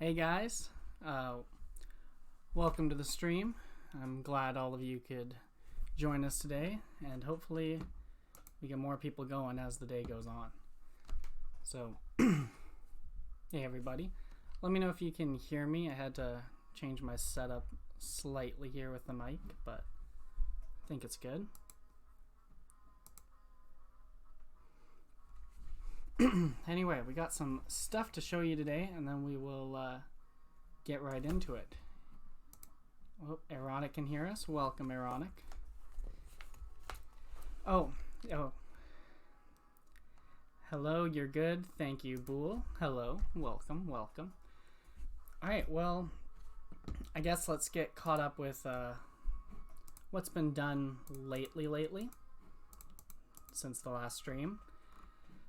Hey guys, welcome to the stream. I'm glad all of you could join us today, and hopefully we get more people going as the day goes on. So, hey everybody, let me know if you can hear me. I had to change my setup slightly here with the mic, but I think it's good. Anyway, we got some stuff to show you today, and then we will get right into it. Oh, Ironic can hear us. Welcome, Ironic. Oh. Hello, you're good. Thank you, Bool. Hello, welcome. All right, well, I guess let's get caught up with what's been done lately since the last stream.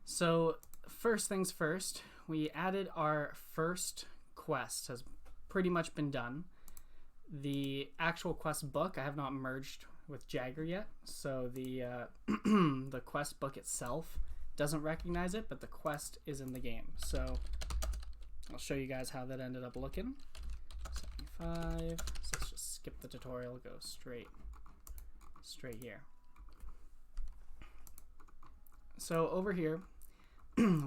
So first things first, we added our first quest. Has pretty much been done. The actual quest book I have not merged with Jagger yet, so the the quest book itself doesn't recognize it, but the quest is in the game. So I'll show you guys how that ended up looking. 75. So let's just skip the tutorial, go straight here. So over here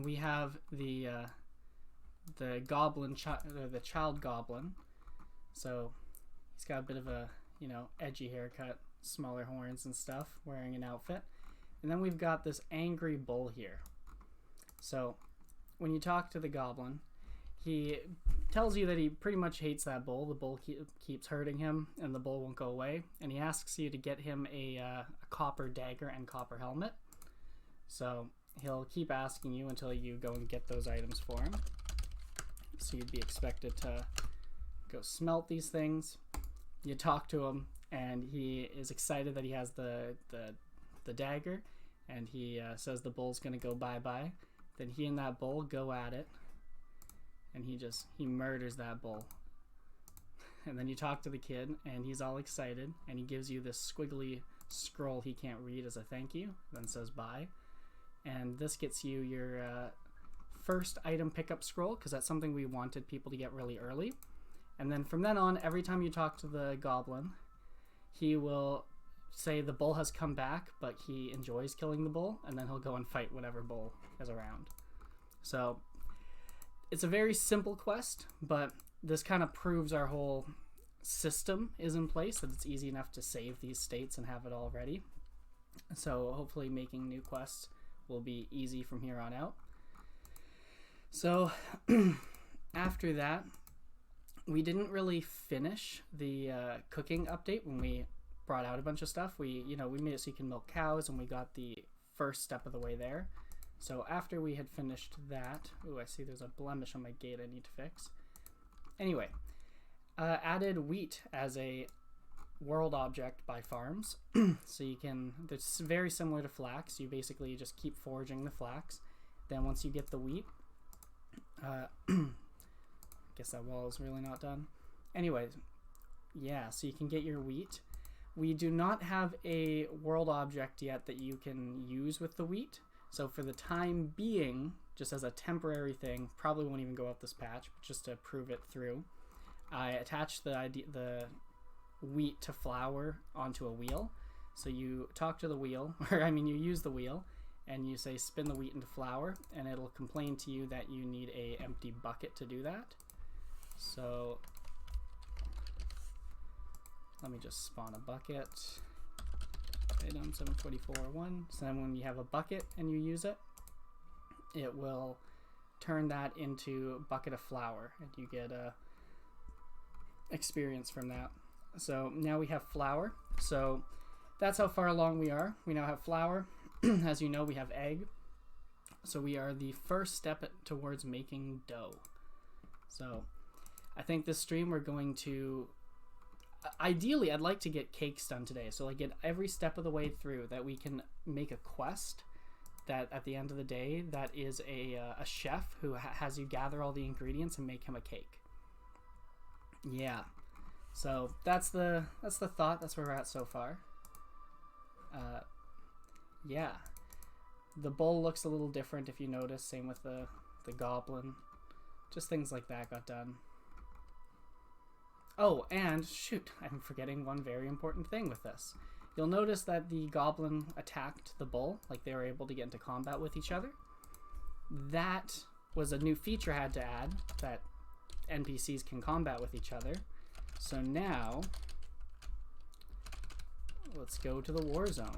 we have the goblin, the child goblin. So he's got a bit of a, edgy haircut, smaller horns and stuff, wearing an outfit. And then we've got this angry bull here. So when you talk to the goblin, he tells you that he pretty much hates that bull. The bull keeps hurting him, and the bull won't go away. And he asks you to get him a copper dagger and copper helmet. So he'll keep asking you until you go and get those items for him. So you'd be expected to go smelt these things. You talk to him, and he is excited that he has the dagger, and he says the bull's gonna go bye-bye. Then he and that bull go at it, and he murders that bull. And then you talk to the kid, and he's all excited, and he gives you this squiggly scroll he can't read as a thank you, then says bye. And this gets you your first item pickup scroll, because that's something we wanted people to get really early. And then from then on, every time you talk to the goblin, he will say the bull has come back, but he enjoys killing the bull, and then he'll go and fight whatever bull is around. So it's a very simple quest, but this kind of proves our whole system is in place, that it's easy enough to save these states and have it all ready. So hopefully making new quests will be easy from here on out. So after that, we didn't really finish the cooking update when we brought out a bunch of stuff. We made it so you can milk cows, and we got the first step of the way there. So after we had finished that, I see there's a blemish on my gate I need to fix. Anyway, added wheat as a world object by farms. So it's very similar to flax. You basically just keep foraging the flax. Then once you get the wheat, guess that wall is really not done. Anyways, yeah, so you can get your wheat. We do not have a world object yet that you can use with the wheat. So for the time being, just as a temporary thing, probably won't even go out this patch, but just to prove it through, I attached the wheat to flour onto a wheel. So you talk to the wheel, you use the wheel, and you say spin the wheat into flour, and it'll complain to you that you need a empty bucket to do that. So let me just spawn a bucket. Item 724.1. So then when you have a bucket and you use it, it will turn that into a bucket of flour, and you get experience from that. So now we have flour. So that's how far along we are. We now have flour. As you know, we have egg. So we are the first step towards making dough. So I think this stream we're going to, ideally I'd like to get cakes done today. So get every step of the way through, that we can make a quest that at the end of the day, that is a chef who has you gather all the ingredients and make him a cake. Yeah. So that's the thought. That's where we're at so far. Yeah. The bull looks a little different if you notice. Same with the goblin. Just things like that got done. Oh, and shoot, I'm forgetting one very important thing with this. You'll notice that the goblin attacked the bull, like they were able to get into combat with each other. That was a new feature I had to add, that NPCs can combat with each other. So now, let's go to the war zone.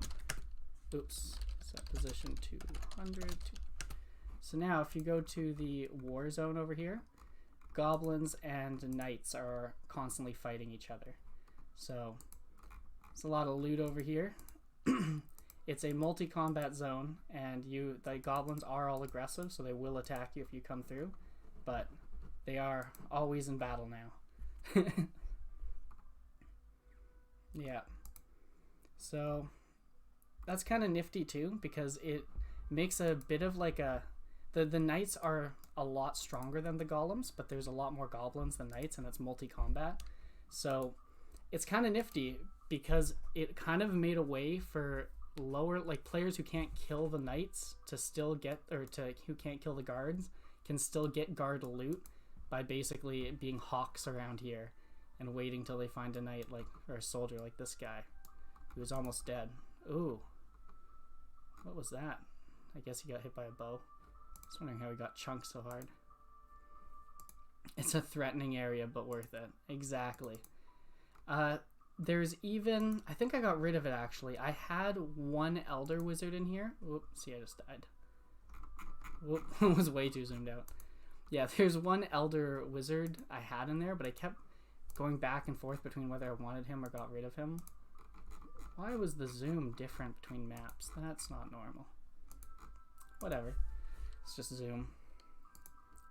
Oops, set position 200. So now if you go to the war zone over here, goblins and knights are constantly fighting each other. So it's a lot of loot over here. It's a multi-combat zone, and the goblins are all aggressive, so they will attack you if you come through, but they are always in battle now. Yeah. So that's kind of nifty too, because it makes a bit of like a... The knights are a lot stronger than the golems, but there's a lot more goblins than knights, and it's multi-combat. So it's kind of nifty because it kind of made a way for lower, like, players who can't kill the knights to still get, who can't kill the guards can still get guard loot by basically being hawks around here and waiting till they find a knight, like, or a soldier like this guy who was almost dead. Ooh, what was that? I guess he got hit by a bow. I was wondering how he got chunked so hard. It's a threatening area, but worth it. Exactly. There's even... I think I got rid of it, actually. I had one Elder Wizard in here. Whoop, see, I just died. Whoop, it was way too zoomed out. Yeah, there's one Elder Wizard I had in there, but I kept going back and forth between whether I wanted him or got rid of him. Why was the zoom different between maps? That's not normal. Whatever. Let's just zoom.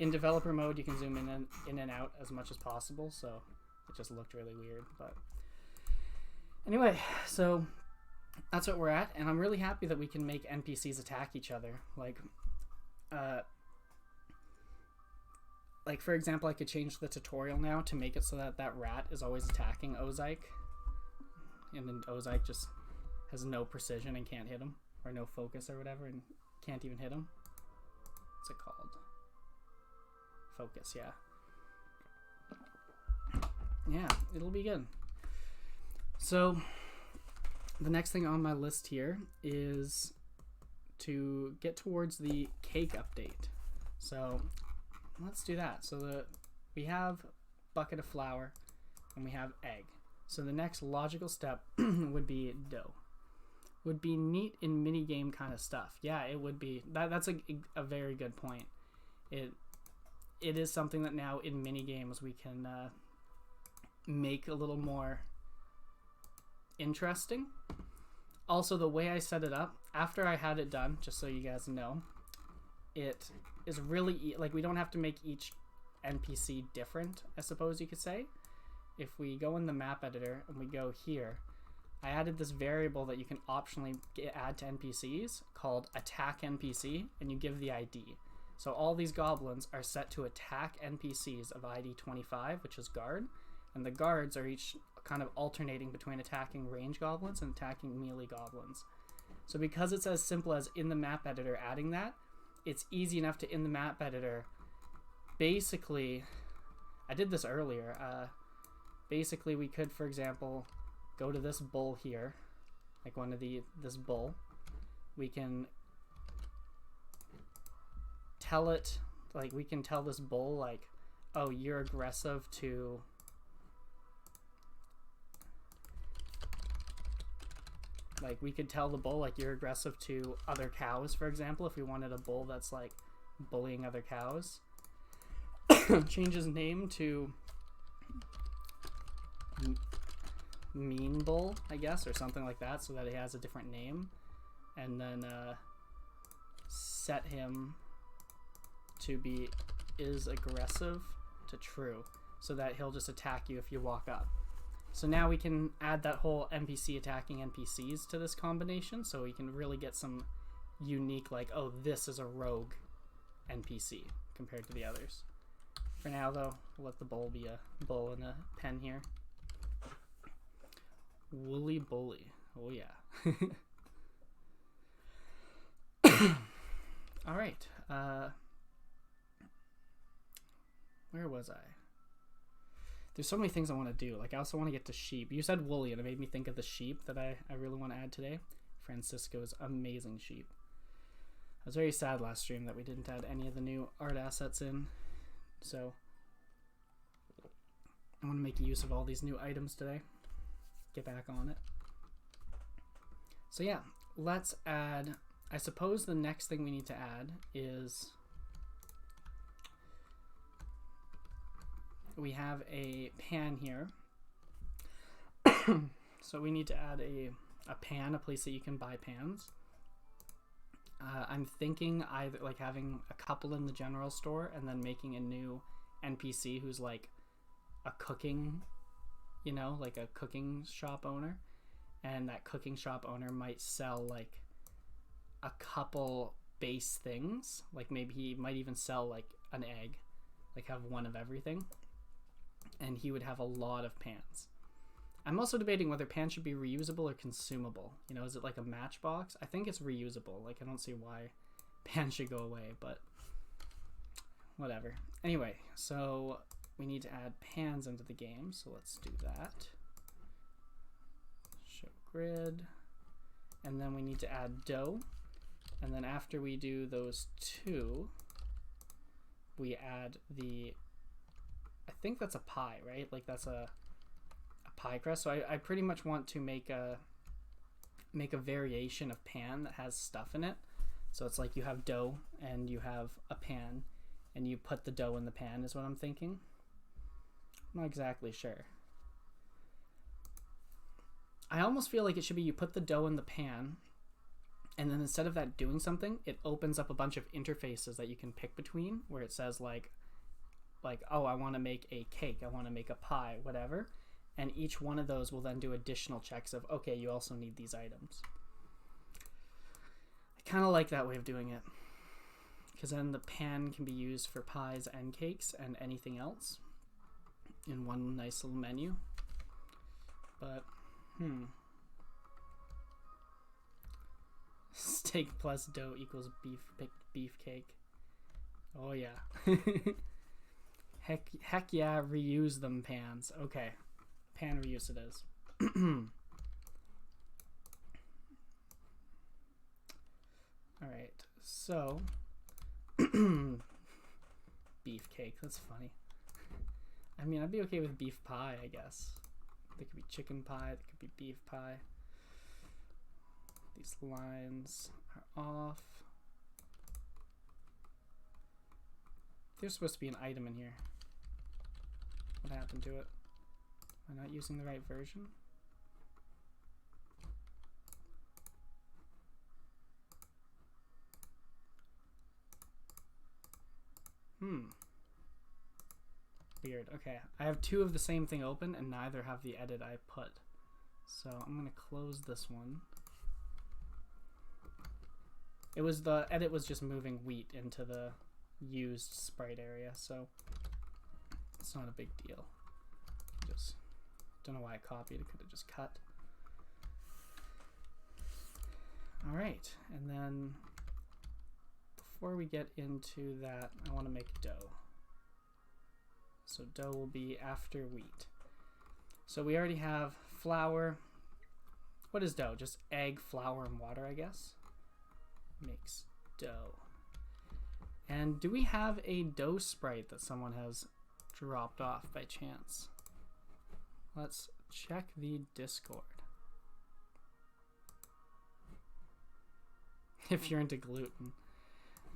In developer mode, you can zoom in and out as much as possible, so it just looked really weird. But anyway, so that's what we're at, and I'm really happy that we can make NPCs attack each other. Like for example, I could change the tutorial now to make it so that that rat is always attacking Ozyke, and then Ozyke just has no precision and can't hit him, or no focus or whatever, and can't even hit him. What's it called? Focus, yeah. Yeah, it'll be good. So the next thing on my list here is to get towards the cake update. So let's do that. So we have bucket of flour and we have egg. So the next logical step would be dough. Would be neat in minigame kind of stuff. Yeah, it would be. That's a very good point. It is something that now in minigames we can make a little more interesting. Also, the way I set it up, after I had it done, just so you guys know, it is really, like, we don't have to make each NPC different, I suppose you could say. If we go in the map editor and we go here, I added this variable that you can optionally add to NPCs called attack NPC, and you give the ID. So all these goblins are set to attack NPCs of ID 25, which is guard, and the guards are each kind of alternating between attacking range goblins and attacking melee goblins. So because it's as simple as in the map editor adding that, it's easy enough to in the map editor, basically, I did this earlier, basically we could, for example, go to this bull here, like this bull. We can tell it, like, we can tell this bull, like, oh, you're aggressive to, like, we could tell the bull, like, you're aggressive to other cows, for example, if we wanted a bull that's, like, bullying other cows. Change his name to Mean Bull, I guess, or something like that, so that he has a different name, and then set him to be is aggressive to true, so that he'll just attack you if you walk up. So now we can add that whole NPC attacking NPCs to this combination, so we can really get some unique, like, oh, this is a rogue NPC compared to the others. For now, though, we'll let the bull be a bull in a pen here. Woolly bully. Oh, yeah. All right. Where was I? There's so many things I want to do. Like, I also want to get to sheep. You said woolly, and it made me think of the sheep that I really want to add today. Francisco's amazing sheep. I was very sad last stream that we didn't add any of the new art assets in. So, I want to make use of all these new items today. Get back on it. So yeah, let's add... I suppose the next thing we need to add is... we have a pan here. So we need to add a pan, a place that you can buy pans. I'm thinking either like having a couple in the general store and then making a new NPC who's like a cooking, you know, like a cooking shop owner. And that cooking shop owner might sell like a couple base things. Like maybe he might even sell like an egg, like have one of everything. And he would have a lot of pans. I'm also debating whether pans should be reusable or consumable. You know, is it like a matchbox? I think it's reusable. Like, I don't see why pans should go away, but whatever. Anyway, so we need to add pans into the game, so let's do that. Show grid. And then we need to add dough. And then after we do those two, we add the... I think that's a pie, right? Like that's a pie crust. So I pretty much want to make a variation of pan that has stuff in it. So it's like you have dough and you have a pan and you put the dough in the pan is what I'm thinking. I'm not exactly sure. I almost feel like it should be you put the dough in the pan and then instead of that doing something, it opens up a bunch of interfaces that you can pick between where it says like, oh, I want to make a cake, I want to make a pie, whatever. And each one of those will then do additional checks of, okay, you also need these items. I kind of like that way of doing it. Because then the pan can be used for pies and cakes and anything else in one nice little menu. But, Steak plus dough equals beef cake. Oh, yeah. Heck yeah, reuse them pans. Okay, pan reuse it is. Alright, so... beef cake, that's funny. I mean, I'd be okay with beef pie, I guess. There could be chicken pie, there could be beef pie. These lines are off. There's supposed to be an item in here. What happened to it? Am I not using the right version? Weird. Okay, I have two of the same thing open and neither have the edit I put. So I'm gonna close this one. It was the edit was just moving wheat into the used sprite area, so it's not a big deal. Just don't know why I copied it, could have just cut. Alright, and then before we get into that, I want to make dough. So dough will be after wheat. So we already have flour. What is dough? Just egg, flour, and water, I guess. Makes dough. And do we have a dough sprite that someone has dropped off by chance? Let's check the Discord. If you're into gluten.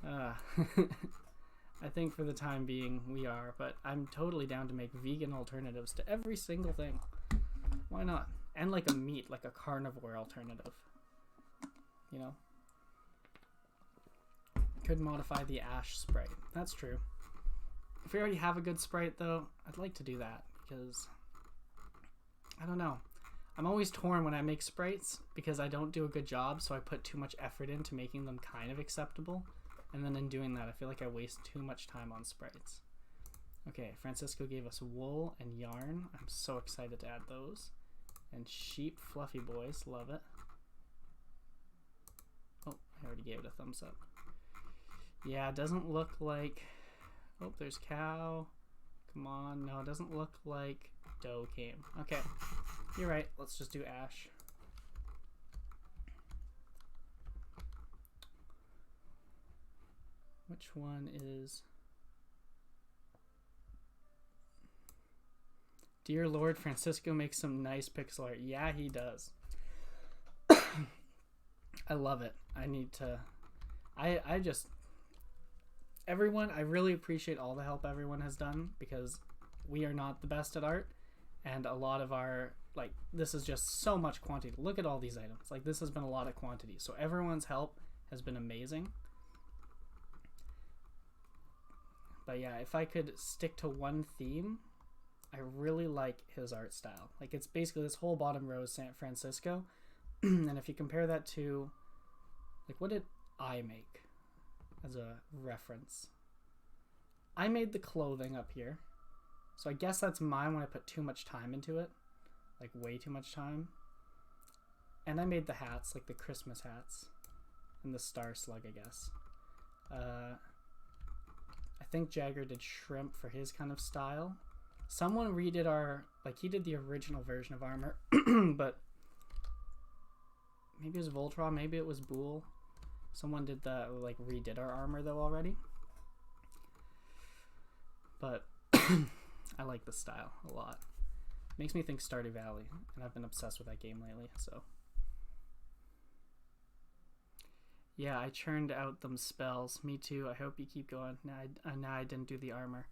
I think for the time being we are, but I'm totally down to make vegan alternatives to every single thing. Why not? And like a meat, like a carnivore alternative. You know? Could modify the ash sprite. That's true. If we already have a good sprite though, I'd like to do that because I don't know. I'm always torn when I make sprites because I don't do a good job, so I put too much effort into making them kind of acceptable. And then in doing that, I feel like I waste too much time on sprites. Okay, Francisco gave us wool and yarn. I'm so excited to add those. And sheep, fluffy boys, love it. Oh, I already gave it a thumbs up. Yeah, it doesn't look like... Oh, there's cow. Come on. No, it doesn't look like Doe came. Okay, you're right. Let's just do Ash. Which one is... Dear Lord, Francisco makes some nice pixel art. Yeah, he does. I love it. I need to... I just... Everyone, I really appreciate all the help everyone has done, because we are not the best at art, and a lot of our... Like, this is just so much quantity. Look at all these items. Like, this has been a lot of quantity. So everyone's help has been amazing. But yeah, if I could stick to one theme... I really like his art style. Like, it's basically this whole bottom row is San Francisco. And if you compare that to, like, what did I make as a reference? I made the clothing up here. So I guess that's mine when I put too much time into it. Like, way too much time. And I made the hats, like the Christmas hats. And the star slug, I guess. I think Jagger did shrimp for his kind of style. Someone redid our, like, he did the original version of armor, but maybe it was Voltron, maybe it was Boole. Someone did the, like, redid our armor though already. But I like the style a lot. Makes me think Stardew Valley, and I've been obsessed with that game lately, so. Yeah, I churned out them spells. Me too. I hope you keep going. Nah, I didn't do the armor.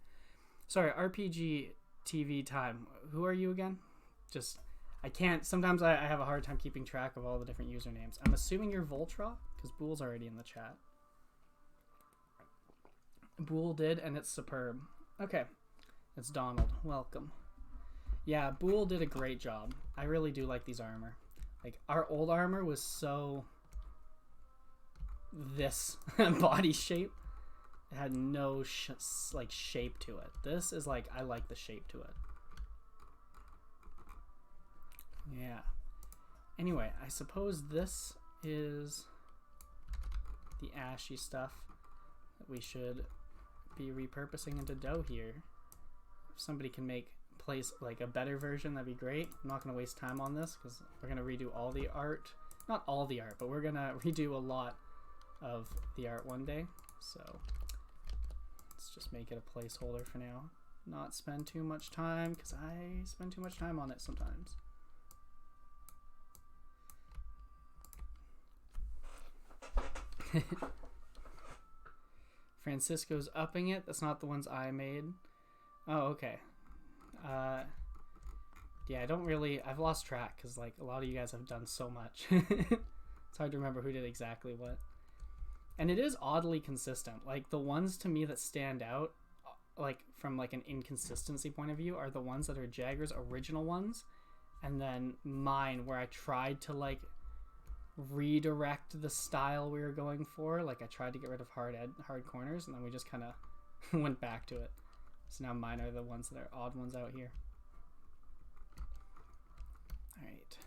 Sorry, RPG TV time. Who are you again? Just, I can't, sometimes I have a hard time keeping track of all the different usernames. I'm assuming you're Voltra, because Boole's already in the chat. Boole did, and it's superb. Okay, it's Donald. Welcome. Yeah, Boole did a great job. I really do like these armor. Like, our old armor was so... this body shape. It had no like shape to it. This is like, I like the shape to it. Yeah. Anyway, I suppose this is the ashy stuff that we should be repurposing into dough here. If somebody can make place like a better version, that'd be great. I'm not going to waste time on this because we're going to redo all the art. Not all the art, but we're going to redo a lot of the art one day. So let's just make it a placeholder for now. Not spend too much time, because I spend too much time on it sometimes. Francisco's upping it. That's not the ones I made. Oh, okay. Yeah, I don't really... I've lost track, because like a lot of you guys have done so much. It's hard to remember who did exactly what. And it is oddly consistent. Like, the ones to me that stand out, like, from, like, an inconsistency point of view, are the ones that are Jagger's original ones. And then mine, where I tried to, like, redirect the style we were going for. Like, I tried to get rid of hard corners, and then we just kind of went back to it. So now mine are the ones that are odd ones out here. Alright.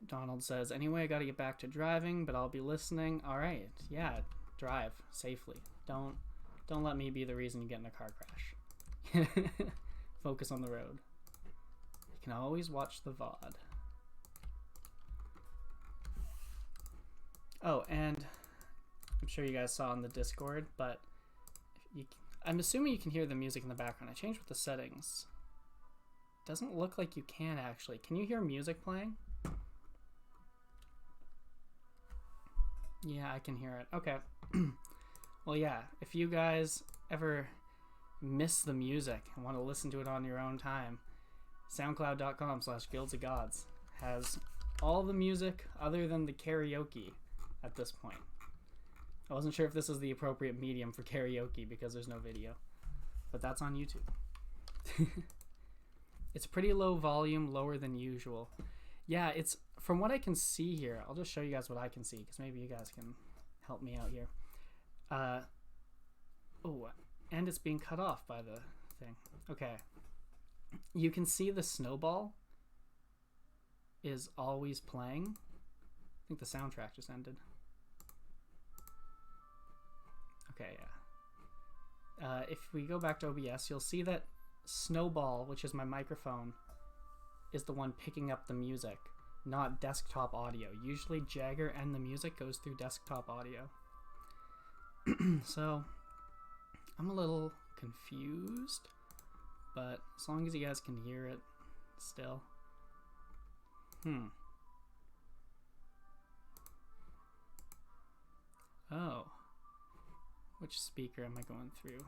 Donald says, anyway, I gotta get back to driving, but I'll be listening. Alright, yeah, drive safely. Don't let me be the reason you get in a car crash. Focus on the road. You can always watch the VOD. Oh, and I'm sure you guys saw in the Discord, but I'm assuming you can hear the music in the background. I changed with the settings. Doesn't look like you can actually. Can you hear music playing? Yeah, I can hear it. Okay. Well, yeah, if you guys ever miss the music and want to listen to it on your own time, soundcloud.com/guildsofgods has all the music other than the karaoke at this point. I wasn't sure if this is the appropriate medium for karaoke because there's no video, but that's on YouTube. It's pretty low volume, lower than usual. Yeah, it's, from what I can see here, I'll just show you guys what I can see, because maybe you guys can help me out here. Oh, and it's being cut off by the thing. Okay. You can see the snowball is always playing. I think the soundtrack just ended. Okay, yeah. If we go back to OBS, you'll see that Snowball, which is my microphone, is the one picking up the music, not desktop audio. Usually Jagger and the music goes through desktop audio. So I'm a little confused, but as long as you guys can hear it still. Oh. Which speaker am I going through?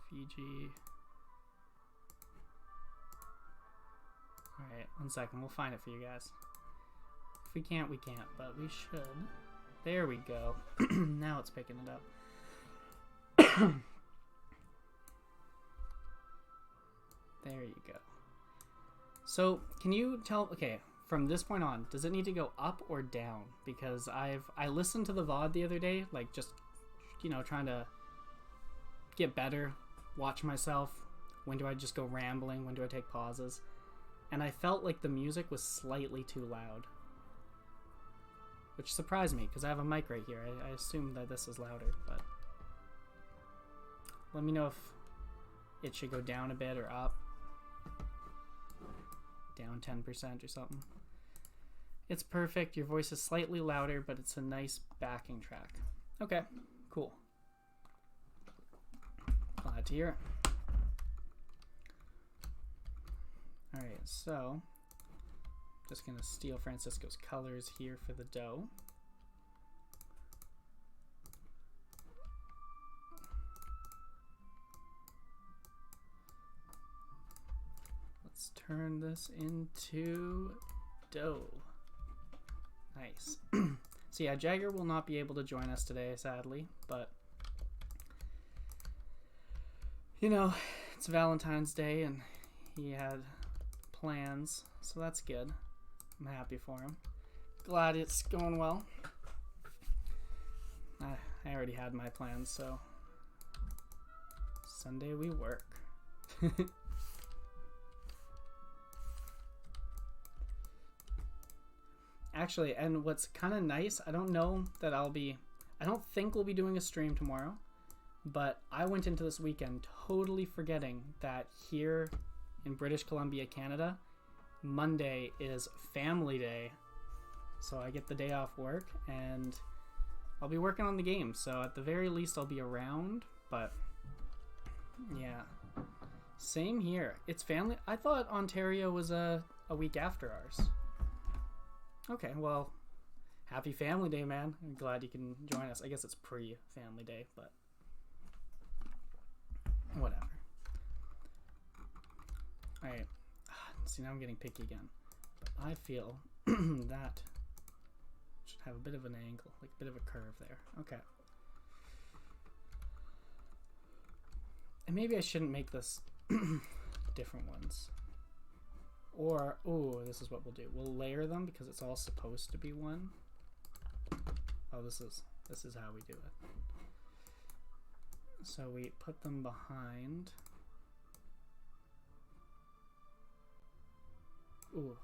Fiji. Alright, 1 second. We'll find it for you guys. If we can't, we can't, but we should. There we go. Now it's picking it up. There you go. So, can you tell... Okay, from this point on, does it need to go up or down? Because I listened to the VOD the other day, like just, you know, trying to get better, watch myself. When do I just go rambling? When do I take pauses? And I felt like the music was slightly too loud. Which surprised me, because I have a mic right here. I assumed that this is louder, but... Let me know if it should go down a bit or up. Down 10% or something. It's perfect. Your voice is slightly louder, but it's a nice backing track. Okay, cool. Glad to hear it. Alright, so just gonna steal Francisco's colors here for the dough. Let's turn this into dough. Nice. So yeah, Jagger will not be able to join us today, sadly, but you know, it's Valentine's Day and he had plans, so that's good. I'm happy for him. Glad it's going well. I already had my plans, so Sunday we work. Actually, and what's kind of nice, I don't think we'll be doing a stream tomorrow, but I went into this weekend totally forgetting that here in British Columbia, Canada, Monday is Family Day, so I get the day off work, and I'll be working on the game, so at the very least I'll be around, but yeah. Same here. It's family. I thought Ontario was a week after ours. Okay, well, happy Family Day, man. I'm glad you can join us. I guess it's pre-Family Day, but whatever. Alright. See, now I'm getting picky again. But I feel that should have a bit of an angle, like a bit of a curve there. Okay. And maybe I shouldn't make this different ones. Or, oh, this is what we'll do. We'll layer them because it's all supposed to be one. Oh, this is how we do it. So we put them behind. Ooh.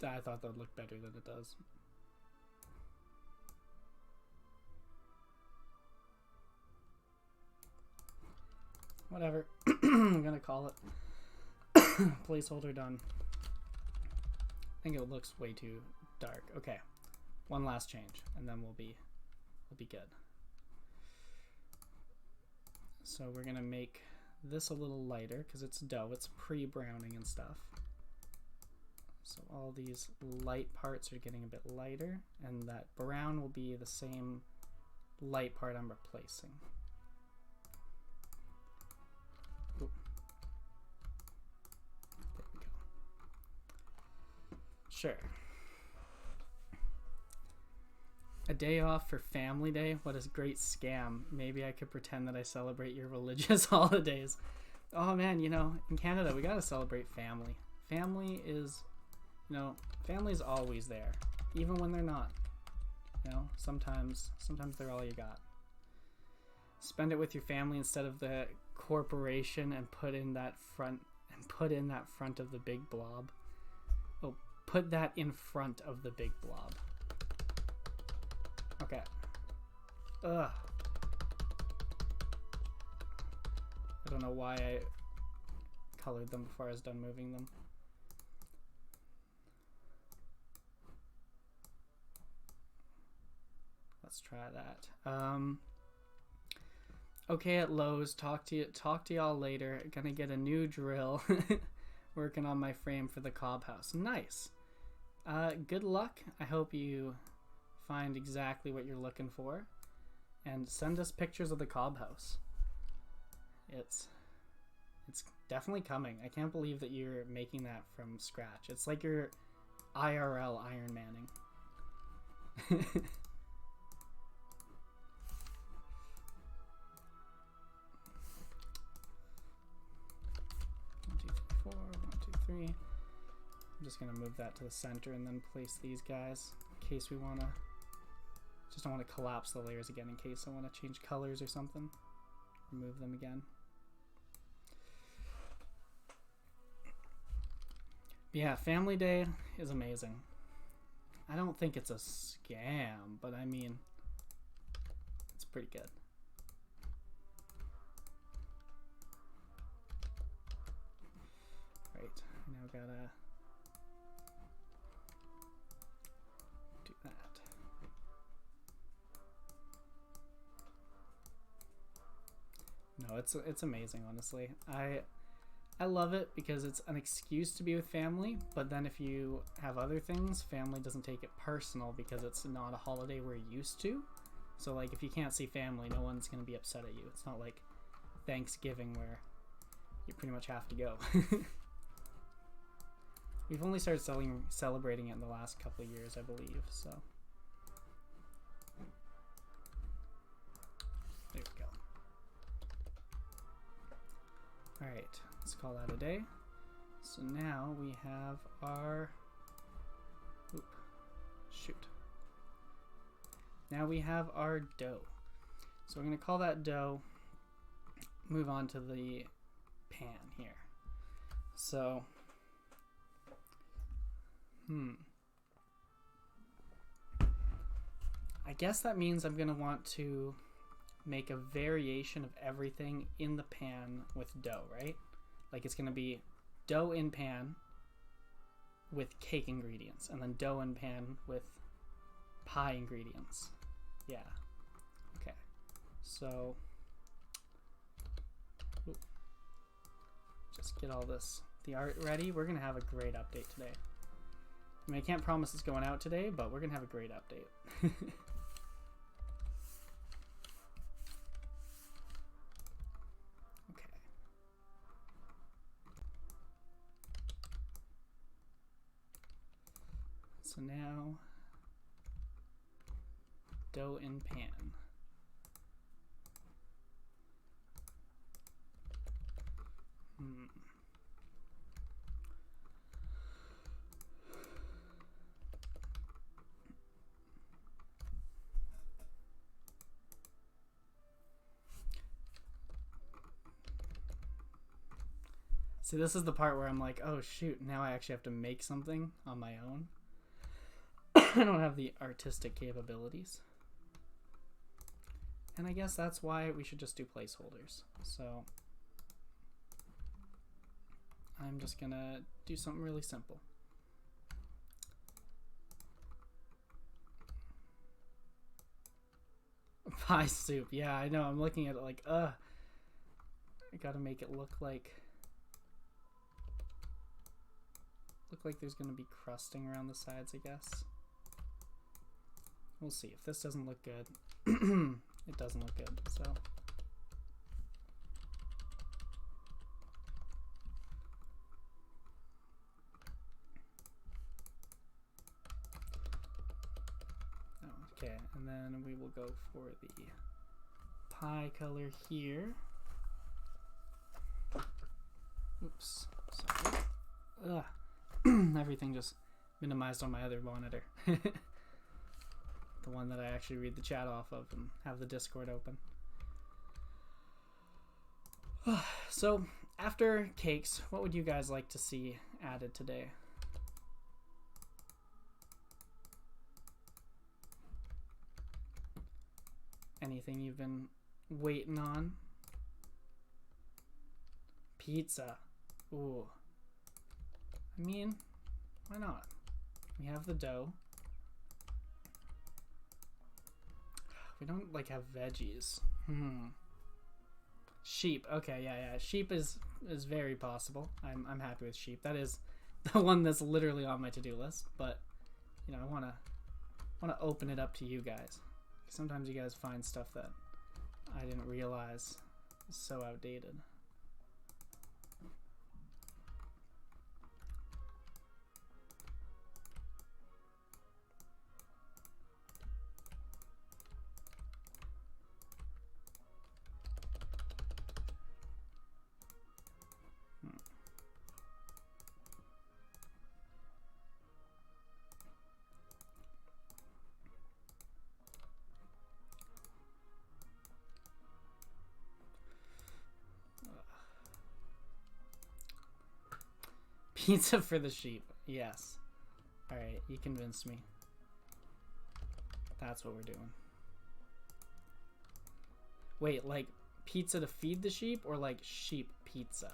I thought that would look better than it does. Whatever. I'm gonna call it. Placeholder done. I think it looks way too dark. Okay. One last change and then we'll be good. So we're gonna make this a little lighter because it's dough. It's pre-browning and stuff. So all these light parts are getting a bit lighter, and that brown will be the same light part I'm replacing. Ooh. There we go. Sure. A day off for Family Day? What a great scam. Maybe I could pretend that I celebrate your religious holidays. Oh man, you know, in Canada we gotta celebrate family. Family is... You know, family's always there, even when they're not. You know, sometimes they're all you got. Spend it with your family instead of the corporation and put in that front of the big blob. Oh, put that in front of the big blob. Okay. Ugh. I don't know why I colored them before I was done moving them. Let's try that. Okay, at Lowe's. Talk to y'all later. Gonna get a new drill. Working on my frame for the cob house. Nice. Good luck. I hope you find exactly what you're looking for, and send us pictures of the cob house. It's definitely coming. I can't believe that you're making that from scratch. It's like you're IRL Iron Manning. 1, 2, 3, 4. 1, 2, 3. I'm just gonna move that to the center and then place these guys in case we wanna. Just don't want to collapse the layers again in case I want to change colors or something. Remove them again. Yeah, Family Day is amazing. I don't think it's a scam, but I mean, it's pretty good. Right, now gotta do that. No, it's amazing, honestly. I love it because it's an excuse to be with family, but then if you have other things, family doesn't take it personal because it's not a holiday we're used to. So like if you can't see family, no one's going to be upset at you. It's not like Thanksgiving where you pretty much have to go. We've only started celebrating it in the last couple of years, I believe, so. There we go. Alright, let's call that a day. So now we have our, Now we have our dough. So we're going to call that dough, move on to the pan here. So, I guess that means I'm going to want to make a variation of everything in the pan with dough, right? Like it's going to be dough in pan with cake ingredients, and then dough in pan with pie ingredients. Yeah. Okay. So, just get all the art ready. We're going to have a great update today. I mean, I can't promise it's going out today, but we're going to have a great update. So now, dough in pan. See, this is the part where I'm like, oh shoot, now I actually have to make something on my own. I don't have the artistic capabilities. And I guess that's why we should just do placeholders. So I'm just gonna do something really simple. Pie soup. Yeah, I know. I'm looking at it like, I gotta make it look like there's gonna be crusting around the sides, I guess. We'll see. If this doesn't look good, it doesn't look good, so. Okay, and then we will go for the pie color here. Oops, sorry. Ugh. Everything just minimized on my other monitor. The one that I actually read the chat off of and have the Discord open. So, after cakes, what would you guys like to see added today? Anything you've been waiting on? Pizza. Ooh. I mean, why not? We have the dough. We don't like have veggies. Sheep. Okay, yeah. Sheep is very possible. I'm happy with sheep. That is the one that's literally on my to-do list. But you know, I wanna open it up to you guys. Sometimes you guys find stuff that I didn't realize is so outdated. Pizza for the sheep. Yes. Alright, you convinced me. That's what we're doing. Wait, like pizza to feed the sheep or like sheep pizza?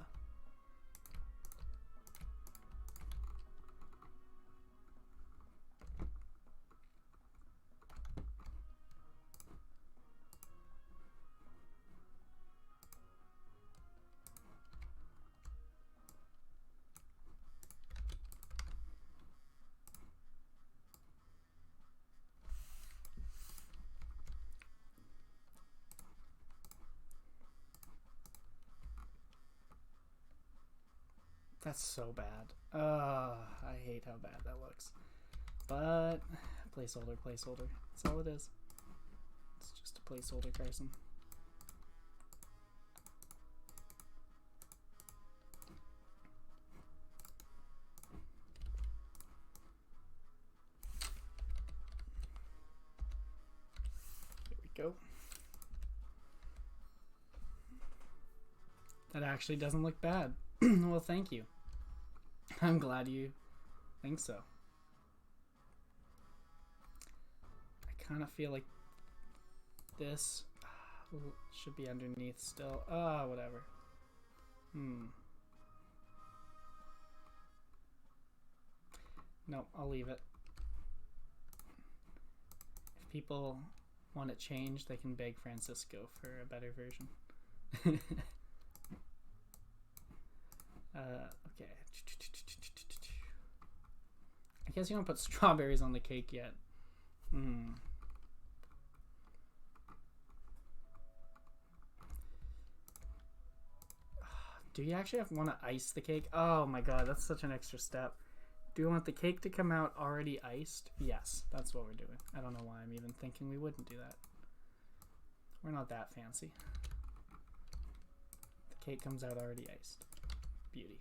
That's so bad. I hate how bad that looks. But placeholder. That's all it is. It's just a placeholder, Carson. There we go. That actually doesn't look bad. Well, thank you. I'm glad you think so. I kind of feel like this should be underneath still. Whatever. No, I'll leave it. If people want it changed, they can beg Francisco for a better version. Okay. I guess you don't put strawberries on the cake yet. Do you actually want to ice the cake? Oh my god, that's such an extra step. Do you want the cake to come out already iced? Yes, that's what we're doing. I don't know why I'm even thinking we wouldn't do that. We're not that fancy. The cake comes out already iced. Beauty.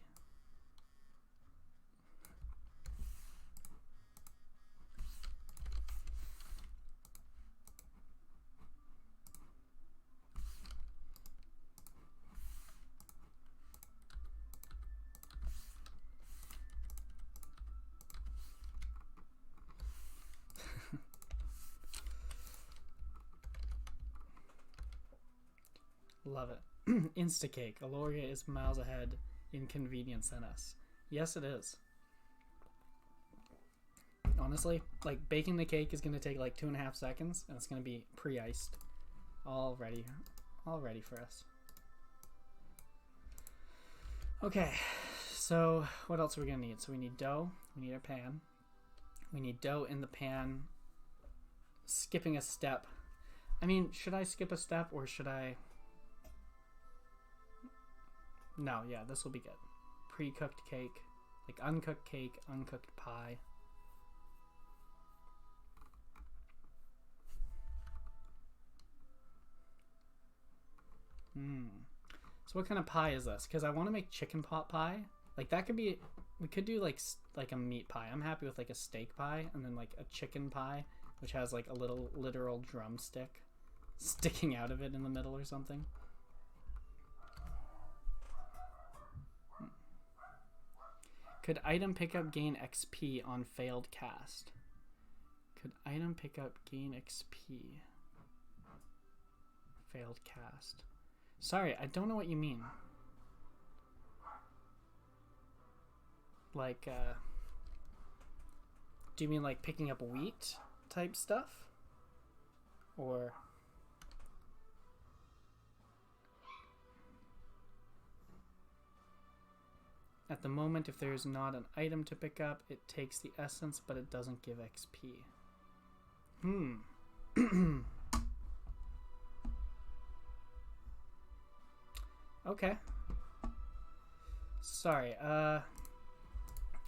Love it. Instacake. Eloria is miles ahead in convenience than us. Yes, it is. Honestly, like baking the cake is going to take like 2.5 seconds, and it's going to be pre-iced, all ready for us. Okay, so what else are we going to need? So we need dough. We need a pan. We need dough in the pan. Skipping a step. I mean, should I skip a step or should I? No, yeah, this will be good. Pre-cooked cake, like uncooked cake, uncooked pie. So what kind of pie is this? Because I want to make chicken pot pie. Like that could be, we could do like a meat pie. I'm happy with like a steak pie and then like a chicken pie, which has like a little literal drumstick sticking out of it in the middle or something. Could item pickup gain XP on failed cast? Could item pickup gain XP? Failed cast. Sorry, I don't know what you mean. Like, do you mean like picking up wheat type stuff? Or... At the moment, if there is not an item to pick up, it takes the essence, but it doesn't give XP. Okay. Sorry,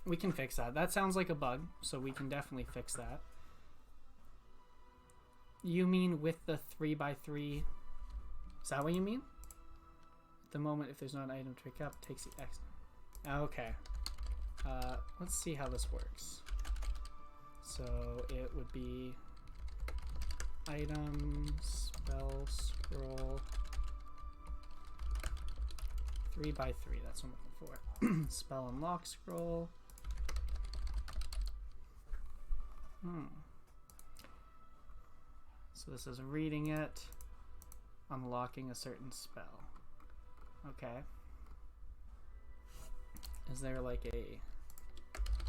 we can fix that. That sounds like a bug, so we can definitely fix that. You mean with the 3x3? Is that what you mean? At the moment, if there's not an item to pick up, it takes the X. Okay. Let's see how this works. So it would be item, spell, scroll, 3x3. That's what I'm looking for. Spell unlock scroll. So this is reading it, unlocking a certain spell. Okay. Is there like a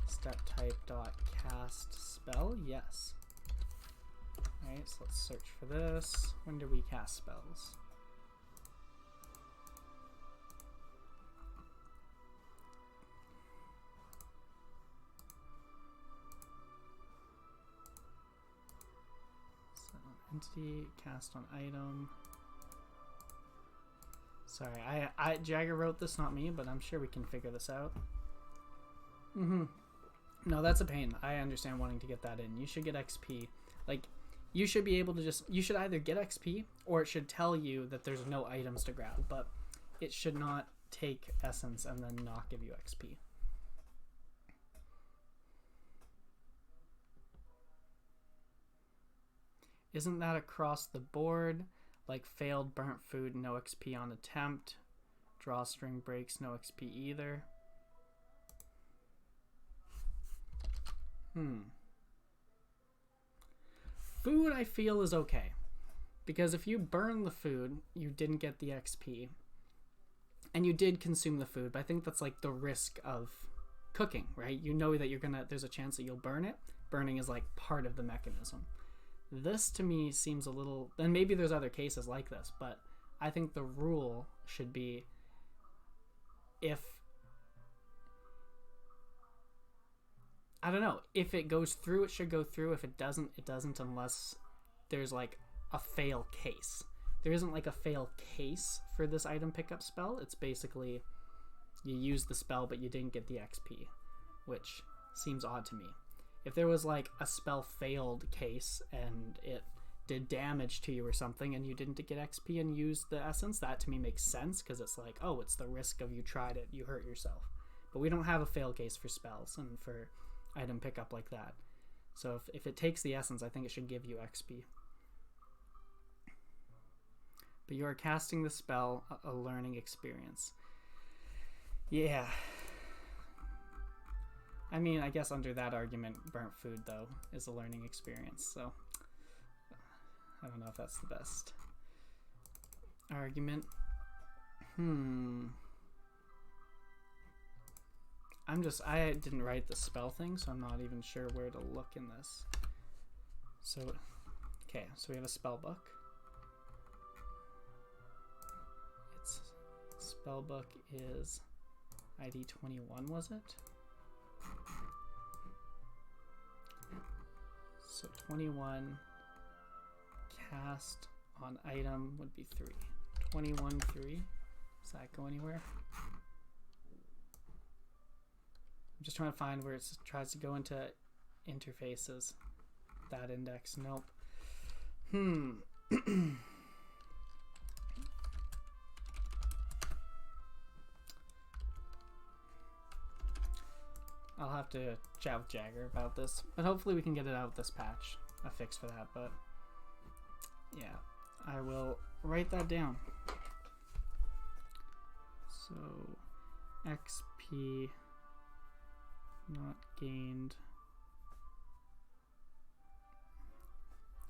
step type dot cast spell? Yes. Alright, so let's search for this. When do we cast spells? So entity, cast on item. Sorry, Jagger wrote this, not me, but I'm sure we can figure this out. No, that's a pain. I understand wanting to get that in. You should get XP. Like, you should be able to just... You should either get XP, or it should tell you that there's no items to grab, but it should not take essence and then not give you XP. Isn't that across the board? Like failed, burnt food, no XP on attempt. Drawstring breaks, no XP either. Food, I feel, is okay. Because if you burn the food, you didn't get the XP. And you did consume the food, but I think that's like the risk of cooking, right? You know that there's a chance that you'll burn it. Burning is like part of the mechanism. This to me seems a little, and maybe there's other cases like this, but I think the rule should be if it goes through, it should go through. If it doesn't, it doesn't, unless there's like a fail case. There isn't like a fail case for this item pickup spell. It's basically you use the spell but you didn't get the XP, which seems odd to me. If there was like a spell failed case and it did damage to you or something and you didn't get XP and used the essence, that to me makes sense, because it's like, oh, it's the risk of you tried it, you hurt yourself. But we don't have a fail case for spells and for item pickup like that. So if it takes the essence, I think it should give you XP. But you are casting the spell, a learning experience. Yeah. I mean, I guess under that argument, burnt food, though, is a learning experience, so I don't know if that's the best argument. I didn't write the spell thing, so I'm not even sure where to look in this. So, okay, so we have a spell book. Its spell book is ID 21, was it? So 21 cast on item would be 3. 21 3. Does that go anywhere? I'm just trying to find where it tries to go into interfaces. That index, nope. I'll have to chat with Jagger about this, but hopefully we can get it out with this patch, a fix for that. But yeah, I will write that down. So XP Not gained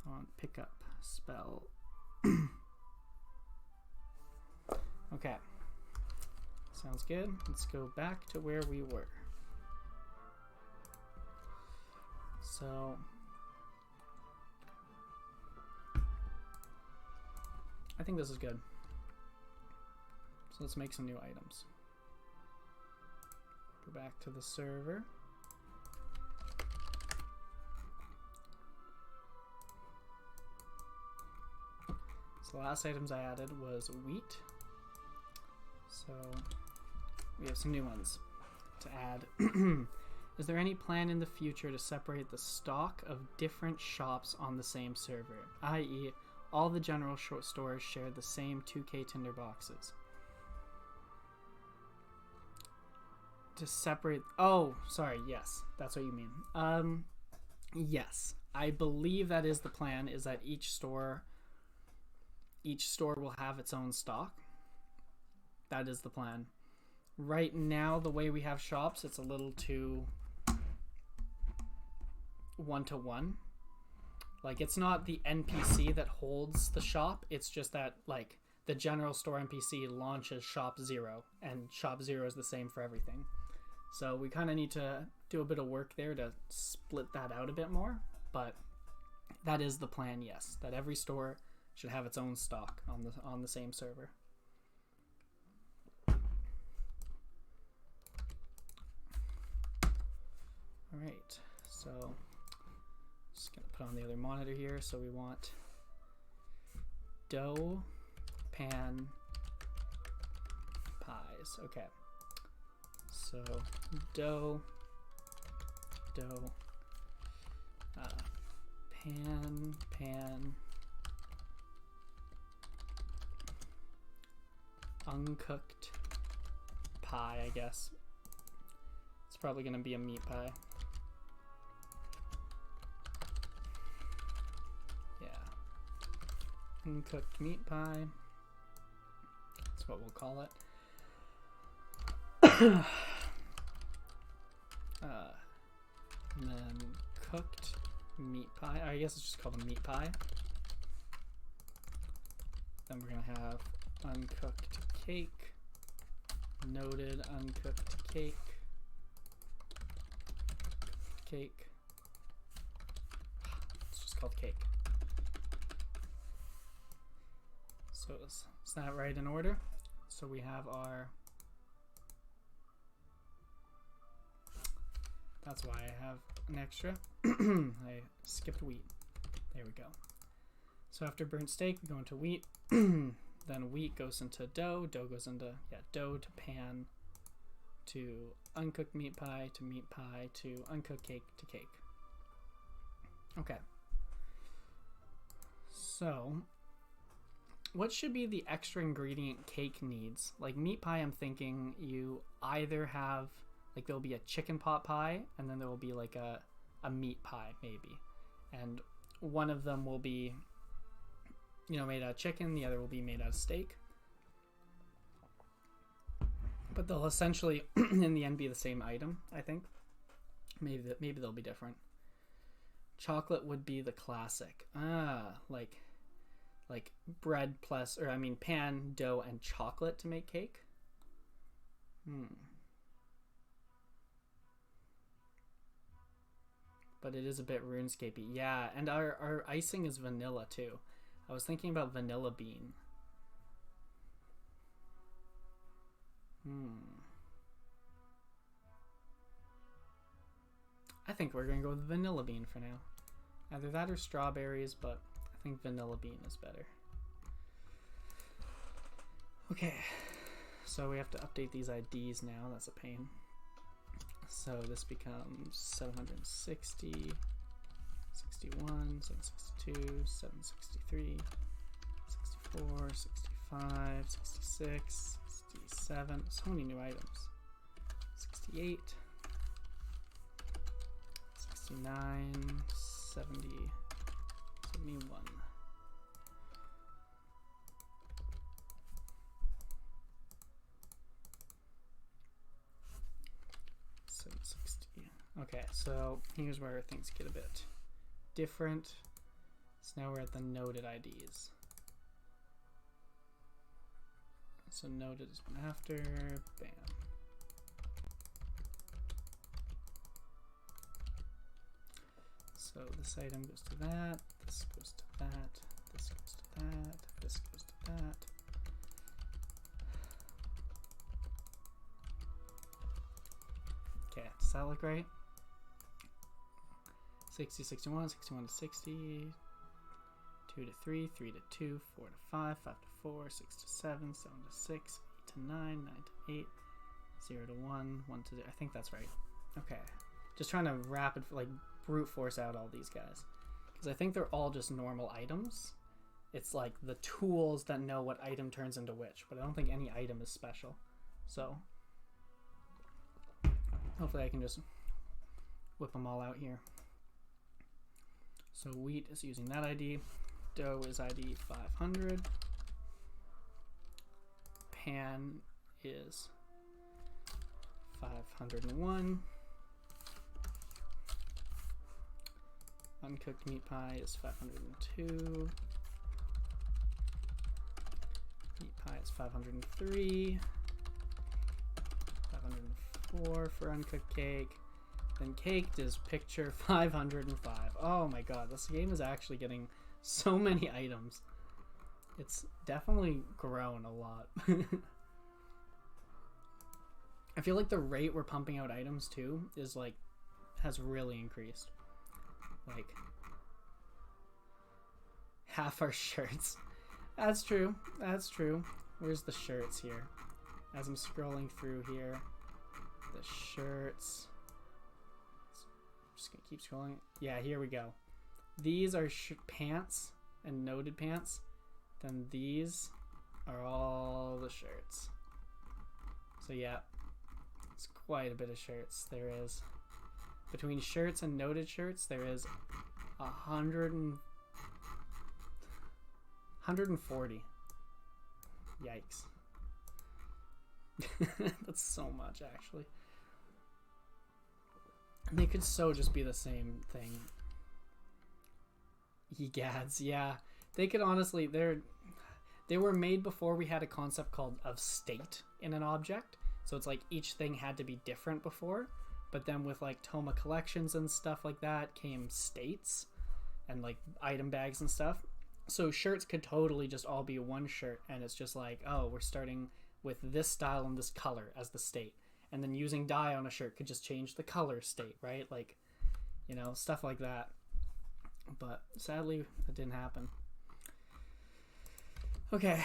on pickup spell. Okay. Sounds good. Let's go back to where we were. So I think this is good. So let's make some new items. Go back to the server. So the last items I added was wheat. So we have some new ones to add. Is there any plan in the future to separate the stock of different shops on the same server, i.e. all the general stores share the same 2K tinder boxes? To separate... Oh, sorry, yes, that's what you mean. Yes, I believe that is the plan, is that each store will have its own stock. That is the plan. Right now, the way we have shops, it's a little too one-to-one. Like, it's not the NPC that holds the shop, it's just that, like, the general store NPC launches shop 0, and shop 0 is the same for everything. So we kind of need to do a bit of work there to split that out a bit more, but that is the plan, yes, that every store should have its own stock on the same server. All right, so just gonna put on the other monitor here. So we want dough, pan, pies. Okay, so dough, pan, uncooked pie, I guess. It's probably gonna be a meat pie. Yeah. Uncooked meat pie. That's what we'll call it. And then cooked meat pie. I guess it's just called a meat pie. Then we're gonna have uncooked cake. Noted uncooked cake. Cake. It's just called cake. So is that right in order? So we have our... That's why I have an extra. I skipped wheat. There we go. So after burnt steak, we go into wheat. Then wheat goes into dough. Dough goes into, dough to pan to uncooked meat pie to uncooked cake to cake. Okay. So, what should be the extra ingredient cake needs? Like meat pie, I'm thinking you either have, like there'll be a chicken pot pie, and then there will be like a meat pie maybe. And one of them will be, made out of chicken, the other will be made out of steak. But they'll essentially, in the end, be the same item, I think. Maybe they'll be different. Chocolate would be the classic. Like bread plus, pan, dough, and chocolate to make cake. But it is a bit RuneScapey. Yeah, and our icing is vanilla too. I was thinking about vanilla bean. I think we're gonna go with vanilla bean for now. Either that or strawberries, but I think vanilla bean is better. Okay, so we have to update these IDs now. That's a pain. So this becomes 760, 61, 762, 763, 64, 65, 66, 67. So many new items. 68, 69, 70, 71. $760. Okay, so here's where things get a bit different. So now we're at the noded IDs. So noded is one after, bam. So this item goes to that, this goes to that, this goes to that, this goes to that. Okay, does that look right? 60, 61, 61 to 60, 2 to 3, 3 to 2, 4 to 5, 5 to 4, 6 to 7, 7 to 6, 8 to 9, 9 to 8, 0 to 1, 1 to 0. I think that's right. Okay. Just trying to brute force out all these guys. Because I think they're all just normal items. It's like the tools that know what item turns into which. But I don't think any item is special. So hopefully I can just whip them all out here. So wheat is using that ID. Dough is ID 500. Pan is 501. Uncooked meat pie is 502. Meat pie is 503. 504 for uncooked cake. Then caked is picture 505. Oh my god, this game is actually getting so many items. It's definitely grown a lot. I feel like the rate we're pumping out items too is like has really increased. Like half our shirts. That's true. That's true. Where's the shirts here? As I'm scrolling through here, the shirts. Just gonna keep scrolling. Yeah, here we go. These are pants and noded pants. Then these are all the shirts. So yeah, it's quite a bit of shirts. There is. Between shirts and noded shirts, there is 140. Yikes. That's so much, actually. They could so just be the same thing. Egads, yeah. They could honestly, they were made before we had a concept called of state in an object. So it's like each thing had to be different before. But then with like Toma collections and stuff like that came states and like item bags and stuff. So shirts could totally just all be one shirt, and it's just like, oh, we're starting with this style and this color as the state. And then using dye on a shirt could just change the color state, right? Like, you know, stuff like that. But sadly, that didn't happen. Okay.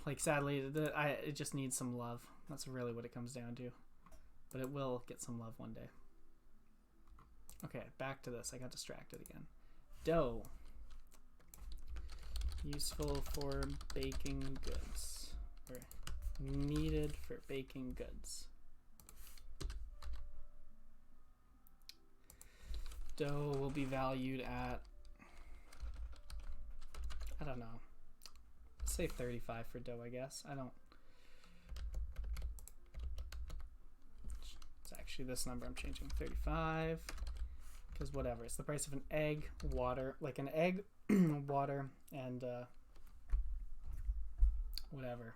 Like, sadly, it just needs some love. That's really what it comes down to. But it will get some love one day. Okay, back to this. I got distracted again. Dough. Useful for baking goods. Or needed for baking goods. Dough will be valued at, I don't know. Let's say 35 for dough, I guess. It's actually this number I'm changing. 35. Because whatever. It's the price of an egg, water, like an egg, water, and whatever.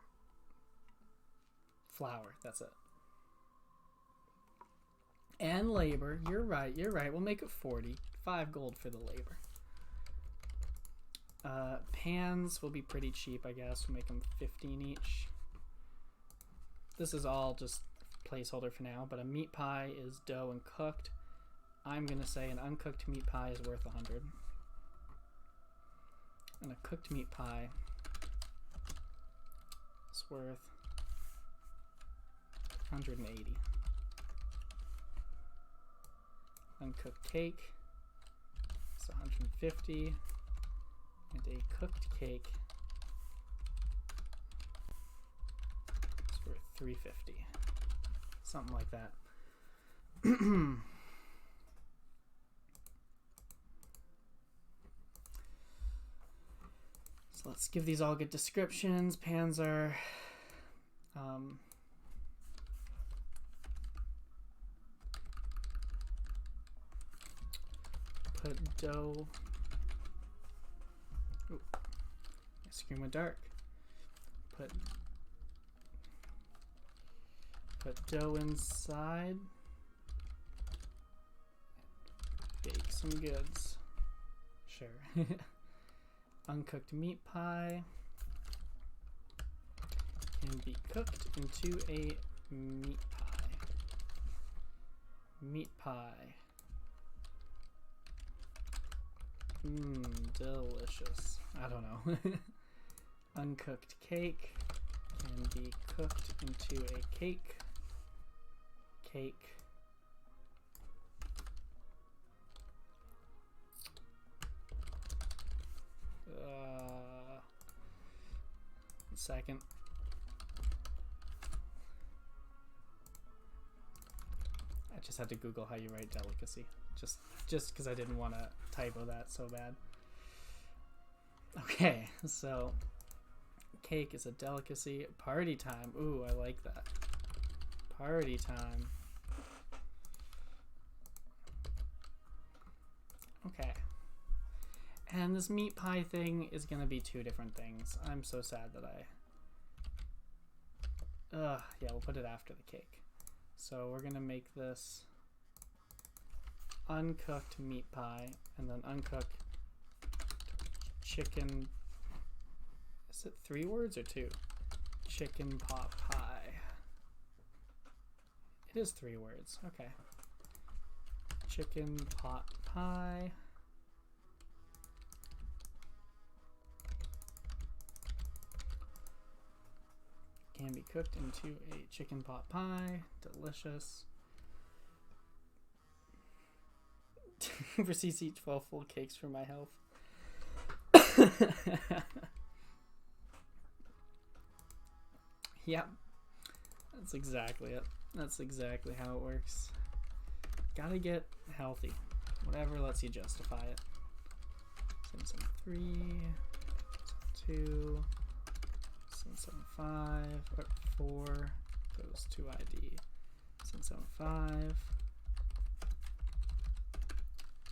Flour. That's it. And labor. You're right. We'll make it 40. 5 gold for the labor. Pans will be pretty cheap, I guess. We'll make them 15 each. This is all just placeholder for now, but a meat pie is dough and cooked. I'm going to say an uncooked meat pie is worth 100. And a cooked meat pie is worth 180. Uncooked cake is 150. And a cooked cake is worth 350. Something like that. So let's give these all good descriptions. Pans are put dough. Ooh, my screen went dark. Put dough inside. Bake some goods. Sure. Uncooked meat pie can be cooked into a meat pie. Meat pie. Mmm, delicious. I don't know. Uncooked cake can be cooked into a cake. Cake. Second. I just had to Google how you write delicacy. Just because I didn't want to typo that so bad. Okay, so cake is a delicacy. Party time. Ooh, I like that. Party time. Okay. And this meat pie thing is gonna be two different things. I'm so sad that yeah, we'll put it after the cake. So we're gonna make this uncooked meat pie and then uncooked chicken. Is it 3 words or 2? Chicken pot pie. It is 3 words. Okay. Chicken pot pie. Can be cooked into a chicken pot pie. Delicious. Receipts eat 12 full cakes for my health. Yep. That's exactly it. That's exactly how it works. Gotta get healthy. Whatever lets you justify it. Some 3, 2, 775, or 4 goes to ID. 775.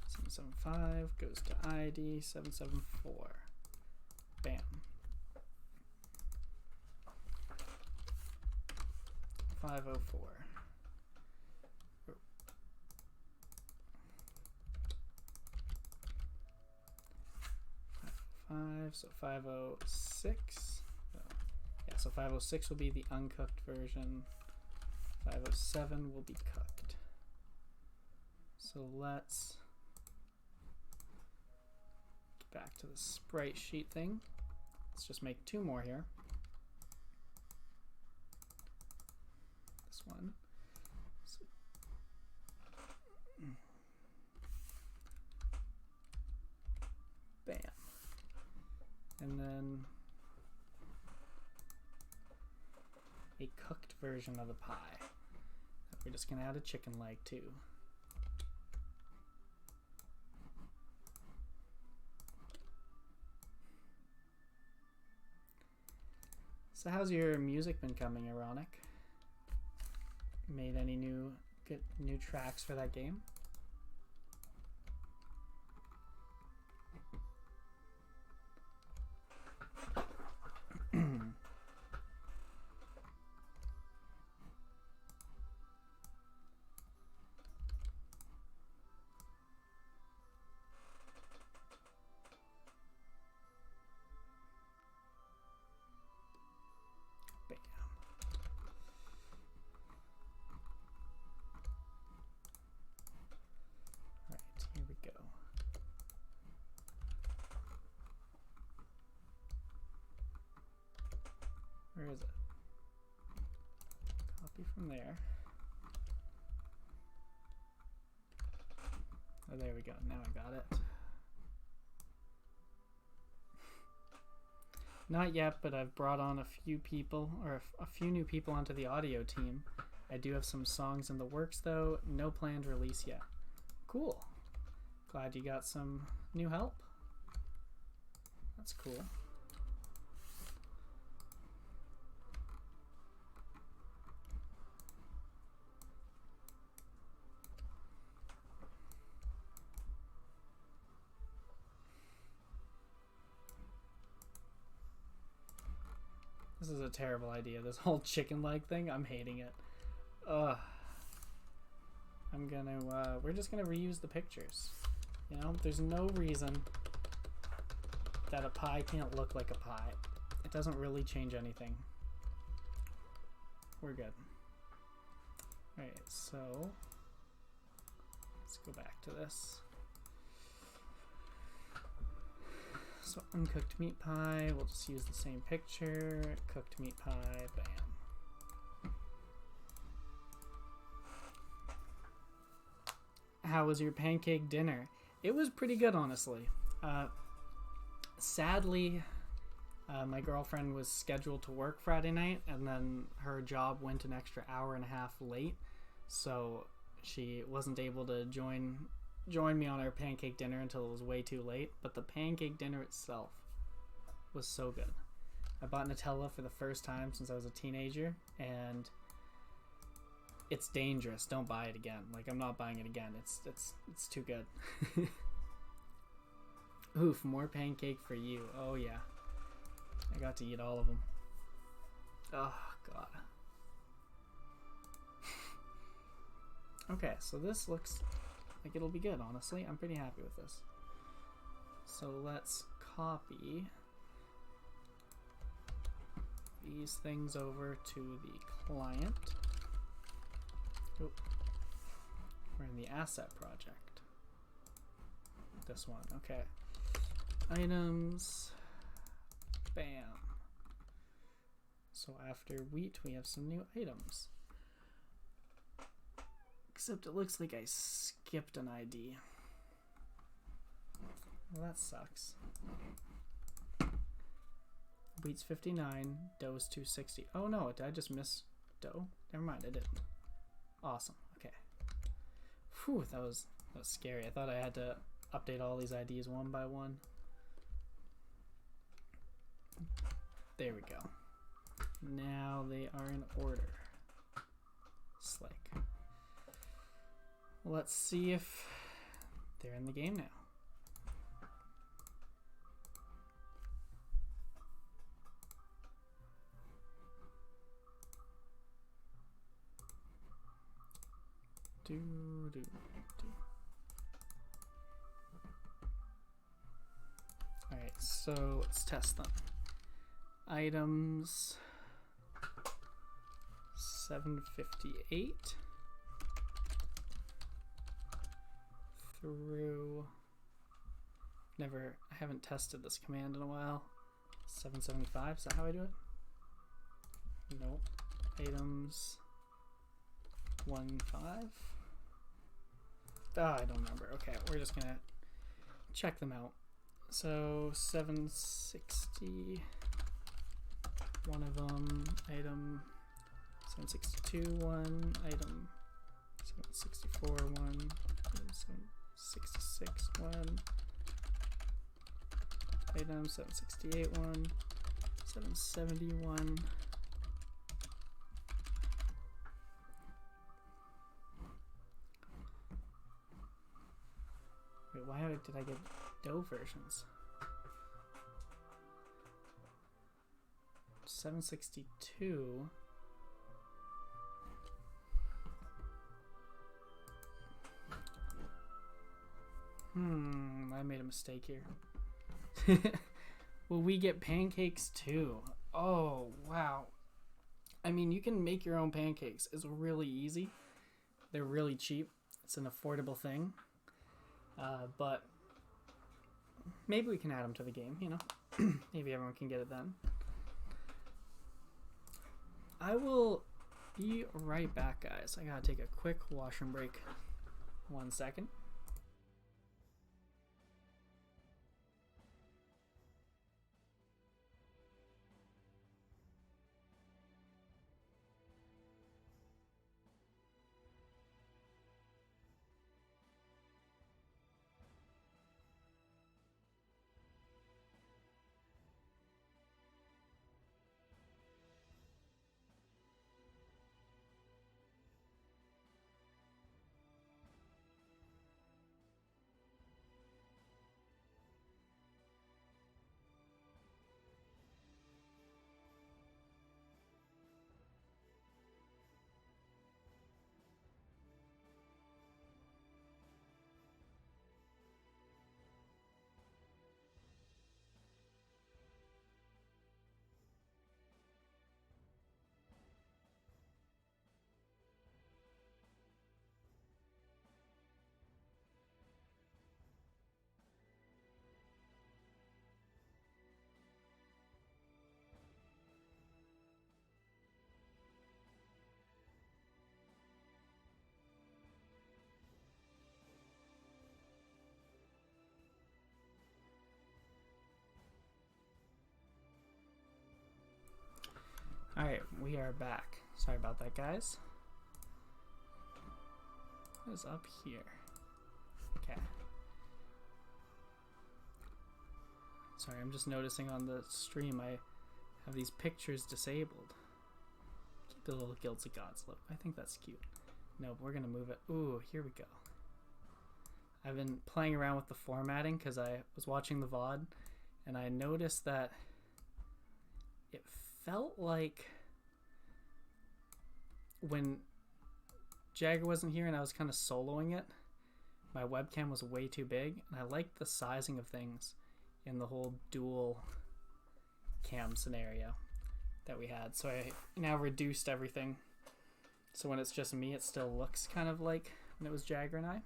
775 goes to ID. 774. Bam. 504. 505, so 506. Yeah, so 506 will be the uncooked version. 507 will be cooked. So let's get back to the sprite sheet thing. Let's just make 2 more here. This one. So, bam. And then a cooked version of the pie. We're just gonna add a chicken leg too. So how's your music been coming, Ironic? Made any new tracks for that game? Where is it? Copy from there. Oh, there we go. Now I got it. Not yet, but I've brought on a few people, or a few new people onto the audio team. I do have some songs in the works, though. No planned release yet. Cool. Glad you got some new help. That's cool. This is a terrible idea. This whole chicken leg thing, I'm hating it. Ugh. We're just gonna reuse the pictures. You know, there's no reason that a pie can't look like a pie. It doesn't really change anything. We're good. Alright, so let's go back to this. So uncooked meat pie, we'll just use the same picture. Cooked meat pie, bam. How was your pancake dinner? It was pretty good, honestly. Sadly, my girlfriend was scheduled to work Friday night, and then her job went an extra hour and a half late, so she wasn't able to join me on our pancake dinner until it was way too late. But the pancake dinner itself was so good. I bought Nutella for the first time since I was a teenager, and it's dangerous. Don't buy it again. Like, I'm not buying it again. It's too good. Oof, more pancake for you. Oh yeah, I got to eat all of them. Oh god. Okay, so this looks like it'll be good, honestly. I'm pretty happy with this. So let's copy these things over to the client. Oh, we're in the asset project. This one, okay. Items, bam. So after wheat, we have some new items. Except it looks like I skipped an ID. Well, that sucks. Wheat's 59, dough's 260. Oh no, did I just miss dough? Never mind, I didn't. Awesome, okay. Whew, that was scary. I thought I had to update all these IDs one by one. There we go. Now they are in order. Slick. Let's see if they're in the game now. Alright, so let's test them. Items 758 through I haven't tested this command in a while. 775, is that how I do it? Nope. Items 15. I don't remember. Okay, we're just gonna check them out. So 760, one of them, item 762, one, item 764, one, item 766, one, item 768, one, 771. Wait, why did I get dough versions? 762. I made a mistake here. Will we get pancakes too? Oh, wow. I mean, you can make your own pancakes. It's really easy. They're really cheap. It's an affordable thing. But maybe we can add them to the game, you know? Maybe everyone can get it then. I will be right back, guys. I gotta take a quick washroom break. 1 second. Alright, we are back. Sorry about that, guys. What is up here? Okay. Sorry, I'm just noticing on the stream I have these pictures disabled. Keep the little Guilds of Gods look. I think that's cute. No, but we're gonna move it. Ooh, here we go. I've been playing around with the formatting because I was watching the VOD and I noticed that it felt like when Jagger wasn't here and I was kind of soloing it, my webcam was way too big, and I liked the sizing of things in the whole dual cam scenario that we had. So I now reduced everything so when it's just me it still looks kind of like when it was Jagger and I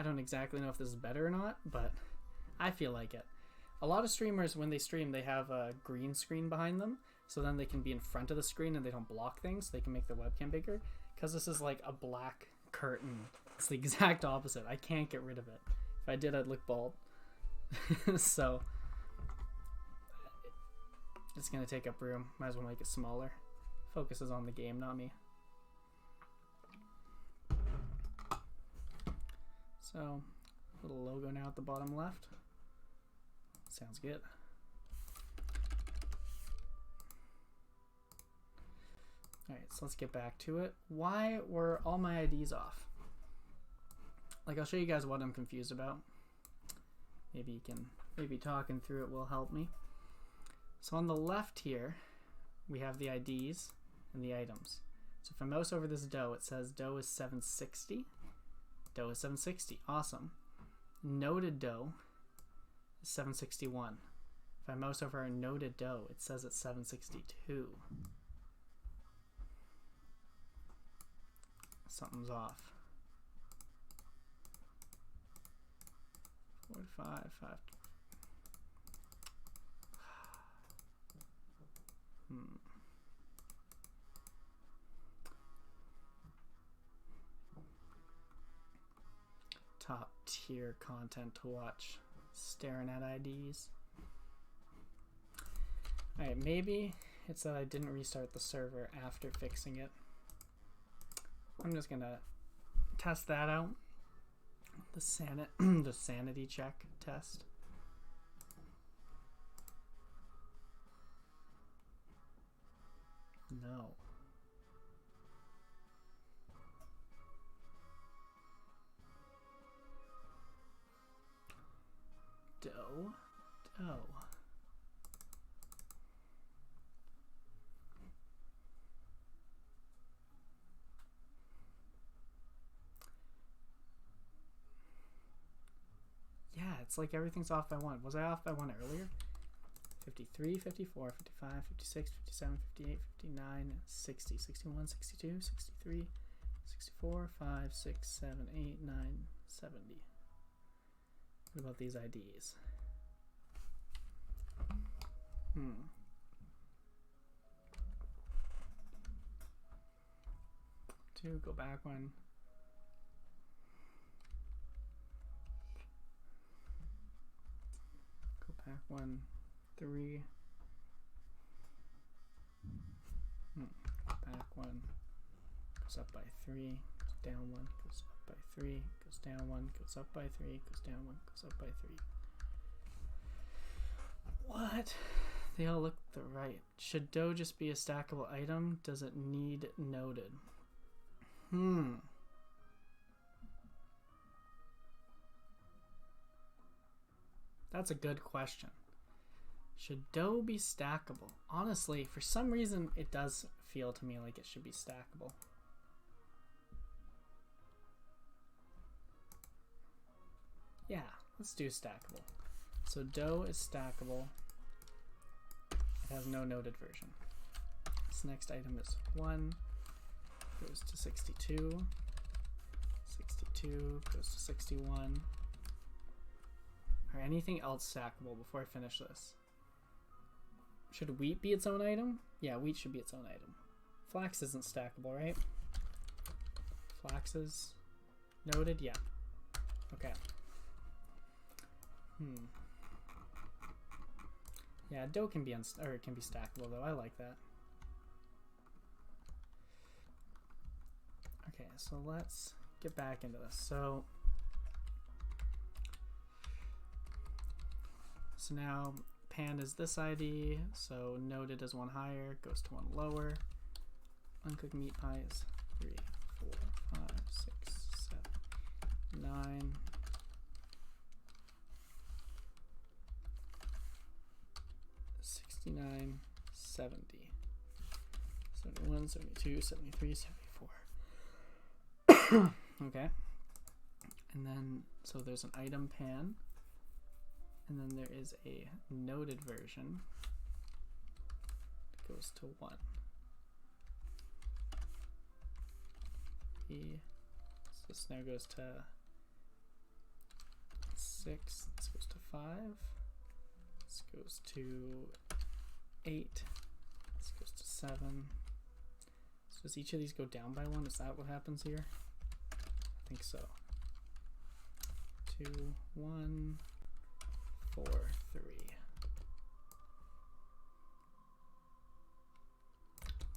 don't exactly know if this is better or not, but I feel like it. A lot of streamers, when they stream, they have a green screen behind them, so then they can be in front of the screen and they don't block things. They can make the webcam bigger. Because this is like a black curtain. It's the exact opposite. I can't get rid of it. If I did, I'd look bald. So it's going to take up room. Might as well make it smaller. Focuses on the game, not me. So, little logo now at the bottom left. Sounds good. Alright, so let's get back to it. Why were all my IDs off? Like, I'll show you guys what I'm confused about. Maybe talking through it will help me. So on the left here, we have the IDs and the items. So if I mouse over this dough, it says dough is 760. Dough is 760. Awesome. Noted dough is 761. If I mouse over our noted dough, it says it's 762. Something's off. 4, 5, 5. Top tier content to watch. Staring at IDs. Alright, maybe it's that I didn't restart the server after fixing it. I'm just gonna test that out. The sanity check test. No. Dough. Yeah, it's like everything's off by 1. Was I off by 1 earlier? 53, 54, 55, 56, 57, 58, 59, 60, 61, 62, 63, 64, 5, 6, 7, 8, 9, 70. What about these IDs? Two, go back one. Go back 1, 3. Back 1. Goes up by 3. Goes down 1. Goes up by 3. Goes down 1. Goes up by 3. Goes down 1. Goes up by 3. What? They all look the right. Should dough just be a stackable item? Does it need noted? That's a good question. Should dough be stackable? Honestly, for some reason, it does feel to me like it should be stackable. Yeah, let's do stackable. So dough is stackable. It has no noted version. This next item is 1, goes to 62. 62 goes to 61. Or anything else stackable before I finish this? Should wheat be its own item? Yeah, wheat should be its own item. Flax isn't stackable, right? Flax is noted? Yeah. Okay. Yeah, dough can be or it can be stackable though. I like that. Okay, so let's get back into this. So now pan is this ID, so noted as one higher, goes to one lower. Uncooked meat pie is 3, 4, 5, 6, 7, 9. 69, 70, 71, 72, 73, 74. Okay. And then, so there's an item pan. And then there is a noted version. It goes to 1. So this now goes to 6. This goes to 5. This goes to 8. This goes to 7. So does each of these go down by 1? Is that what happens here? I think so. 2, 1, 4, 3.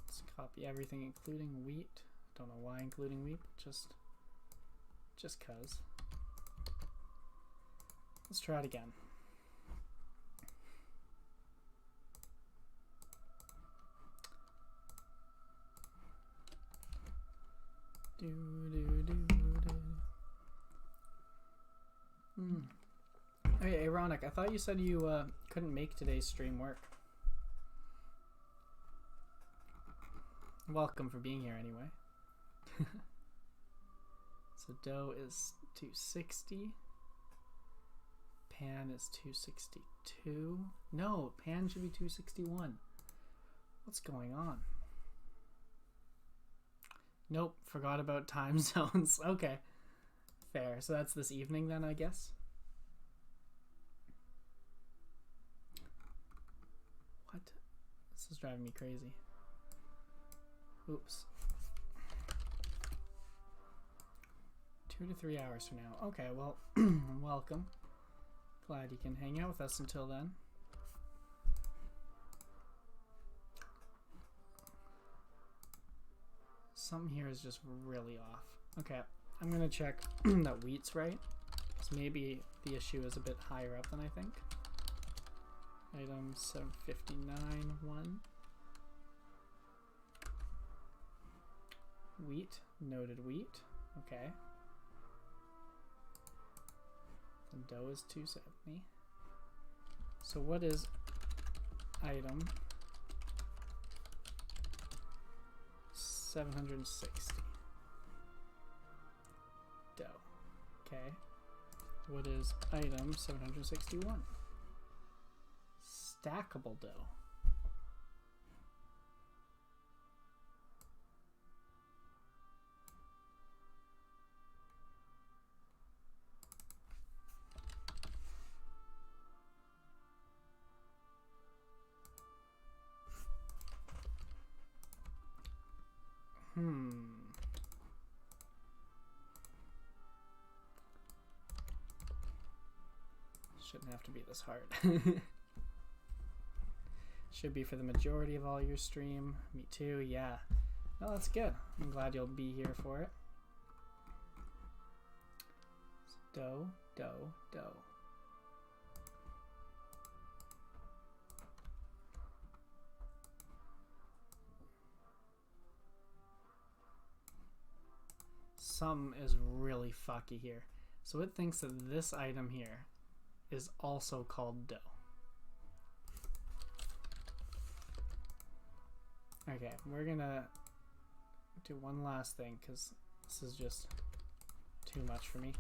Let's copy everything including wheat. Don't know why including wheat, but just cuz. Let's try it again. Okay, Ironic, I thought you said you couldn't make today's stream work. Welcome for being here anyway. So dough is 260. Pan is 262. No, pan should be 261. What's going on? Nope, forgot about time zones. Okay, fair. So that's this evening then, I guess. What? This is driving me crazy. Oops. 2 to 3 hours from now. Okay, well, welcome. Glad you can hang out with us until then. Something here is just really off. Okay, I'm gonna check that wheat's right, because maybe the issue is a bit higher up than I think. Item 759, 1. Wheat, noted wheat. Okay. And dough is 270. So what is item 760? Dough. Okay. What is item 761? Stackable dough. Shouldn't have to be this hard. Should be for the majority of all your stream. Me too, yeah. No, that's good. I'm glad you'll be here for it. So dough, dough, dough. Some is really fucky here. So it thinks that this item here is also called dough. Okay, we're gonna do one last thing because this is just too much for me.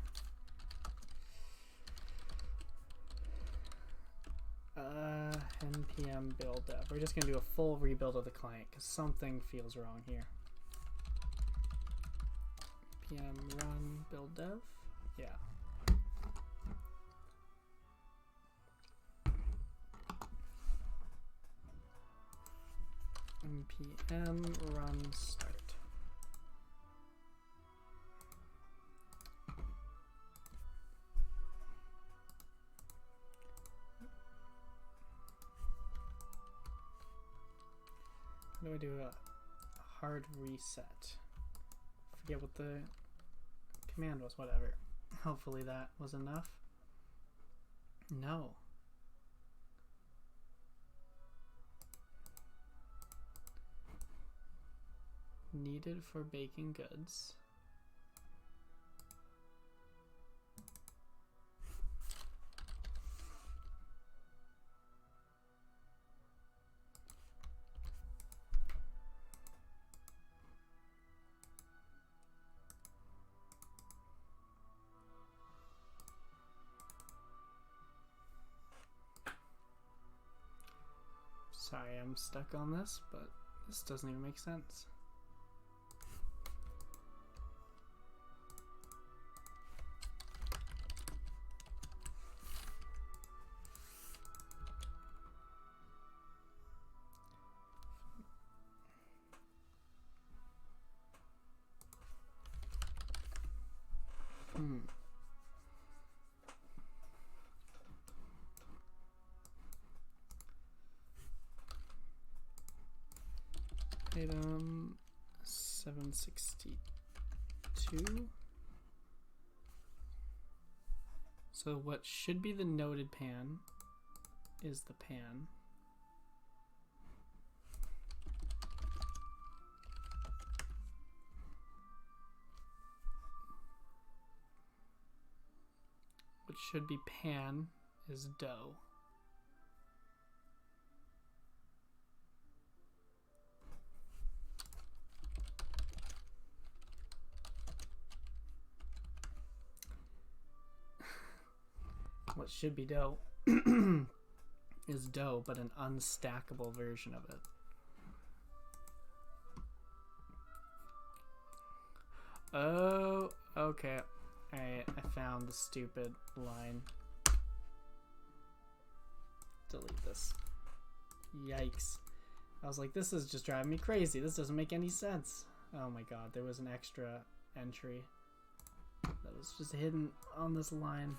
npm build dev. We're just gonna do a full rebuild of the client because something feels wrong here. npm run build dev. Yeah. npm run start. How do I do a hard reset? Forget what the command was, whatever. Hopefully that was enough. No. Needed for baking goods. Sorry, I'm stuck on this, but this doesn't even make sense. Item 762. So what should be the noted pan is the pan. What should be pan is dough. What should be dough is dough, but an unstackable version of it. Oh, okay. I found the stupid line. Delete this. Yikes. I was like, this is just driving me crazy. This doesn't make any sense. Oh my god, there was an extra entry that was just hidden on this line.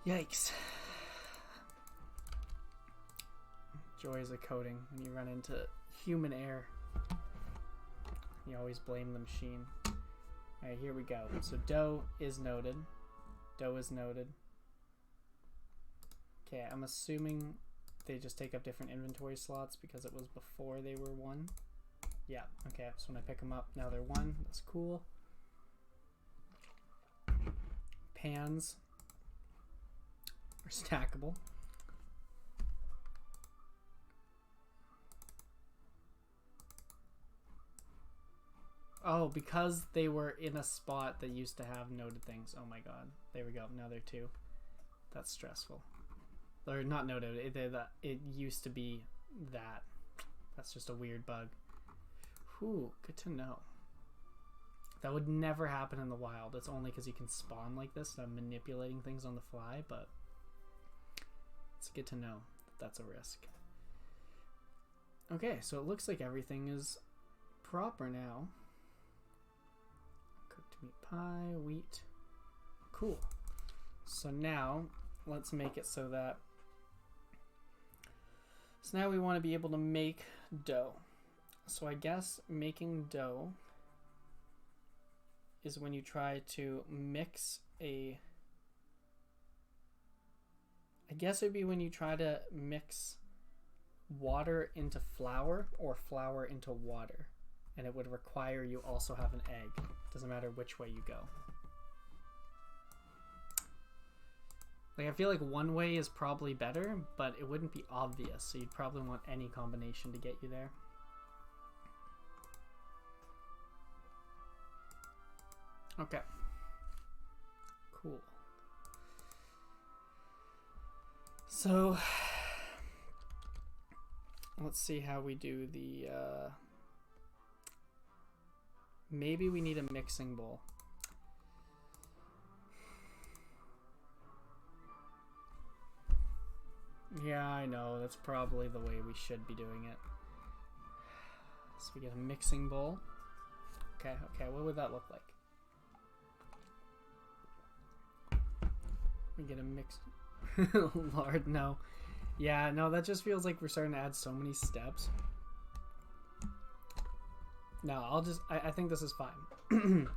Yikes. Joys of coding when you run into human error. You always blame the machine. Alright, here we go. So dough is noted. Dough is noted. Okay, I'm assuming they just take up different inventory slots because it was before they were 1. Yeah, okay, so when I pick them up, now they're 1. That's cool. Pans are stackable. Oh, because they were in a spot that used to have noted things. Oh my god. There we go. Now they're 2. That's stressful. Or not noted. It used to be that. That's just a weird bug. Whew, good to know. That would never happen in the wild. It's only because you can spawn like this, so I'm manipulating things on the fly, but it's good to know that that's a risk. Okay, so it looks like everything is proper now. Cooked meat pie, wheat. Cool. So now, let's make it so that... So now we want to be able to make dough. So I guess making dough is when you try to mix a... I guess it would be when you try to mix water into flour or flour into water. And it would require you also have an egg. Doesn't matter which way you go. Like, I feel like one way is probably better, but it wouldn't be obvious. So you'd probably want any combination to get you there. Okay. Cool. So, let's see how we do the, maybe we need a mixing bowl. Yeah, I know. That's probably the way we should be doing it. So we get a mixing bowl. Okay, what would that look like? We get a mix. Lord, no. Yeah, no, that just feels like we're starting to add so many steps. No, I think this is fine.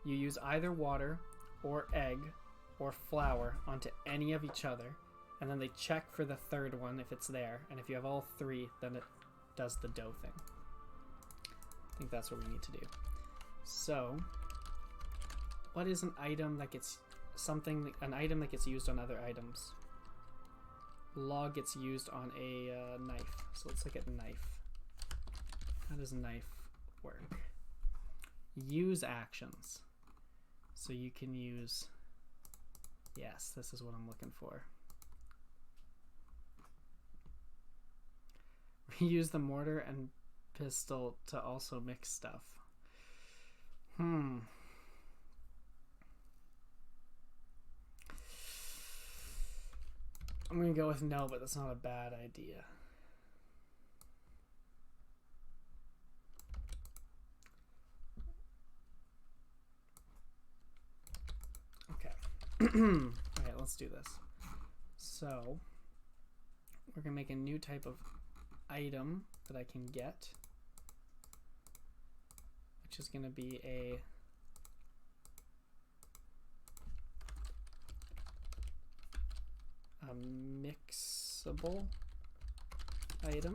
You use either water or egg or flour onto any of each other, and then they check for the third one if it's there, and if you have all three, then it does the dough thing. I think that's what we need to do. So, what is an item that gets an item that gets used on other items? Log gets used on a knife. So let's look at knife. How does knife work? Use actions. So you can use, yes, this is what I'm looking for. Reuse the mortar and pestle to also mix stuff. I'm gonna go with no, but that's not a bad idea. Okay. Alright, let's do this. So, we're gonna make a new type of item that I can get, which is gonna be a mixable item.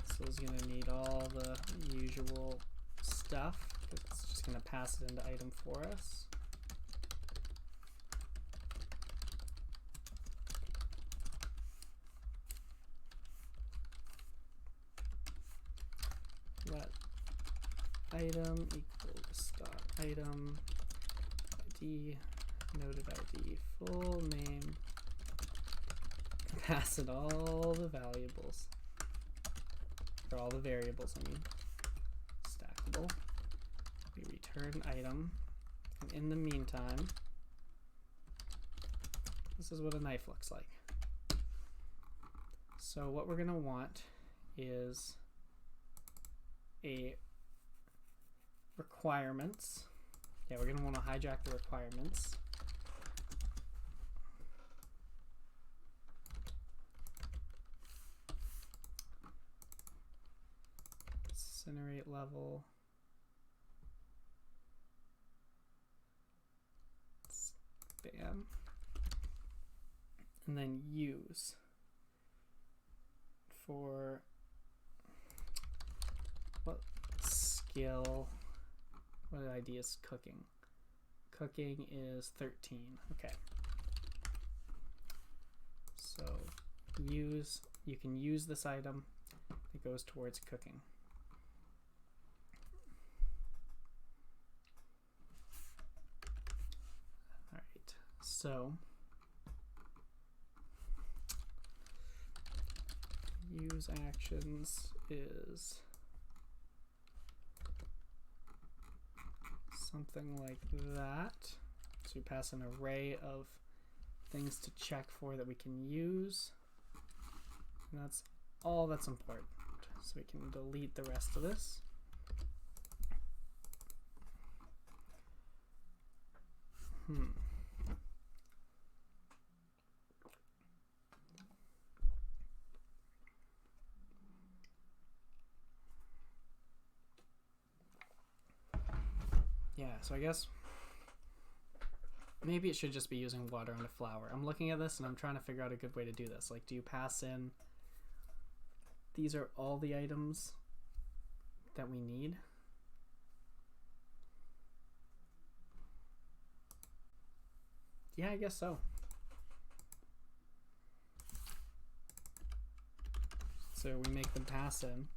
So it's going to need all the usual stuff because it's just going to pass it into item for us. Let item equals dot item ID noted ID full name, pass it all the valuables, or all the variables, I mean, stackable. We return item, and in the meantime, this is what a knife looks like. So what we're gonna want is a requirements. Yeah, we're gonna want to hijack the requirements. Incinerate level. Span. And then use for what skill? What ID is cooking? Cooking is 13. Okay. So use, you can use this item. It goes towards cooking. All right. So use actions is something like that. So we pass an array of things to check for that we can use. And that's all that's important. So we can delete the rest of this. Yeah, so I guess maybe it should just be using water on a flour. I'm looking at this and I'm trying to figure out a good way to do this. Like, do you pass in, these are all the items that we need? Yeah, I guess so. So we make them pass in.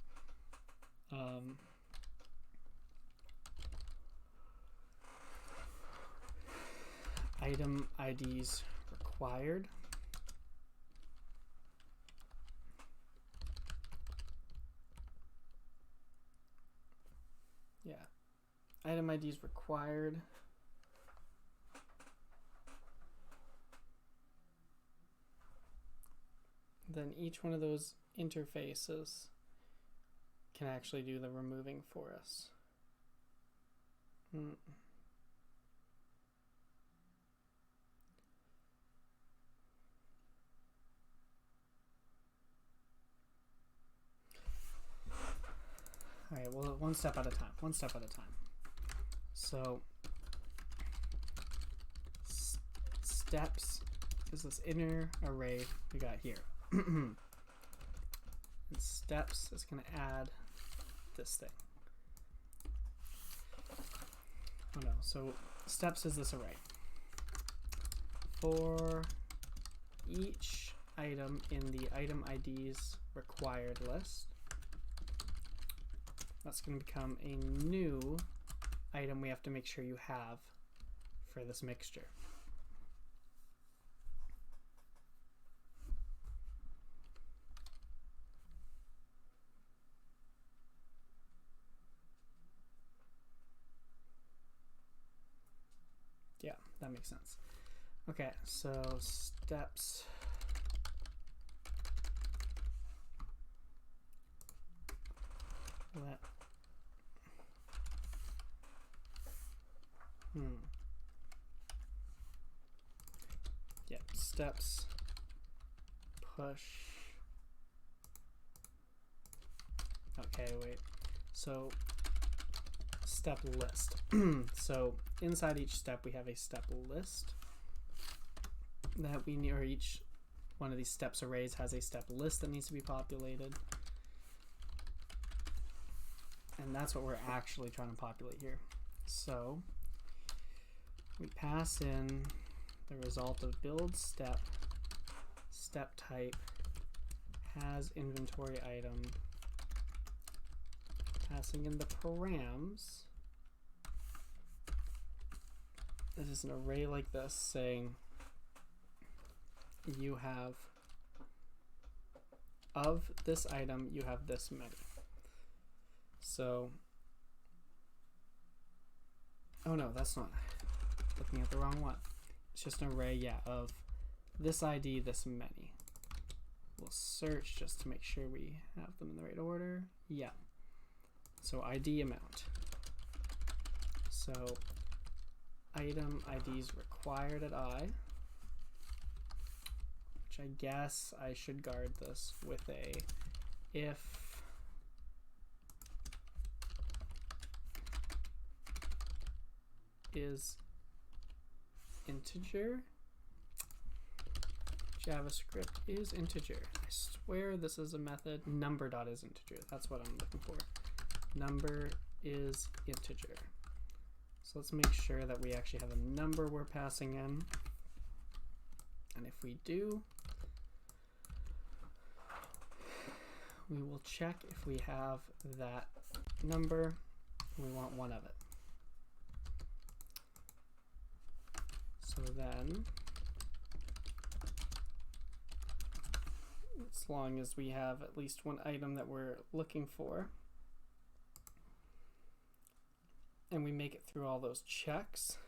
Item IDs required. Yeah. Item IDs required. Then each one of those interfaces can actually do the removing for us. well, one step at a time. One step at a time. So steps is this inner array we got here. And steps is going to add this thing. Oh no, so steps is this array. For each item in the item IDs required list, that's going to become a new item we have to make sure you have for this mixture. Yeah, that makes sense. Okay, so steps. Let. Yep, steps. Push. Okay, wait. So step list. So inside each step we have a step list that we need, or each one of these steps arrays has a step list that needs to be populated. And that's what we're actually trying to populate here. So we pass in the result of build step, step type, has inventory item, passing in the params. This is an array like this saying you have, of this item, you have this many. So, oh no, that's not, looking at the wrong one. It's just an array, yeah, of this ID, this many. We'll search just to make sure we have them in the right order. Yeah. So ID amount. So item IDs required at I, which I guess I should guard this with a if is integer. JavaScript is integer. I swear this is a method. Number dot is integer. That's what I'm looking for. Number is integer. So let's make sure that we actually have a number we're passing in. And if we do, we will check if we have that number. We want one of it. So then, as long as we have at least one item that we're looking for, and we make it through all those checks,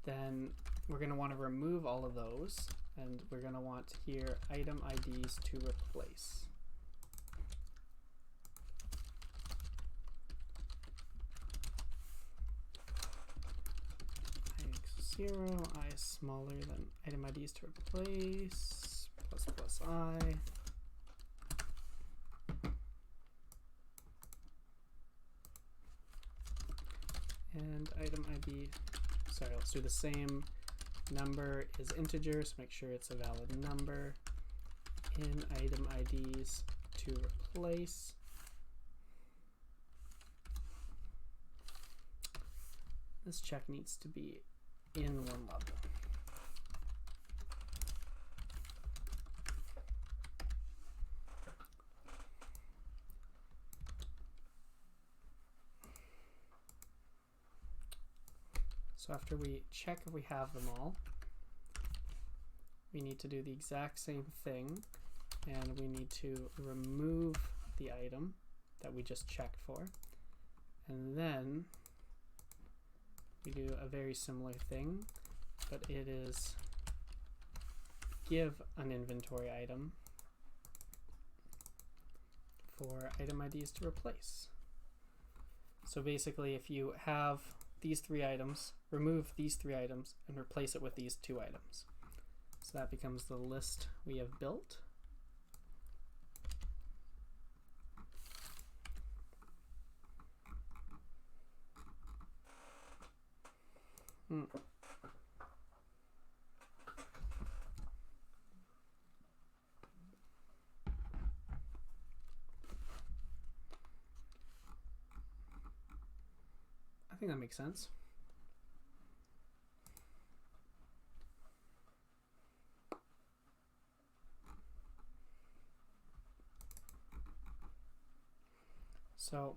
then we're going to want to remove all of those, and we're going to want here item IDs to replace. I 0, I is smaller than item IDs to replace, plus plus I. And item ID, sorry, let's do the same. Number is integer, so make sure it's a valid number. In item IDs to replace. This check needs to be in one level. So after we check if we have them all, we need to do the exact same thing, and we need to remove the item that we just checked for, and then we do a very similar thing, but it is give an inventory item for item IDs to replace. So basically, if you have these three items, remove these three items and replace it with these two items. So that becomes the list we have built. I think that makes sense. So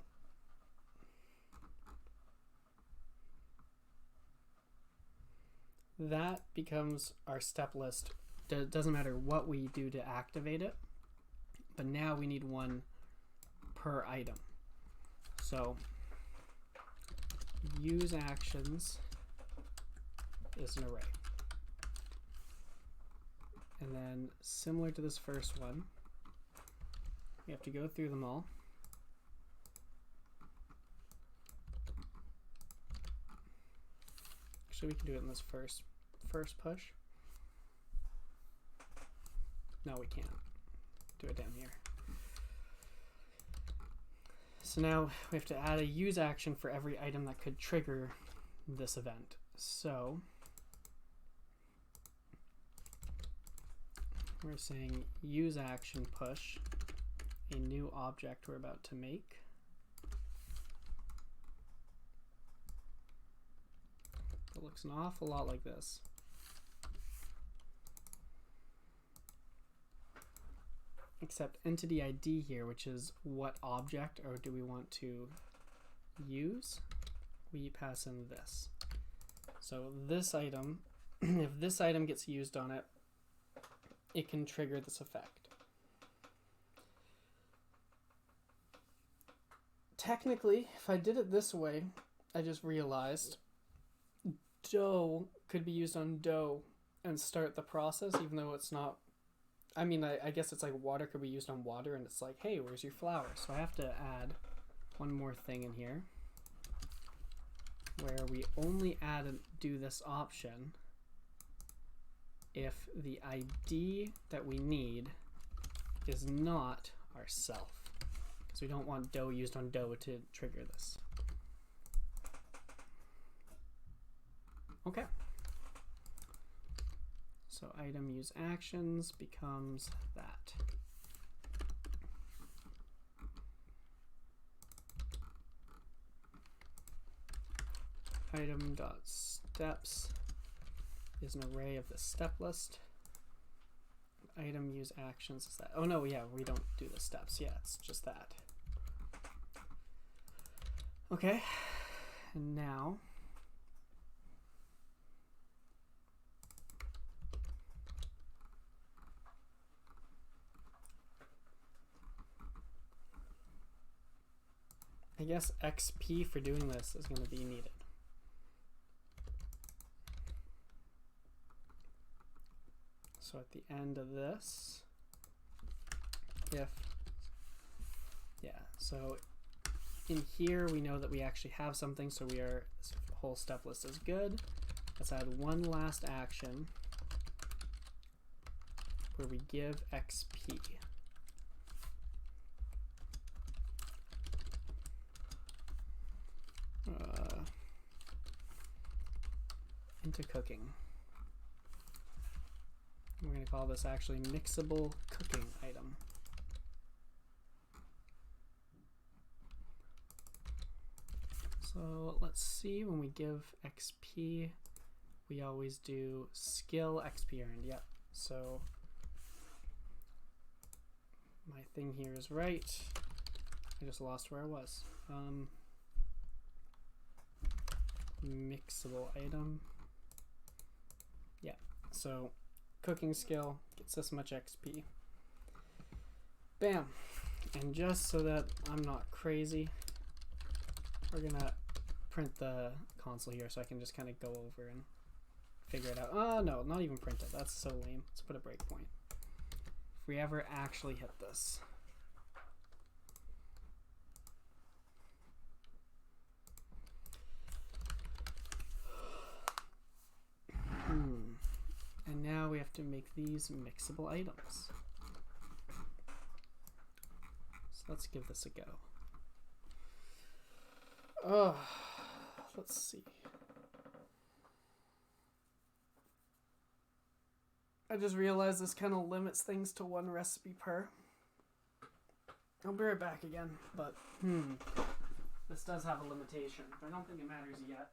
that becomes our step list. It doesn't matter what we do to activate it, but now we need one per item. So use actions is an array. And then similar to this first one, we have to go through them all. Actually, we can do it in this first push. No, we can't. Do it down here. So now we have to add a use action for every item that could trigger this event. So we're saying use action push a new object we're about to make. It looks an awful lot like this. Except entity ID here, which is what object or do we want to use, we pass in this. So this item, if this item gets used on it, it can trigger this effect. Technically, if I did it this way, I just realized dough could be used on dough and start the process, even though it's not. I mean, I guess it's like water could be used on water, and it's like, hey, where's your flour? So I have to add one more thing in here where we only add and do this option if the ID that we need is not our self, because we don't want dough used on dough to trigger this. Okay. So item use actions becomes that. Item dot steps is an array of the step list. Item use actions is that. Oh no, yeah, we don't do the steps. Yeah, it's just that. Okay, and now I guess XP for doing this is going to be needed. So at the end of this, so in here we know that we actually have something, so this whole step list is good. Let's add one last action where we give XP. Into cooking. We're going to call this actually mixable cooking item. So let's see, when we give XP, we always do skill XP earned. Yep. So my thing here is right. I just lost where I was. Mixable item. Yeah, so cooking skill gets this much XP. Bam. And just so that I'm not crazy, we're gonna print the console here so I can just kind of go over and figure it out. Oh no, not even print it. That's so lame. Let's put a breakpoint. If we ever actually hit this. And now we have to make these mixable items. So let's give this a go. Oh, let's see. I just realized this kind of limits things to 1 recipe per. I'll be right back again, but this does have a limitation. I don't think it matters yet.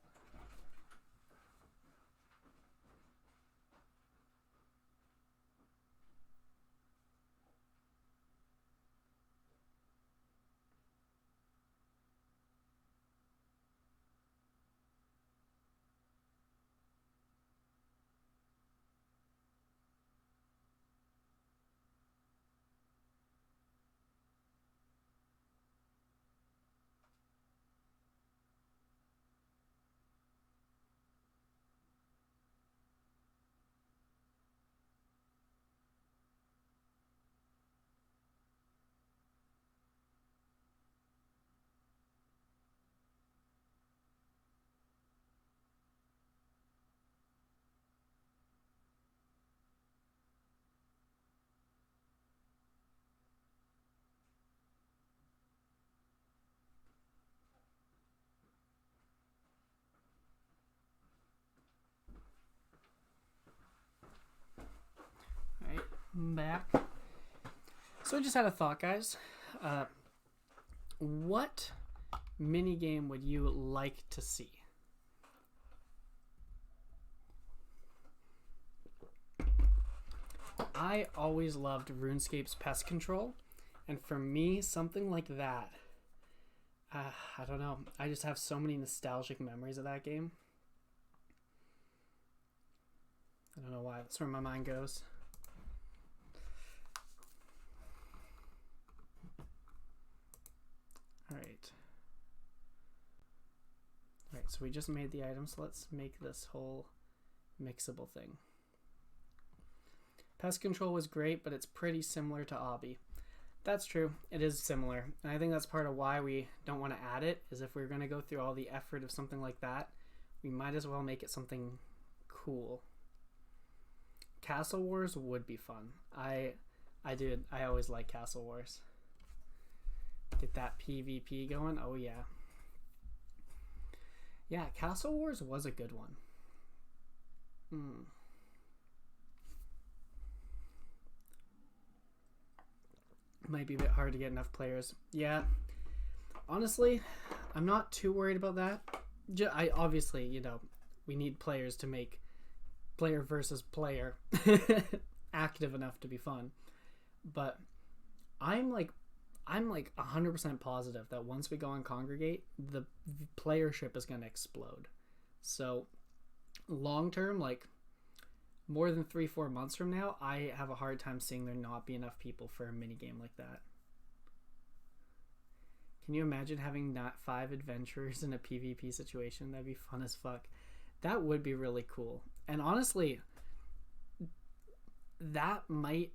Back. So I just had a thought, guys. What mini game would you like to see? I always loved RuneScape's pest control, and for me, something like that, I don't know. I just have so many nostalgic memories of that game. I don't know why. That's where my mind goes. Alright, so we just made the items. Let's make this whole mixable thing. Pest control was great, but it's pretty similar to Obby. That's true. It is similar. And I think that's part of why we don't want to add it, is if we're going to go through all the effort of something like that, we might as well make it something cool. Castle Wars would be fun. I always like Castle Wars. Get that PvP going. Oh yeah. Yeah, Castle Wars was a good one. Might be a bit hard to get enough players. Yeah. Honestly, I'm not too worried about that. Obviously, you know, we need players to make player versus player active enough to be fun. But I'm like 100% positive that once we go on Congregate, the playership is going to explode. So long term, like more than 3-4 months from now, I have a hard time seeing there not be enough people for a mini game like that. Can you imagine having not 5 adventurers in a PvP situation? That'd be fun as fuck. That would be really cool. And honestly, that might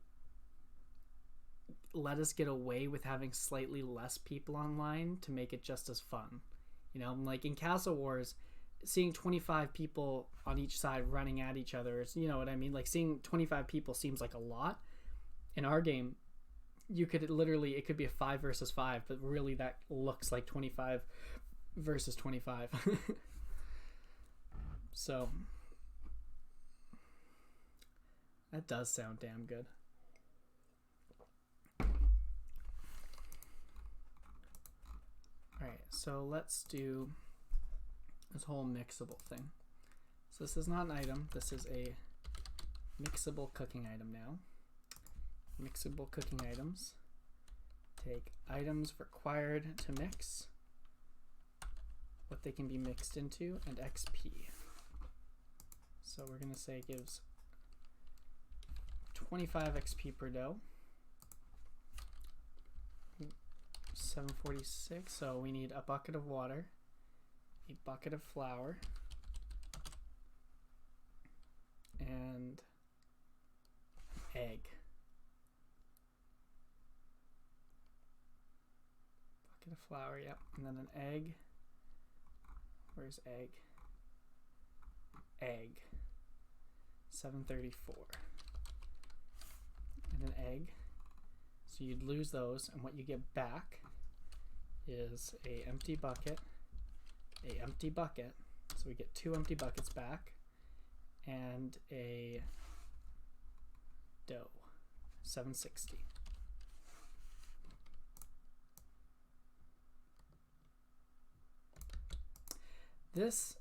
let us get away with having slightly less people online to make it just as fun. You know, like in Castle Wars, seeing 25 people on each side running at each other, you know what I mean? Like seeing 25 people seems like a lot. In our game, you could literally, it could be a 5 versus 5, but really that looks like 25 versus 25. So that does sound damn good. Alright, so let's do this whole mixable thing. So this is not an item, this is a mixable cooking item now. Mixable cooking items. Take items required to mix, what they can be mixed into, and XP. So we're going to say it gives 25 XP per dough. 746, so we need a bucket of water, a bucket of flour, and egg. Bucket of flour, yep, and then an egg. Where's egg? Egg. 734. And an egg. So you'd lose those, and what you get back is a empty bucket, so we get 2 empty buckets back, and a dough, 760. This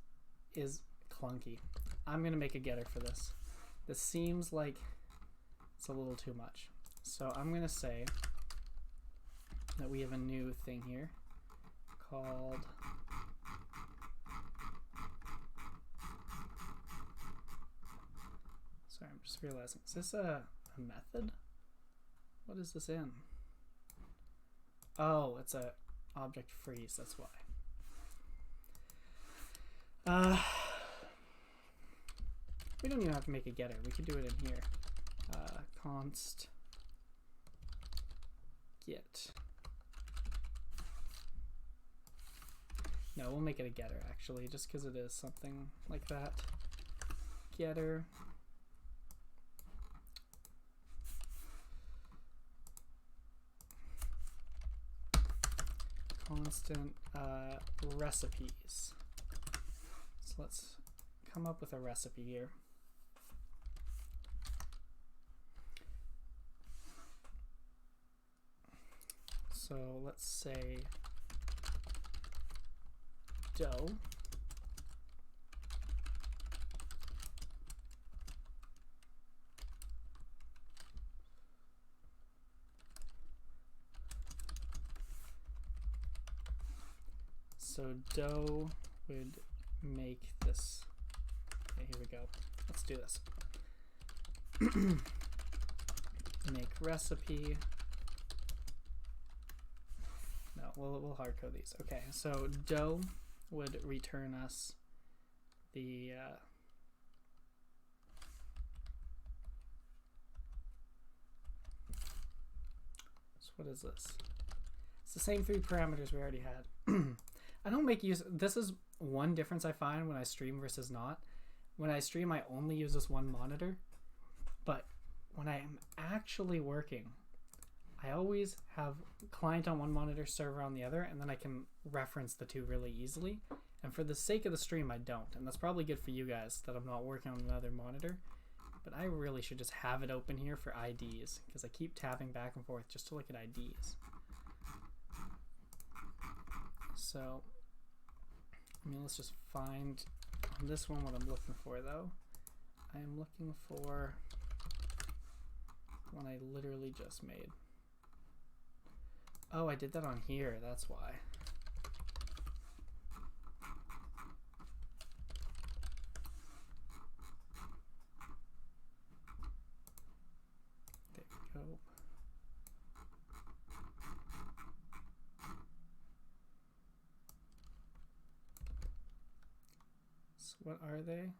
is clunky. I'm gonna make a getter for this. This seems like it's a little too much. So I'm gonna say that we have a new thing here called sorry, I'm just realizing, is this a method? What is this in? Oh, it's a object freeze, that's why. We don't even have to make a getter. We could do it in here. Const get. No, we'll make it a getter actually, just because it is something like that. Getter. Constant recipes. So let's come up with a recipe here. So let's say dough. So dough would make this. Okay, here we go. Let's do this. Make recipe. No, we'll hard code these. Okay, so dough would return us the so what is this? It's the same 3 parameters we already had. I don't make use. This is one difference I find when I stream versus not. When I stream, I only use this one monitor, but when I am actually working, I always have client on one monitor, server on the other, and then I can reference the two really easily. And for the sake of the stream, I don't. And that's probably good for you guys that I'm not working on another monitor. But I really should just have it open here for IDs, because I keep tabbing back and forth just to look at IDs. So, I mean, let's just find on this one what I'm looking for, though. I am looking for one I literally just made. Oh, I did that on here, that's why. There we go. So what are they?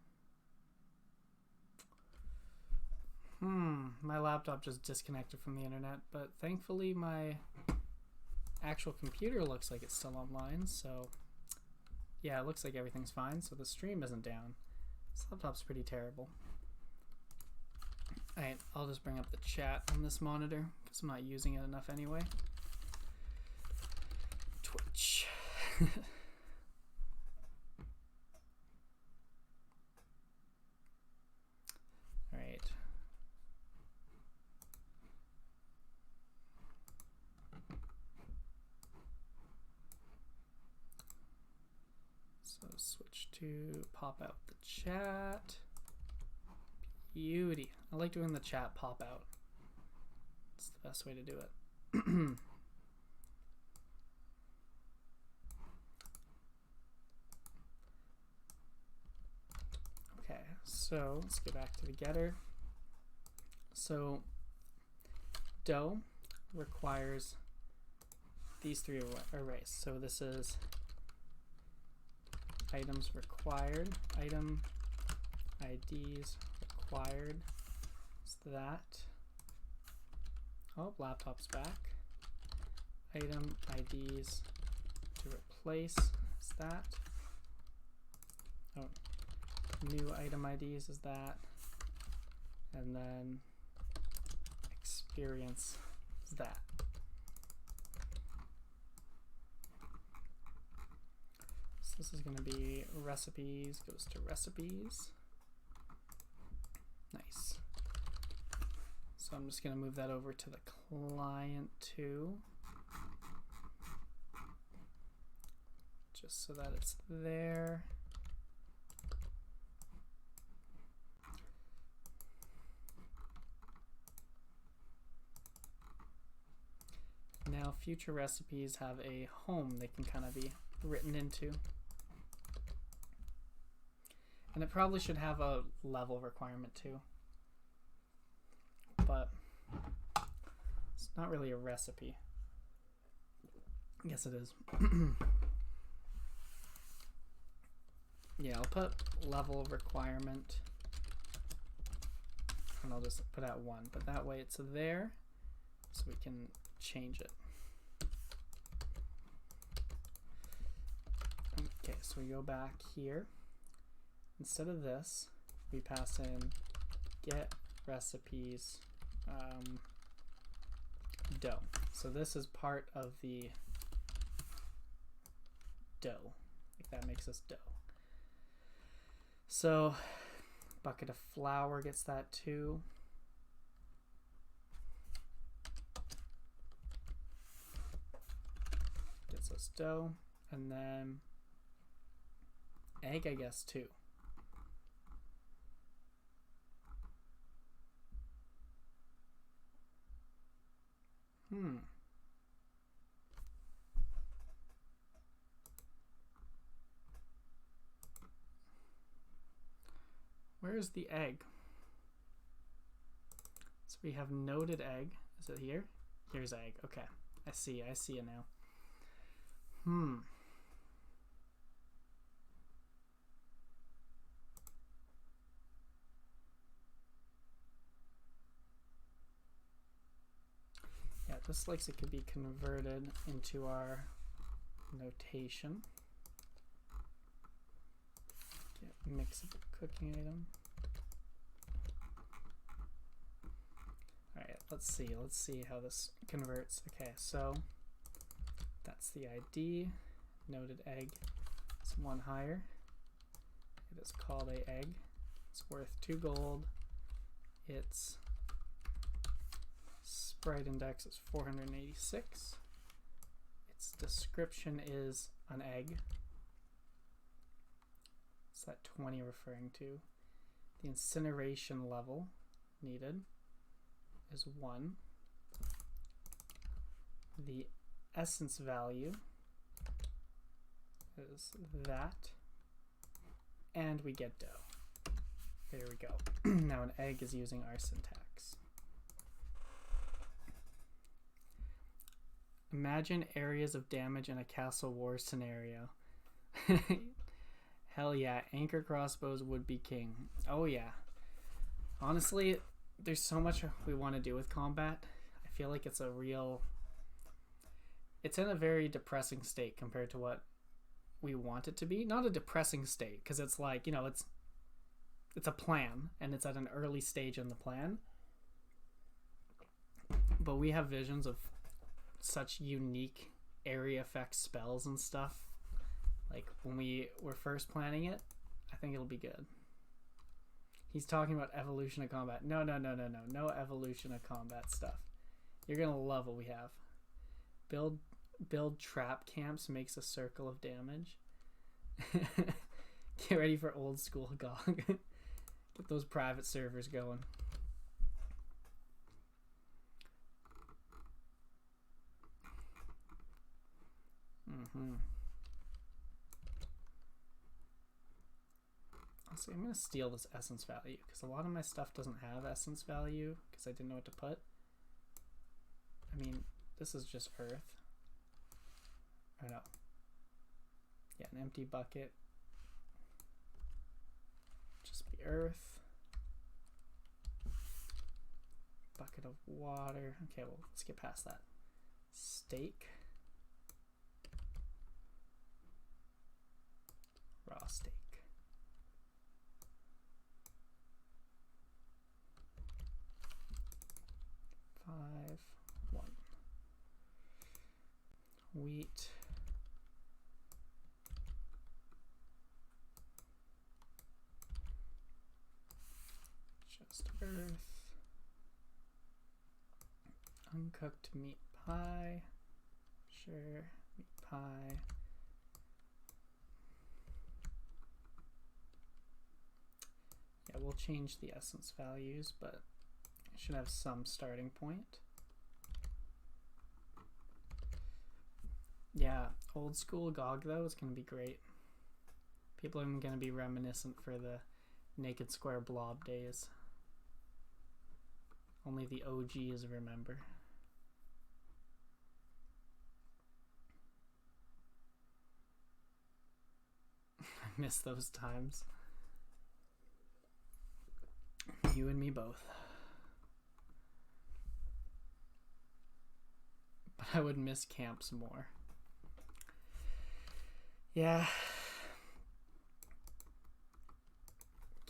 My laptop just disconnected from the internet, but thankfully my actual computer looks like it's still online, so yeah, it looks like everything's fine, so the stream isn't down. This laptop's pretty terrible. Alright, I'll just bring up the chat on this monitor because I'm not using it enough anyway. Twitch. Alright. So switch to pop out the chat. Beauty. I like doing the chat pop out. It's the best way to do it. Okay, so let's get back to the getter. So dough requires these 3 arrays. So this is items required, item IDs required, is that. Oh, laptop's back. Item IDs to replace, is that. Oh, new item IDs is that. And then experience is that. So this is going to be recipes, goes to recipes. Nice. So I'm just going to move that over to the client too. Just so that it's there. Now future recipes have a home they can kind of be written into. And it probably should have a level requirement too. But it's not really a recipe. Yes, it is. Yeah, I'll put level requirement. And I'll just put out 1. But that way it's there. So we can change it. Okay, so we go back here. Instead of this, we pass in get recipes dough. So this is part of the dough. Like that makes us dough. So bucket of flour gets that too. Gets us dough. And then egg, I guess, too. Where's the egg? So we have noted egg. Is it here? Here's egg. Okay. I see it now. Yeah, this looks like it could be converted into our notation. Get mix of cooking item. Alright, let's see how this converts. Okay, so that's the ID. Noted egg. It's 1 higher. It is called a egg. It's worth 2 gold. Its sprite index is 486. Its description is an egg. What's that 20 referring to? The incineration level needed is 1. The essence value is that. And we get dough. There we go. Now an egg is using our syntax. Imagine areas of damage in a castle war scenario. Hell yeah, anchor crossbows would be king. Oh yeah. Honestly, there's so much we want to do with combat. I feel like it's in a very depressing state compared to what we want it to be. Not a depressing state, because it's like, you know, it's a plan, and it's at an early stage in the plan. But we have visions of such unique area effect spells and stuff. Like when we were first planning it, I think it'll be good. He's talking about evolution of combat. No evolution of combat stuff. You're gonna love what we have. Build trap camps, makes a circle of damage. Get ready for old school GOG. Get those private servers going. So I'm going to steal this essence value because a lot of my stuff doesn't have essence value because I didn't know what to put. I mean, this is just earth. Or no. Yeah, an empty bucket. Just be earth. Bucket of water. Okay, well, let's get past that. Steak. Raw steak. Wheat. Just earth. Uncooked meat pie. Sure, meat pie. Yeah, we'll change the essence values, but I should have some starting point. Yeah, old school GOG though is going to be great. People are going to be reminiscent for the naked square blob days. Only the OGs remember. I miss those times. You and me both. But I would miss camps more. Yeah.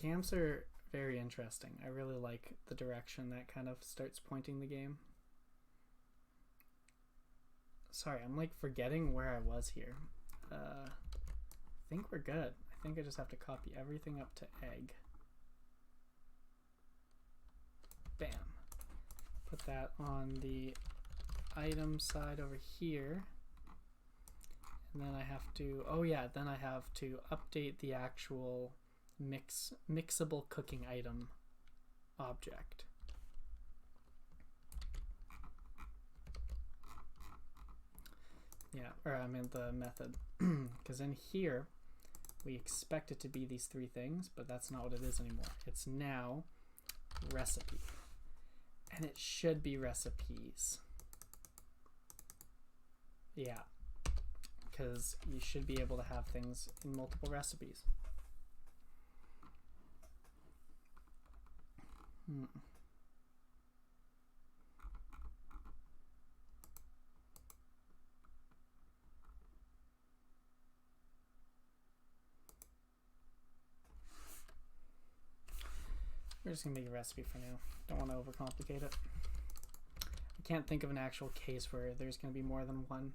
Camps are very interesting. I really like the direction that kind of starts pointing the game. Sorry, I'm like forgetting where I was here. I think we're good. I think I just have to copy everything up to egg. Bam. Put that on the item side over here. And then I have to, oh yeah, then I have to update the actual mixable cooking item object. Yeah, or I meant the method. Because in here, we expect it to be these three things, but that's not what it is anymore. It's now recipe. And it should be recipes. Yeah, because you should be able to have things in multiple recipes. We're just gonna make a recipe for now. Don't want to overcomplicate it. I can't think of an actual case where there's gonna be more than one.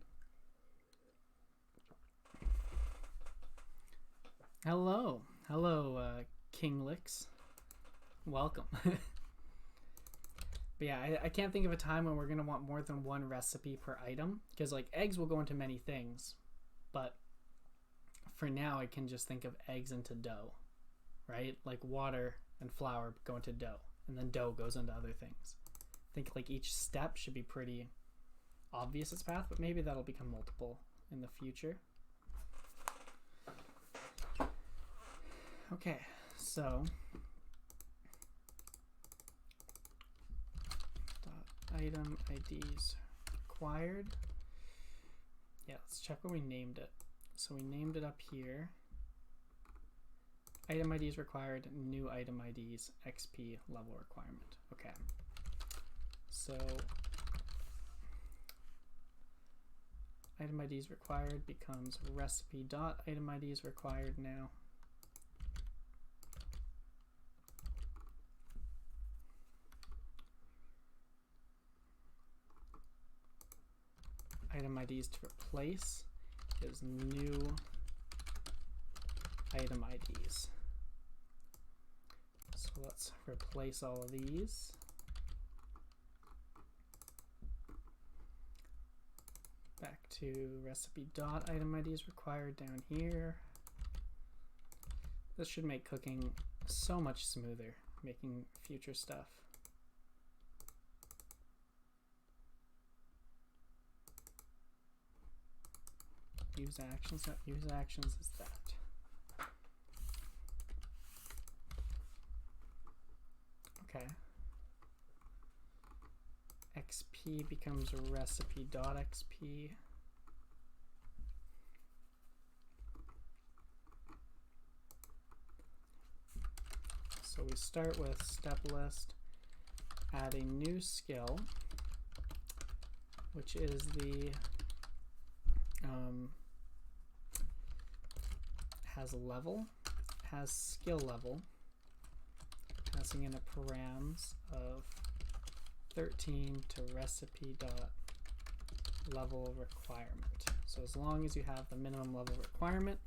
Hello, Kinglix. Welcome. But yeah, I can't think of a time when we're gonna want more than one recipe per item, because like eggs will go into many things, but for now I can just think of eggs into dough, right? Like water and flour go into dough, and then dough goes into other things. I think like each step should be pretty obvious its path, but maybe that'll become multiple in the future. Okay, so item IDs required. Yeah, let's check where we named it. So we named it up here. Item IDs required, new item IDs, XP level requirement. Okay. So item IDs required becomes recipe.item IDs required now. Item IDs to replace is new item IDs. So let's replace all of these. Back to recipe.item IDs required down here. This should make cooking so much smoother, making future stuff. Use actions, not use actions is that. Okay. XP becomes recipe.xp. So we start with step list, add a new skill, which is the has level, has skill level, passing in a params of 13 to recipe dot level requirement. So as long as you have the minimum level requirement,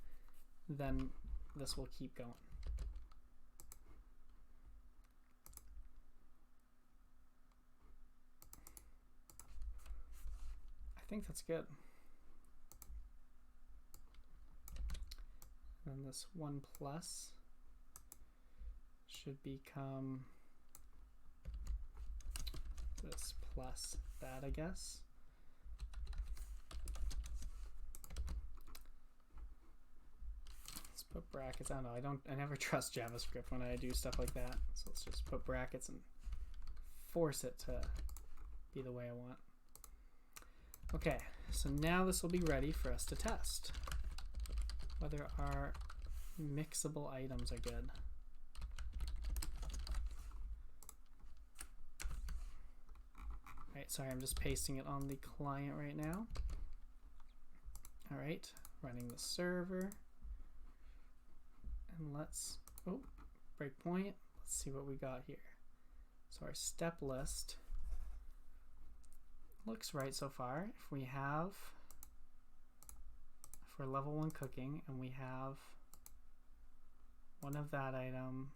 then this will keep going. think that's good. And this 1 plus should become this plus that, I guess. Let's put brackets. I don't know. I never trust JavaScript when I do stuff like that. So let's just put brackets and force it to be the way I want. Okay, so now this will be ready for us to test whether our mixable items are good. Alright, sorry, I'm just pasting it on the client right now. Alright, running the server. And let's, oh, breakpoint. Let's see what we got here. So our step list looks right so far. If we're level 1 cooking and we have one of that item,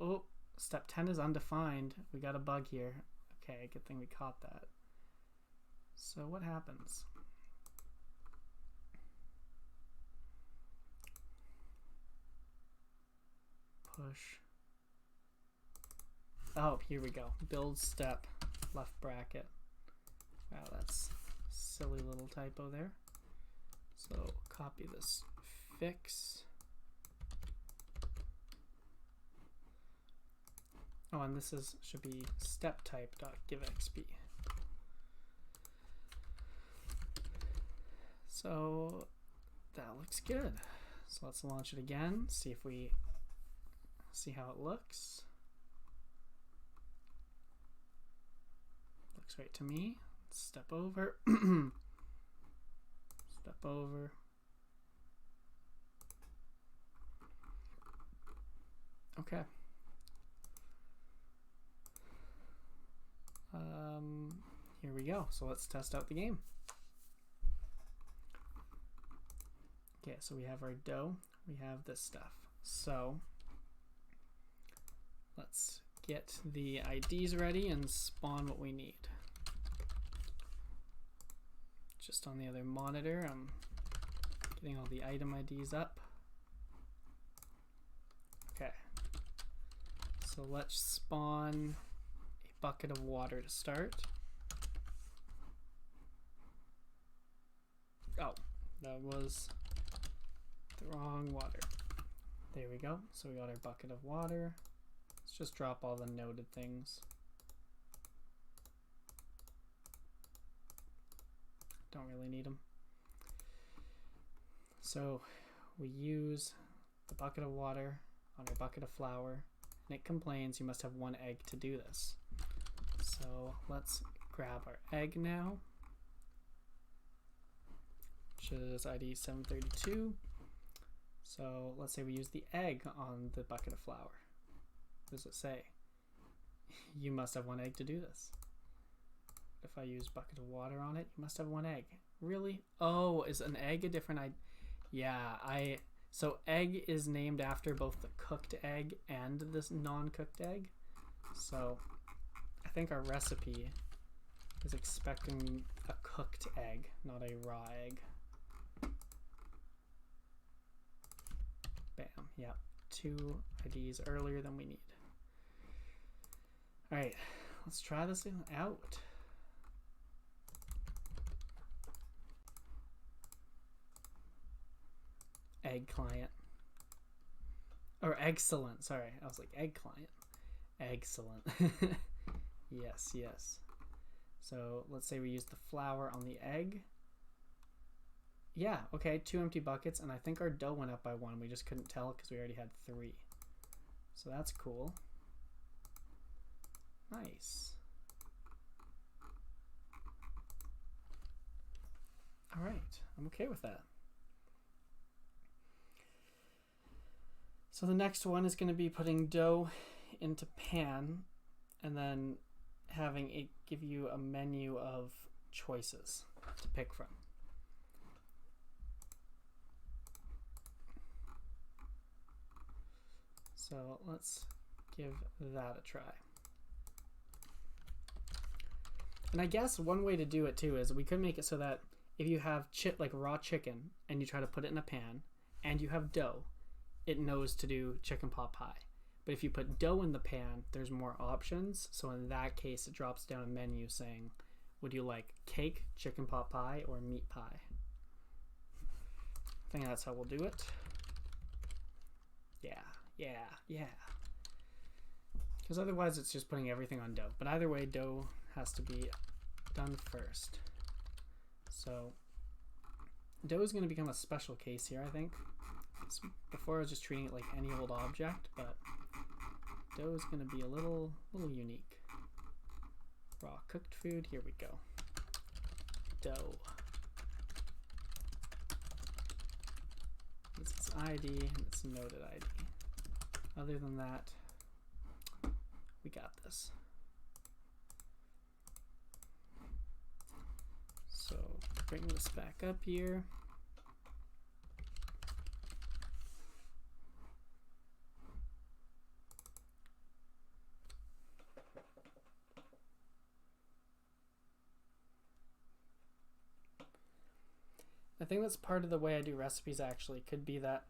oh, step 10 is undefined. We got a bug here. Okay, good thing we caught that. So what happens? Push. Oh, here we go. Build step, left bracket. Wow, that's silly little typo there. So copy this fix. Oh, and this should be step type dot give xp. So that looks good. So let's launch it again. See how it looks. Looks right to me. Step over. Step over. Okay. Here we go. So let's test out the game. Okay, so we have our dough. We have this stuff. So let's get the IDs ready and spawn what we need. Just on the other monitor, I'm getting all the item IDs up. Okay, so let's spawn a bucket of water to start. Oh, that was the wrong water. There we go. So we got our bucket of water. Let's just drop all the noted things. Don't really need them. So we use the bucket of water on our bucket of flour, and it complains you must have 1 egg to do this. So let's grab our egg now, which is ID 732. So let's say we use the egg on the bucket of flour. What does it say? You must have 1 egg to do this. If I use bucket of water on it, you must have 1 egg. Really? Oh, is an egg a different Yeah, so egg is named after both the cooked egg and this non-cooked egg. So I think our recipe is expecting a cooked egg, not a raw egg. Bam, yeah, 2 IDs earlier than we need. All right, let's try this thing out. Egg client. Or excellent, sorry. I was like egg client. Excellent. Yes, yes. So let's say we use the flour on the egg. Yeah, okay, 2 empty buckets, and I think our dough went up by 1. We just couldn't tell because we already had 3. So that's cool. Nice. All right, I'm okay with that. So the next one is going to be putting dough into pan and then having it give you a menu of choices to pick from. So let's give that a try. And I guess one way to do it too is we could make it so that if you have like raw chicken and you try to put it in a pan and you have dough, it knows to do chicken pot pie. But if you put dough in the pan, there's more options. So in that case, it drops down a menu saying, would you like cake, chicken pot pie, or meat pie? I think that's how we'll do it. Yeah. Because otherwise it's just putting everything on dough. But either way, dough has to be done first. So dough is going to become a special case here, I think. Before I was just treating it like any old object, but dough is going to be a little unique. Raw cooked food, here we go. Dough. It's its ID and it's noted ID. Other than that, we got this. So bring this back up here. I think that's part of the way I do recipes actually. Could be that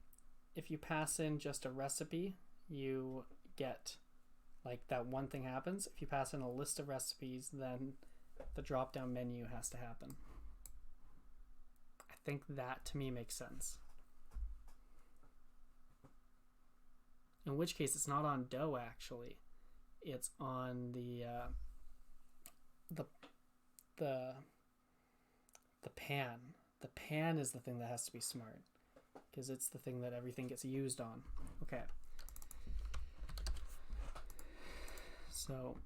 if you pass in just a recipe, you get like that one thing happens. If you pass in a list of recipes, then the drop down menu has to happen. I think that to me makes sense. In which case it's not on dough actually. It's on the pan. The pan is the thing that has to be smart because it's the thing that everything gets used on. Okay. So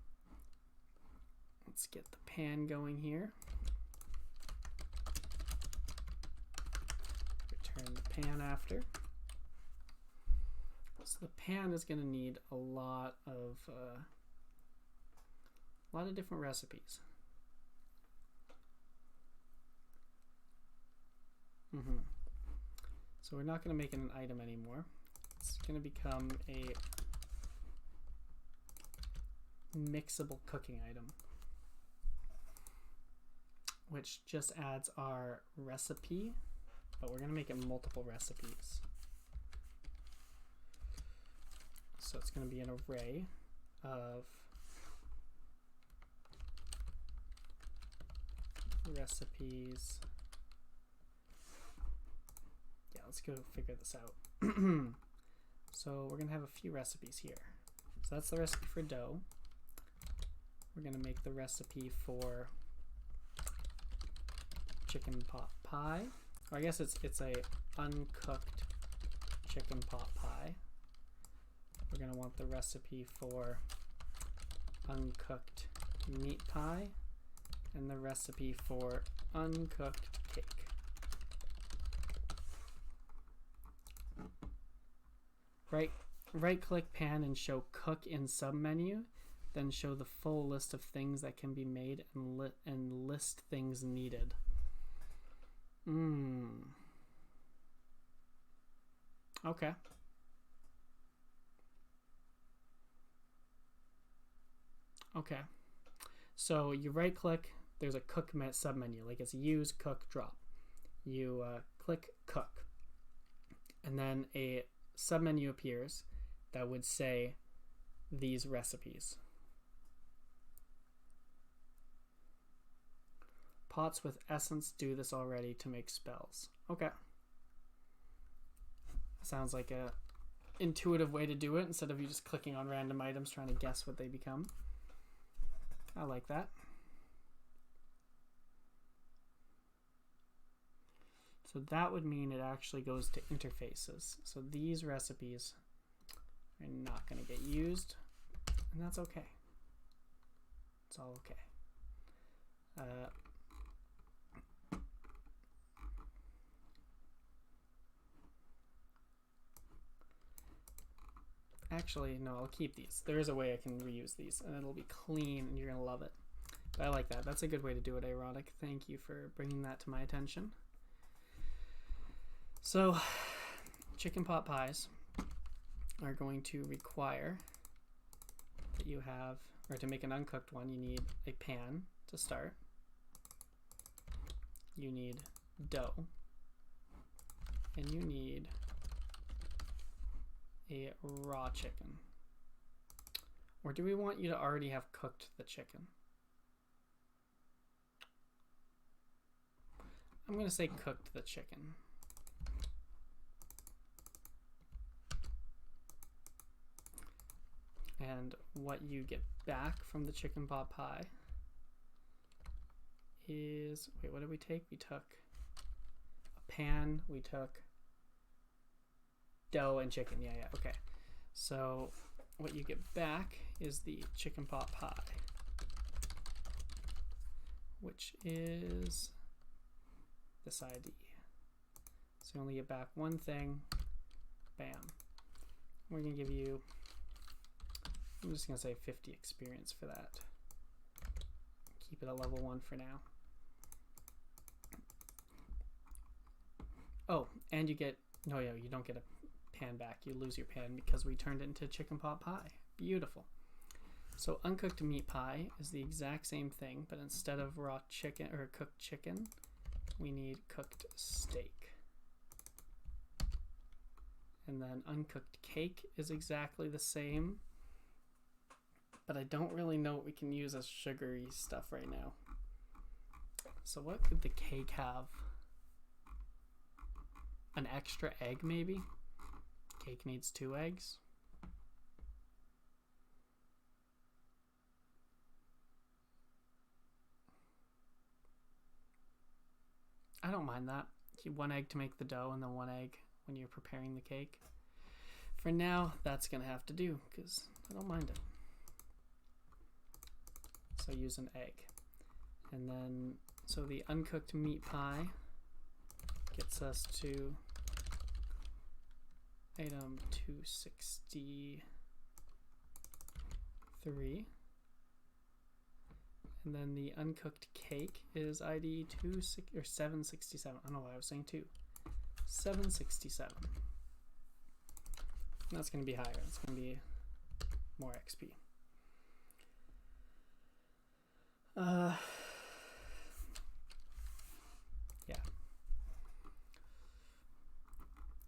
let's get the pan going here. Return the pan after. So the pan is going to need a lot of different recipes. So we're not going to make it an item anymore. It's going to become a mixable cooking item, which just adds our recipe, but we're going to make it multiple recipes. So it's going to be an array of recipes. Yeah, let's go figure this out. So we're going to have a few recipes here. So that's the recipe for dough. We're going to make the recipe for chicken pot pie. Or I guess it's a uncooked chicken pot pie. We're going to want the recipe for uncooked meat pie and the recipe for uncooked cake. Right click pan and show cook in submenu, then show the full list of things that can be made and list things needed. Okay. Okay. So you right click, there's a cook submenu, like it's use, cook, drop. You click cook, and then a submenu appears that would say these recipes. Pots with essence do this already to make spells. Okay. Sounds like a intuitive way to do it instead of you just clicking on random items trying to guess what they become. I like that. So that would mean it actually goes to interfaces. So these recipes are not going to get used, and that's okay. It's all okay. Actually, no, I'll keep these. There is a way I can reuse these, and it'll be clean, and you're going to love it. But I like that. That's a good way to do it, Ironic. Thank you for bringing that to my attention. So, chicken pot pies are going to require that you have, or to make an uncooked one, you need a pan to start. You need dough. And you need a raw chicken. Or do we want you to already have cooked the chicken? I'm going to say cooked the chicken. And what you get back from the chicken pot pie is, wait, what did we take? We took a pan, we took dough and chicken. Yeah, okay. So what you get back is the chicken pot pie, which is this ID. So you only get back one thing. Bam. We're going to give you, I'm just going to say 50 experience for that. Keep it at level 1 for now. Oh, and you get, no, yeah, you don't get a pan back. You lose your pan because we turned it into chicken pot pie. Beautiful. So uncooked meat pie is the exact same thing, but instead of raw chicken or cooked chicken, we need cooked steak. And then uncooked cake is exactly the same, but I don't really know what we can use as sugary stuff right now. So what could the cake have? An extra egg maybe? Cake needs 2 eggs. I don't mind that. Keep 1 egg to make the dough and then 1 egg when you're preparing the cake. For now, that's going to have to do because I don't mind it. So use an egg. And then, so the uncooked meat pie gets us to item 263. And then the uncooked cake is ID 767. I don't know why I was saying 2. 767. And that's going to be higher. It's going to be more XP. Yeah.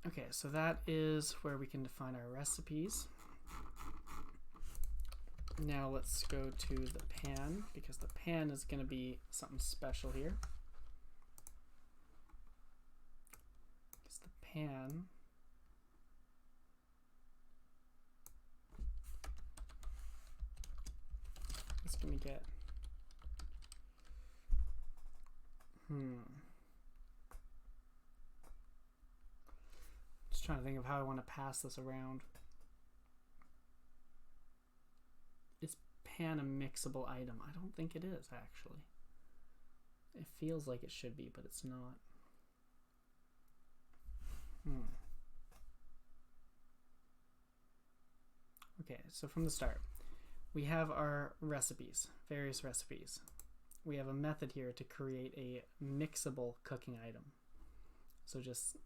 Okay, so that is where we can define our recipes. Now let's go to the pan, because the pan is going to be something special here. Because the pan is going to get just trying to think of how I want to pass this around. Is pan a mixable item? I don't think it is, actually. It feels like it should be, but it's not. Okay, so from the start, we have our recipes, various recipes. We have a method here to create a mixable cooking item. So just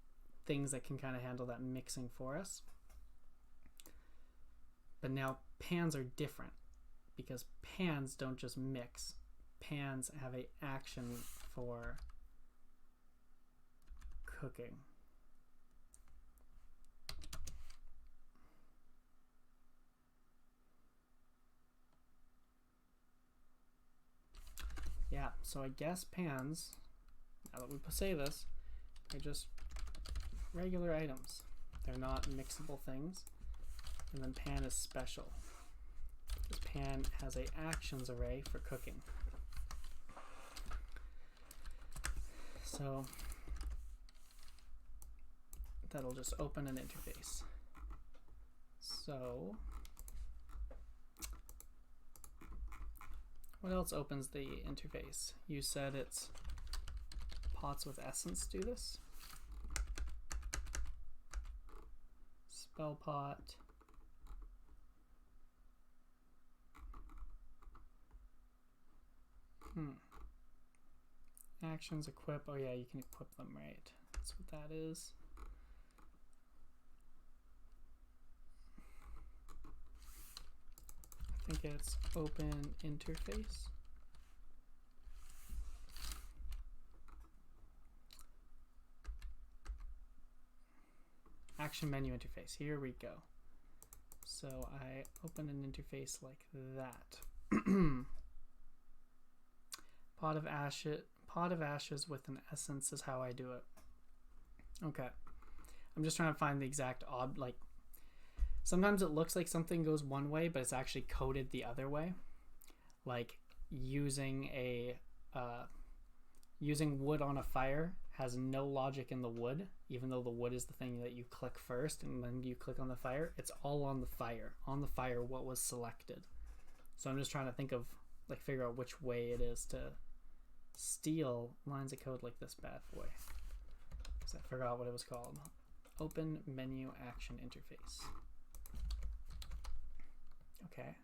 things that can kind of handle that mixing for us. But now pans are different because pans don't just mix. Pans have an action for cooking. Yeah, so I guess pans, now that we say this, are just regular items. They're not mixable things. And then pan is special. This pan has a actions array for cooking. So that'll just open an interface. So what else opens the interface? You said it's pots with essence do this. Spell pot. Actions equip. Oh yeah, you can equip them, right? That's what that is. I think it's open interface. action menu interface. Here we go. So I open an interface like that. Pot of ashes with an essence is how I do it. Okay. I'm just trying to find the exact like sometimes it looks like something goes one way, but it's actually coded the other way. Like using wood on a fire has no logic in the wood, even though the wood is the thing that you click first and then you click on the fire. It's all on the fire. On the fire, what was selected. So I'm just trying to think of, like, figure out which way it is to steal lines of code like this bad boy. Because I forgot what it was called. Open menu action interface. Okay.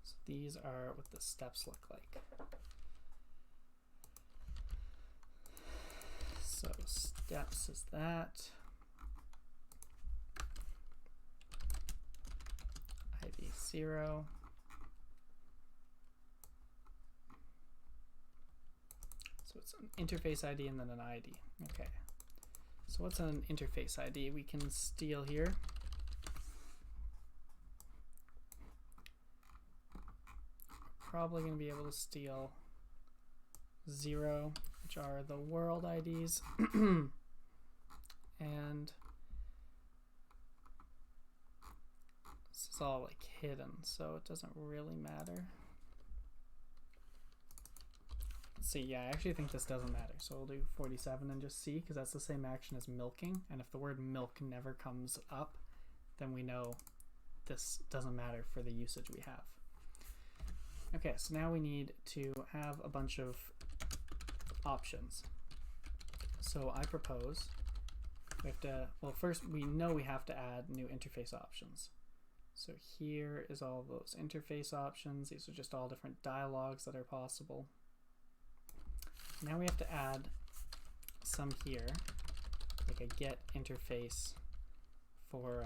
So these are what the steps look like. So steps is that. ID 0. So it's an interface ID and then an ID. Okay. So what's an interface ID we can steal here? Probably going to be able to steal 0, which are the world IDs, and this is all like hidden, so it doesn't really matter. Let's see, yeah, I actually think this doesn't matter, so we'll do 47 and just see, because that's the same action as milking, and if the word milk never comes up, then we know this doesn't matter for the usage we have. Okay, so now we need to have a bunch of options. So I propose we have to, well, first we know we have to add new interface options. So here is all of those interface options. These are just all different dialogues that are possible. Now we have to add some here, like a get interface for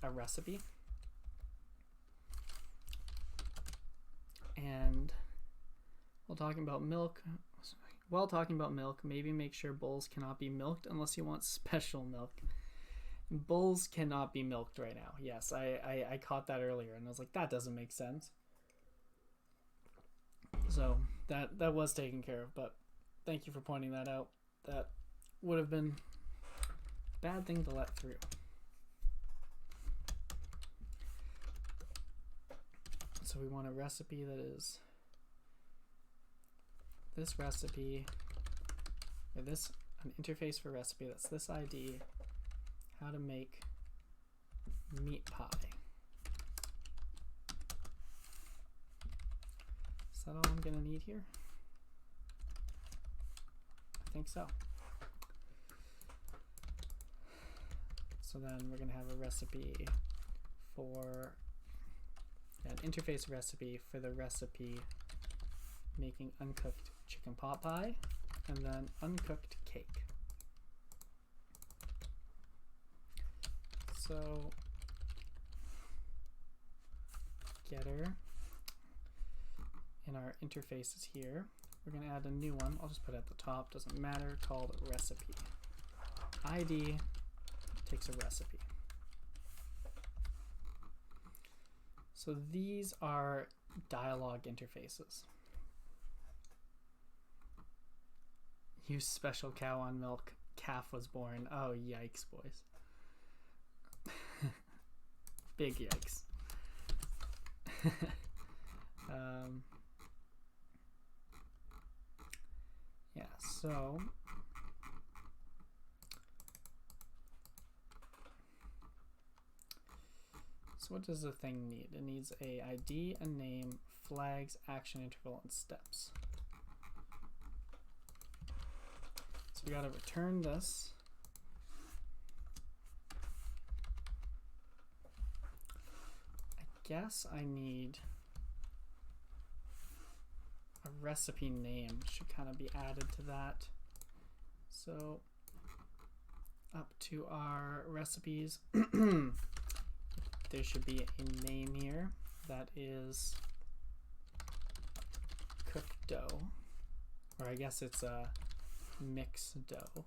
a recipe. And while talking about milk, maybe make sure bowls cannot be milked unless you want special milk. Bowls cannot be milked right now. Yes, I caught that earlier and I was like, that doesn't make sense. So that was taken care of, but thank you for pointing that out. That would have been a bad thing to let through. So we want a recipe that is this recipe, or this, an interface for recipe that's this ID, how to make meat pie. Is that all I'm gonna need here? I think so. So then we're gonna have a recipe for an interface recipe for the recipe making uncooked chicken pot pie, and then uncooked cake. So getter in our interfaces here, we're going to add a new one. I'll just put it at the top, doesn't matter, called recipe. ID takes a recipe. So these are dialogue interfaces. Use special cow on milk. Calf was born. Oh, yikes, boys. Big yikes. Yeah, so what does the thing need? It needs a ID, a name, flags, action interval, and steps. So we gotta return this. I guess I need a recipe name. Should kind of be added to that. So up to our recipes. There should be a name here that is cooked dough, or I guess it's mix dough,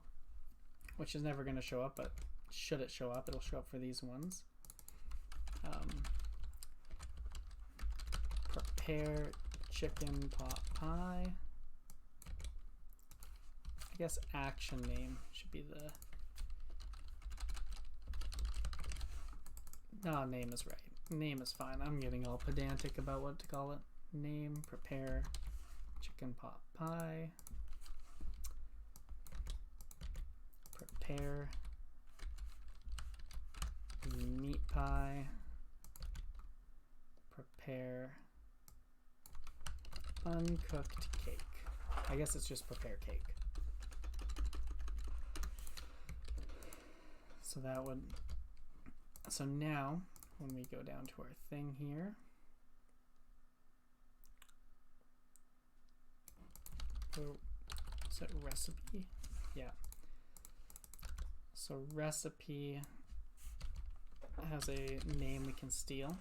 which is never going to show up, but should it show up, it'll show up for these ones. Prepare chicken pot pie. I guess action name should be the... No, name is right. Name is fine. I'm getting all pedantic about what to call it. Name, prepare chicken pot pie. Prepare meat pie. Prepare uncooked cake. I guess it's just prepare cake. So that would... So now, when we go down to our thing here, is it recipe? Yeah. So recipe has a name we can steal.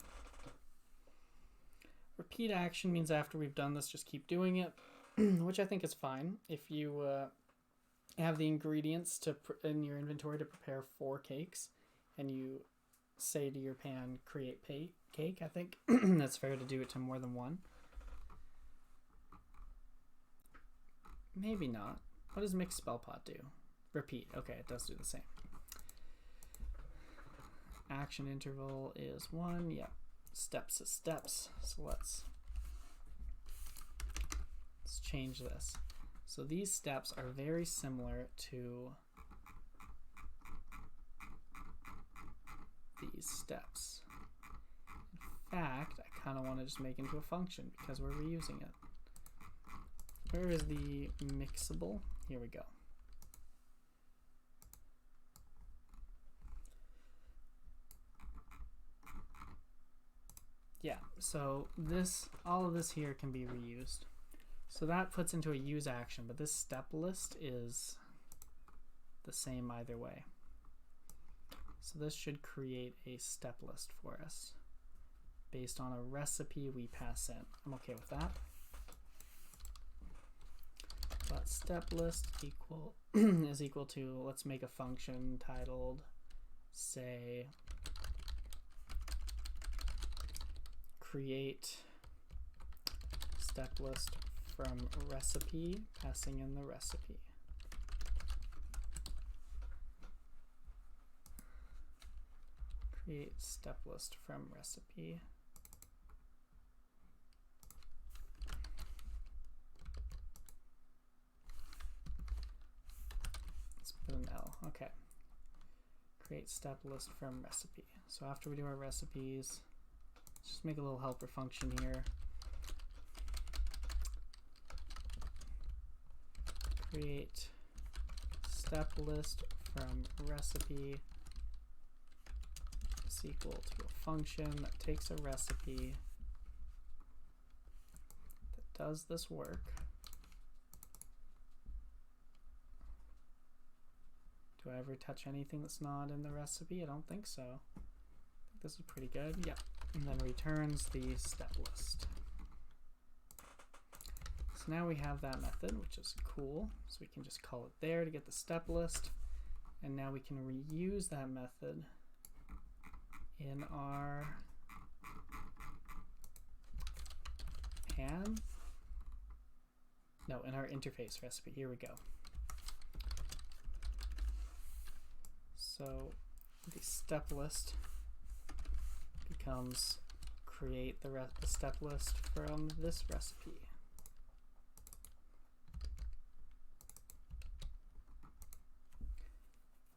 Repeat action means after we've done this, just keep doing it, which I think is fine. If you have the ingredients in your inventory to prepare 4 cakes, and you say to your pan, create cake, I think that's fair to do it to more than one. Maybe not. What does mix spell pot do? Repeat. Okay, it does do the same. Action interval is 1. Yep. Steps is steps. So let's change this. So these steps are very similar to these steps. In fact, I kind of want to just make it into a function because we're reusing it. Where is the mixable? Here we go. Yeah, so all of this here can be reused. So that puts into a use action, but this step list is the same either way. So this should create a step list for us based on a recipe we pass in. I'm okay with that. But step list is equal to, let's make a function titled, say, create step list from recipe, passing in the recipe. Create step list from recipe. Let's put an L. Okay. Create step list from recipe. So after we do our recipes, let's just make a little helper function here. Create step list from recipe is equal to a function that takes a recipe that does this work. Do I ever touch anything that's not in the recipe? I don't think so. I think this is pretty good. Yeah. And then returns the step list. So now we have that method, which is cool. So we can just call it there to get the step list. And now we can reuse that method in our pan. No, in our interface recipe. Here we go. So the step list becomes create the step list from this recipe.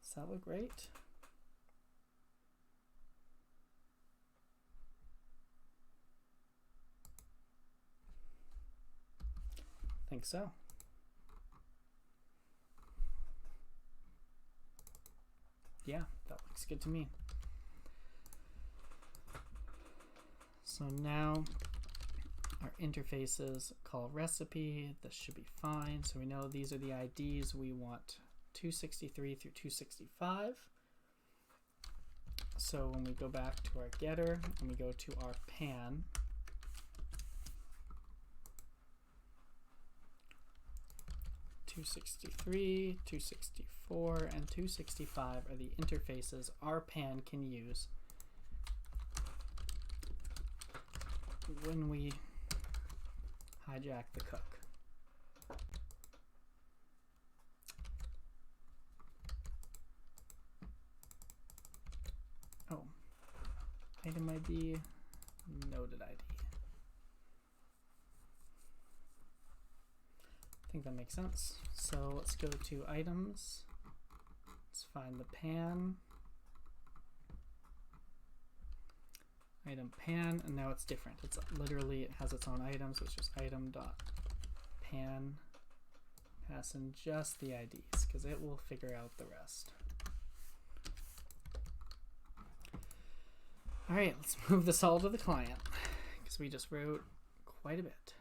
Does that look right? I think so. Yeah, that looks good to me. So now our interfaces call recipe. This should be fine. So we know these are the IDs we want, 263 through 265. So when we go back to our getter and we go to our pan, 263, 264, and 265 are the interfaces our pan can use when we hijack the cook. Oh, item ID, noded ID. I think that makes sense. So let's go to items. Let's find the pan. Item pan, and now it's different. It's literally, it has its own item, so it's just item.pan. Pass in just the IDs, because it will figure out the rest. All right, let's move this all to the client, because we just wrote quite a bit.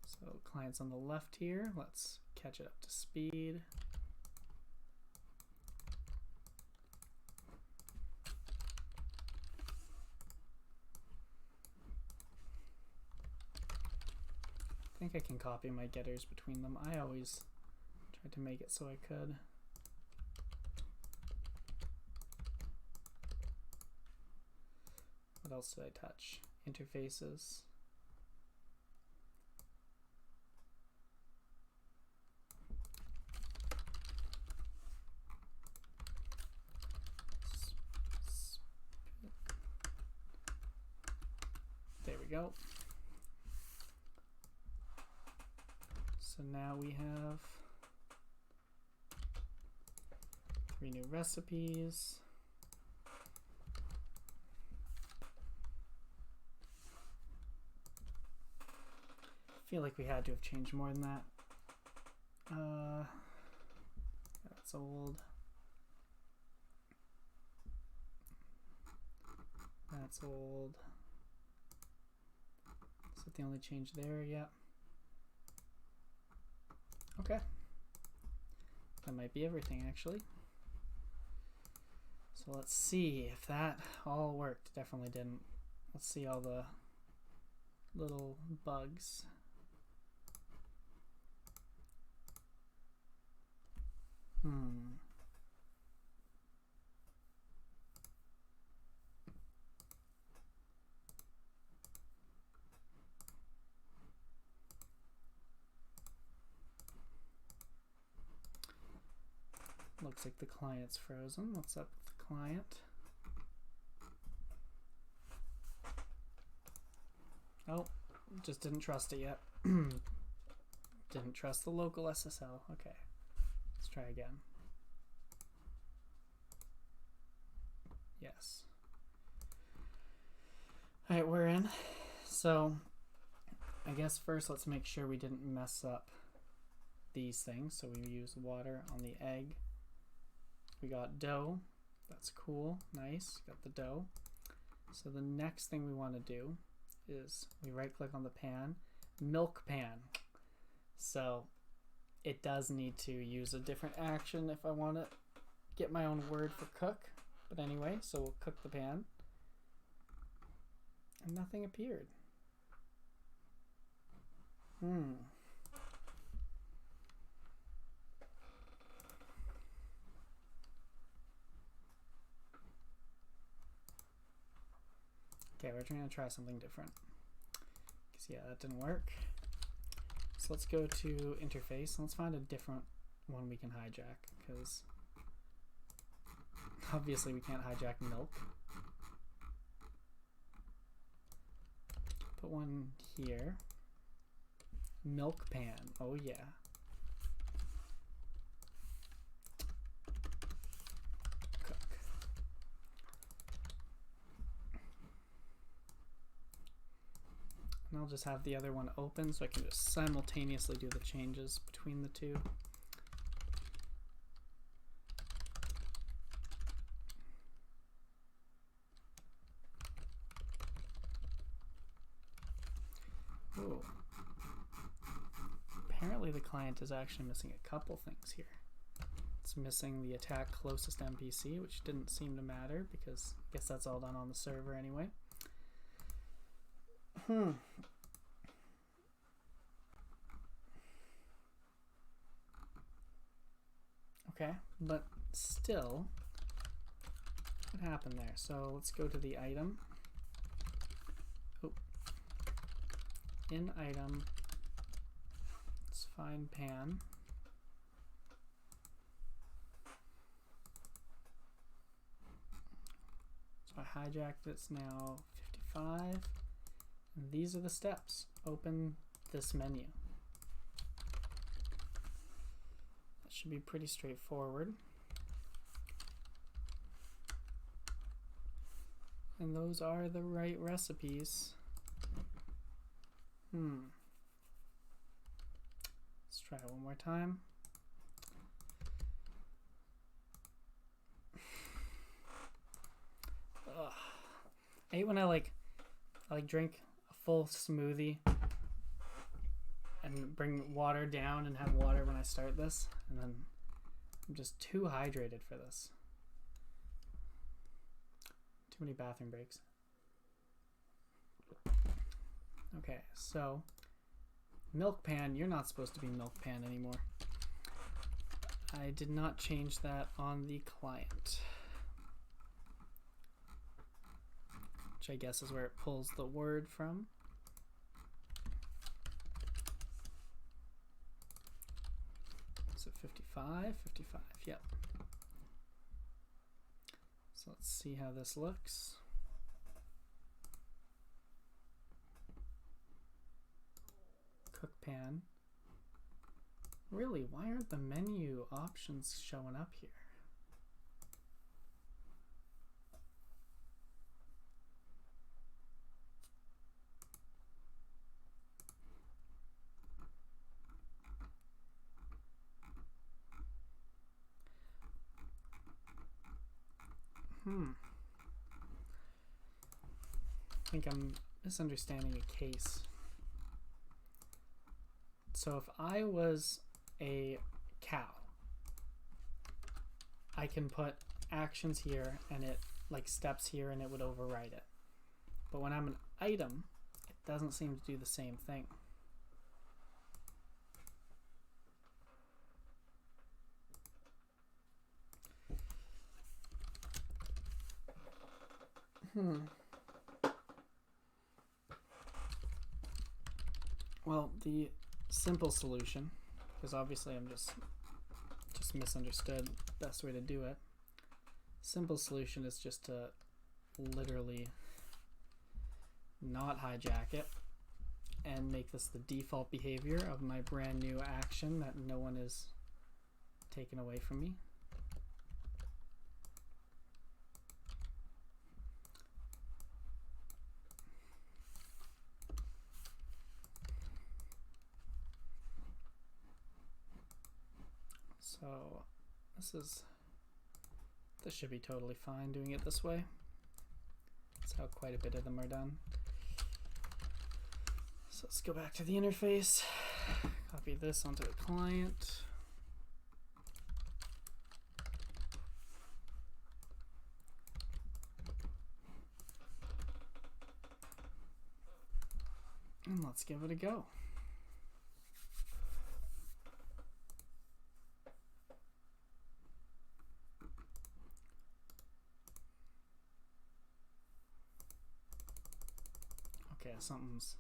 So client's on the left here. Let's catch it up to speed. I think I can copy my getters between them. I always tried to make it so I could. What else did I touch? Interfaces. There we go. So now we have 3 new recipes. I feel like we had to have changed more than that. That's old. That's old. Is that the only change there? Yep. Okay. That might be everything, actually. So let's see if that all worked. Definitely didn't. Let's see all the little bugs. Looks like the client's frozen. What's up with the client? Oh, just didn't trust it yet. Didn't trust the local SSL. Okay, let's try again. Yes. All right, we're in. So I guess first let's make sure we didn't mess up these things. So we use water on the egg. We got dough. That's cool. Nice. Got the dough. So the next thing we want to do is we right click on the pan, milk pan. So it does need to use a different action if I want to get my own word for cook. But anyway, so we'll cook the pan. And nothing appeared. Okay, we're trying to try something different. Because yeah, that didn't work. So let's go to interface and let's find a different one we can hijack, because obviously we can't hijack milk. Put one here. Milk pan. Oh yeah. Cook. And I'll just have the other one open so I can just simultaneously do the changes between the two. Ooh. Apparently the client is actually missing a couple things here. It's missing the attack closest NPC, which didn't seem to matter because I guess that's all done on the server anyway. Okay, but still, what happened there? So let's go to the item. Oh. In item, let's find pan. So I hijacked it, it's now 55. And these are the steps. Open this menu. That should be pretty straightforward. And those are the right recipes. Let's try it one more time. Ugh. I hate when I drink a full smoothie and bring water down and have water when I start this, and then I'm just too hydrated for this. Too many bathroom breaks. Okay, so milk pan, you're not supposed to be milk pan anymore. I did not change that on the client, which I guess is where it pulls the word from. Is it 55? 55, yep. So let's see how this looks. Cook pan. Really, why aren't the menu options showing up here? I think I'm misunderstanding a case. So if I was a cow, I can put actions here and it like steps here and it would override it. But when I'm an item, it doesn't seem to do the same thing. Well, the simple solution, because obviously I'm just misunderstood the best way to do it. Simple solution is just to literally not hijack it and make this the default behavior of my brand new action that no one is taken away from me. So this should be totally fine doing it this way. That's how quite a bit of them are done. So let's go back to the interface, copy this onto the client. And let's give it a go. Okay, something's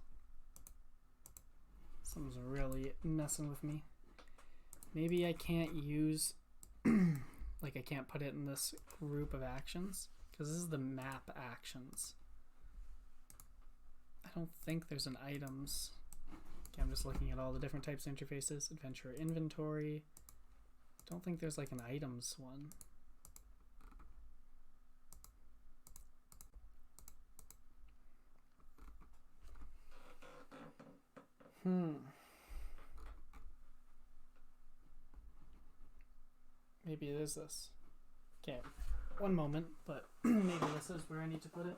really messing with me. Maybe I can't use like I can't put it in this group of actions because this is the map actions. I don't think there's an items. Okay, I'm just looking at all the different types of interfaces. Adventure inventory. Don't think there's like an items one. Maybe it is this. Okay, one moment, but maybe this is where I need to put it.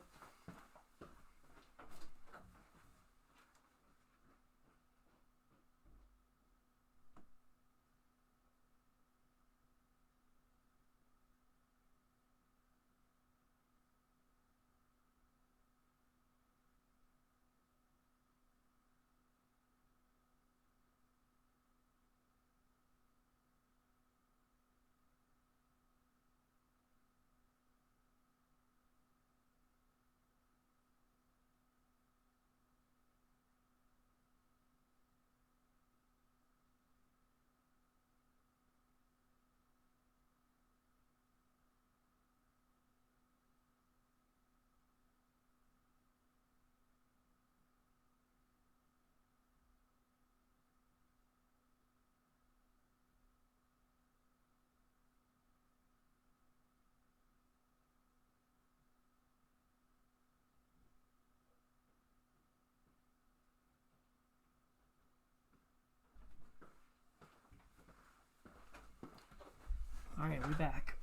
Alright, we back.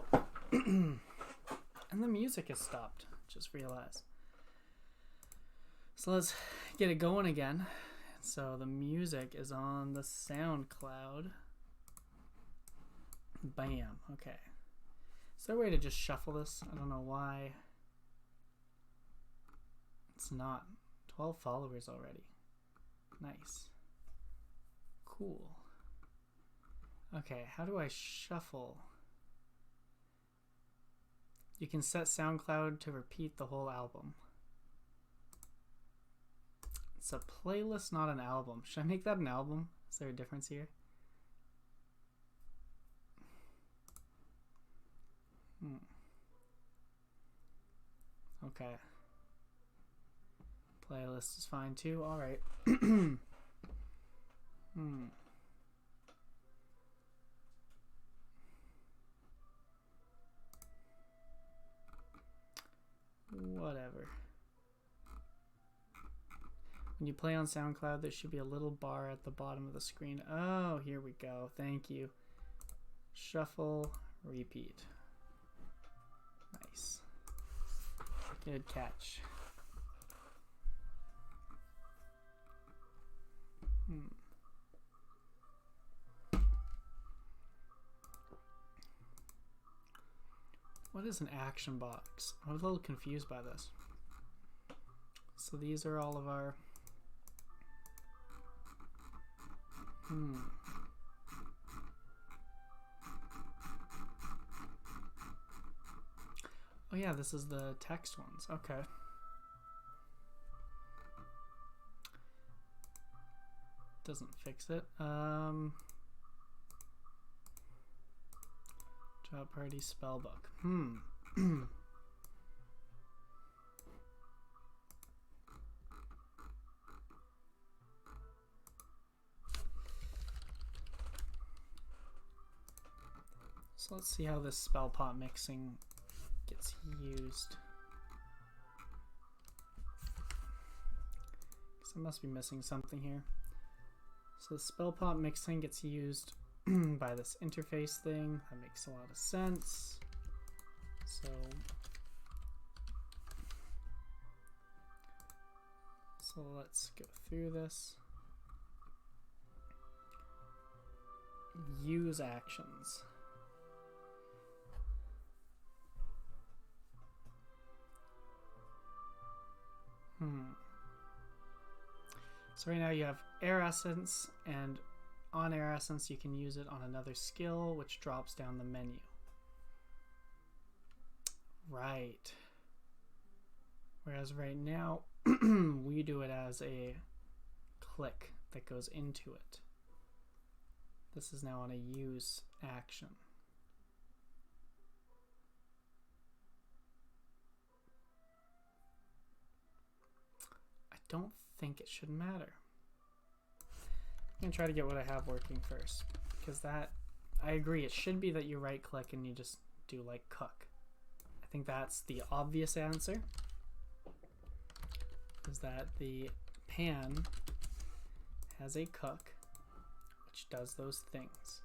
And the music has stopped. Just realized. So let's get it going again. So the music is on the SoundCloud. Bam. Okay. Is there a way to just shuffle this? I don't know why. It's not. 12 followers already. Nice. Cool. Okay, how do I shuffle? You can set SoundCloud to repeat the whole album. It's a playlist, not an album. Should I make that an album? Is there a difference here? Okay. Playlist is fine too. Alright. Whatever. When you play on SoundCloud, there should be a little bar at the bottom of the screen. Oh, here we go. Thank you. Shuffle, repeat. Nice. Good catch. What is an action box? I'm a little confused by this. So these are all of our... Oh yeah, this is the text ones. Okay. Doesn't fix it. Job party spellbook. So let's see how this spell pot mixing gets used. Because I must be missing something here. So the spell pot mixing gets used by this interface thing. That makes a lot of sense. So let's go through this. Use actions. So right now you have Air Essence, and on Air Essence you can use it on another skill, which drops down the menu. Right. Whereas right now we do it as a click that goes into it. This is now on a use action. I don't think it should matter. I'm gonna try to get what I have working first, because that, I agree, it should be that you right click and you just do like cook. I think that's the obvious answer, is that the pan has a cook which does those things.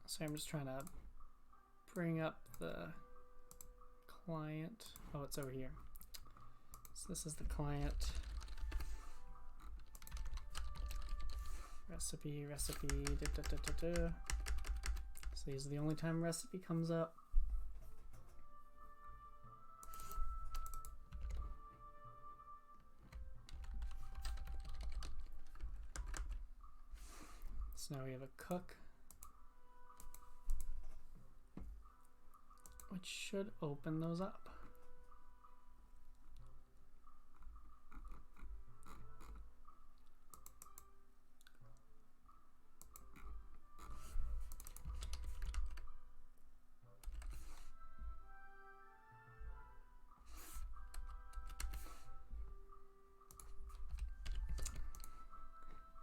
So I'm just trying to bring up the client. Oh, it's over here. So this is the client. Recipe. So these are the only time recipe comes up. So now we have a cook, which should open those up.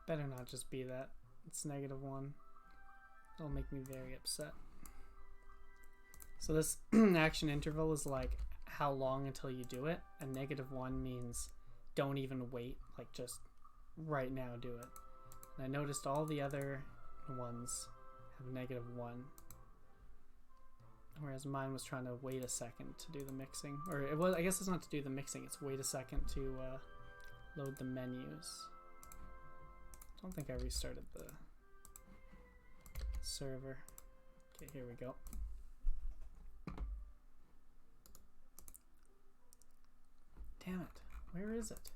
Better not just be that. It's -1. It'll make me very upset. So this action interval is like how long until you do it, and -1 means don't even wait, like just right now do it. And I noticed all the other ones have -1, whereas mine was trying to wait a second to do the mixing. Or it was, I guess it's not to do the mixing, it's wait a second to load the menus. I don't think I restarted the server. Okay, here we go. Damn it, where is it?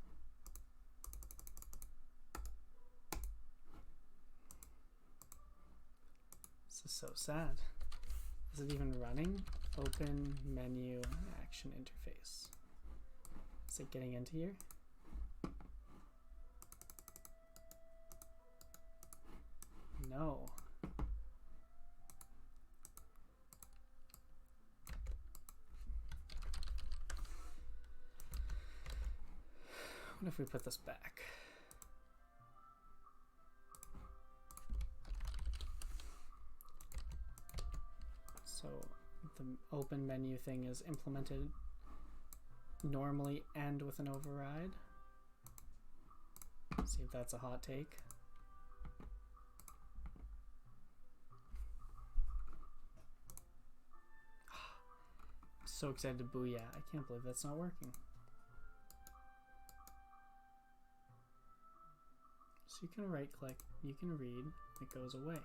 This is so sad. Is it even running? Open menu action interface. Is it getting into here? No. What if we put this back? So the open menu thing is implemented normally and with an override. See if that's a hot take. So excited to booyah. I can't believe that's not working. So you can right click, you can read, it goes away.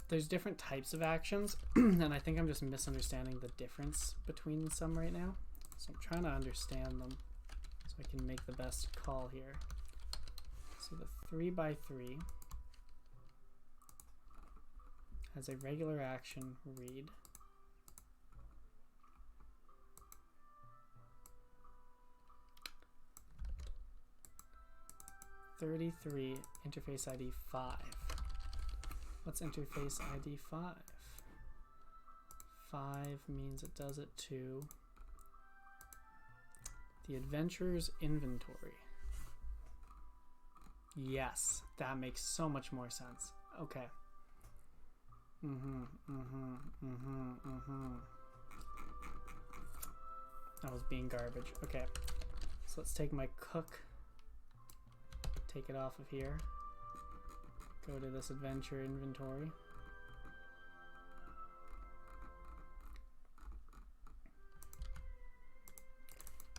There's different types of actions, and I think I'm just misunderstanding the difference between some right now. So I'm trying to understand them so I can make the best call here. So the 3x3 has a regular action read. (33) interface ID 5. What's interface ID 5? 5 means it does it to the adventurer's inventory. Yes, that makes so much more sense. Okay. I was being garbage. Okay. So let's take my cook, take it off of here, go to this adventure inventory.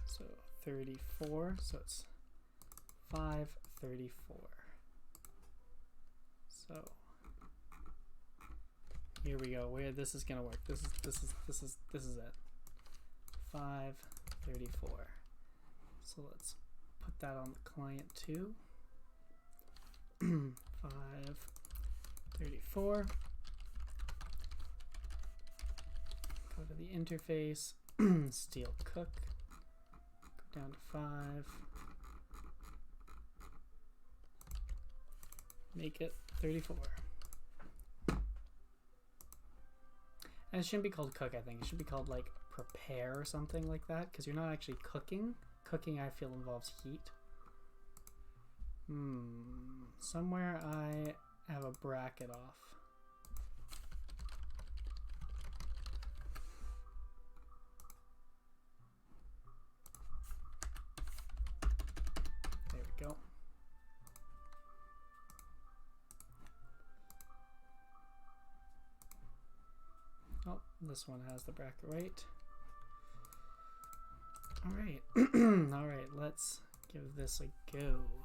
So 34, so it's 534. So here we go. Where this is gonna work. This is it. 534. So let's put that on the client too. 534. Go to the interface. Steal cook. Go down to 5. Make it 34. And it shouldn't be called cook, I think. It should be called like prepare or something like that, because you're not actually cooking. Cooking, I feel, involves heat. Somewhere I have a bracket off. There we go. Oh, this one has the bracket right. All right. All right, let's give this a go.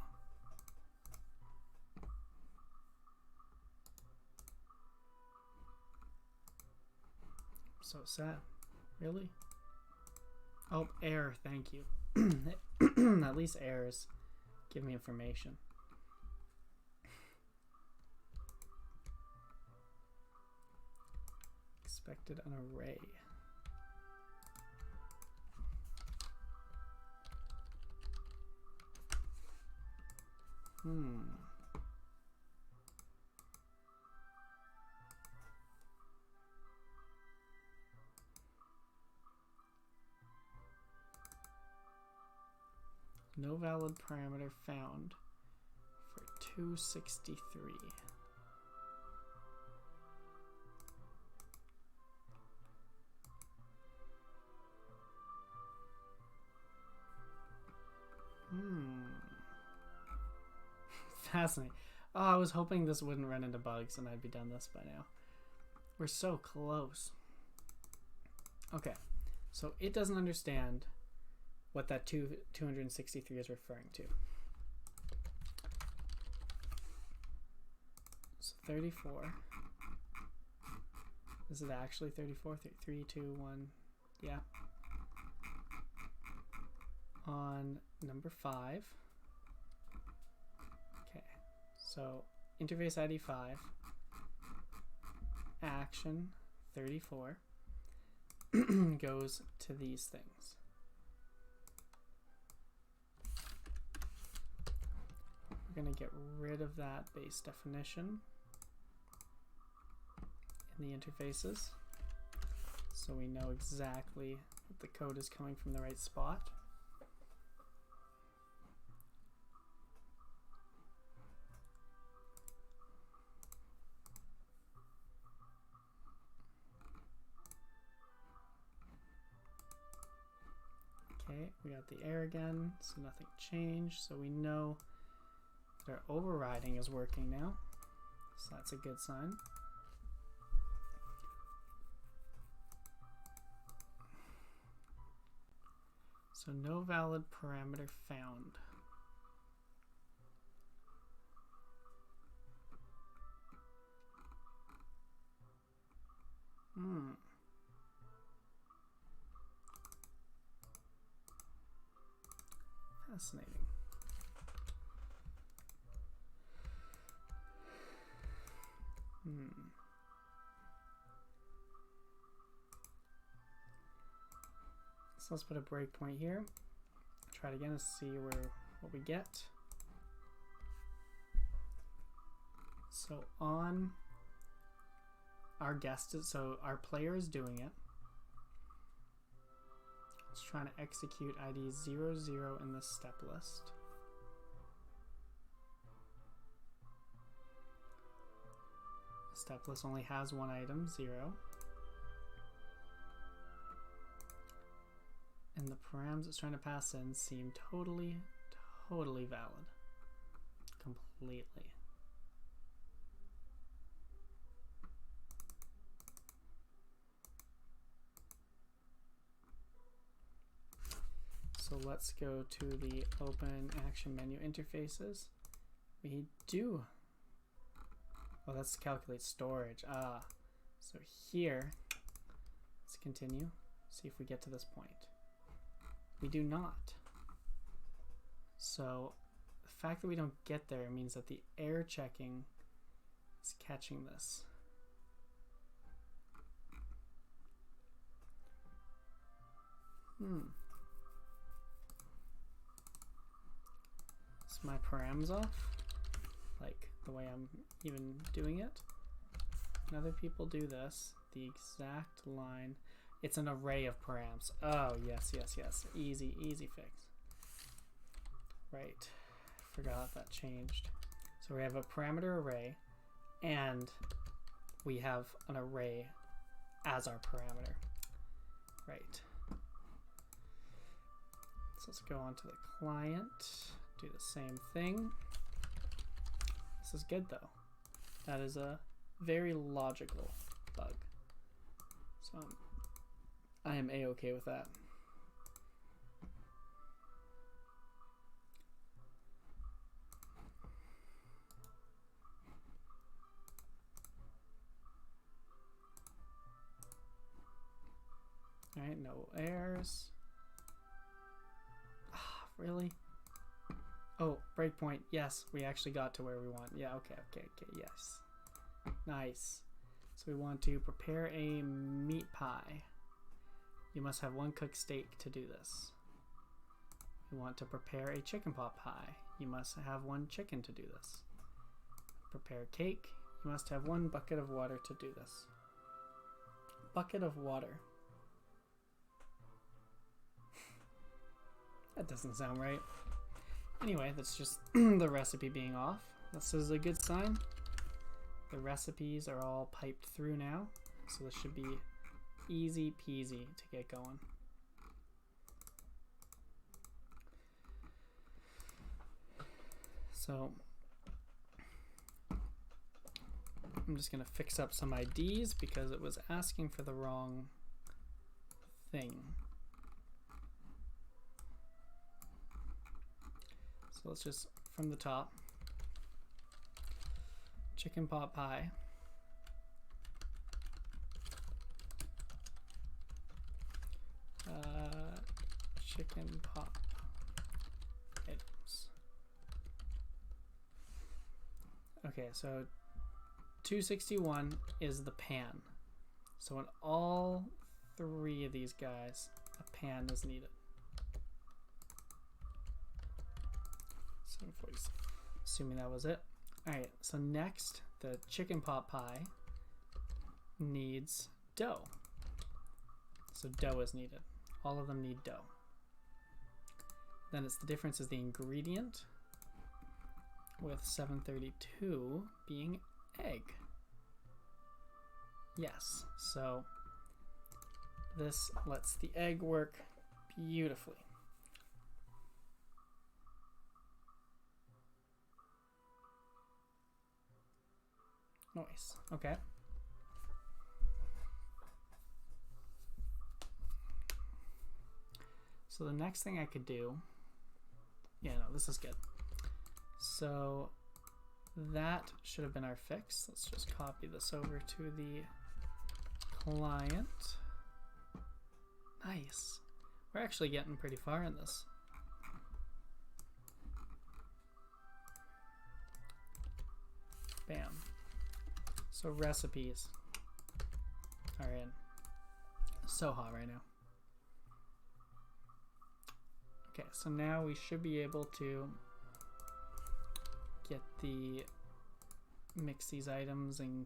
So sad. Really? Oh, error, thank you. At least errors give me information. Expected an array. No valid parameter found for 263. Fascinating. Oh, I was hoping this wouldn't run into bugs and I'd be done this by now. We're so close. Okay, so it doesn't understand what that 263 is referring to. So 34. Is it actually 34? 3, 2, 1. Yeah. On number 5. Okay. So interface ID 5. Action 34 goes to these things. We're going to get rid of that base definition in the interfaces so we know exactly that the code is coming from the right spot. Okay, we got the error again, so nothing changed, so we know that our overriding is working now, so that's a good sign. So no valid parameter found. Fascinating. So let's put a breakpoint here. Try it again to see what we get. So on our guest, so our player is doing it. It's trying to execute ID 00 in the step list. The step list only has one item, 0. And the params it's trying to pass in seem totally valid. Completely. So let's go to the open action menu interfaces. We do. Oh, that's calculate storage. So here, let's continue. See if we get to this point. We do not. So the fact that we don't get there means that the error checking is catching this. Is my params off? Like the way I'm even doing it? And other people do this. The exact line. It's an array of params. Oh, yes. Easy fix. Right. Forgot that changed. So we have a parameter array, and we have an array as our parameter. Right. So let's go on to the client. Do the same thing. This is good, though. That is a very logical bug. So I am a-okay with that. All right, no errors. Really? Oh, breakpoint. Yes, we actually got to where we want. Yeah, okay, yes. Nice. So we want to prepare a meat pie. You must have 1 cooked steak to do this. We want to prepare a chicken pot pie. You must have 1 chicken to do this. Prepare cake. You must have 1 bucket of water to do this. Bucket of water. That doesn't sound right. Anyway, that's just the recipe being off. This is a good sign. The recipes are all piped through now, so this should be easy peasy to get going. So I'm just going to fix up some IDs because it was asking for the wrong thing. So let's just, from the top, chicken pot pie. Chicken pop items. Okay, so 261 is the pan. So in all three of these guys, a pan is needed. 746. Assuming that was it. Alright, so next, the chicken pot pie needs dough. So dough is needed. All of them need dough. Then it's the difference is the ingredient, with 732 being egg. Yes, so this lets the egg work beautifully. Nice. Okay. So the next thing I could do, yeah, no, this is good. So that should have been our fix. Let's just copy this over to the client. Nice. We're actually getting pretty far in this. Bam. So recipes are in. So hot right now. Okay, so now we should be able to mix these items and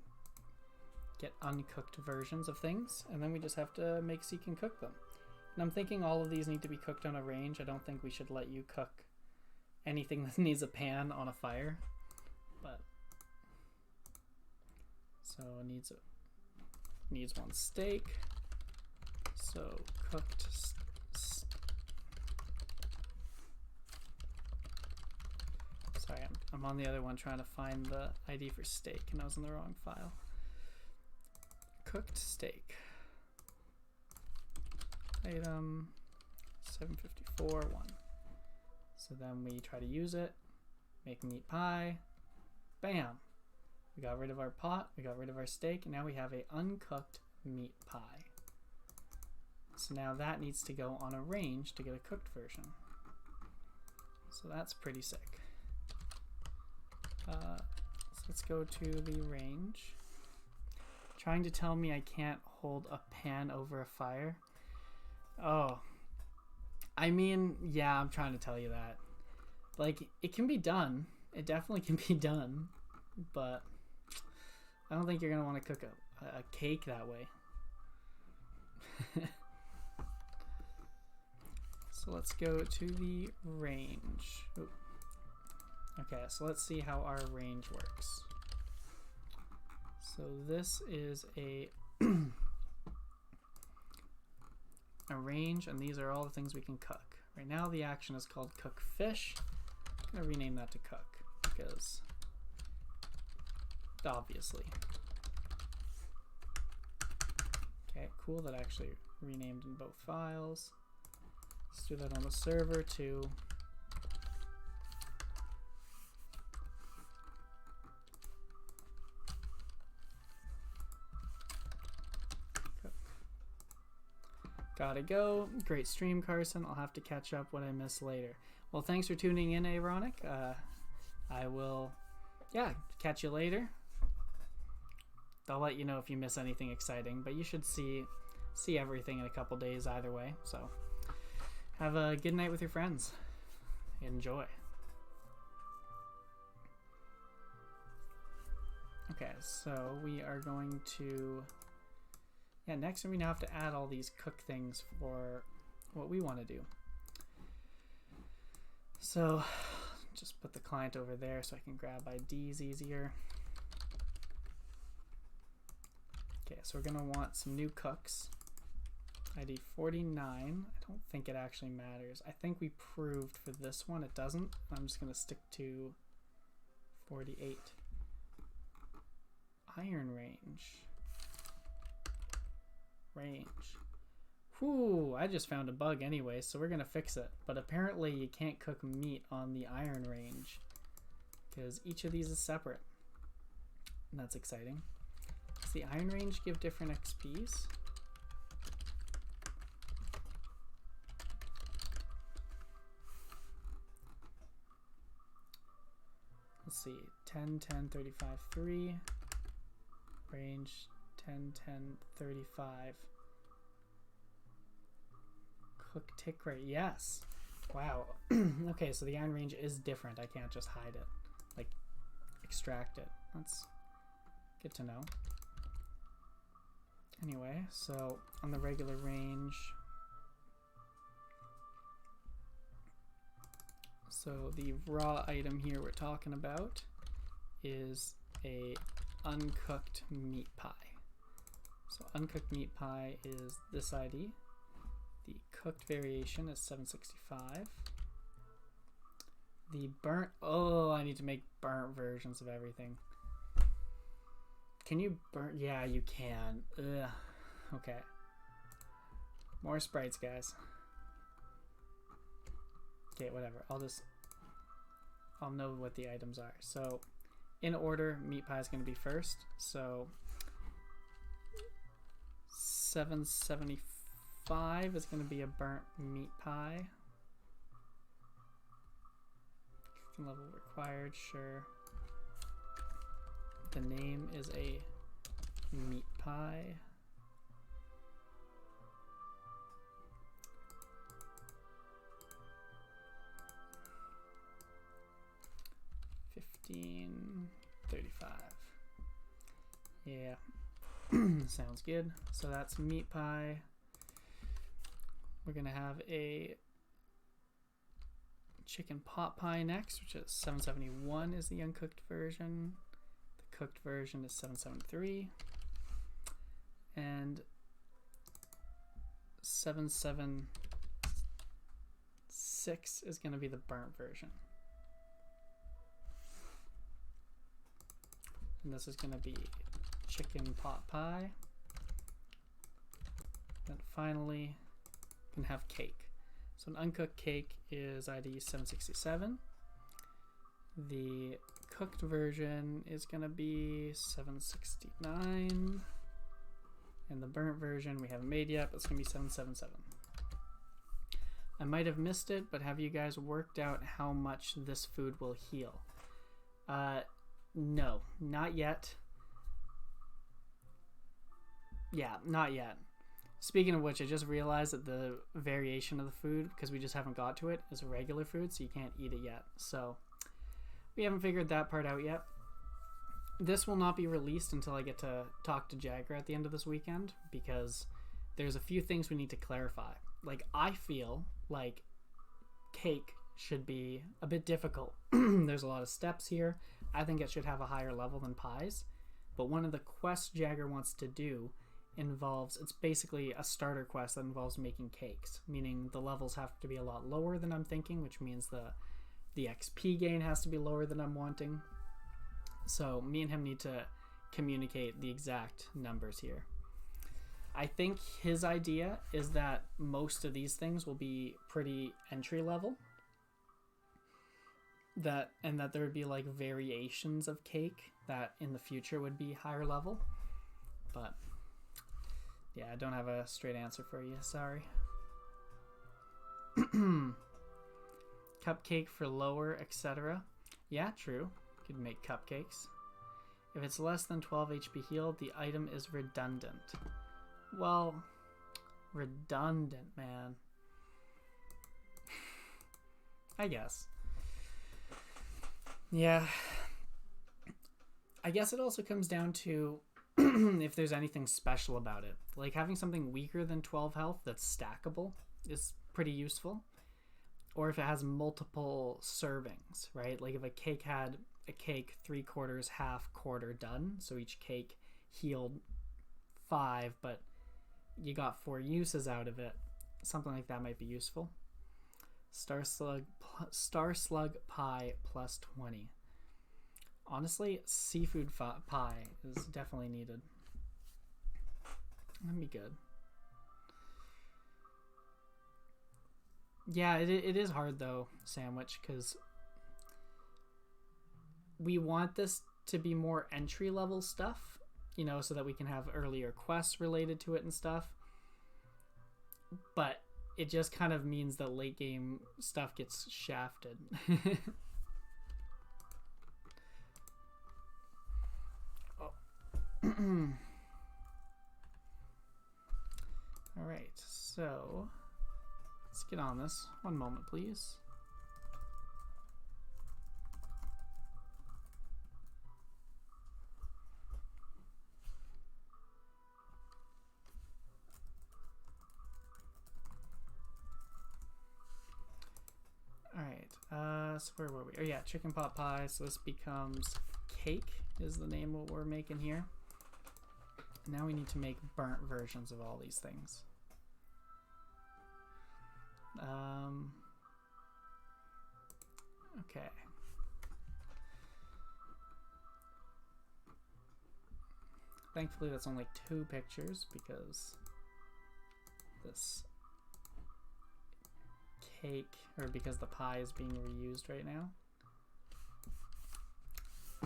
get uncooked versions of things, and then we just have to make so you can cook them. And I'm thinking all of these need to be cooked on a range. I don't think we should let you cook anything that needs a pan on a fire, but so it needs one steak. So cooked sorry, I'm on the other one trying to find the ID for steak, and I was in the wrong file. Cooked steak. Item 754 1. So then we try to use it, make meat pie. Bam! We got rid of our pot, we got rid of our steak, and now we have a uncooked meat pie. So now that needs to go on a range to get a cooked version. So that's pretty sick. So let's go to the range. Trying to tell me I can't hold a pan over a fire. Oh, I mean, yeah, I'm trying to tell you that. Like, it can be done. It definitely can be done. But I don't think you're going to want to cook a cake that way. So let's go to the range. Ooh. Okay, so let's see how our range works. So this is a range, and these are all the things we can cook. Right now the action is called cook fish. I'm gonna rename that to cook because obviously. Okay, cool, that actually renamed in both files. Let's do that on the server too. Gotta go. Great stream, Carson. I'll have to catch up what I missed later. Well, thanks for tuning in, Aaronic. I will, yeah, catch you later. I'll let you know if you miss anything exciting, but you should see everything in a couple days either way. So have a good night with your friends. Enjoy. Okay, so we are going to... Yeah, next we now have to add all these cook things for what we want to do. So just put the client over there so I can grab IDs easier. Okay, so we're going to want some new cooks. ID 49. I don't think it actually matters. I think we proved for this one it doesn't. I'm just going to stick to 48. Iron range. Whew, I just found a bug anyway, so we're gonna fix it. But apparently you can't cook meat on the iron range because each of these is separate. And that's exciting. Does the iron range give different XPs? Let's see, 10, 10, 35, 3. Range 10, 10, 35. Cook tick rate, yes. Wow. Okay, so the iron range is different. I can't just hide it, like extract it. That's good to know. Anyway, so on the regular range, so the raw item here we're talking about is a uncooked meat pie. So uncooked meat pie is this ID. The cooked variation is 765. The burnt, oh, I need to make burnt versions of everything. Can you burn? Yeah, you can. Ugh. Okay. More sprites, guys. Okay, whatever. I'll know what the items are. So in order, meat pie is going to be first. So 775 is going to be a burnt meat pie. Level required, sure. The name is a meat pie. $15.35. Yeah. Sounds good. So that's meat pie. We're gonna have a chicken pot pie next, which is 771 is the uncooked version. The cooked version is 773. And 776 is going to be the burnt version. And this is going to be chicken pot pie. And finally, we can have cake. So an uncooked cake is ID 767. The cooked version is going to be 769. And the burnt version we haven't made yet, but it's going to be 777. I might have missed it, but have you guys worked out how much this food will heal? No, not yet. Yeah, not yet. Speaking of which, I just realized that the variation of the food, because we just haven't got to it, is regular food, so you can't eat it yet. So we haven't figured that part out yet. This will not be released until I get to talk to Jagger at the end of this weekend, because there's a few things we need to clarify. Like, I feel like cake should be a bit difficult. There's a lot of steps here. I think it should have a higher level than pies. But one of the quests Jagger wants to do involves, it's basically a starter quest that involves making cakes, meaning the levels have to be a lot lower than I'm thinking, which means the XP gain has to be lower than I'm wanting. So me and him need to communicate the exact numbers here. I think his idea is that most of these things will be pretty entry level. And that there would be like variations of cake that in the future would be higher level. But yeah, I don't have a straight answer for you, sorry. Cupcake for lower, etc. Yeah, true. You could make cupcakes. If it's less than 12 HP healed, the item is redundant. Well, redundant, man. I guess. Yeah. I guess it also comes down to if there's anything special about it. Like having something weaker than 12 health that's stackable is pretty useful. Or if it has multiple servings, right? Like if a cake had a cake 3/4, half, quarter done, so each cake healed 5, but you got 4 uses out of it. Something like that might be useful. Star slug pie plus 20. Honestly, seafood pie is definitely needed. That'd be good. Yeah, it is hard though, sandwich, because we want this to be more entry level stuff, you know, so that we can have earlier quests related to it and stuff. But it just kind of means that late game stuff gets shafted. Oh. All right, so let's get on this. One moment, please. All right, so where were we? Oh yeah, chicken pot pie. So this becomes cake is the name what we're making here. Now we need to make burnt versions of all these things. Okay. Thankfully that's only 2 pictures because this cake, or because the pie is being reused right now.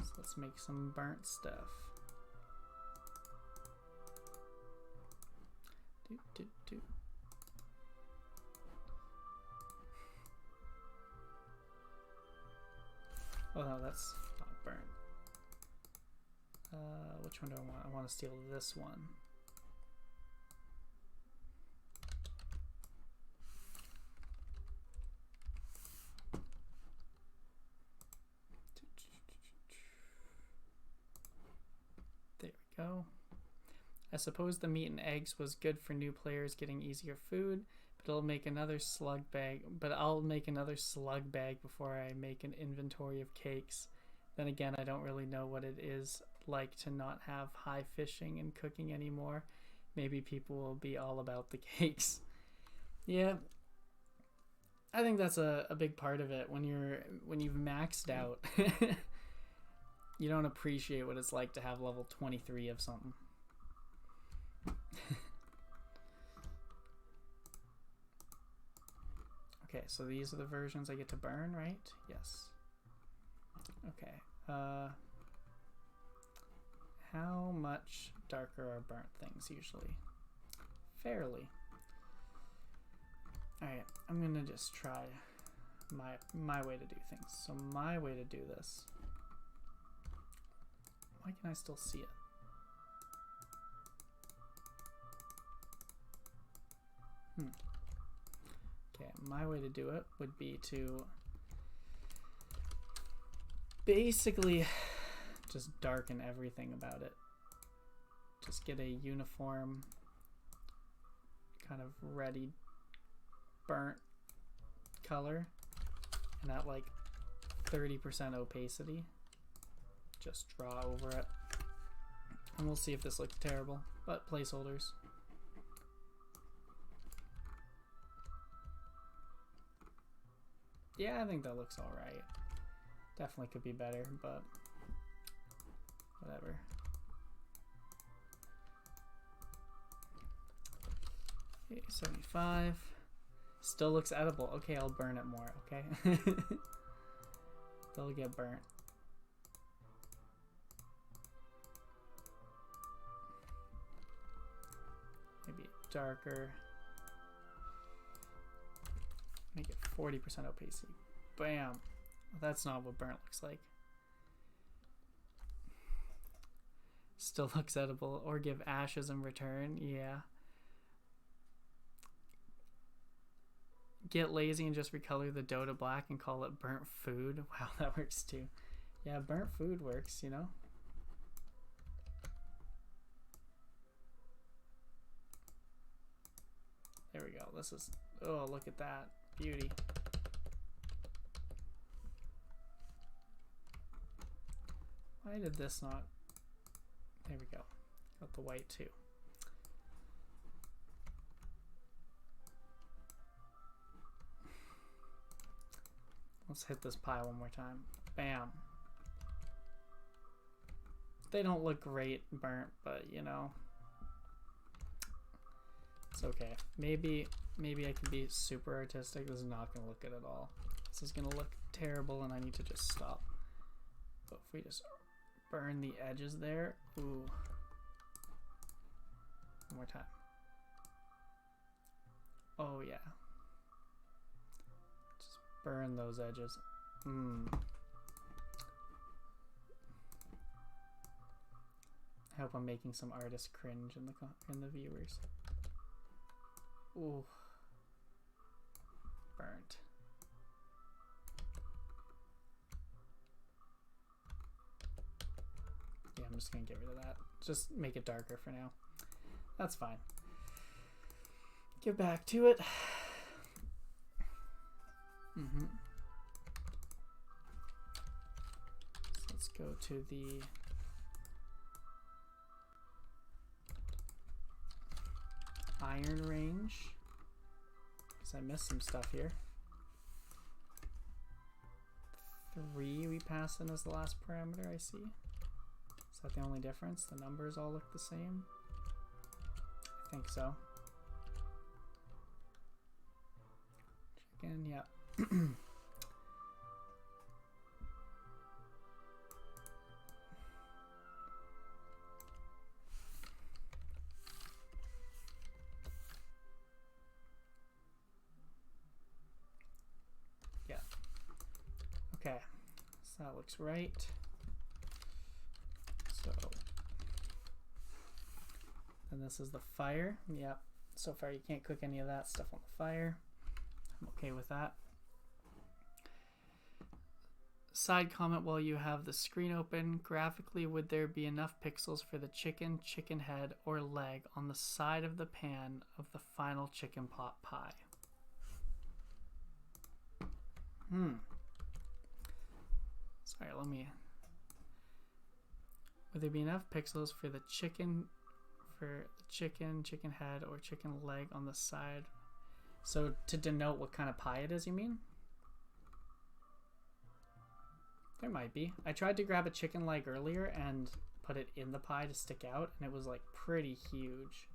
So let's make some burnt stuff. Oh no, that's not burnt. Which one do I want? I want to steal this one. There we go. I suppose the meat and eggs was good for new players getting easier food, but I'll make another slug bag. Before I make an inventory of cakes. Then again, I don't really know what it is like to not have high fishing and cooking anymore. Maybe people will be all about the cakes. Yeah, I think that's a big part of it. When you've maxed out, you don't appreciate what it's like to have level 23 of something. Okay, so these are the versions I get to burn, right? Yes. Okay. How much darker are burnt things usually? Fairly. Alright, I'm gonna just try my way to do things. So my way to do this. Why can I still see it? Okay, my way to do it would be to basically just darken everything about it. Just get a uniform kind of ready burnt color, and at like 30% opacity, just draw over it, and we'll see if this looks terrible, but placeholders. Yeah, I think that looks alright. Definitely could be better, but whatever. Okay, 75. Still looks edible. Okay, I'll burn it more, okay? They'll get burnt. Maybe darker. Make it 40% opacity. Bam. That's not what burnt looks like. Still looks edible. Or give ashes in return. Yeah. Get lazy and just recolor the dough to black and call it burnt food. Wow, that works too. Yeah, burnt food works, you know? There we go. This is... Oh, look at that. Beauty. Why did this not... There we go. Got the white too. Let's hit this pie one more time. Bam. They don't look great burnt, but you know, it's okay. Maybe I can be super artistic. This is not gonna look good at all. This is gonna look terrible and I need to just stop. But if we just burn the edges there, ooh. One more time. Oh yeah. Just burn those edges. I hope I'm making some artists cringe in the viewers. Ooh. Burnt. Yeah, I'm just gonna get rid of that. Just make it darker for now. That's fine. Get back to it. So let's go to the iron range. Because I missed some stuff here. 3 we pass in as the last parameter, I see. Is that the only difference? The numbers all look the same? I think so. Chicken, yeah. Yeah. Okay, so that looks right. So, and this is the fire. Yep. So far you can't cook any of that stuff on the fire. I'm okay with that. Side comment while you have the screen open. Graphically, would there be enough pixels for the chicken, chicken head, or leg on the side of the pan of the final chicken pot pie? Sorry, let me... Would there be enough pixels for the chicken, chicken head, or chicken leg on the side? So to denote what kind of pie it is, you mean? There might be. I tried to grab a chicken leg earlier and put it in the pie to stick out, and it was like pretty huge.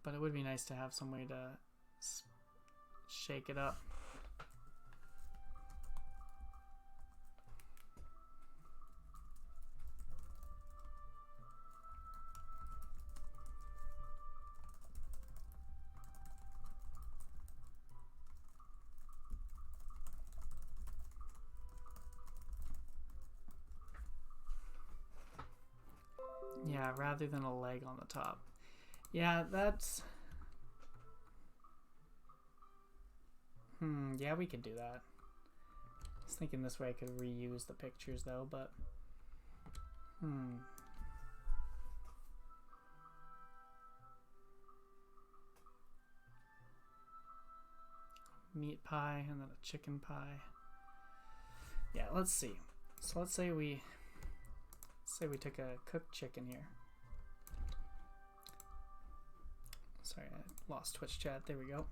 But it would be nice to have some way to shake it up. Yeah, rather than a leg on the top. Yeah, that's... yeah, we could do that. I was thinking this way I could reuse the pictures though, but... Meat pie and then a chicken pie. Yeah, let's see. So let's say we took a cooked chicken here. Sorry, I lost Twitch chat. There we go.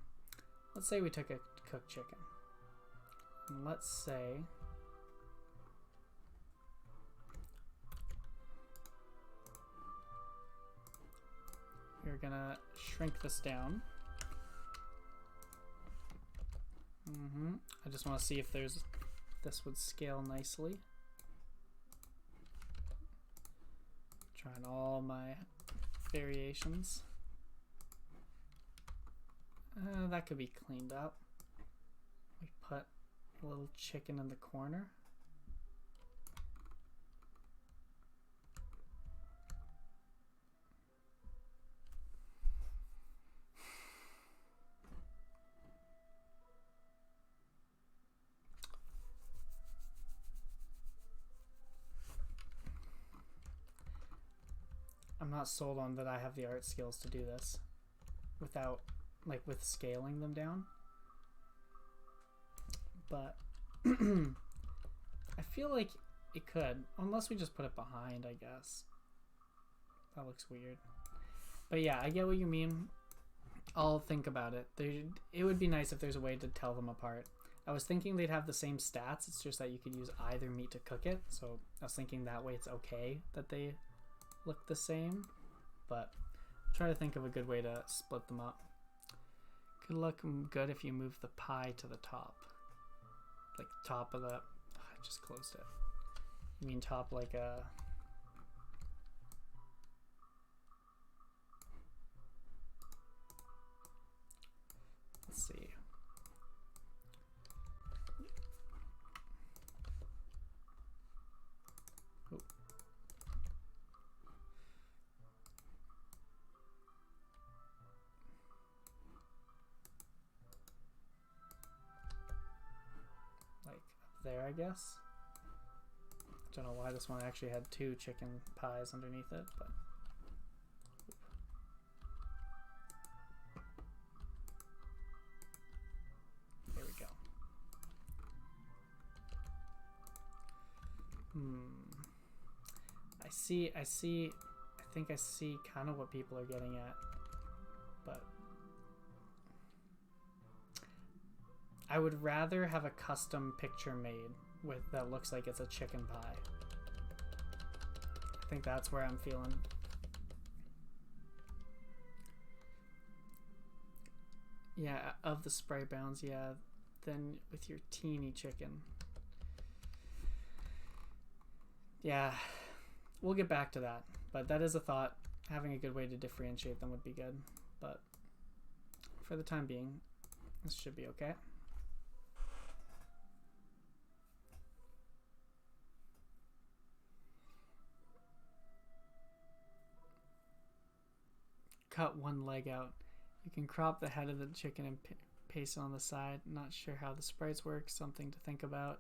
Let's say we took a cooked chicken. And let's say we're gonna shrink this down. I just want to see if this would scale nicely. Trying all my variations. That could be cleaned up. We put a little chicken in the corner. I'm not sold on that I have the art skills to do this without, like, with scaling them down. But I feel like it could, unless we just put it behind, I guess. That looks weird. But yeah, I get what you mean. I'll think about it. It would be nice if there's a way to tell them apart. I was thinking they'd have the same stats. It's just that you could use either meat to cook it. So I was thinking that way it's okay that they look the same. But I'll try to think of a good way to split them up. Could look good if you move the pie to the top. Like the top of the... Oh, I just closed it. You mean top like a... Let's see. Ooh. Like up there, I guess. Don't know why this one actually had 2 chicken pies underneath it, but there we go. I think I see kind of what people are getting at, but I would rather have a custom picture made with that looks like it's a chicken pie. I think that's where I'm feeling. Yeah, of the Sprite bounds, yeah. Then with your teeny chicken. Yeah, we'll get back to that. But that is a thought. Having a good way to differentiate them would be good. But for the time being, this should be okay. Cut one leg out. You can crop the head of the chicken and paste it on the side. Not sure how the sprites work. Something to think about.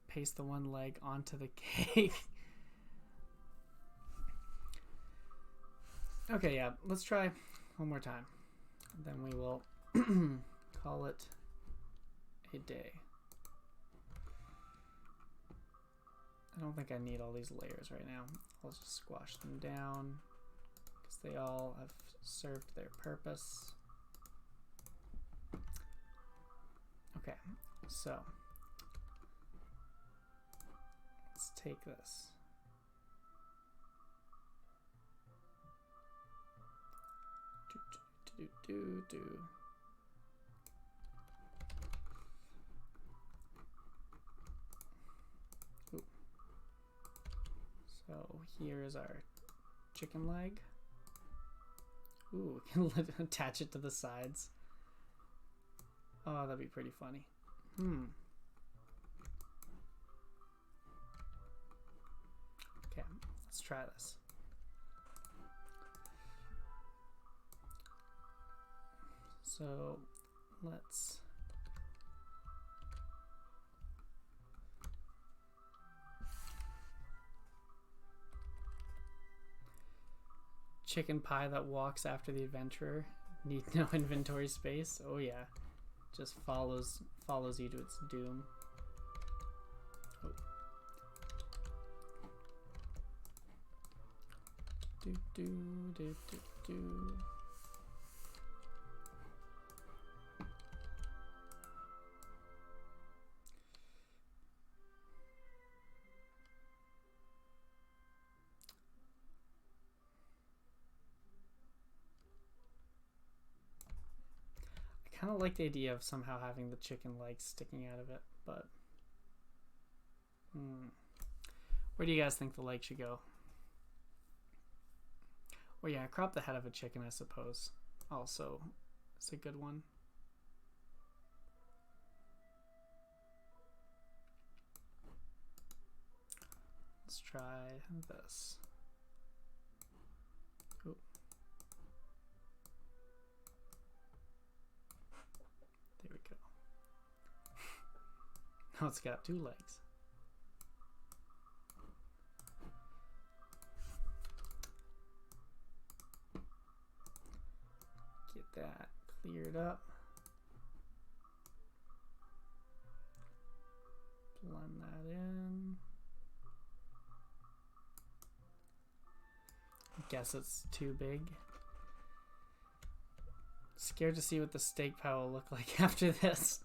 Paste the one leg onto the cake. Okay, yeah. Let's try one more time. Then we will call it a day. I don't think I need all these layers right now. I'll just squash them down. They all have served their purpose. Okay, so let's take this. Ooh. So here is our chicken leg. Ooh, we can attach it to the sides. Oh, that'd be pretty funny. Okay, let's try this. So, let's... Chicken pie that walks after the adventurer. Need no inventory space. Oh yeah, just follows you to its doom. Oh. Do do do do do. I kind of like the idea of somehow having the chicken legs sticking out of it, but where do you guys think the leg should go? Well, yeah, crop the head of a chicken, I suppose. Also, it's a good one. Let's try this. Ooh. There we go. Now it's got 2 legs. Get that cleared up. Blend that in. I guess it's too big. Scared to see what the steak pie will look like after this.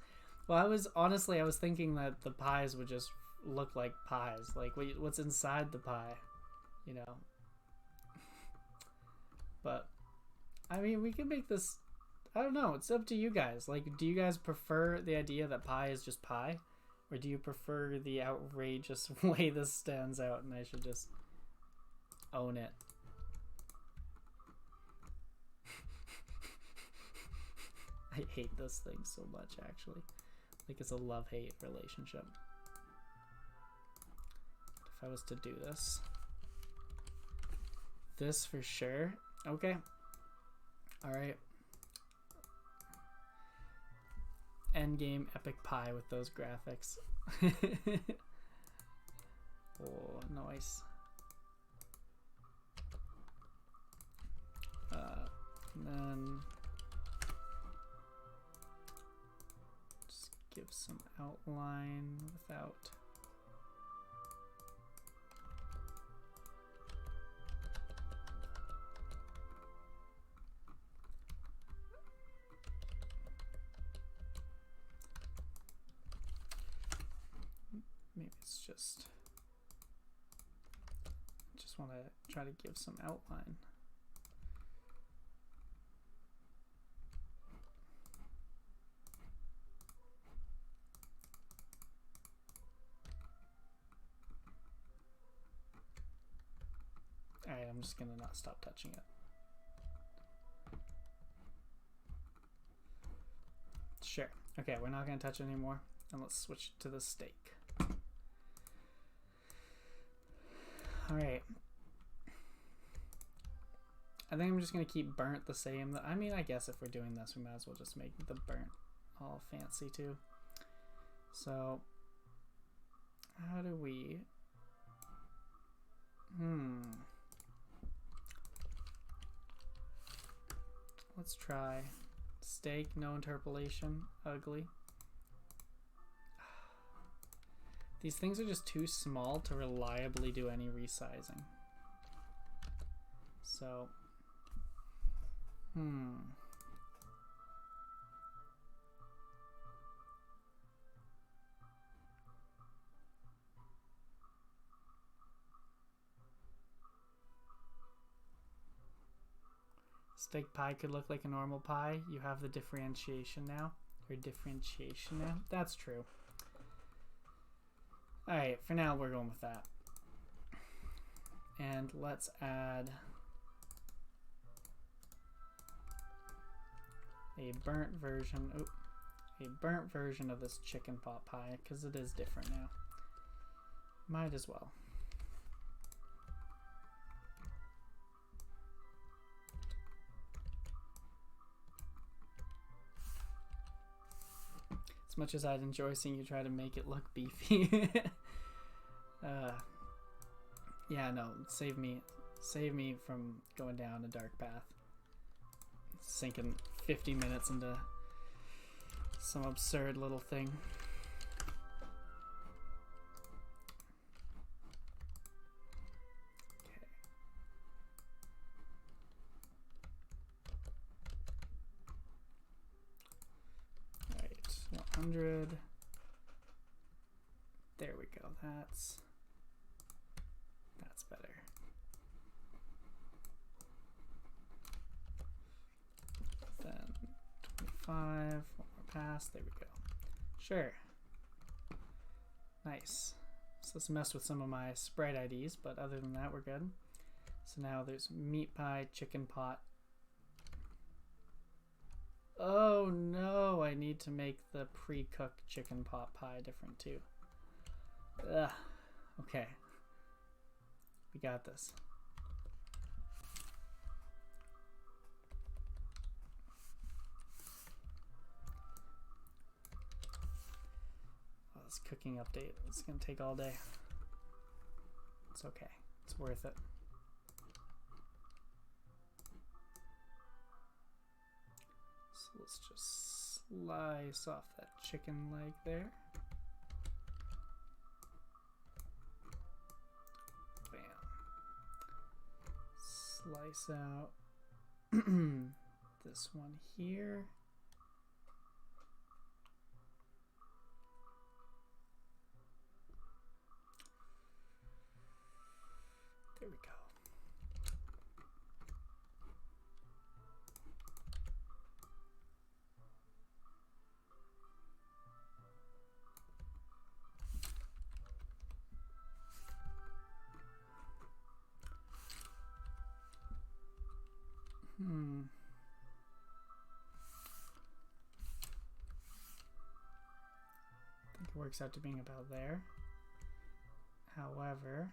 Well, I was thinking that the pies would just look like pies. Like, what's inside the pie, you know? But, I mean, we can make this, I don't know, it's up to you guys. Like, do you guys prefer the idea that pie is just pie? Or do you prefer the outrageous way this stands out and I should just own it? I hate this thing so much, actually. Like, it's a love-hate relationship. If I was to do this for sure. Okay. Alright. Endgame epic pie with those graphics. Oh, nice. And then just give some outline without maybe it's just want to try to give some outline. Alright, I'm just gonna not stop touching it. Sure. Okay, we're not gonna touch it anymore. And let's switch to the steak. Alright. I think I'm just gonna keep burnt the same. I mean, I guess if we're doing this, we might as well just make the burnt all fancy too. So, how do we... Let's try steak, no interpolation, ugly. These things are just too small to reliably do any resizing. So, steak pie could look like a normal pie. You have the differentiation now. Or differentiation now. That's true. Alright, for now we're going with that. And let's add a burnt version. A burnt version of this chicken pot pie, because it is different now. Might as well. As much as I'd enjoy seeing you try to make it look beefy. Yeah, no, save me from going down a dark path. Sinking 50 minutes into some absurd little thing. Okay. Alright, 100. There we go. That's better. Then 25, one more pass, there we go. Sure. Nice. So let's mess with some of my sprite IDs, but other than that, we're good. So now there's meat pie, chicken pot. Oh no, I need to make the pre-cooked chicken pot pie different too. Ugh. Okay. We got this. Oh, this cooking update. It's gonna take all day. It's okay. It's worth it. So let's just slice off that chicken leg there. Slice out this one here. I think it works out to being about there. However,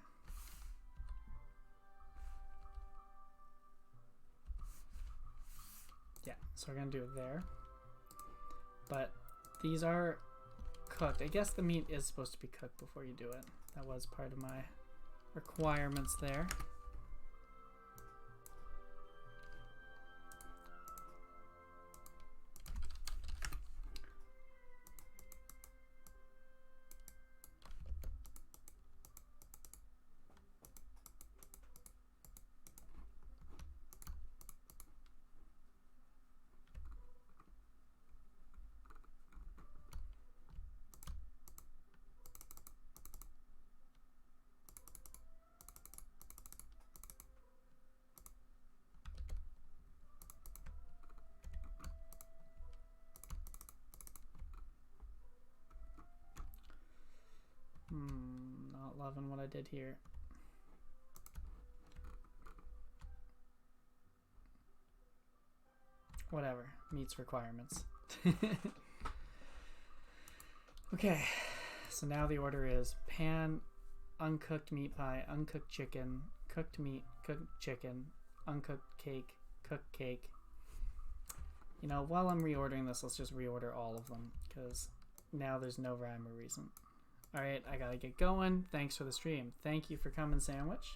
yeah, so we're gonna do it there. But these are cooked. I guess the meat is supposed to be cooked before you do it. That was part of my requirements there. Not loving what I did here. Whatever, meets requirements. Okay, so now the order is pan, uncooked meat pie, uncooked chicken, cooked meat, cooked chicken, uncooked cake, cooked cake. You know, while I'm reordering this, let's just reorder all of them, because now there's no rhyme or reason. Alright, I gotta get going. Thanks for the stream. Thank you for coming, Sandwich.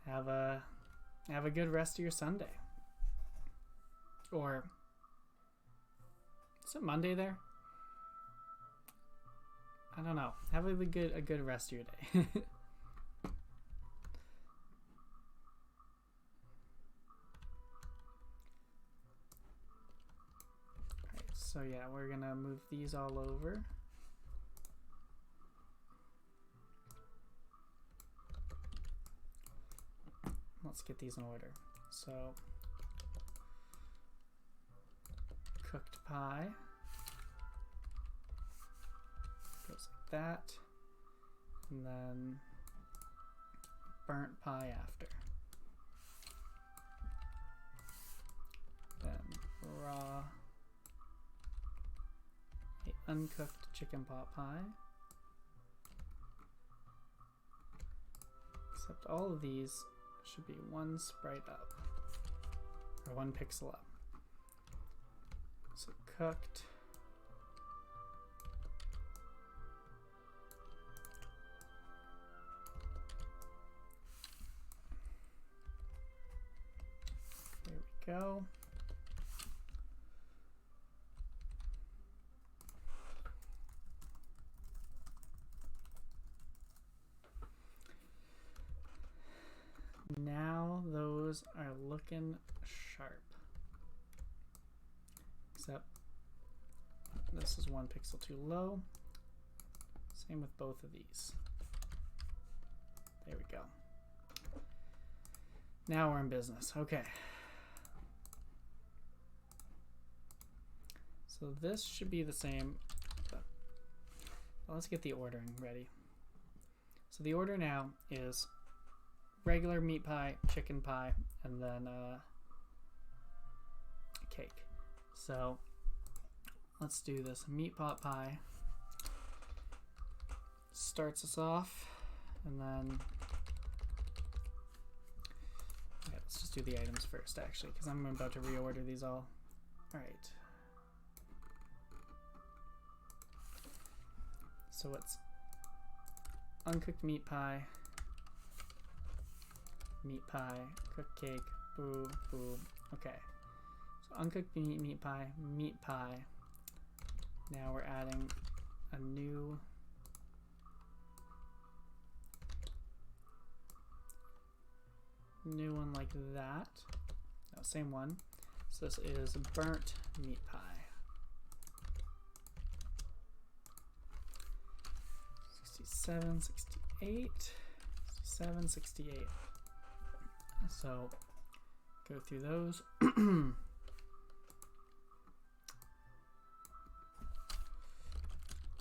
Have a good rest of your Sunday. Or is it Monday there? I don't know. Have a good rest of your day. Alright, so yeah, we're gonna move these all over. Let's get these in order. So, cooked pie goes like that, and then burnt pie after. Then raw, a uncooked chicken pot pie. Except all of these should be one sprite up, or one pixel up. So cooked, there we go. Now those are looking sharp. Except this is one pixel too low. Same with both of these. There we go. Now we're in business. Okay. So this should be the same. But well, let's get the ordering ready. So the order now is regular meat pie, chicken pie, and then cake. So let's do this. Meat pot pie starts us off, and then okay, let's just do the items first, actually, because I'm about to reorder these all. All right. So it's uncooked meat pie, cooked cake, boo, boo. Okay. So uncooked meat pie, meat pie. Now we're adding a new one like that. No, same one. So this is burnt meat pie. 67, 68, 67, 68. So go through those.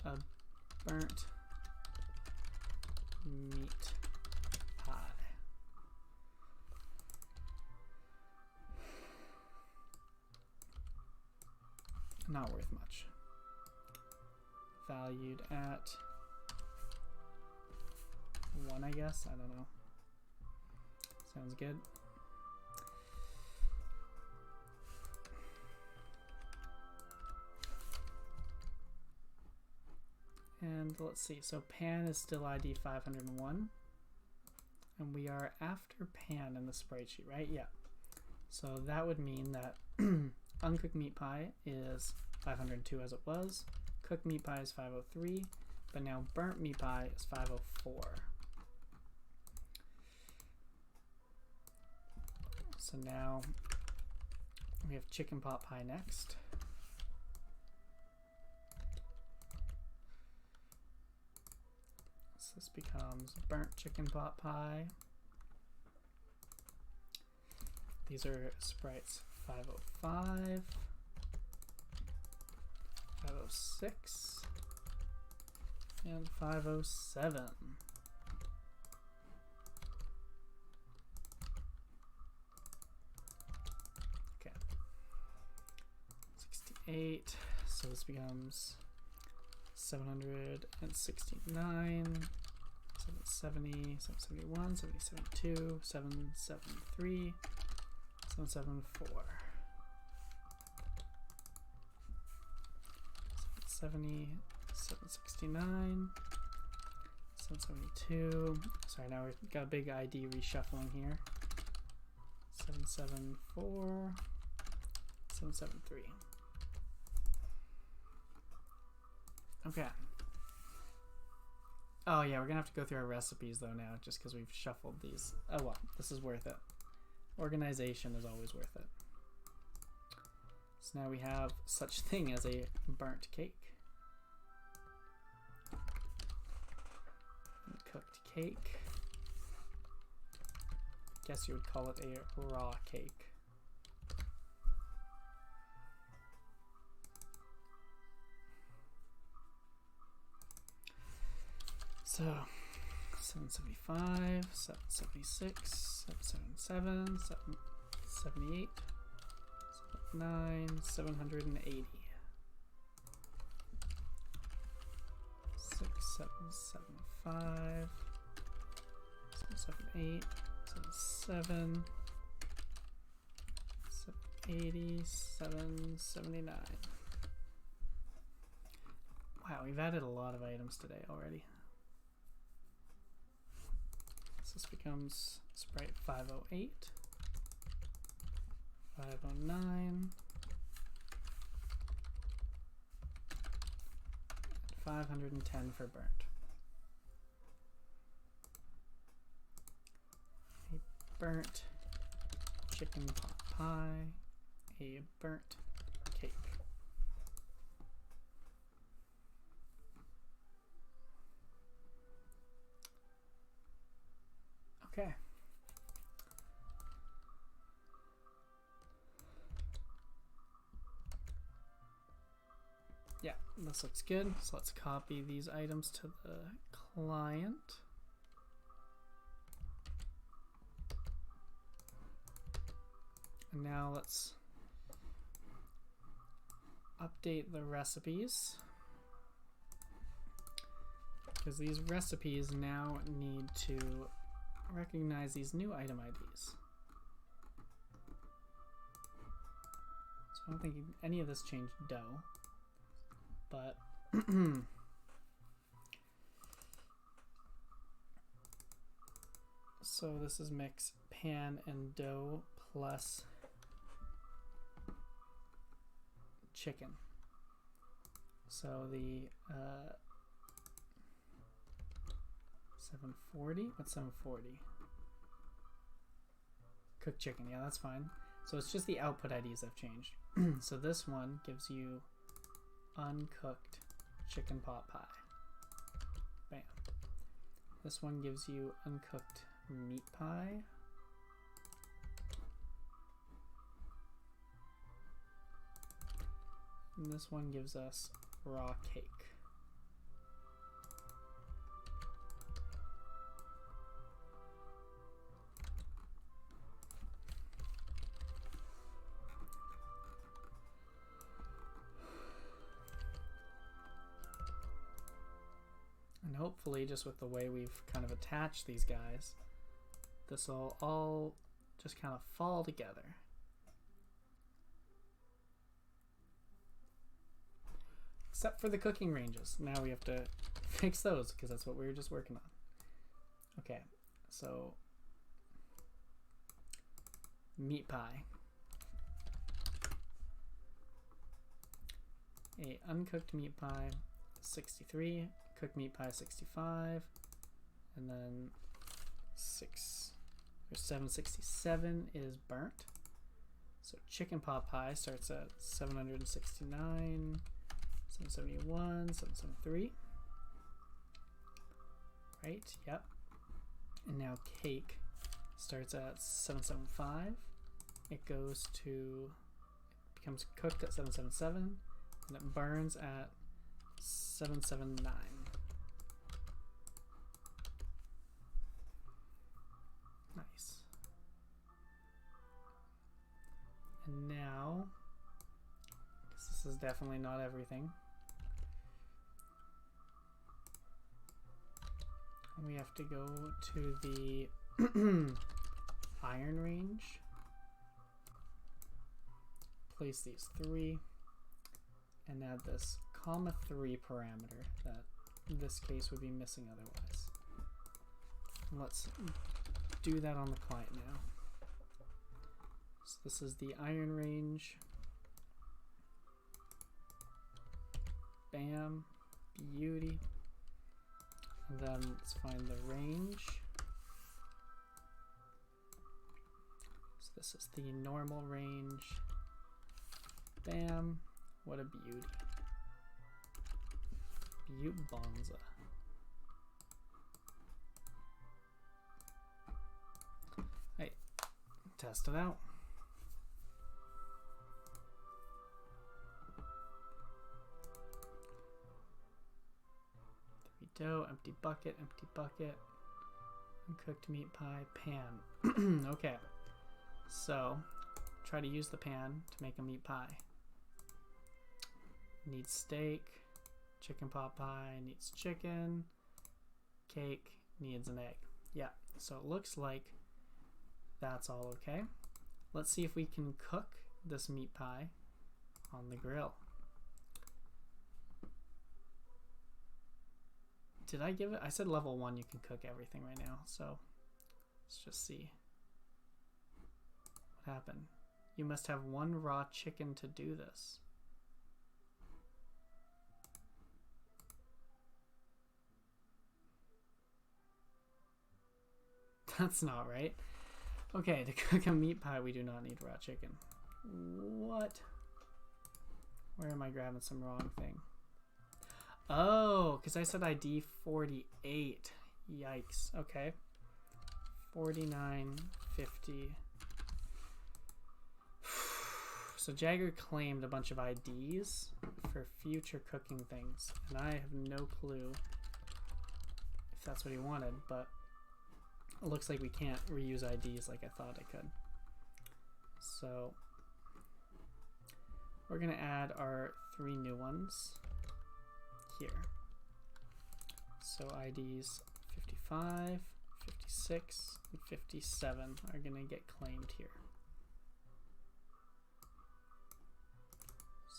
A burnt meat pie. not worth much. Valued at 1, I guess. I don't know. Sounds good. And let's see, so pan is still ID 501. And we are after pan in the sprite sheet, right? Yeah. So that would mean that uncooked meat pie is 502 as it was. Cooked meat pie is 503. But now burnt meat pie is 504. So now we have chicken pot pie next. So this becomes burnt chicken pot pie. These are sprites 505, 506, and 507. Okay. 68. So this becomes 769. 770, 771, 772, 773, 774, 770, 769, 772. Sorry, now we've got a big ID reshuffling here. 774, 773. Okay. Oh yeah, we're gonna have to go through our recipes though now, just because we've shuffled these. Oh well, this is worth it. Organization is always worth it. So now we have such thing as a burnt cake. Cooked cake. Guess you would call it a raw cake. So 775, 776, 777, 778, 79, 780. 6775, 778, 77, 780, 779. Wow, we've added a lot of items today already. This becomes sprite 508, 509, 510 for burnt. A burnt chicken pot pie, a burnt cake. Okay. Yeah, this looks good. So let's copy these items to the client. And now let's update the recipes, because these recipes now need to recognize these new item IDs. So I don't think any of this changed dough, but so this is mix pan and dough plus chicken. So the 740? What's 740? Cooked chicken, yeah, that's fine. So it's just the output IDs I've changed. So this one gives you uncooked chicken pot pie. Bam. This one gives you uncooked meat pie. And this one gives us raw cake. hopefully, just with the way we've kind of attached these guys, this will all just kind of fall together. Except for the cooking ranges. Now we have to fix those because that's what we were just working on. Okay, so meat pie. A uncooked meat pie 63, cooked meat pie 65, and then 767 is burnt. So chicken pot pie starts at 769, 771, 773. Right, yep. And now cake starts at 775. It goes to, it becomes cooked at 777, and it burns at 779. Nice. And now, because this is definitely not everything, we have to go to the iron range, place these 3, and add this (3) parameter that in this case would be missing otherwise. Let's do that on the client now. So this is the iron range. Bam, beauty. And then let's find the range. So this is the normal range. Bam, what a beauty. Beaut bonza. Hey, test it out. Dough, empty bucket, uncooked meat pie, pan. Okay, so try to use the pan to make a meat pie. Needs steak, chicken pot pie needs chicken, cake needs an egg. Yeah, so it looks like that's all okay. Let's see if we can cook this meat pie on the grill. Did I give it? I said level 1 you can cook everything right now, so let's just see what happened. You must have 1 raw chicken to do this. That's not right. Okay, to cook a meat pie we do not need raw chicken. What? Where am I grabbing some wrong thing? Oh, because I said ID 48. Yikes. Okay. 49.50. So Jagger claimed a bunch of IDs for future cooking things, and I have no clue if that's what he wanted, but it looks like we can't reuse IDs like I thought I could. So we're going to add our 3 new ones here. So IDs 55, 56, and 57 are going to get claimed here.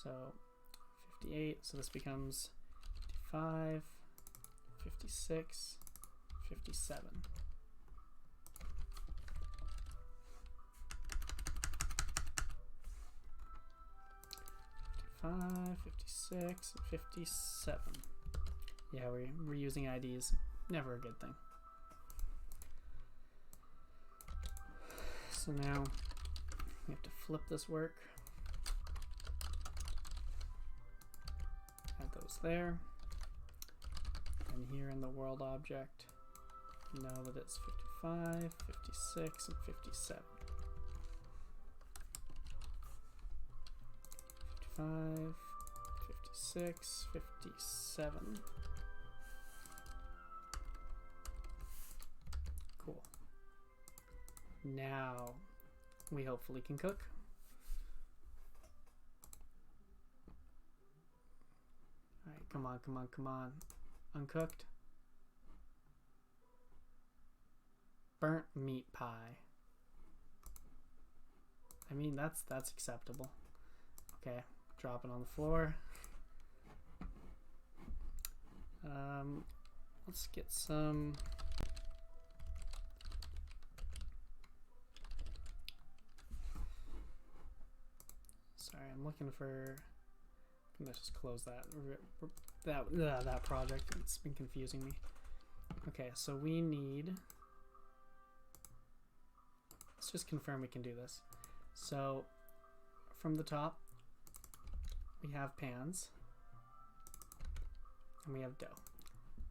So 58, so this becomes 55, 56, 57. 55, 56, and 57. Yeah, we're reusing IDs. Never a good thing. So now we have to flip this work. Add those there. And here in the world object, know that it's 55, 56, and 57. 55, 56, 57. Cool. Now we hopefully can cook. Alright, come on, come on, come on. Uncooked. burnt meat pie. I mean, that's acceptable. Okay, drop it on the floor. Let's get some. Sorry, I'm looking for. Let's just close that project. It's been confusing me. Okay, so we need. Let's just confirm we can do this. So, from the top, we have pans, and we have dough.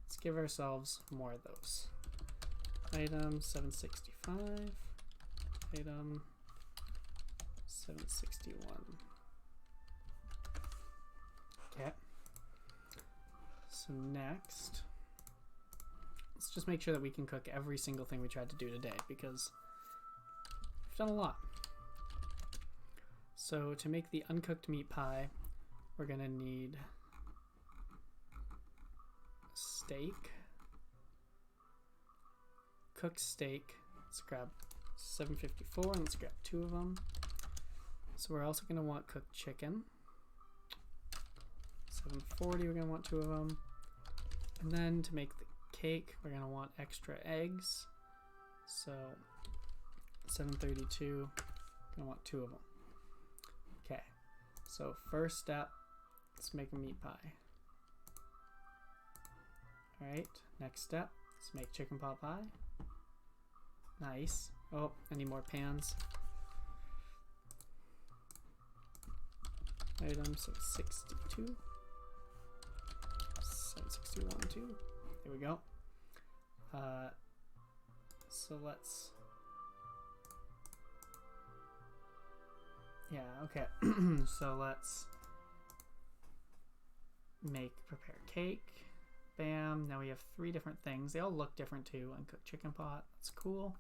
Let's give ourselves more of those. Item 765. Item 761. Okay. So next, let's just make sure that we can cook every single thing we tried to do today, because we've done a lot. So to make the uncooked meat pie, we're gonna need steak, cooked steak. Let's grab 754 and let's grab 2 of them. So we're also gonna want cooked chicken. 740, we're gonna want 2 of them. And then to make the cake, we're gonna want extra eggs. So 732, we're gonna want 2 of them. Okay, so first step, let's make a meat pie. Alright, next step, let's make chicken pot pie. Nice. Oh, I need more pans. Item 762. 761 too. There we go. So let's. Yeah, okay. So let's prepare cake. Bam. Now we have 3 different things. They all look different too. Uncooked chicken pot. That's cool.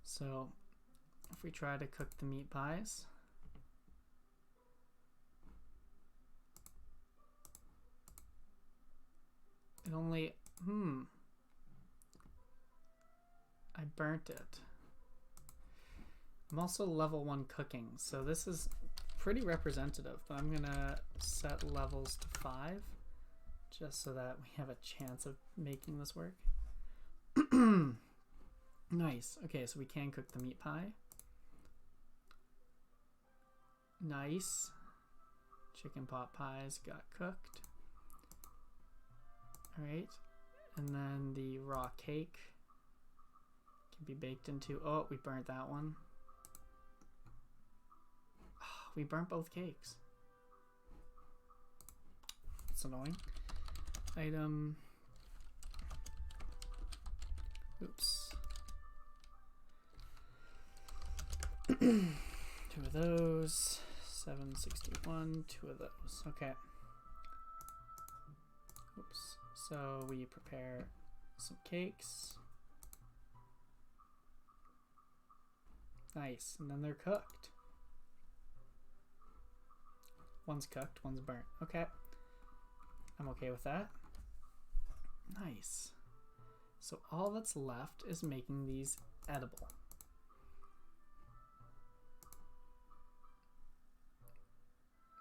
So if we try to cook the meat pies. It only, I burnt it. I'm also level 1 cooking, so this is pretty representative, but I'm gonna set levels to 5 just so that we have a chance of making this work. Nice. Okay, so we can cook the meat pie. Nice. Chicken pot pies got cooked. Alright, and then the raw cake can be baked into. Oh, we burnt that one. Oh, we burnt both cakes. That's annoying. Item. Oops. 2 of those. 761. 2 of those. Okay. Oops. So we prepare some cakes. Nice, and then they're cooked. One's cooked, one's burnt. Okay, I'm okay with that. Nice. So all that's left is making these edible.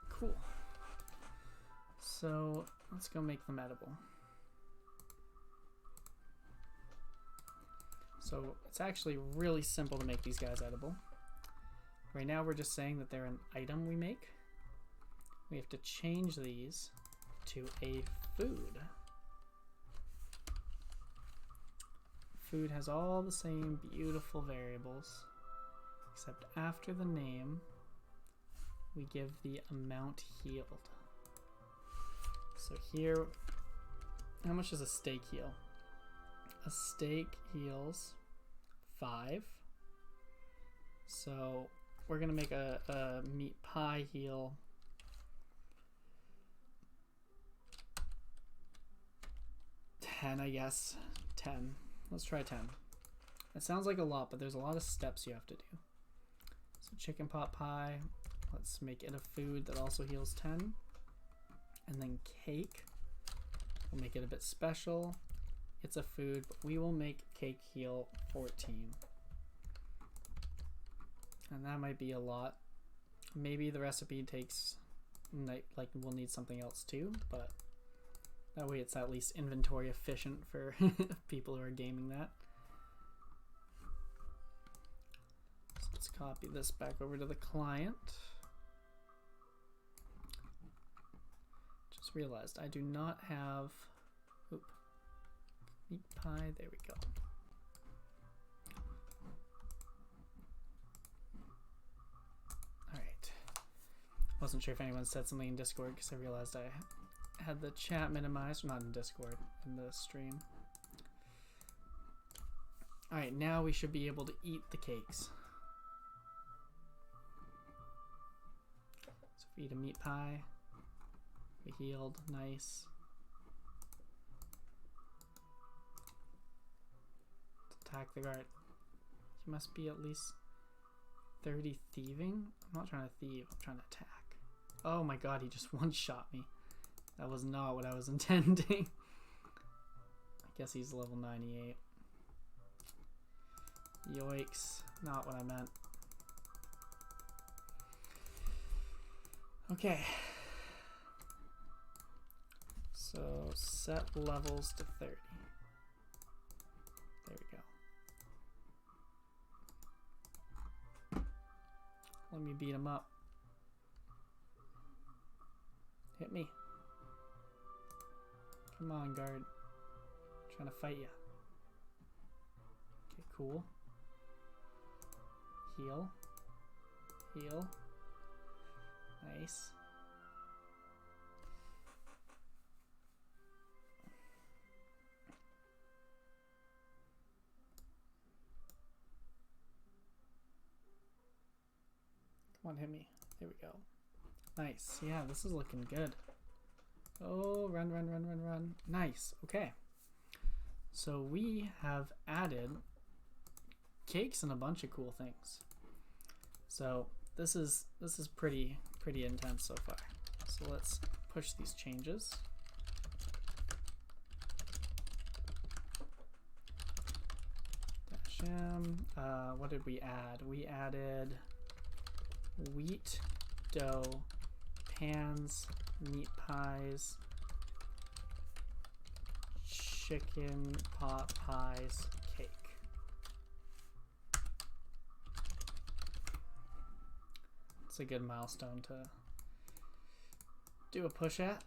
Cool. So let's go make them edible. So it's actually really simple to make these guys edible. Right now we're just saying that they're an item we make. We have to change these to a food. Food has all the same beautiful variables, except after the name, we give the amount healed. So here, how much does a steak heal? A steak heals 5. So we're gonna make a meat pie heal 10, I guess. 10. Let's try 10. That sounds like a lot, but there's a lot of steps you have to do. So chicken pot pie, let's make it a food that also heals 10. And then cake, we'll make it a bit special. it's a food, but we will make cake heal 14. And that might be a lot. Maybe the recipe takes, like we'll need something else too, but that way it's at least inventory efficient for people who are gaming that. So let's copy this back over to the client. Just realized I do not have meat pie. There we go. Alright. Wasn't sure if anyone said something in Discord because I realized I had the chat minimized. Not in Discord, in the stream. Alright, now we should be able to eat the cakes. So if we eat a meat pie, we healed, nice. Attack the guard. He must be at least 30 thieving. I'm not trying to thieve, I'm trying to attack. Oh my god, he just one-shot me. That was not what I was intending. I guess he's level 98. Yoicks, not what I meant. Okay. So set levels to 30. There we go. Let me beat him up. Hit me. Come on, guard. I'm trying to fight you. Okay, cool. Heal. Heal. Nice. Come on, hit me. There we go. Nice. Yeah, this is looking good. Oh, run, run, run, run, run. Nice. Okay. So we have added cakes and a bunch of cool things. So this is pretty intense so far. So let's push these changes. Dash M. What did we add? We added wheat dough, pans, meat pies, chicken pot pies, cake. It's a good milestone to do a push at.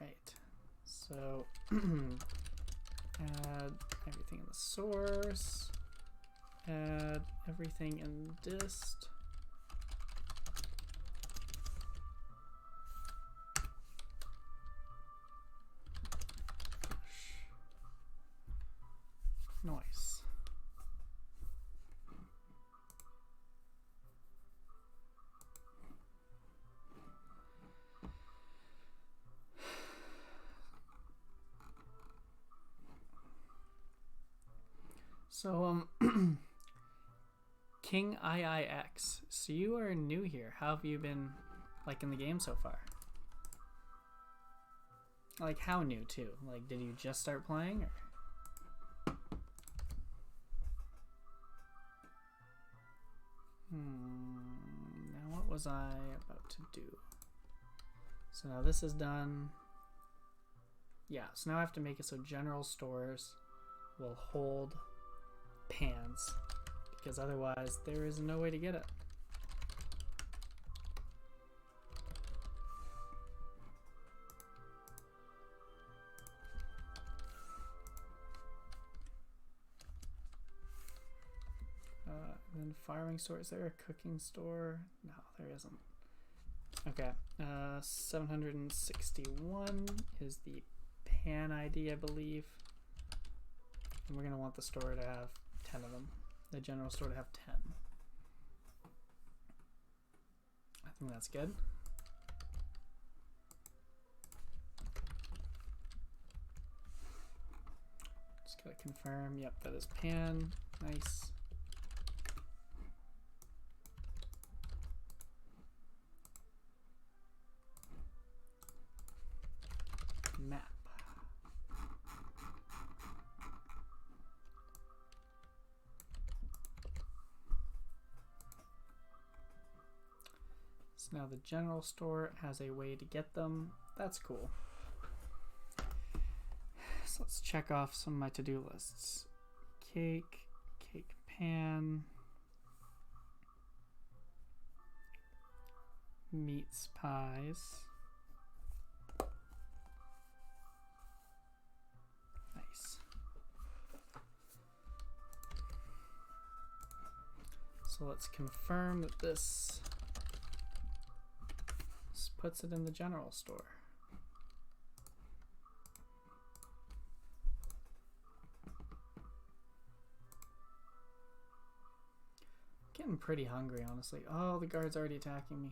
Right, so add everything in the source, add everything in dist. Nice. So King IIX, so you are new here. How have you been like in the game so far? Like how new too? Like did you just start playing or? Now what was I about to do? So now this is done. Yeah, so now I have to make it so general stores will hold pans, because otherwise there is no way to get it. And then firing store, is there a cooking store? No, there isn't. Okay, 761 is the pan ID, I believe. And we're gonna want the store to have 10 of them. The general store to have 10. I think that's good. Just gotta confirm, yep, that is pan, nice. So now the general store has a way to get them. That's cool. So let's check off some of my to-do lists. Cake, cake pan, meats, pies. Nice. So let's confirm that this puts it in the general store. Getting pretty hungry, honestly. Oh, the guard's already attacking me.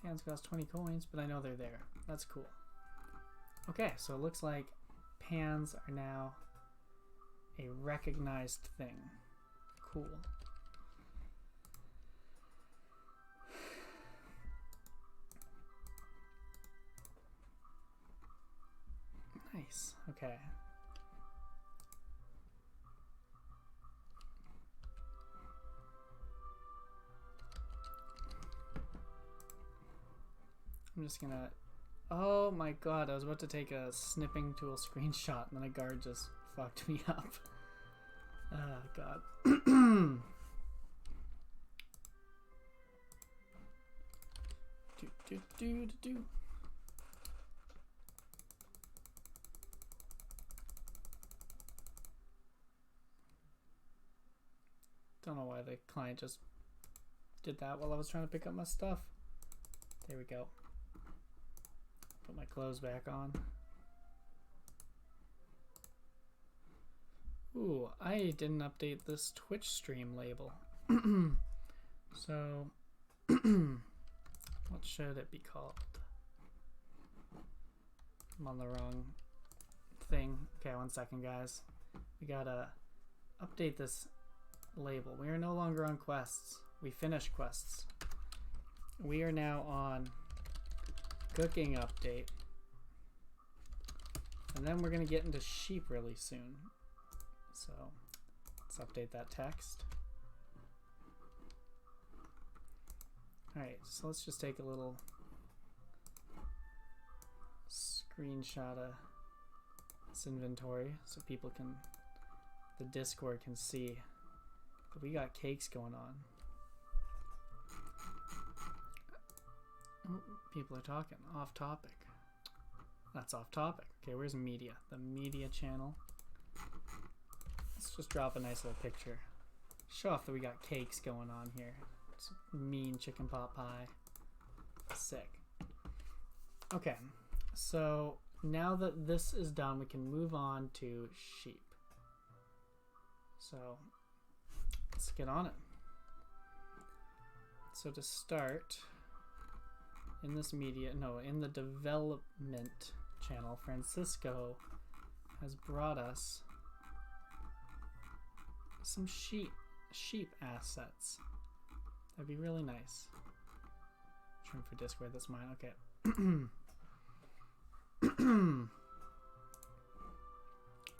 Pans cost 20 coins, but I know they're there. That's cool. Okay, so it looks like pans are now a recognized thing. Cool. Nice. Okay. I'm just gonna... Oh my god, I was about to take a snipping tool screenshot and then a guard just fucked me up. Oh god. do. Don't know why the client just did that while I was trying to pick up my stuff. There we go. Put my clothes back on. Ooh, I didn't update this Twitch stream label. So, what should it be called? I'm on the wrong thing. Okay, 1 second, guys. We gotta update this label. We are no longer on quests. We finished quests. We are now on cooking update. And then we're going to get into sheep really soon. So let's update that text. Alright, so let's just take a little screenshot of this inventory so people can, the Discord can see that we got cakes going on. Oh, people are talking. Off topic. That's off topic. Okay, where's media? The media channel. Let's just drop a nice little picture. Show off that we got cakes going on here. It's mean chicken pot pie. Sick. Okay, so now that this is done, we can move on to sheep. So let's get on it. So to start, in this in the development channel, Francisco has brought us some sheep assets. That'd be really nice. Trim for Discord, that's mine. Okay.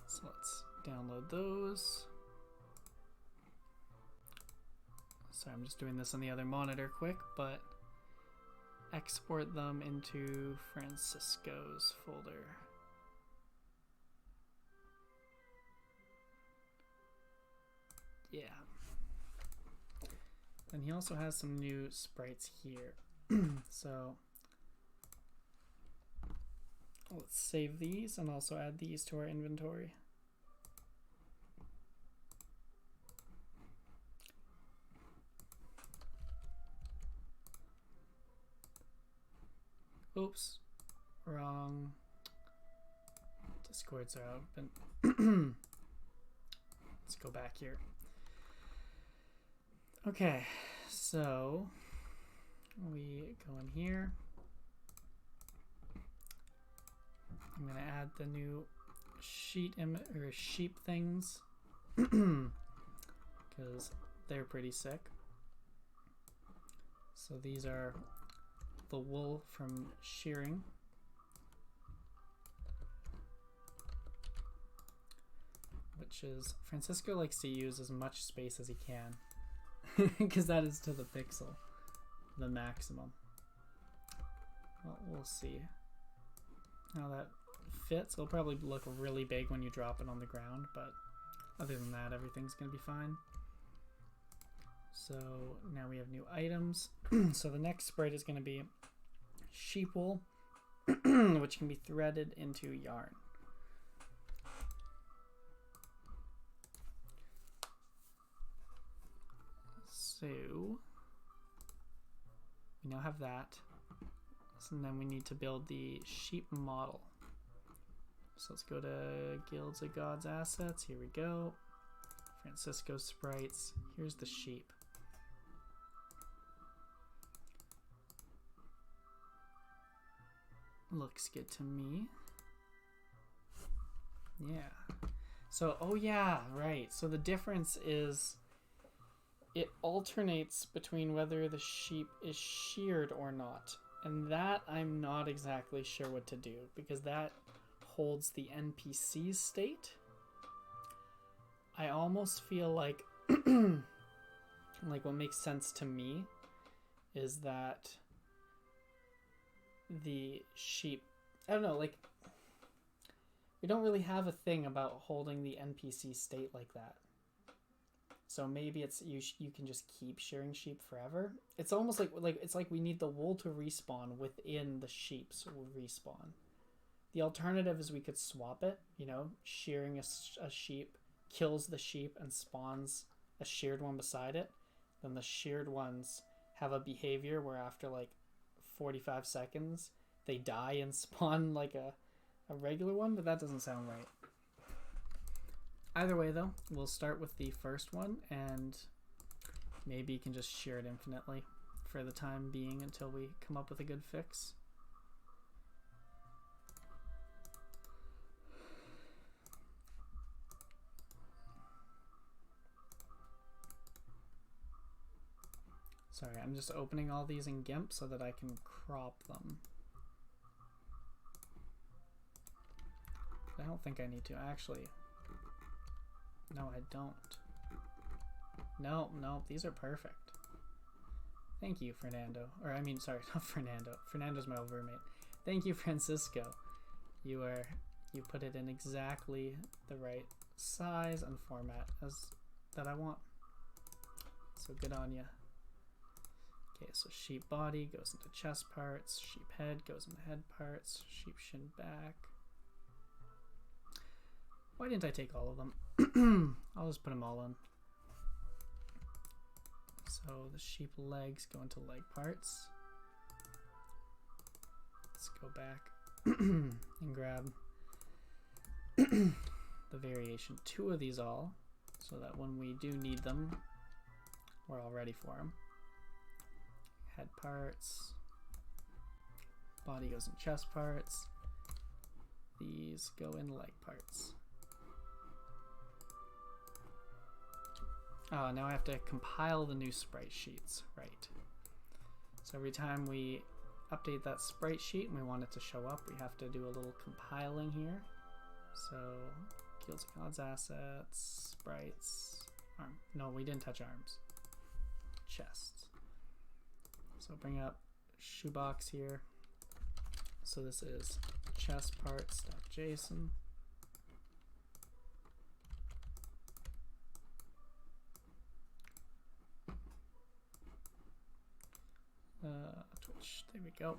So let's download those. Sorry, I'm just doing this on the other monitor quick, but export them into Francisco's folder. Yeah. And he also has some new sprites here. So let's save these and also add these to our inventory. Oops, wrong. Discords are open. Let's go back here. Okay, so we go in here. I'm gonna add the new sheep things because they're pretty sick. So these are the wool from shearing. Which which is Francisco likes to use as much space as he can because that is to the pixel, the maximum. Well, we'll see how that fits. It'll probably look really big when you drop it on the ground, but other than that, everything's going to be fine. So now we have new items. So the next sprite is going to be sheep wool, which can be threaded into yarn. So we now have that. So then we need to build the sheep model. So let's go to Guilds of Gods assets. Here we go. Francisco sprites. Here's the sheep. Looks good to me. Yeah. So, oh yeah, right. So the difference is it alternates between whether the sheep is sheared or not. And that I'm not exactly sure what to do, because that holds the NPC's state. I almost feel like like what makes sense to me is that the sheep, I don't know, like we don't really have a thing about holding the NPC state like that. So maybe it's you can just keep shearing sheep forever. It's almost like it's like we need the wool to respawn within the sheep's respawn. The alternative is we could swap it, you know, shearing a sheep kills the sheep and spawns a sheared one beside it. Then the sheared ones have a behavior where after like 45 seconds they die and spawn like a regular one, but that doesn't sound right. Either way though, we'll start with the first one and maybe you can just shear it infinitely for the time being until we come up with a good fix. Sorry, I'm just opening all these in GIMP so that I can crop them. I don't think I need to. Actually, no, I don't. No, these are perfect. Thank you, Fernando. Or I mean, sorry, not Fernando. Fernando's my old roommate. Thank you, Francisco. You put it in exactly the right size and format as that I want. So good on ya. Okay, so sheep body goes into chest parts, sheep head goes into head parts, sheep shin back. Why didn't I take all of them? I'll just put them all in. So the sheep legs go into leg parts. Let's go back and grab the variation 2 of these all, so that when we do need them, we're all ready for them. Head parts, body goes in chest parts, these go in leg parts. Oh, now I have to compile the new sprite sheets, right. So every time we update that sprite sheet and we want it to show up, we have to do a little compiling here. So, Guilds of Gods assets, sprites, arm. No, we didn't touch arms. Chests. So bring up shoebox here. So this is chest parts.json. Twitch, there we go.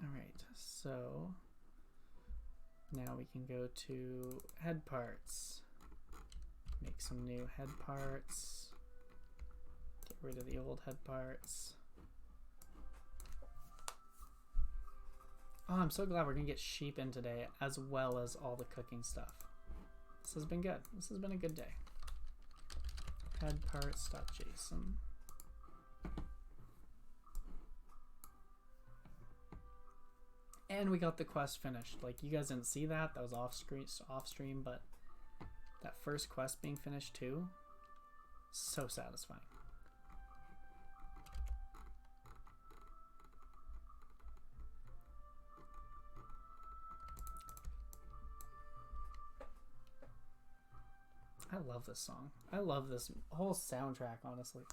Alright, so now we can go to head parts. Make some new head parts. Get rid of the old head parts. Oh, I'm so glad we're gonna get sheep in today, as well as all the cooking stuff. This has been good. This has been a good day. Head parts.json. And we got the quest finished. Like, you guys didn't see that. That was off stream, but that first quest being finished too, so satisfying. I love this song. I love this whole soundtrack, honestly.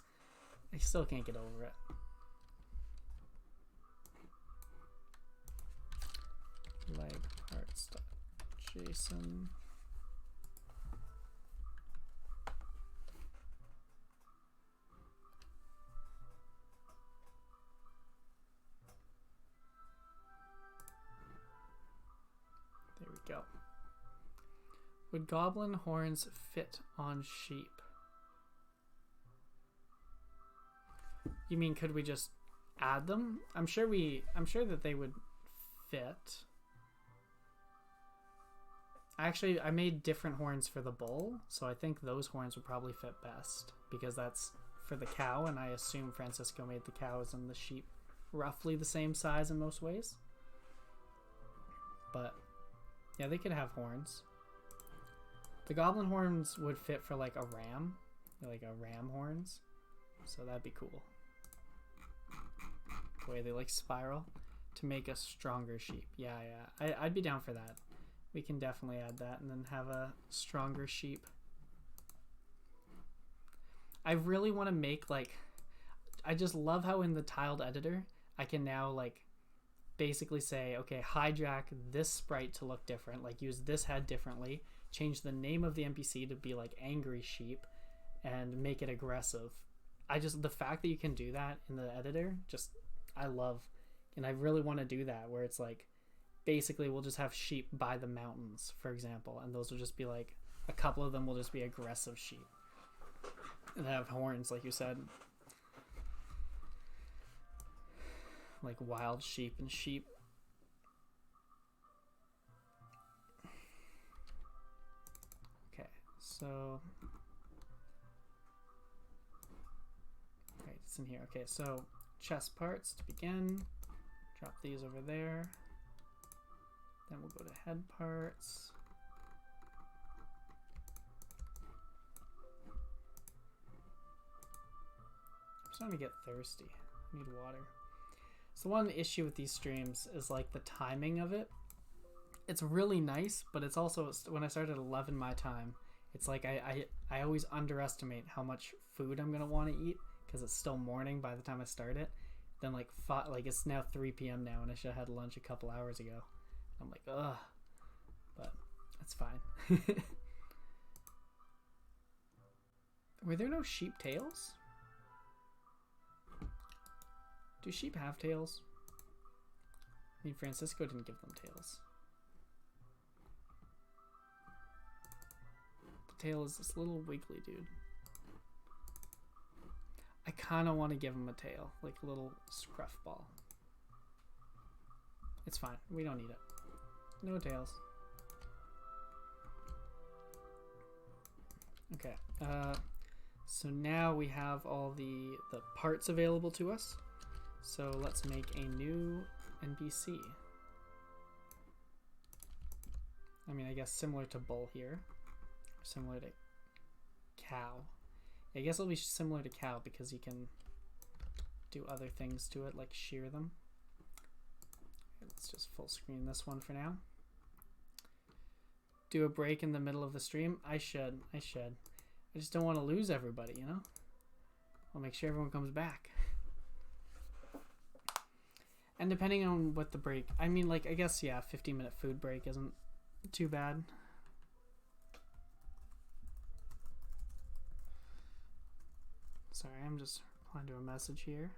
I still can't get over it. Leg parts.json. There we go. Would goblin horns fit on sheep? You mean could we just add them? I'm sure that they would fit. Actually, I made different horns for the bull, so I think those horns would probably fit best because that's for the cow, and I assume Francisco made the cows and the sheep roughly the same size in most ways. But yeah, they could have horns. The goblin horns would fit for like a ram, like a ram horns, so that'd be cool. The way they like spiral to make a stronger sheep. Yeah, I'd be down for that. We can definitely add that and then have a stronger sheep. I really want to make like, I just love how in the tiled editor I can now like basically say, okay, hijack this sprite to look different, like use this head differently, change the name of the NPC to be like angry sheep and make it aggressive. The fact that you can do that in the editor, just I love, and I really want to do that where it's like basically we'll just have sheep by the mountains, for example, and those will just be like a couple of them will just be aggressive sheep and have horns like you said, like wild sheep and sheep. Okay, so right, it's in here. Okay, so chest parts to begin. Drop these over there. Then we'll go to head parts. I'm starting to get thirsty. I need water. So one issue with these streams is like the timing of it. It's really nice, but it's also, when I start at 11 my time, it's like I always underestimate how much food I'm gonna want to eat because it's still morning by the time I start it. Then like it's now 3 p.m. now and I should have had lunch a couple hours ago. I'm like, ugh, but that's fine. Were there no sheep tails? Do sheep have tails? I mean, Francisco didn't give them tails. The tail is this little wiggly dude. I kind of want to give him a tail, like a little scruff ball. It's fine. We don't need it. No tails. Okay. So now we have all the parts available to us. So let's make a new NPC. I mean, I guess similar to bull here. Similar to cow. I guess it'll be similar to cow because you can do other things to it, like shear them. Let's just full screen this one for now. Do a break in the middle of the stream? I should. I just don't want to lose everybody, you know? I'll make sure everyone comes back. And depending on what the break, I mean, like, I guess, yeah, 15-minute food break isn't too bad. Sorry, I'm just replying to a message here.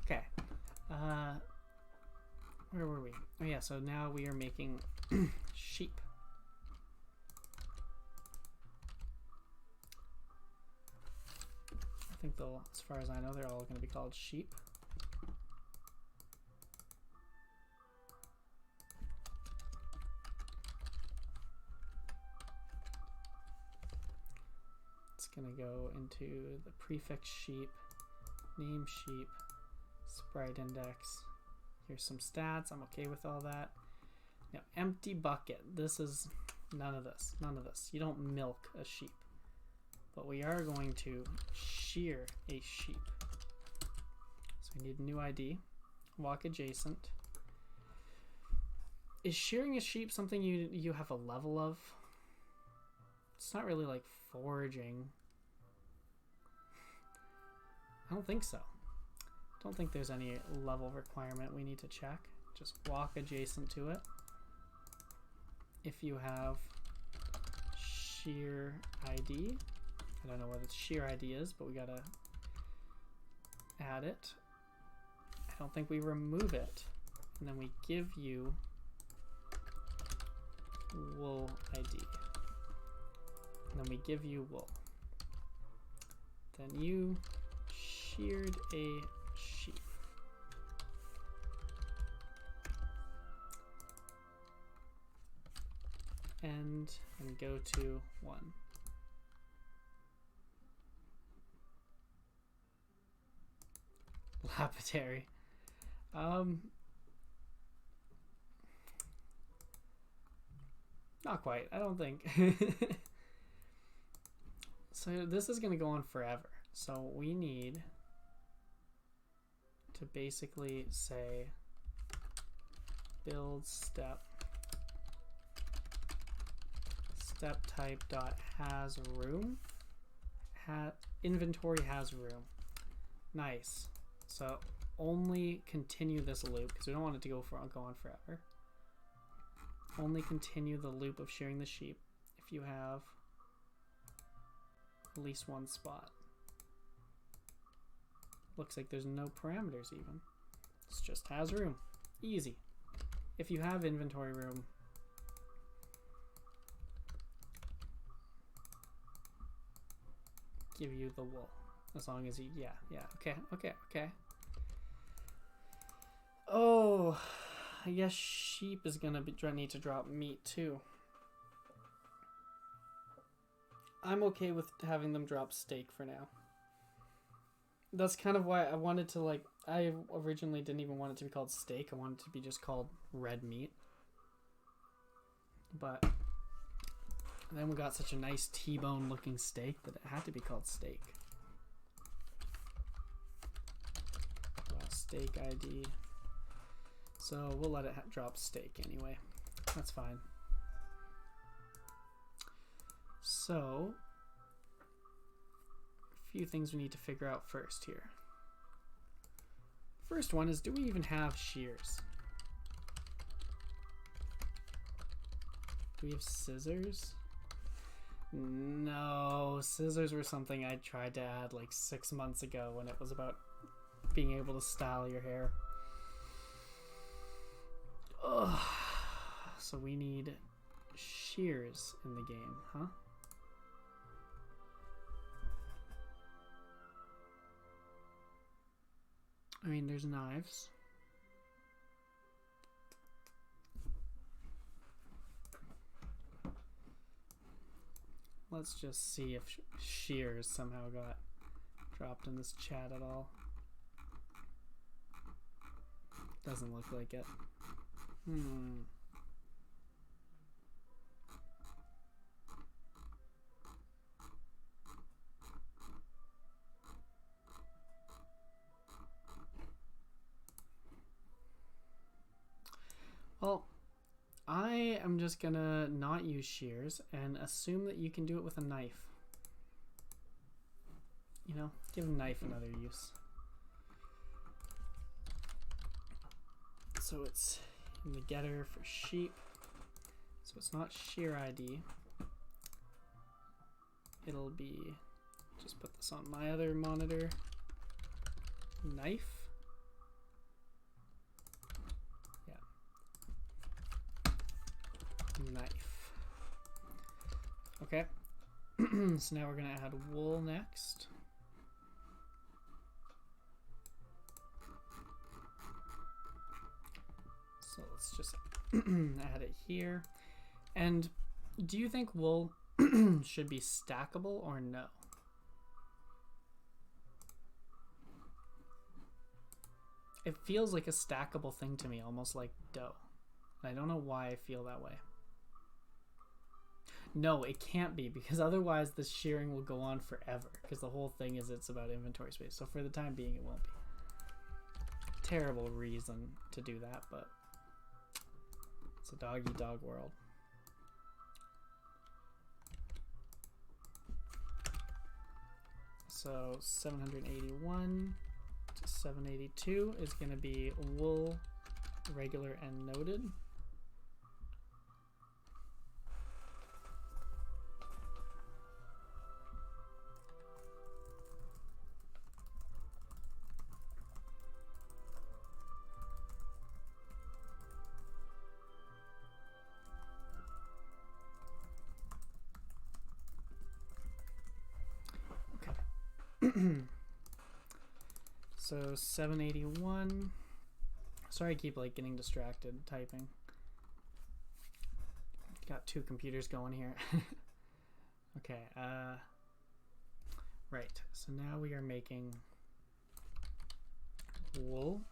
Okay. Where were we? Oh yeah, so now we are making sheep. I think they'll, as far as I know, they're all going to be called sheep. It's going to go into the prefix sheep, name sheep, sprite index. Here's some stats. I'm okay with all that. Now, empty bucket. This is none of this. None of this. You don't milk a sheep. But we are going to shear a sheep. So we need a new ID. walk adjacent. Is shearing a sheep something you have a level of? It's not really like foraging. I don't think so. Don't think there's any level requirement we need to check. Just walk adjacent to it. If you have shear ID, I don't know what its shear ID is, but we gotta add it. I don't think we remove it. And then we give you wool ID. And then we give you wool. Then you sheared a sheep. And go to 1. Lapidary. Not quite, I don't think. So this is going to go on forever. So we need to basically say build step type dot has room, inventory has room. Nice. So only continue this loop because we don't want it to go on forever. Only continue the loop of shearing the sheep if you have at least one spot. Looks like there's no parameters even. It's just has room. Easy. If you have inventory room, give you the wool. As long as you, okay. Oh, I guess sheep is gonna need to drop meat too. I'm okay with having them drop steak for now. That's kind of why I wanted to, like, I originally didn't even want it to be called steak. I wanted it to be just called red meat. But then we got such a nice T-bone looking steak that it had to be called steak. Steak ID. So we'll let it drop steak anyway. That's fine. So, a few things we need to figure out first here. First one is, do we even have shears? Do we have scissors? No, scissors were something I tried to add like 6 months ago when it was about being able to style your hair. Ugh. So we need shears in the game, huh? I mean, there's knives. Let's just see if shears somehow got dropped in this chat at all. Doesn't look like it. Well, I am just gonna not use shears and assume that you can do it with a knife. You know, give a knife another use. So it's in the getter for sheep. So it's not shear ID. It'll be, just put this on my other monitor. Knife. Knife. Okay. So now we're going to add wool next. So let's just add it here. And do you think wool should be stackable or no? It feels like a stackable thing to me, almost like dough. And I don't know why I feel that way. No, it can't be, because otherwise the shearing will go on forever, because the whole thing is it's about inventory space. So for the time being, it won't be. terrible reason to do that, but it's a dog-eat-dog world. So 781 to 782 is going to be wool, regular, and noted. So 781. Sorry, I keep like getting distracted typing. Got two computers going here. Okay, right. So now we are making wool.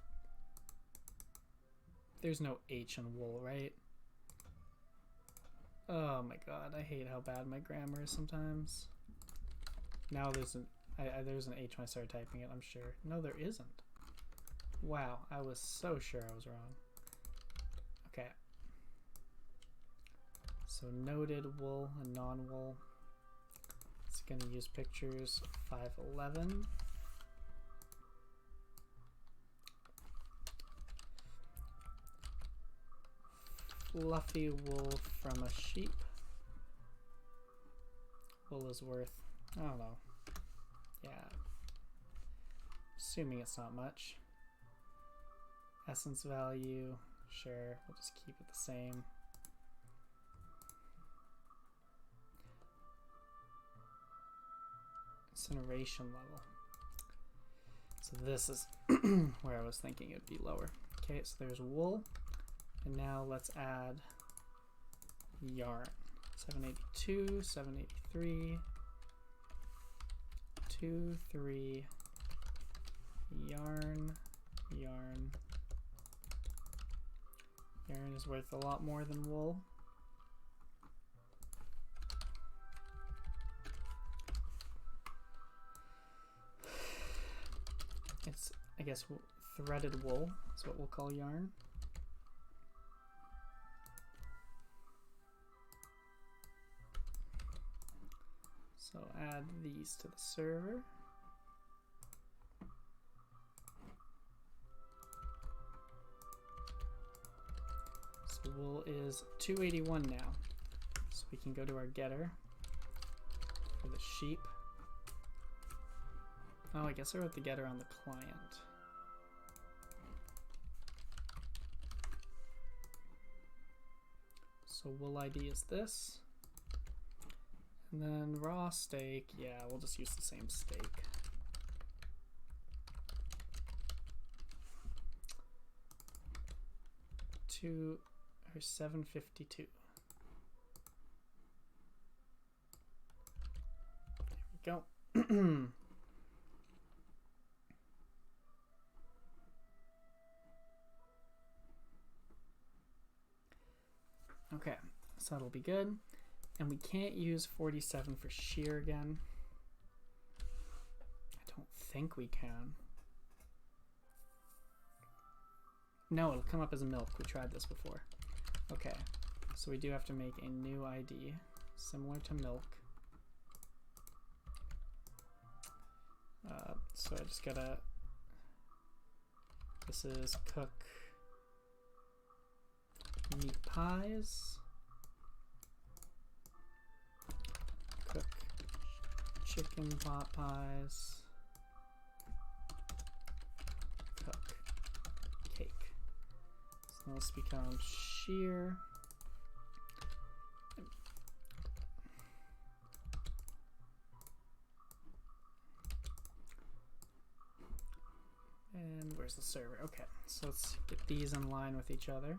There's no H in wool, right? Oh my god, I hate how bad my grammar is sometimes. Now there's an H when I started typing it, I'm sure. No, there isn't. Wow, I was so sure I was wrong. Okay. So noted wool and non-wool. It's going to use pictures 511. Fluffy wool from a sheep. Wool is worth, I don't know. Yeah. Assuming it's not much. Essence value, sure, we'll just keep it the same. Incineration level. So this is where I was thinking it would be lower. Okay, so there's wool. And now let's add yarn. 782, 783, 2, 3, yarn, yarn. Yarn is worth a lot more than wool. It's, I guess, threaded wool is what we'll call yarn. So add these to the server. So wool is 281 now. So we can go to our getter for the sheep. Oh, I guess I wrote the getter on the client. So wool ID is this. And then raw steak, yeah, we'll just use the same steak. Two or 752. There we go. Okay, so that'll be good. And we can't use 47 for shear again. I don't think we can. No, it'll come up as a milk. We tried this before. Okay, so we do have to make a new ID, similar to milk. So I just gotta, this is cook meat pies. Cook chicken pot pies. Cook cake. So this becomes shear. And where's the server? Okay, so let's get these in line with each other.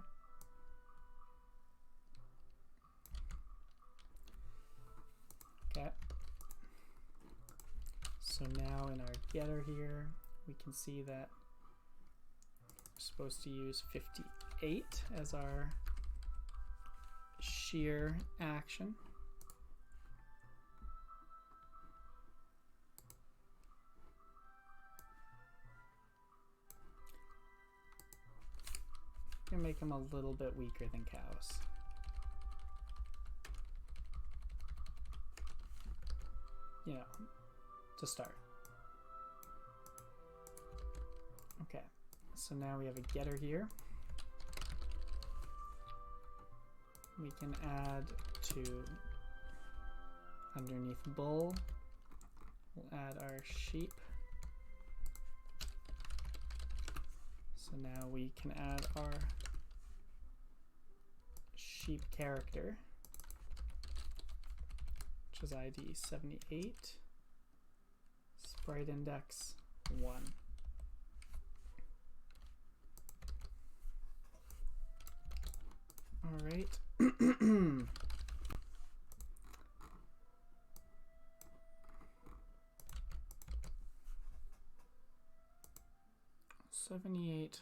Okay. So now in our getter here, we can see that we're supposed to use 58 as our shear action. gonna make them a little bit weaker than cows. You know, to start. Okay, so now we have a getter here. We can add to underneath bull. We'll add our sheep. So now we can add our sheep character, which is ID 78, sprite index 1. All right. $78.1.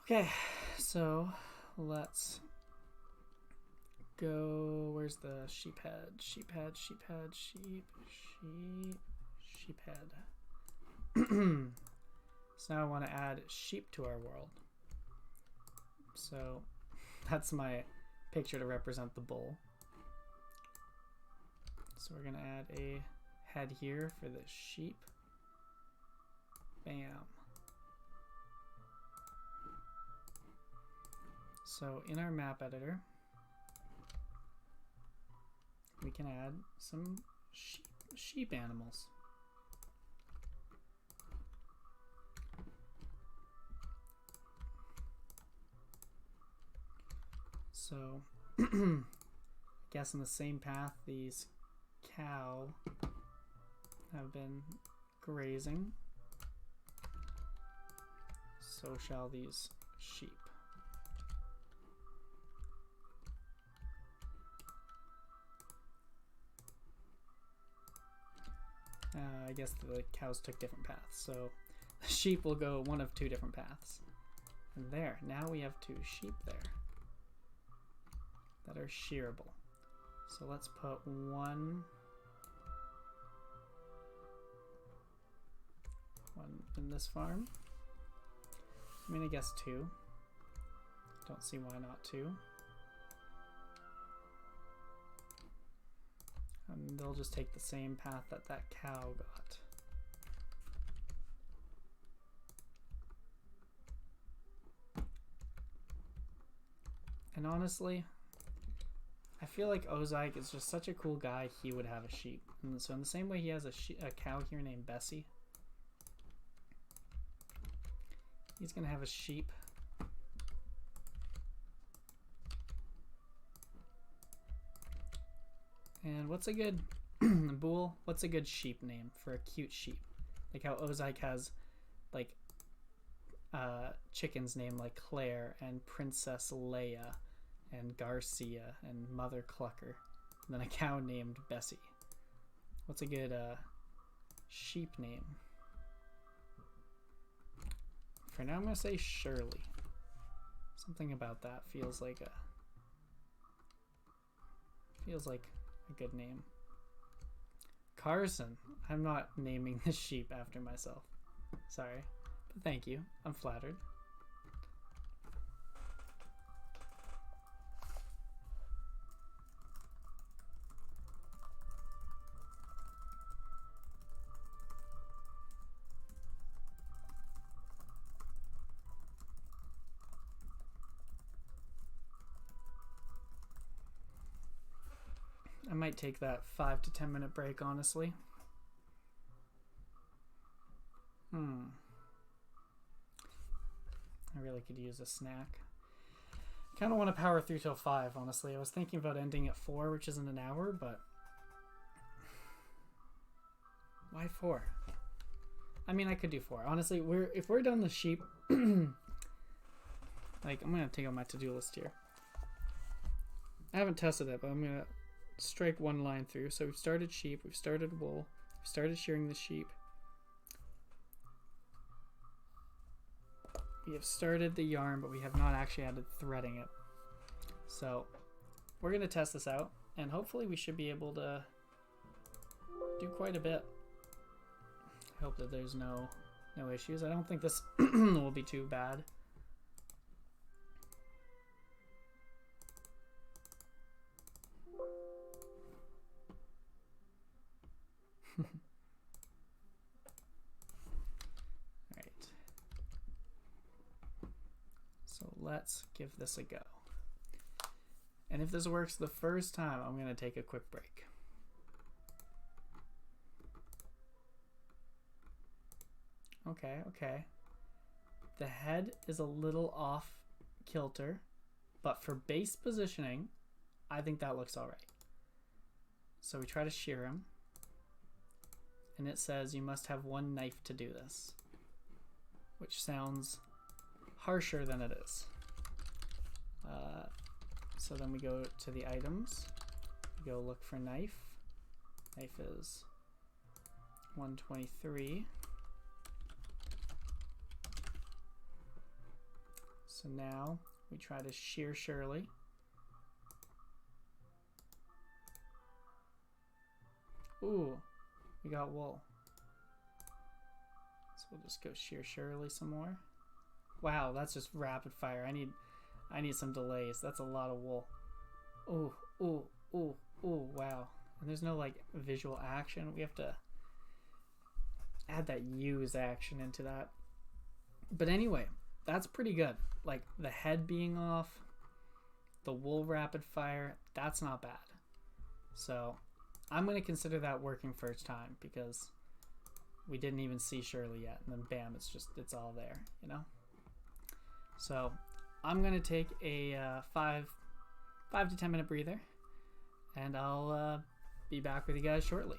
Okay, so let's go. Where's the sheep head? Sheep head, sheep head, sheep head. So now I want to add sheep to our world. So that's my picture to represent the bull. So we're going to add a head here for the sheep. Bam. So in our map editor, we can add some sheep animals. So I guess in the same path these cow have been grazing, so shall these sheep. I guess the cows took different paths, so the sheep will go one of two different paths. And there, now we have two sheep there that are shearable. So let's put one in this farm. I mean, I guess two. Don't see why not two. And they'll just take the same path that that cow got. And honestly, I feel like Ozike is just such a cool guy, he would have a sheep. And so in the same way he has a cow here named Bessie, he's going to have a sheep. And what's a good Bool? What's a good sheep name for a cute sheep? Like how Ozike has like chickens named like Claire and Princess Leia and Garcia and Mother Clucker, and then a cow named Bessie. What's a good sheep name? For now I'm gonna say Shirley. Something about that feels like a good name. Carson. I'm not naming the sheep after myself. Sorry. But thank you. I'm flattered. I might take that 5 to 10 minute break, honestly. I really could use a snack. Kind of want to power through till 5, honestly. I was thinking about ending at 4, which isn't an hour, but why 4? I mean, I could do 4. Honestly, if we're done the sheep, like, I'm gonna take out my to-do list here. I haven't tested it, but I'm gonna strike one line through. So we've started sheep, we've started wool, we've started shearing the sheep. We have started the yarn, but we have not actually added threading it. So we're gonna test this out, and hopefully we should be able to do quite a bit. I hope that there's no issues. I don't think this will be too bad. Alright. So let's give this a go. And if this works the first time, I'm going to take a quick break. Okay. The head is a little off kilter, but for base positioning, I think that looks alright. So we try to shear him, and it says you must have one knife to do this, which sounds harsher than it is. So then we go to the items, we go look for knife. Knife is 123. So now we try to shear Shirley. Ooh, we got wool. So we'll just go shear Shirley some more. Wow, that's just rapid fire. I need some delays. That's a lot of wool. Ooh, wow. And there's no like visual action. We have to add that use action into that. But anyway, that's pretty good. Like the head being off, the wool rapid fire, that's not bad. So I'm going to consider that working first time because we didn't even see Shirley yet. And then bam, it's all there, you know? So I'm going to take a 5 to 10 minute breather, and I'll be back with you guys shortly.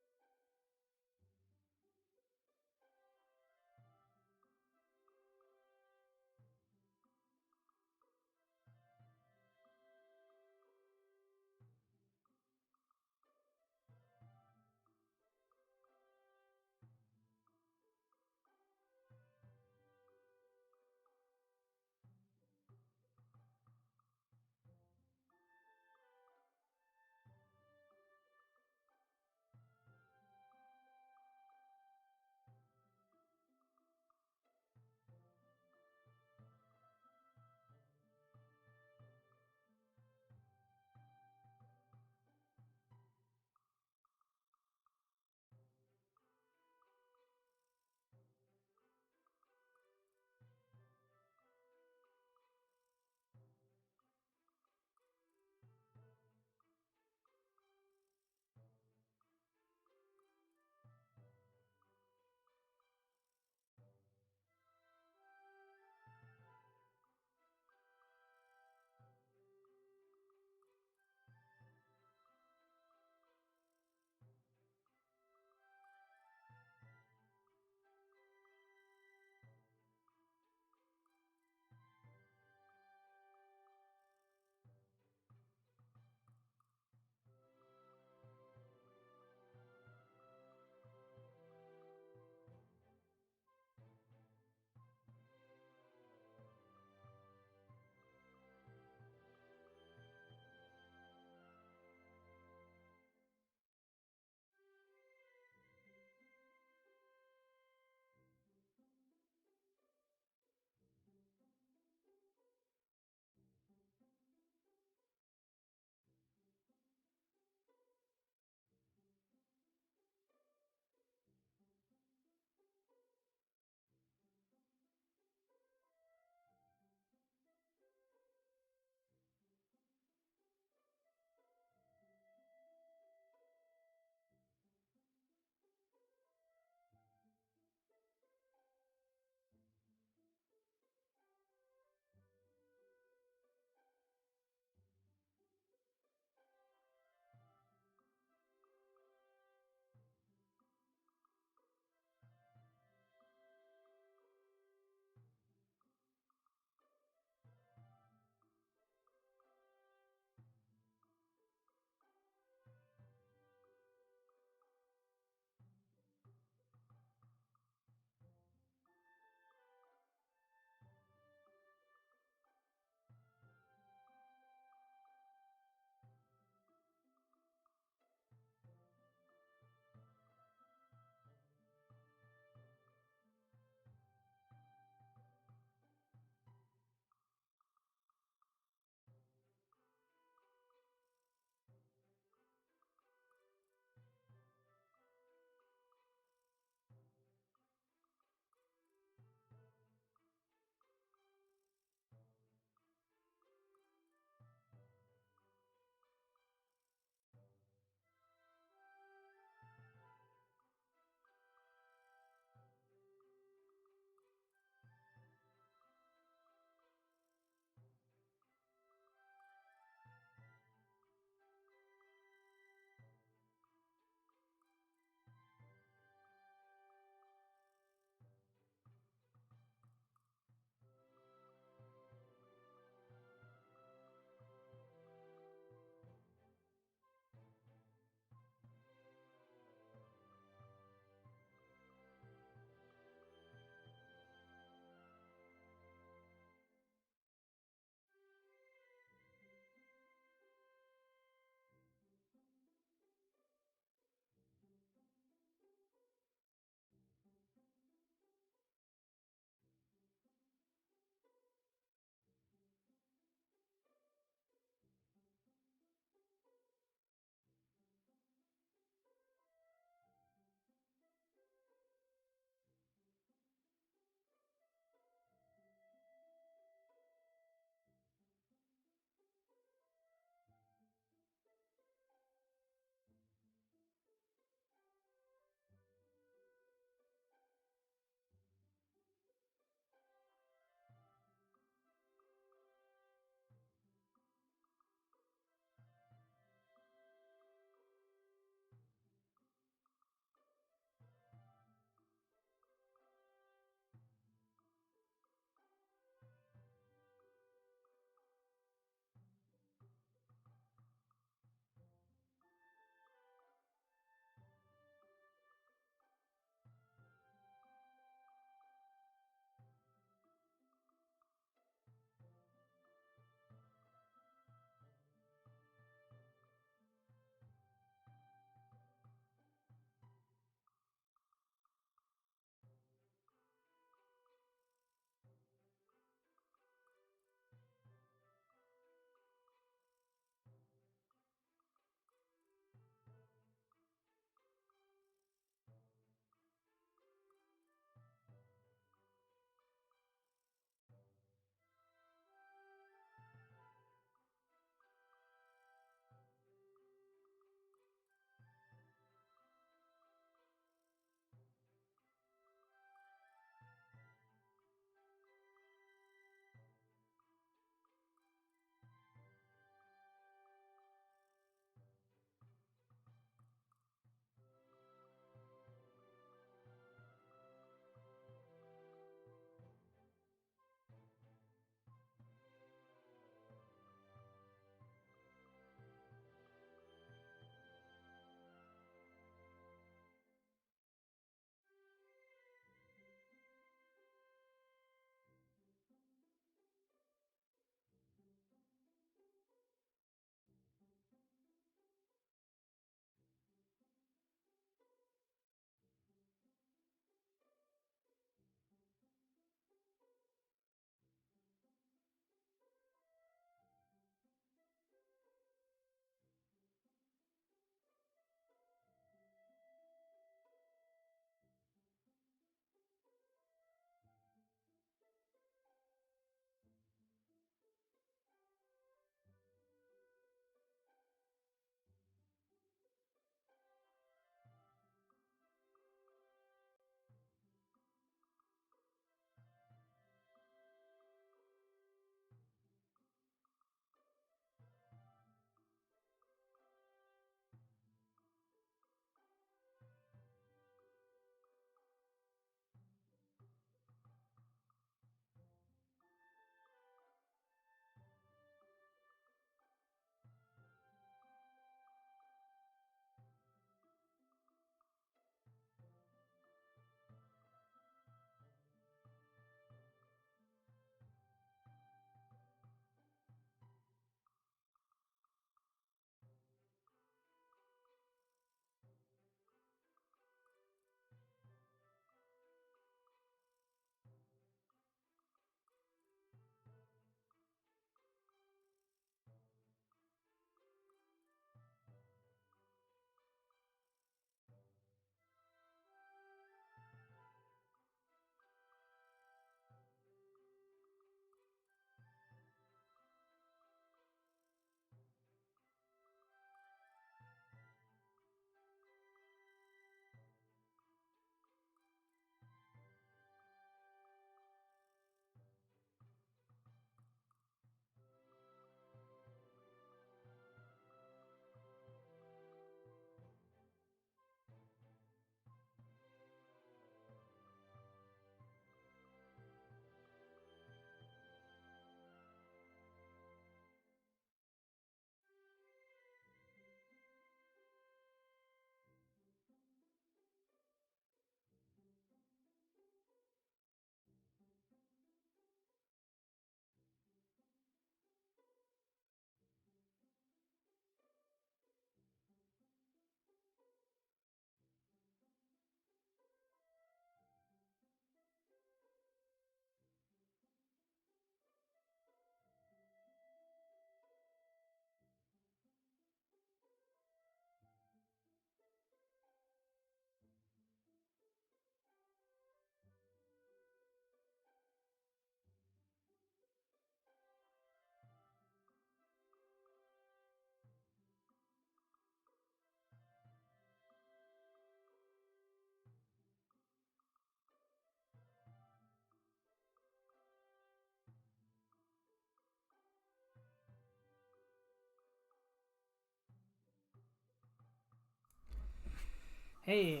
Hey,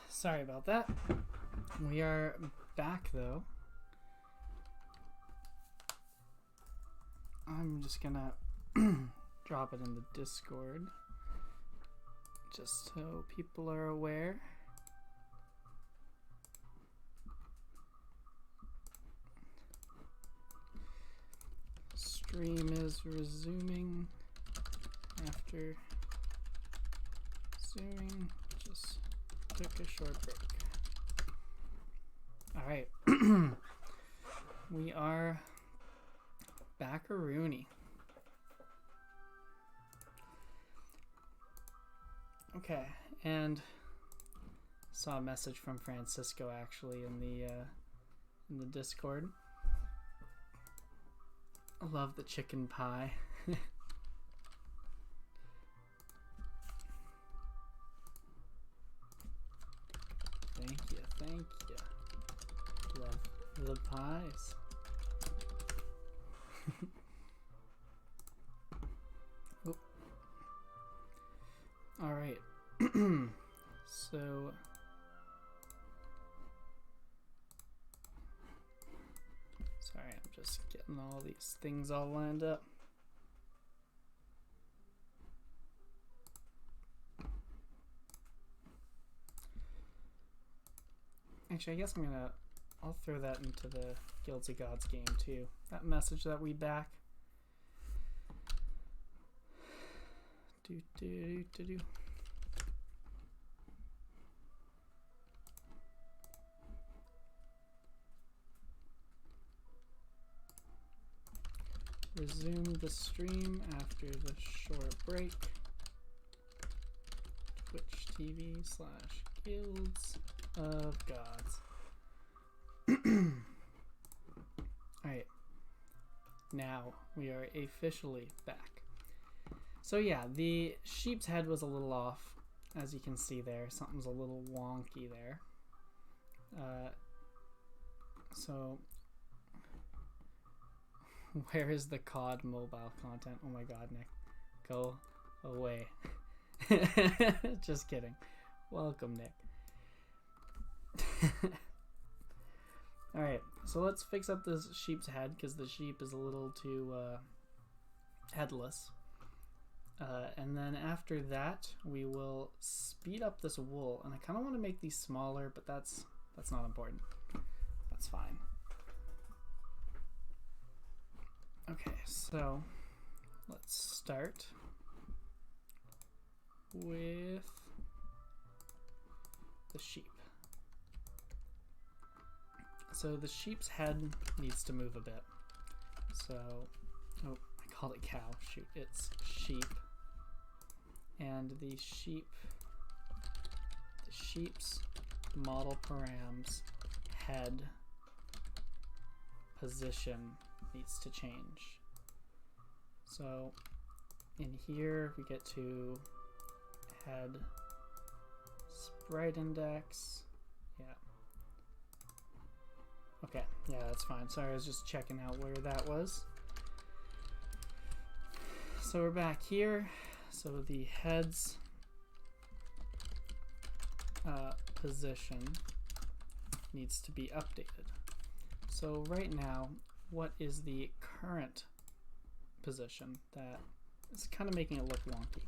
sorry about that. We are back though. I'm just gonna drop it in the Discord just so people are aware. Stream is resuming after zooming. Just took a short break. All right, we are back-a-rooney. Okay, and saw a message from Francisco actually in the Discord. I love the chicken pie. Thank you, thank you. Love the pies. All right. So sorry, I'm just getting all these things all lined up. Actually, I guess I'll throw that into the Guilds of Gods game too. That message that we back. Resume the stream after the short break. Twitch TV/Guilds of Gods. Alright. Now we are officially back. So yeah, the sheep's head was a little off, as you can see there. Something's a little wonky there. So where is the COD mobile content? Oh my god, Nick. Go away. Just kidding. Welcome, Nick. Alright, so let's fix up this sheep's head because the sheep is a little too headless. And then after that, we will speed up this wool. And I kind of want to make these smaller, but that's not important. That's fine. Okay, so let's start with the sheep. So the sheep's head needs to move a bit. So, oh, I called it cow. Shoot, it's sheep. And the sheep's model params head position needs to change. So in here we get to head sprite index. Yeah. Okay, yeah, that's fine. Sorry, I was just checking out where that was. So we're back here. So the head's position needs to be updated. So right now, what is the current position? That is kind of making it look wonky.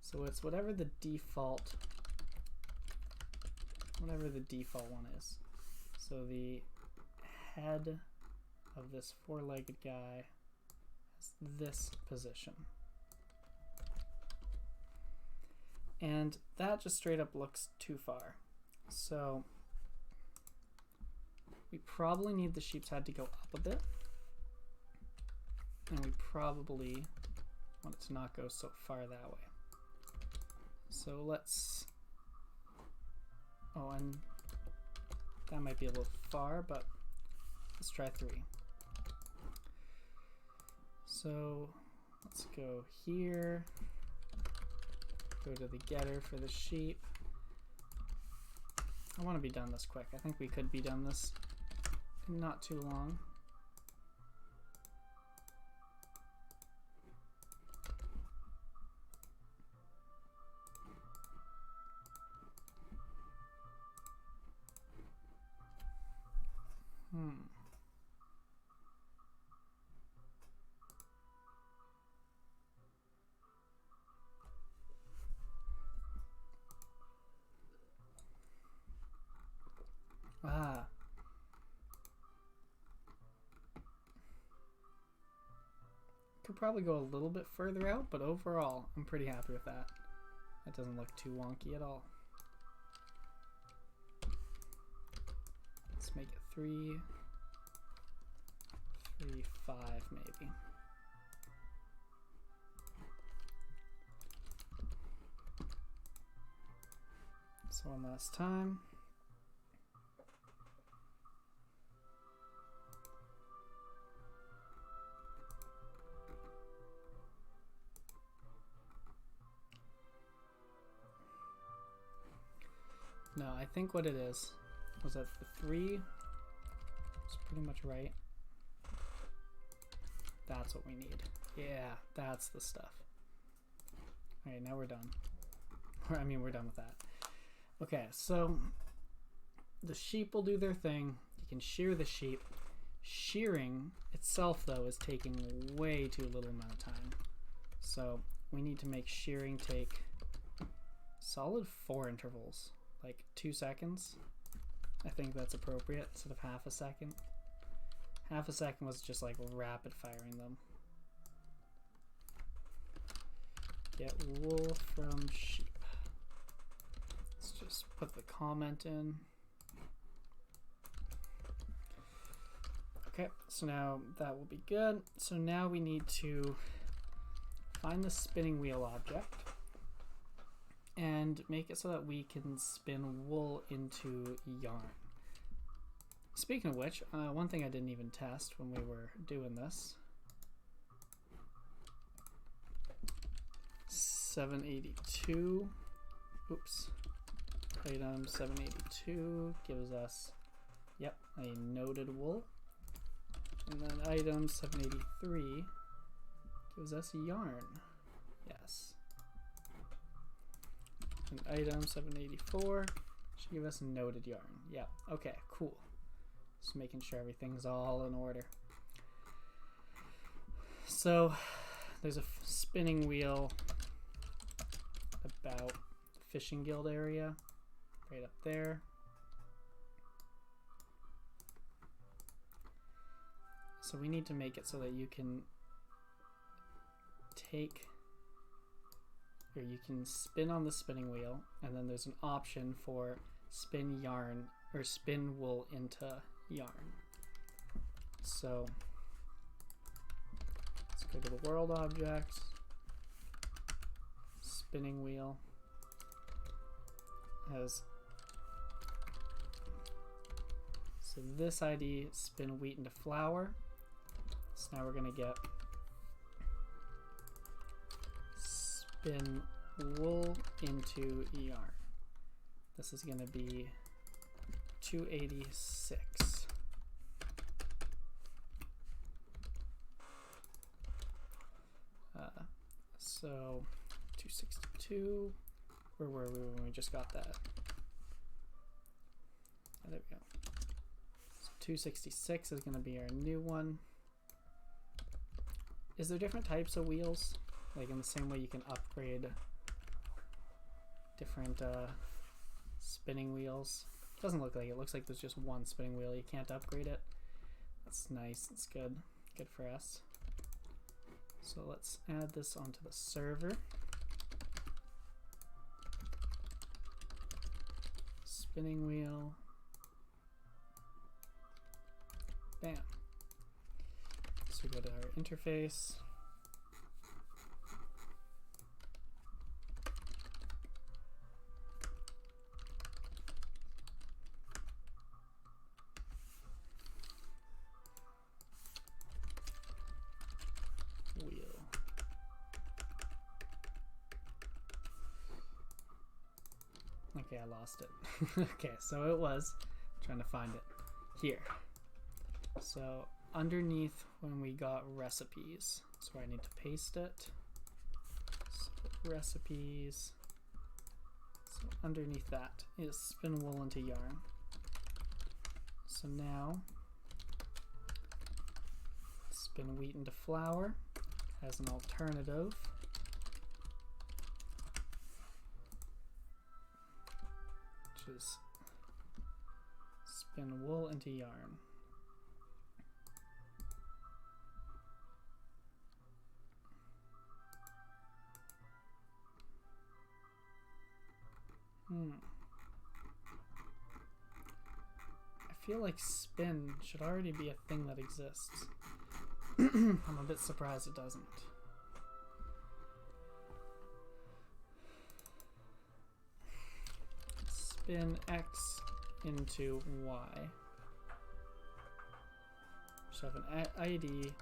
So it's whatever the default one is. So the head of this four-legged guy has this position. And that just straight up looks too far. So we probably need the sheep's head to go up a bit. And we probably want it to not go so far that way. So let's, oh, and that might be a little far, but let's try 3. So let's go here. Go to the getter for the sheep. I want to be done this quick. I think we could be done this in not too long. could probably go a little bit further out, but overall, I'm pretty happy with that. That doesn't look too wonky at all. Let's make it 3, 3, 5 maybe. So one last time. No, I think what it is was that the 3 is pretty much right. That's what we need. Yeah, that's the stuff. Alright, now we're done. I mean, we're done with that. Okay, so the sheep will do their thing. You can shear the sheep. Shearing itself, though, is taking way too little amount of time. So we need to make shearing take solid 4 intervals. Like 2 seconds. I think that's appropriate instead of half a second. Half a second was just like rapid firing them. Get wool from sheep. Let's just put the comment in. Okay, so now that will be good. So now we need to find the spinning wheel object and make it so that we can spin wool into yarn. Speaking of which, one thing I didn't even test when we were doing this. 782. Oops. Item 782 gives us, yep, a noted wool. And then item 783 gives us yarn. Yes. And item 784 should give us noted yarn. Yep. Okay, cool. Just making sure everything's all in order. So there's a spinning wheel about fishing guild area right up there. So we need to make it so that you can take, or you can spin on the spinning wheel, and then there's an option for spin yarn or spin wool into yarn. So let's go to the world object, spinning wheel has, so this ID spin wheat into flour. So now we're going to get spin wool into yarn. This is going to be 286. So 262. Where were we when we just got that? Oh, there we go. So 266 is going to be our new one. Is there different types of wheels? Like in the same way you can upgrade different spinning wheels. It doesn't look like it. It looks like there's just one spinning wheel. You can't upgrade it. That's nice. That's good. Good for us. So let's add this onto the server. Spinning wheel. Bam. So we go to our interface. Wheel. Okay, I lost it. Okay, so it was trying to find it here. So underneath when we got recipes, so I need to paste it. So recipes. So underneath that is spin wool into yarn. So now spin wheat into flour as an alternative. Which is spin wool into yarn. I feel like spin should already be a thing that exists. I'm a bit surprised it doesn't. Spin X into Y. So I have an ID,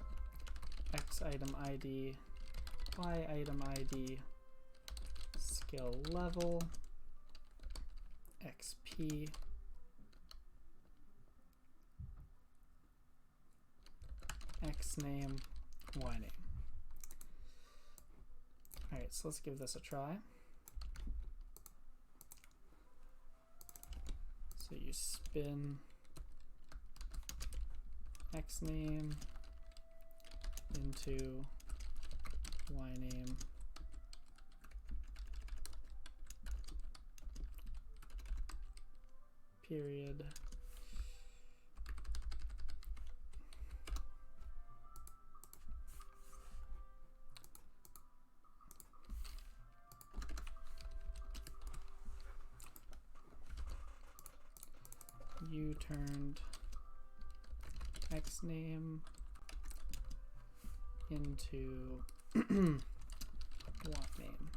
X item ID, Y item ID, skill level, XP, X name, Y name. Alright, so let's give this a try. So you spin X name into Y name, period, you turned X name into what name?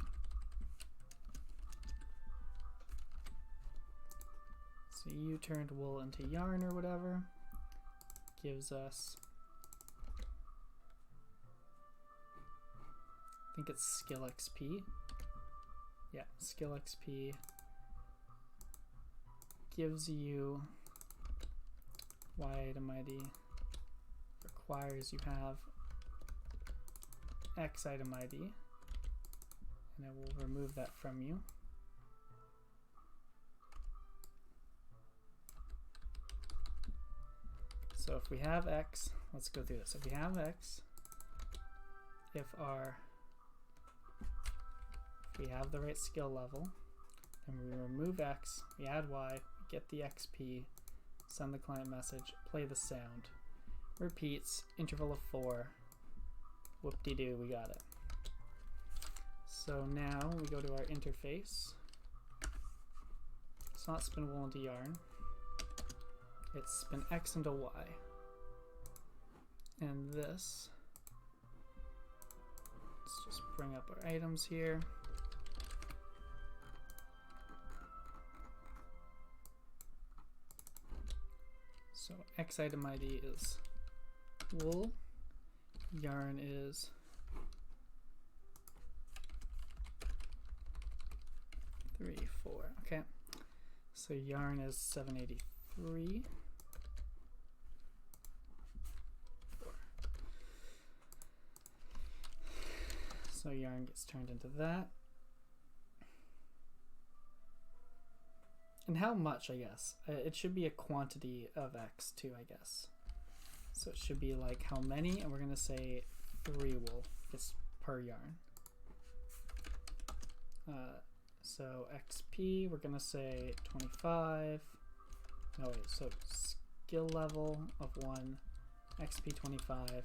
So you turned wool into yarn or whatever, gives us, I think it's skill XP. Yeah, skill XP gives you Y item ID, requires you have X item ID, and it will remove that from you. So if we have X, let's go through this. If we have X, if we have the right skill level, then we remove X, we add Y, we get the XP, send the client message, play the sound, repeats, interval of 4, whoop-de-doo, we got it. So now we go to our interface. It's not spin wool into yarn, it's spin X into Y. And this, let's just bring up our items here. So X item ID is wool, yarn is three, 4. Okay, so yarn is 783. 4. So yarn gets turned into that. And how much, I guess? It should be a quantity of X too, I guess. So it should be like how many, and we're going to say 3 wool, just per yarn. So XP, we're going to say 25. No, wait, so skill level of 1, XP 25,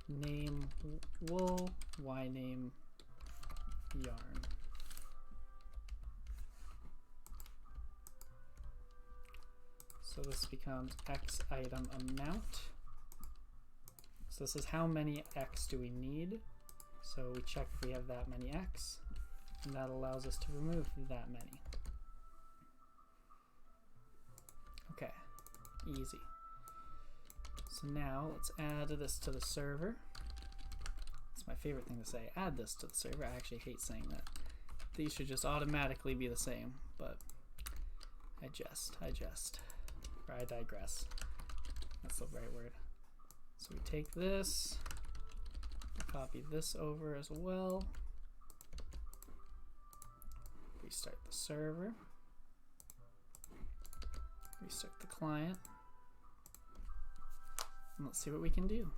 name wool, Y name yarn. So this becomes X item amount. So this is how many X do we need. So we check if we have that many X, and that allows us to remove that many. Okay, easy. So now let's add this to the server. It's my favorite thing to say, add this to the server. I actually hate saying that. These should just automatically be the same, but I jest. Or I digress. That's the right word. So we take this, copy this over as well. Restart the server. Restart the client. And let's see what we can do.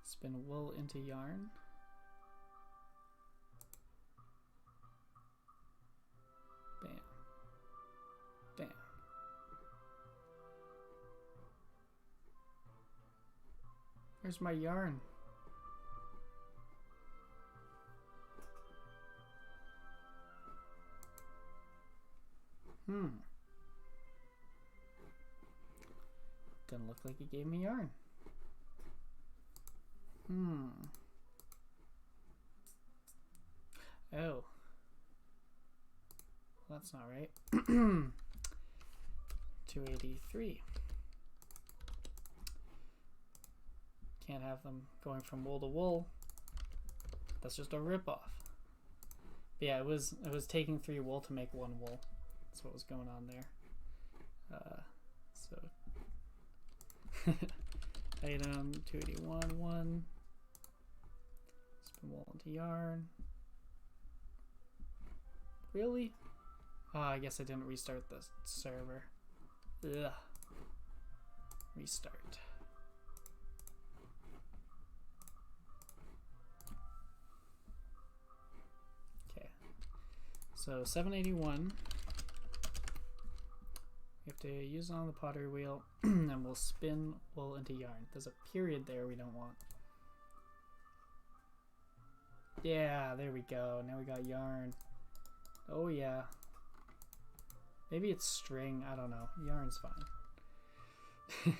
Spin wool into yarn. Bam. Bam. Where's my yarn? Doesn't look like he gave me yarn. Oh. Well, that's not right. 283. Can't have them going from wool to wool. That's just a ripoff. But yeah, it was taking 3 wool to make 1 wool. That's what was going on there. So item 281 1. Spin wool into yarn. Really? Oh, I guess I didn't restart the server. Ugh. Restart. Okay. So 781. We have to use it on the pottery wheel and we'll spin wool into yarn. There's a period there we don't want. Yeah, there we go. Now we got yarn. Oh yeah. Maybe it's string. I don't know. Yarn's fine.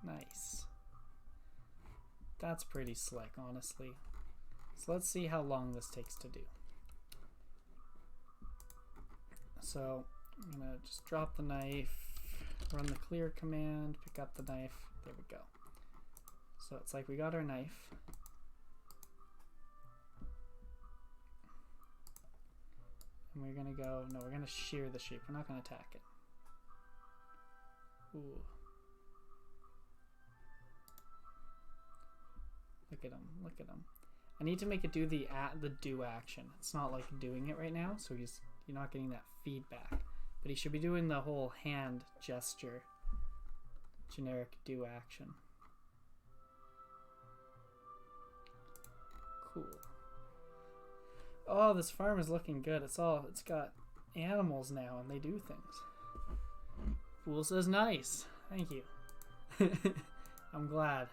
Nice. That's pretty slick, honestly. So let's see how long this takes to do. So I'm gonna just drop the knife, run the clear command, pick up the knife. There we go. So it's like we got our knife. And we're gonna go, no, we're gonna shear the sheep. We're not gonna attack it. Ooh. Look at him, look at him. I need to make it do the do action. It's not like doing it right now, so you're not getting that feedback. But he should be doing the whole hand gesture. Generic do action. Cool. Oh, this farm is looking good. It's got animals now and they do things. Fool says nice. Thank you. I'm glad.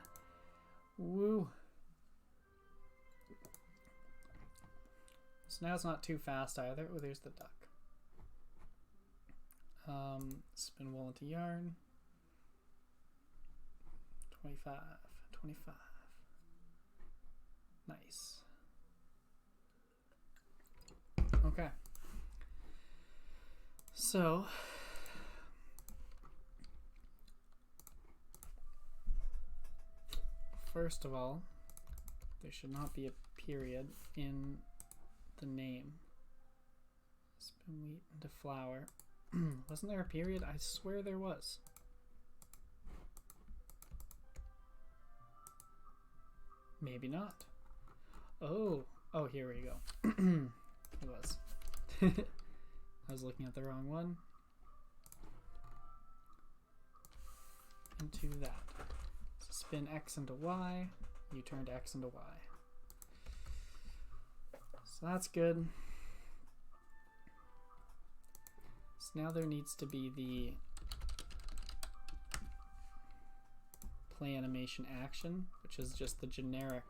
Woo. So now it's not too fast either. Oh, there's the duck. Spin wool into yarn. 25. 25. Nice. Okay. So first of all, there should not be a period in the name. Spin wheat into flour. Wasn't there a period? I swear there was. Maybe not. Oh, here we go. It was. I was looking at the wrong one. Into that. So spin X into Y. You turned X into Y. So that's good. So now there needs to be the play animation action, which is just the generic,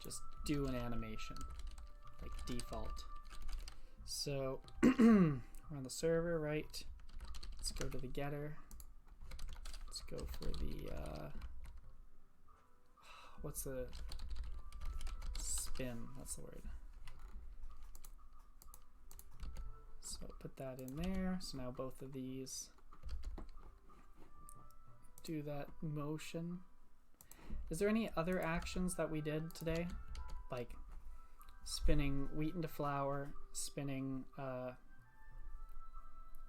just do an animation, like default. So we're on the server, right? Let's go to the getter. Let's go for the, what's the spin? That's the word. So put that in there. So now both of these do that motion. Is there any other actions that we did today? Like spinning wheat into flour, spinning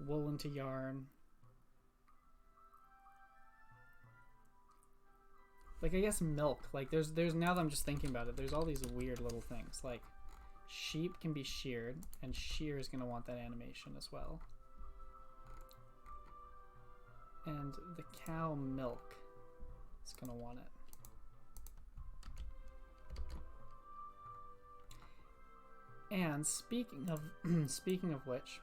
wool into yarn. Like I guess milk. Like there's now that I'm just thinking about it, there's all these weird little things. Like sheep can be sheared, and shear is going to want that animation as well. And the cow milk is going to want it. And speaking of which,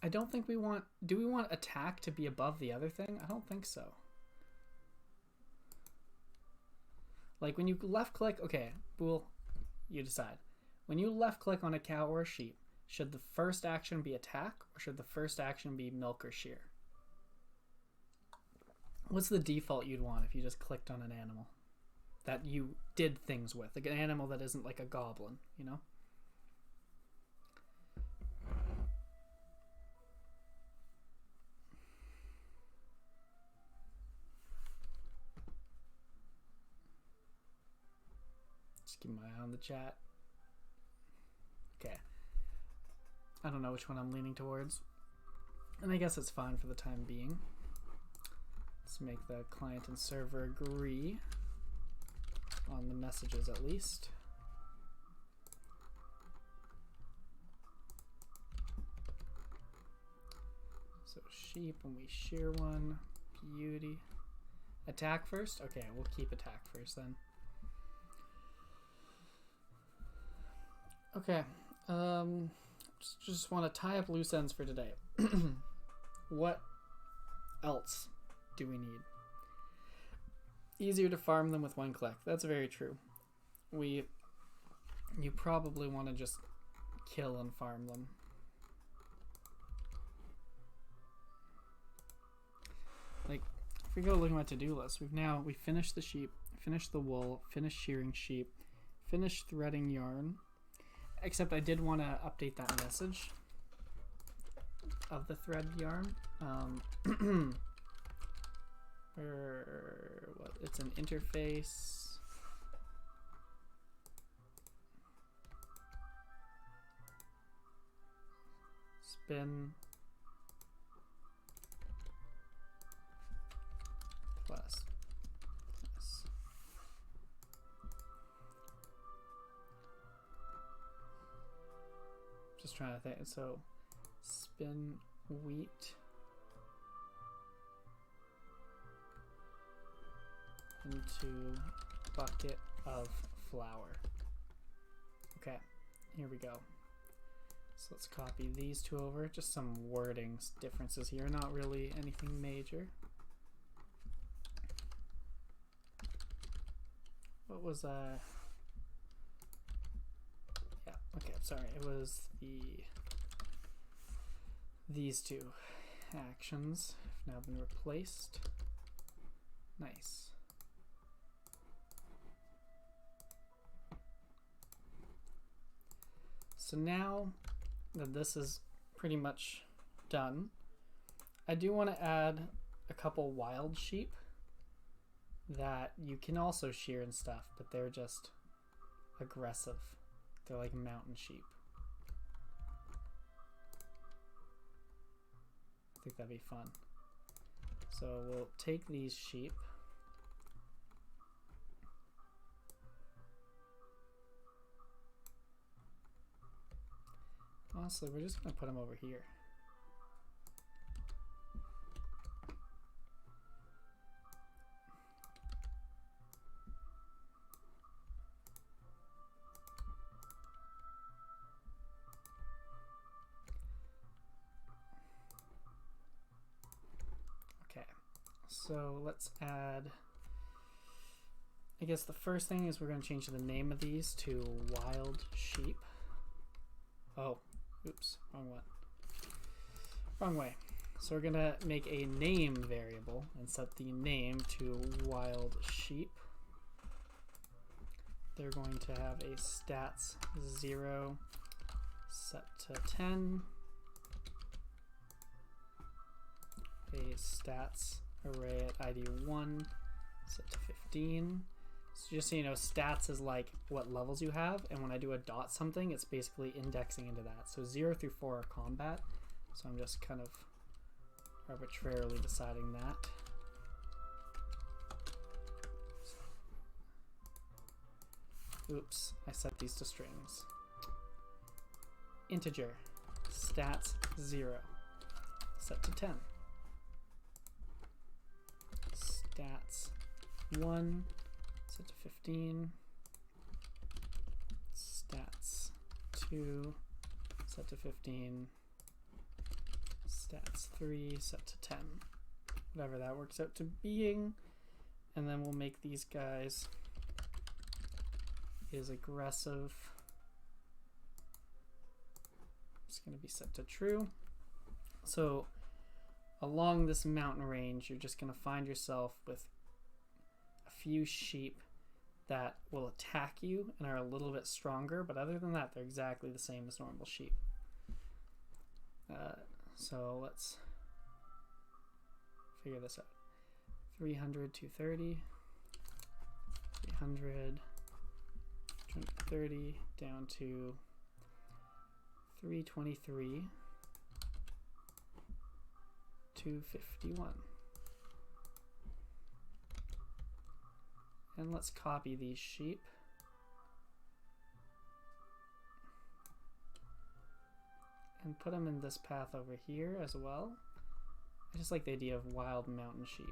I don't think we want, do we want attack to be above the other thing? I don't think so. Like when you left click, okay, Bool, you decide. When you left click on a cow or a sheep, should the first action be attack or should the first action be milk or shear? What's the default you'd want if you just clicked on an animal that you did things with? Like an animal that isn't like a goblin, you know? Just keep my eye on the chat. Okay. I don't know which one I'm leaning towards. And I guess it's fine for the time being. Let's make the client and server agree on the messages at least. So sheep, when we shear one, beauty. Attack first? Okay, we'll keep attack first then. Okay, just want to tie up loose ends for today. What else do we need? Easier to farm them with one click. That's very true. You probably want to just kill and farm them. Like, if we go look at my to-do list, we finished the sheep, finished the wool, finished shearing sheep, finished threading yarn. Except I did want to update that message of the thread yarn. It's an interface. Spin plus. Just trying to think. So spin wheat into bucket of flour. Okay, here we go. So let's copy these two over. Just some wording differences here, not really anything major. What was yeah, okay, sorry, it was these two actions have now been replaced. Nice. So now that this is pretty much done, I do want to add a couple wild sheep that you can also shear and stuff, but they're just aggressive. They're like mountain sheep. I think that'd be fun. So we'll take these sheep. Honestly, we're just going to put them over here. Okay, so let's add, I guess the first thing is we're going to change the name of these to wild sheep. Oh, oops, wrong one. Wrong way. So we're gonna make a name variable and set the name to wild sheep. They're going to have a stats 0 set to 10, a stats array at ID 1 set to 15. So just so you know, stats is like what levels you have, and when I do a dot something, it's basically indexing into that. So 0 through 4 are combat, so I'm just kind of arbitrarily deciding that. Oops, I set these to strings. Integer, stats 0, set to 10. Stats 1, set to 15. Stats 2, set to 15. Stats 3, set to 10. Whatever that works out to being. And then we'll make these guys is aggressive. It's going to be set to true. So along this mountain range, you're just going to find yourself with a few sheep that will attack you and are a little bit stronger, but other than that, they're exactly the same as normal sheep. So let's figure this out. 300, 230, 300, 230, down to 323, 251. And let's copy these sheep. And put them in this path over here as well. I just like the idea of wild mountain sheep.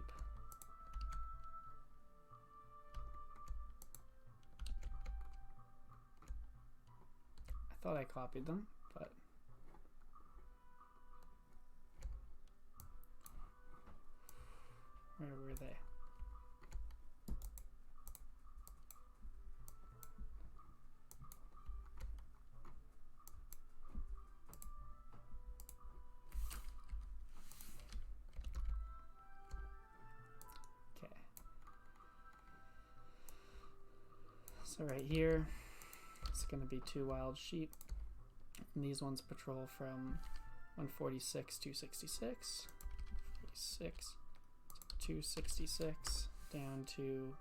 I thought I copied them, but where were they? So right here, it's going to be 2 wild sheep. And these ones patrol from 146, 266, 46, 266, down to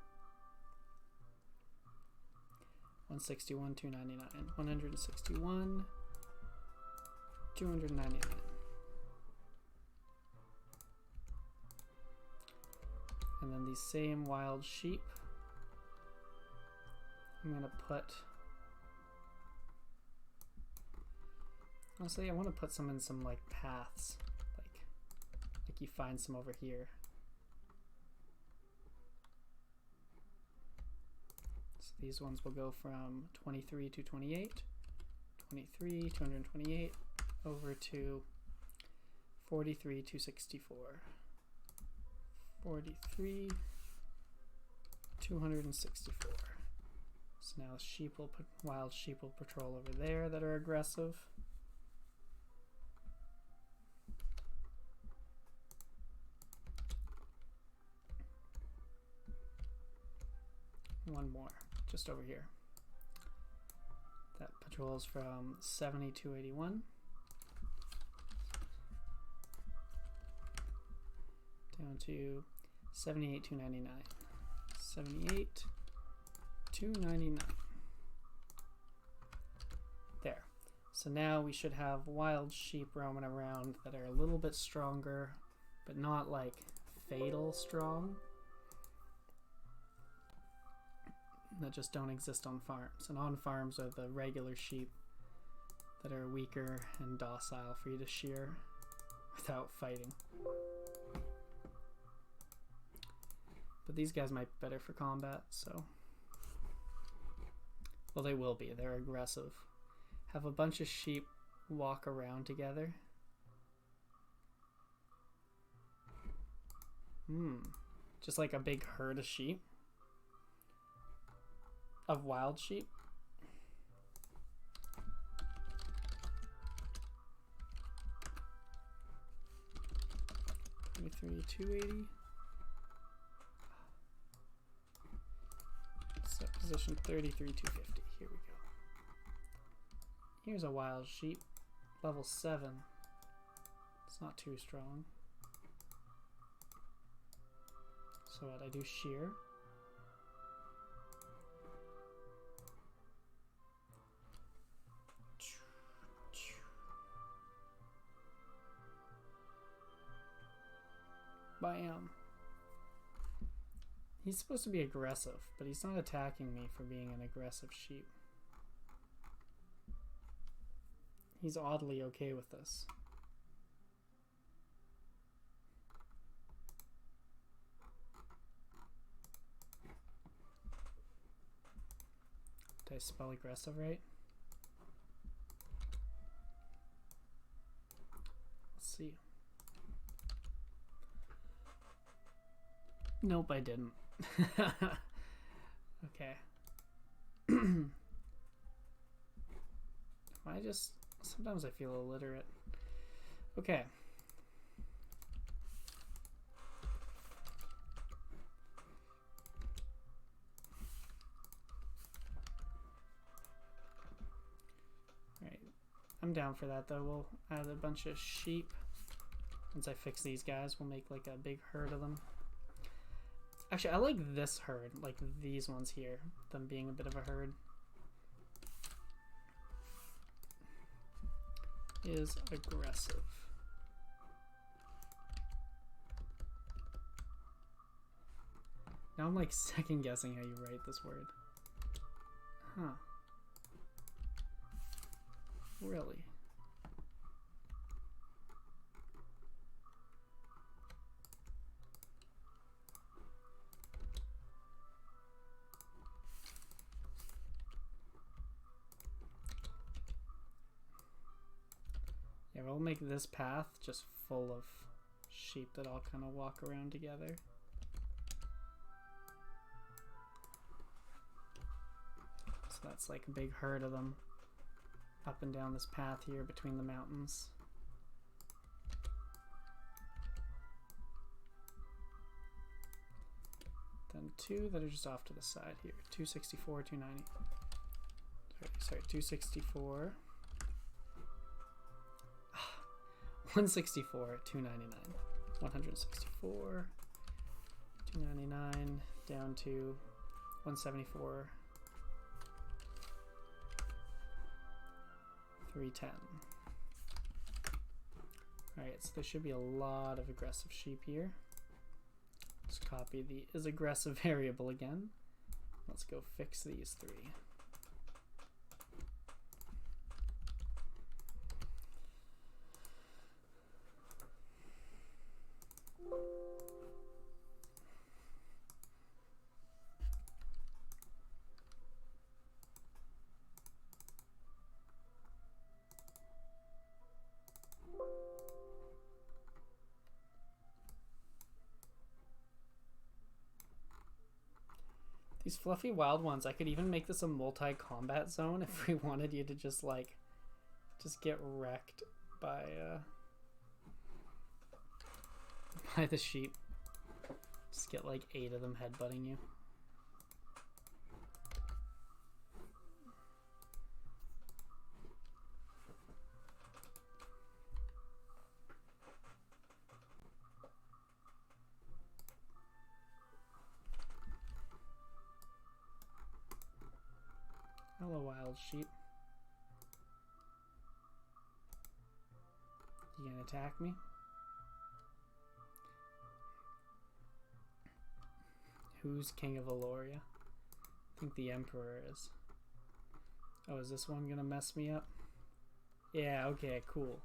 161, 299, 161, 299. And then these same wild sheep, I'm gonna put, honestly, I want to put some in some like paths, like you find some over here. So these ones will go from 23 to 28, 23, 228, over to 43 to 64, 43, 264. So now sheep will put, wild sheep will patrol over there that are aggressive. One more, just over here. That patrols from 70 to 81. Down to 78 to 99. 78 299. There. So now we should have wild sheep roaming around that are a little bit stronger, but not like fatal strong. That just don't exist on farms. And on farms are the regular sheep that are weaker and docile for you to shear without fighting. But these guys might be better for combat, so... Well, they will be. They're aggressive. Have a bunch of sheep walk around together. Just like a big herd of sheep. Of wild sheep. $23,280. Set position 33,250. Here we go. Here's a wild sheep, level 7. It's not too strong. So what, I do shear. Bam. He's supposed to be aggressive, but he's not attacking me for being an aggressive sheep. He's oddly okay with this. Did I spell aggressive right? Let's see. Nope, I didn't. Okay. Sometimes I feel illiterate. Okay. Alright, I'm down for that though. We'll add a bunch of sheep. Once I fix these guys, we'll make like a big herd of them. Actually, I like this herd, like these ones here, them being a bit of a herd. Is aggressive. Now I'm like second guessing how you write this word. Huh. Really? Yeah, we'll make this path just full of sheep that all kind of walk around together. So that's like a big herd of them up and down this path here between the mountains. Then two that are just off to the side here. 264, 290. Sorry, 264. 164, 299. 164, 299, down to 174, 310. Alright, so there should be a lot of aggressive sheep here. Let's copy the is aggressive variable again. Let's go fix these three. These fluffy wild ones, I could even make this a multi-combat zone if we wanted you to just like, just get wrecked by the sheep. Just get like 8 of them headbutting you. Hello, wild sheep. You gonna attack me? Who's king of Eloria? I think the emperor is. Oh, is this one gonna mess me up? Yeah, okay, cool.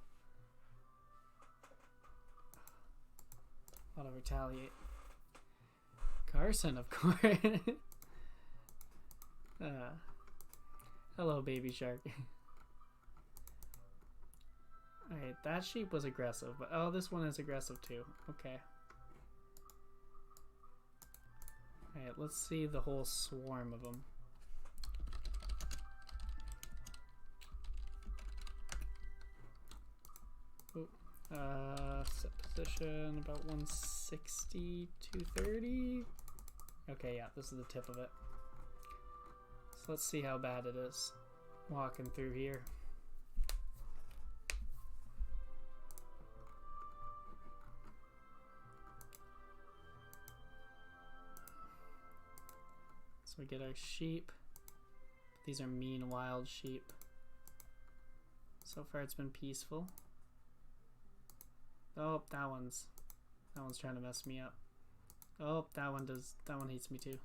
Ought to retaliate. Carson, of course. Hello, baby shark. Alright, that sheep was aggressive, but oh, this one is aggressive too. Okay. Alright, let's see the whole swarm of them. Set position about 160, 230. Okay, yeah, this is the tip of it. So let's see how bad it is walking through here. So we get our sheep. These are mean wild sheep. So far it's been peaceful. Oh, that one's trying to mess me up. Oh, that one hates me too.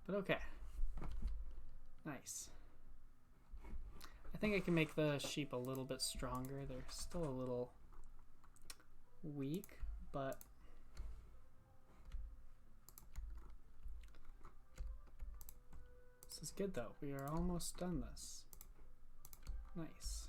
But okay. Nice. I think I can make the sheep a little bit stronger. They're still a little weak, but this is good though. We are almost done this. Nice.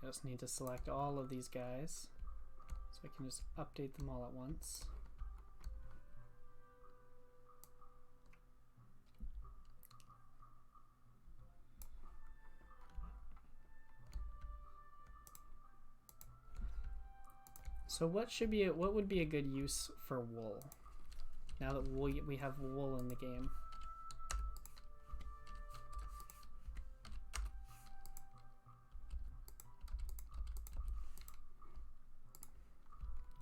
I just need to select all of these guys so I can just update them all at once. So what would be a good use for wool? Now that we have wool in the game.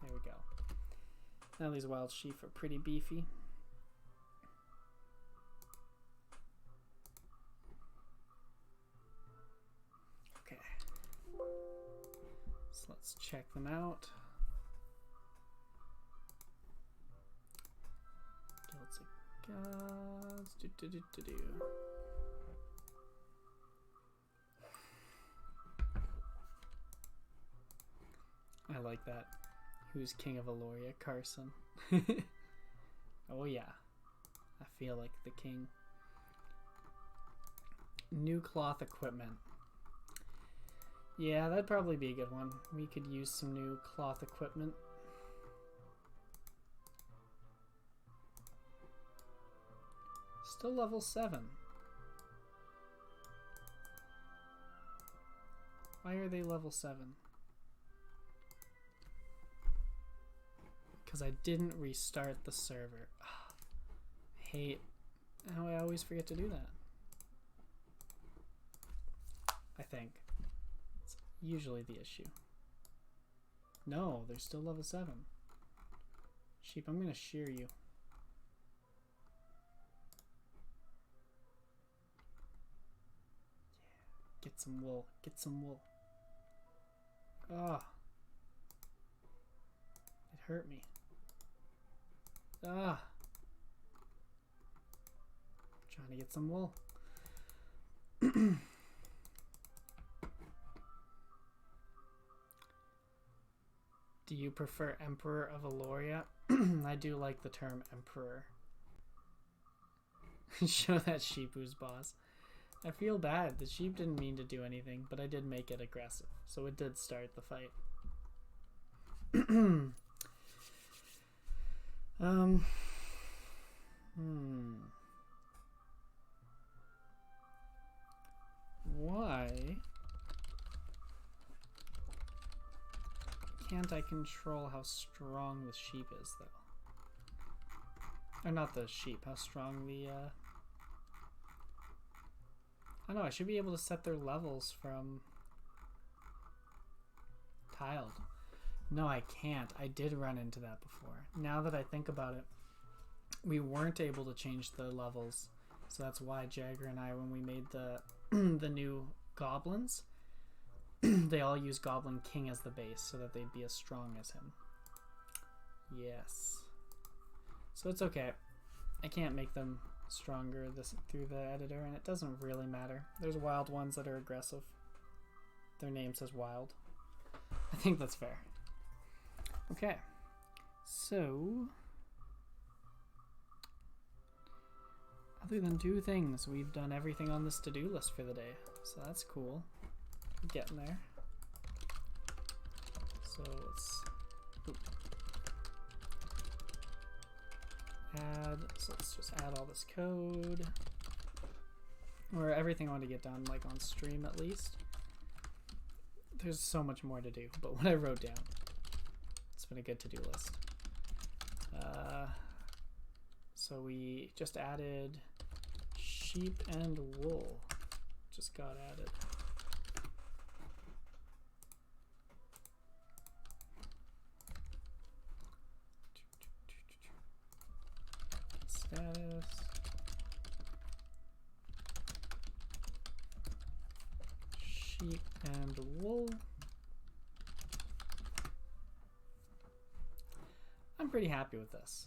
There we go. Now these wild sheep are pretty beefy. Okay. So let's check them out. I like that. Who's king of Eloria? Carson. Oh yeah. I feel like the king. New cloth equipment. Yeah, that'd probably be a good one. We could use some new cloth equipment. Still level 7. Why are they level 7? Because I didn't restart the server. Ugh, I hate how I always forget to do that. I think. It's usually the issue. No, they're still level 7. Sheep, I'm going to shear you. Get some wool. Get some wool. Ah. It hurt me. Ah. Trying to get some wool. Do you prefer Emperor of Eloria? I do like the term Emperor. Show that sheep who's boss. I feel bad. The sheep didn't mean to do anything, but I did make it aggressive, so it did start the fight. Why can't I control how strong the sheep is, though? Or not the sheep, how strong the, I don't know, I should be able to set their levels from tiled. No, I can't. I did run into that before. Now that I think about it, we weren't able to change the levels. So that's why Jagger and I, when we made the the new goblins, they all use Goblin King as the base so that they'd be as strong as him. Yes. So it's okay. I can't make them stronger through the editor, and it doesn't really matter. There's wild ones that are aggressive. Their name says wild. I think that's fair. Okay. So, other than 2 things, we've done everything on this to-do list for the day. So that's cool. We're getting there. So let's add, so let's just add all this code. Or everything I want to get done, like on stream at least. There's so much more to do, but what I wrote down, it's been a good to-do list. So we just added sheep and wool. Just got added. Status. Sheep and wool. I'm pretty happy with this.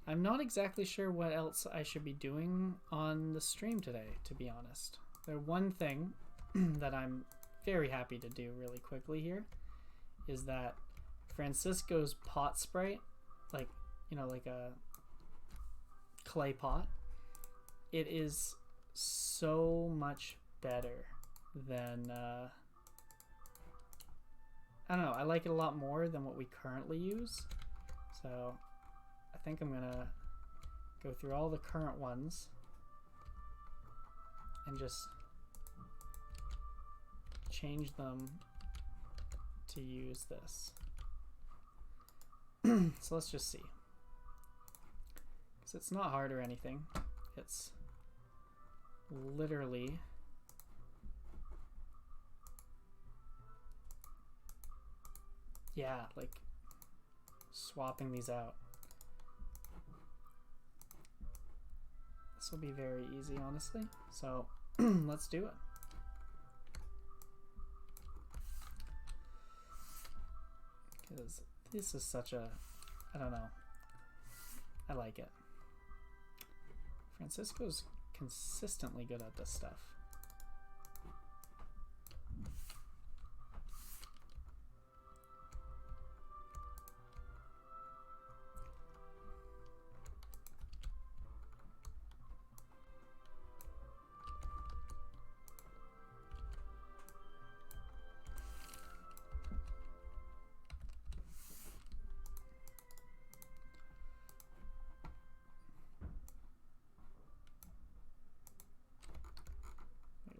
I'm not exactly sure what else I should be doing on the stream today, to be honest. The one thing that I'm very happy to do really quickly here is that Francisco's pot sprite, like, you know, like a clay pot, it is so much better than I don't know, I like it a lot more than what we currently use. So I think I'm gonna go through all the current ones and just change them to use this. So let's just see. Because it's not hard or anything. It's literally like swapping these out. This will be very easy, honestly. So let's do it. Because this is such a, I don't know, I like it. Francisco's consistently good at this stuff.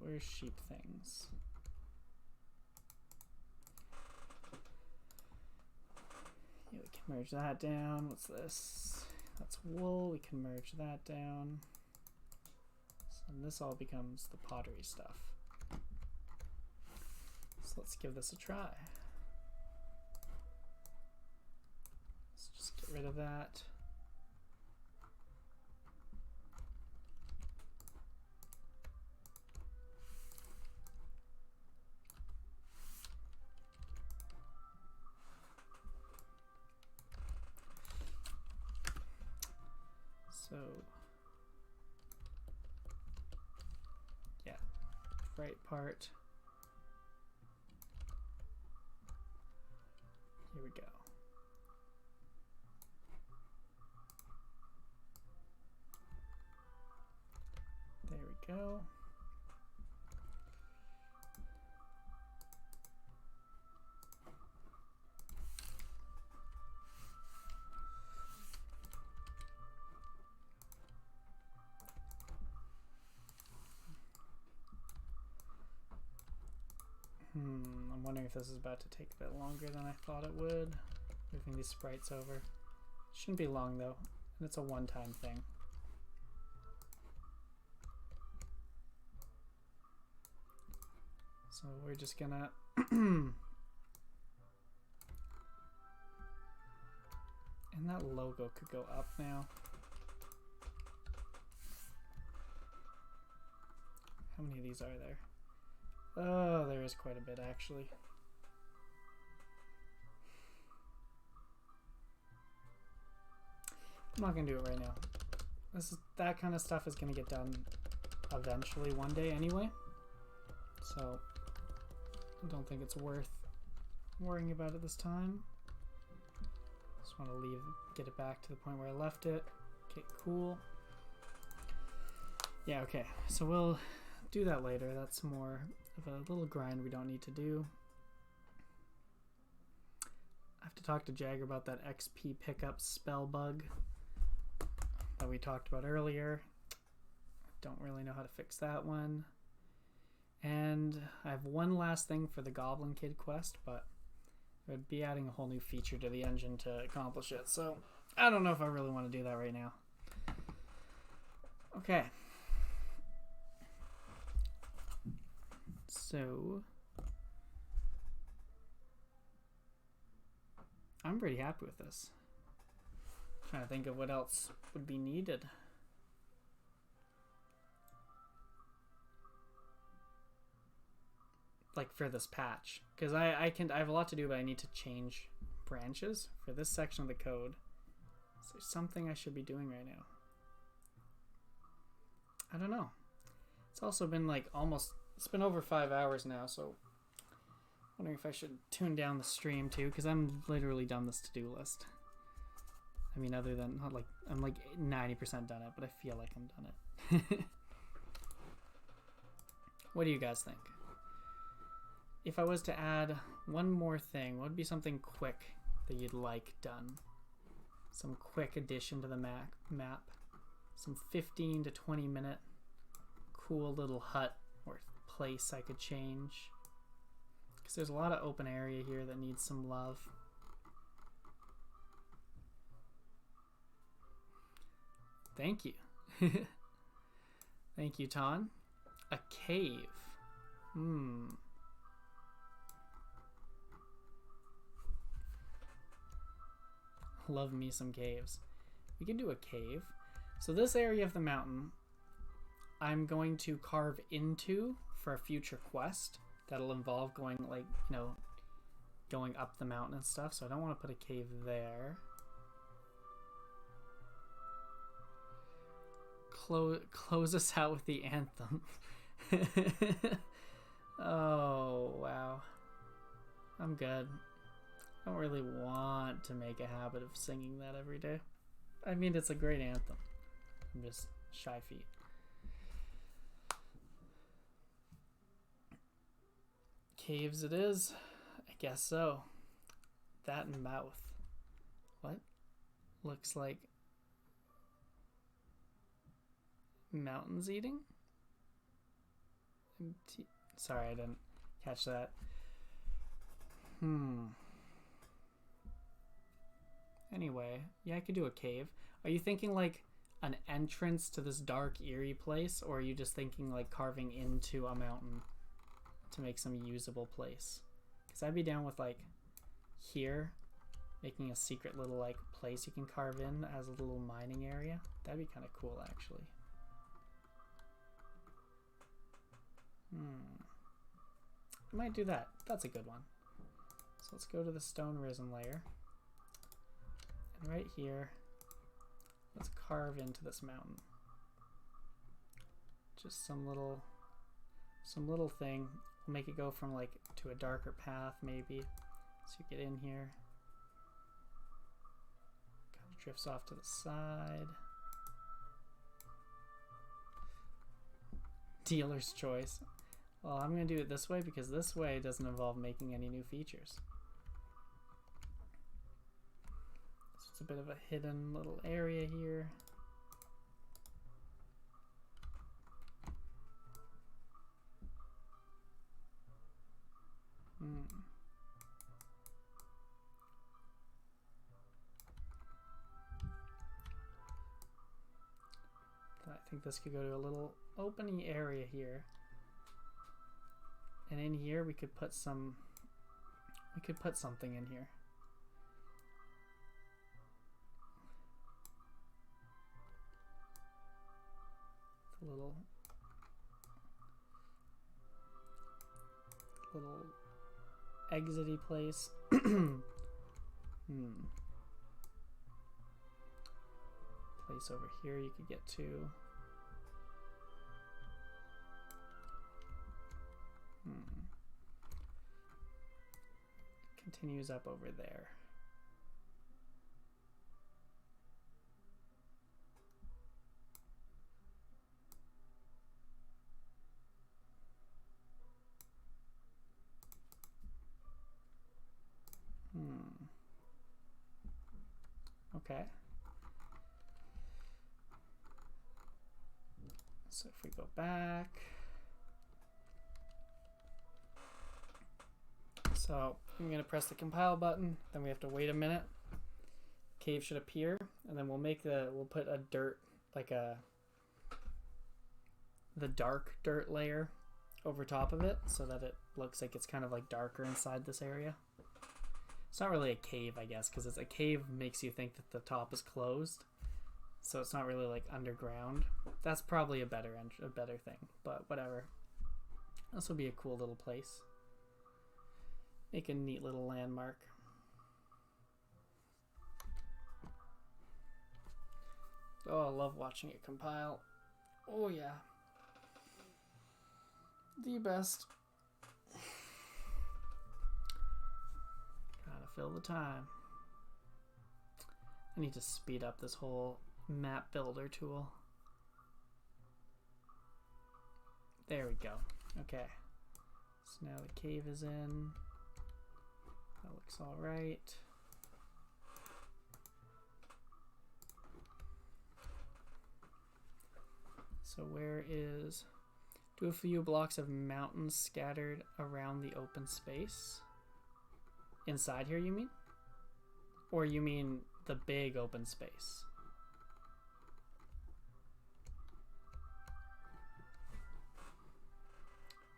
Where's sheep things? Yeah, we can merge that down. What's this? That's wool. We can merge that down. So this all becomes the pottery stuff. So let's give this a try. Let's just get rid of that. So, yeah, right part. Here we go. There we go. I'm wondering if this is about to take a bit longer than I thought it would. Moving these sprites over. Shouldn't be long though, and it's a one-time thing. So we're just gonna and that logo could go up now. How many of these are there? Oh, there is quite a bit actually. I'm not gonna do it right now. That kind of stuff is gonna get done eventually one day anyway. So I don't think it's worth worrying about it this time. Just want to get it back to the point where I left it. Okay, cool. Yeah, okay. So we'll do that later. That's more of a little grind we don't need to do. I have to talk to Jagger about that XP pickup spell bug that we talked about earlier. Don't really know how to fix that one. And I have one last thing for the Goblin Kid quest, but it would be adding a whole new feature to the engine to accomplish it. So I don't know if I really want to do that right now. Okay. So I'm pretty happy with this. Trying to think of what else would be needed. Like for this patch, because I have a lot to do, but I need to change branches for this section of the code. Is there something I should be doing right now? I don't know. It's also been like it's been over 5 hours now, so I'm wondering if I should tune down the stream too, because I'm literally done this to-do list. I mean, other than I'm like 90% done it, but I feel like I'm done it. What do you guys think? if I was to add one more thing, what would be something quick that you'd like done? Some quick addition to the map. Some 15 to 20 minute cool little hut or place I could change. Because there's a lot of open area here that needs some love. Thank you. Thank you, Ton. A cave. Love me some caves. We can do a cave. So this area of the mountain, I'm going to carve into for a future quest that'll involve going, like, you know, going up the mountain and stuff. So I don't want to put a cave there. Close us out with the anthem. Oh, wow. I'm good. I don't really want to make a habit of singing that every day. I mean, it's a great anthem. I'm just shy feet. Caves it is. I guess so. That and mouth. What? Looks like mountains eating? Sorry, I didn't catch that. Anyway, yeah, I could do a cave. Are you thinking like an entrance to this dark, eerie place, or are you just thinking like carving into a mountain to make some usable place? Because I'd be down with like here, making a secret little like place you can carve in as a little mining area. That'd be kind of cool, actually. I might do that. That's a good one. So let's go to the stone risen layer. And right here, let's carve into this mountain. Just some little thing. We'll make it go from like to a darker path maybe. So you get in here. Kind of drifts off to the side. Dealer's choice. Well, I'm going to do it this way because this way doesn't involve making any new features. So it's a bit of a hidden little area here. I think this could go to a little open area here. And in here we could put something in here. It's a little exity place. Place over here you could get to. Continues up over there. Okay. So if we go back, so I'm going to press the compile button, then we have to wait a minute. Cave should appear, and then we'll put a dirt, like the dark dirt layer over top of it so that it looks like it's kind of like darker inside this area. It's not really a cave, I guess, because it's a cave makes you think that the top is closed. So it's not really like underground. That's probably a better thing, but whatever. This will be a cool little place. Make a neat little landmark. Oh, I love watching it compile. Oh yeah. The best. Gotta fill the time. I need to speed up this whole map builder tool. There we go. Okay. So now the cave is in. That looks all right. So where is... Do a few blocks of mountains scattered around the open space. Inside here, you mean? Or you mean the big open space?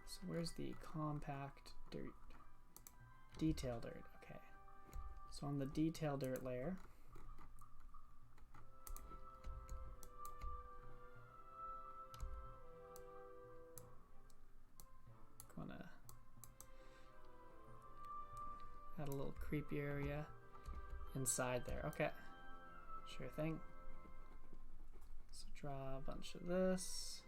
So where's the compact dirt? Detail dirt, okay. So on the detail dirt layer, gonna add a little creepy area inside there. Okay, sure thing. So draw a bunch of this.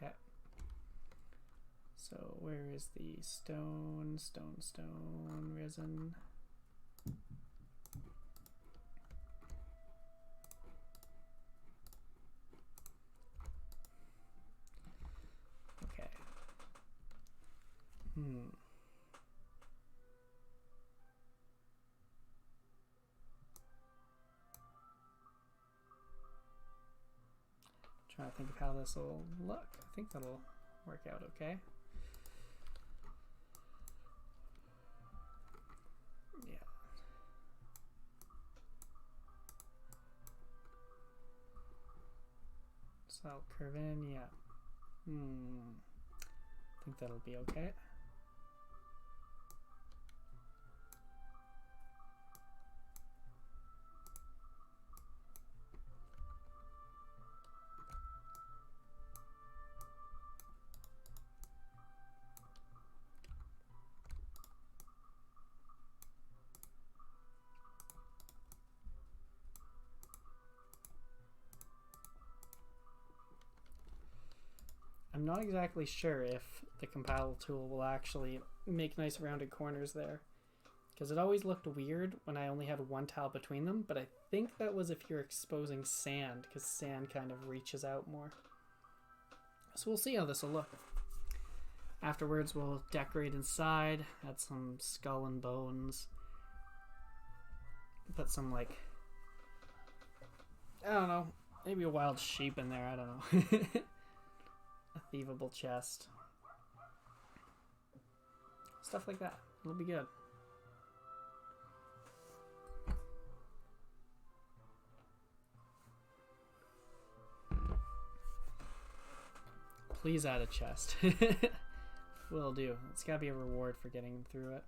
Okay. So where is the stone resin? Okay. Trying to think of how this will look. I think that'll work out okay. Yeah. So that'll curve in, yeah. I think that'll be okay. I'm not exactly sure if the compile tool will actually make nice rounded corners there, because it always looked weird when I only had one tile between them, but I think that was if you're exposing sand, because sand kind of reaches out more. So we'll see how this will look. Afterwards we'll decorate inside, add some skull and bones, put some like, I don't know, maybe a wild sheep in there, I don't know. A thievable chest. Stuff like that. It'll be good. Please add a chest. Will do. It's gotta be a reward for getting through it.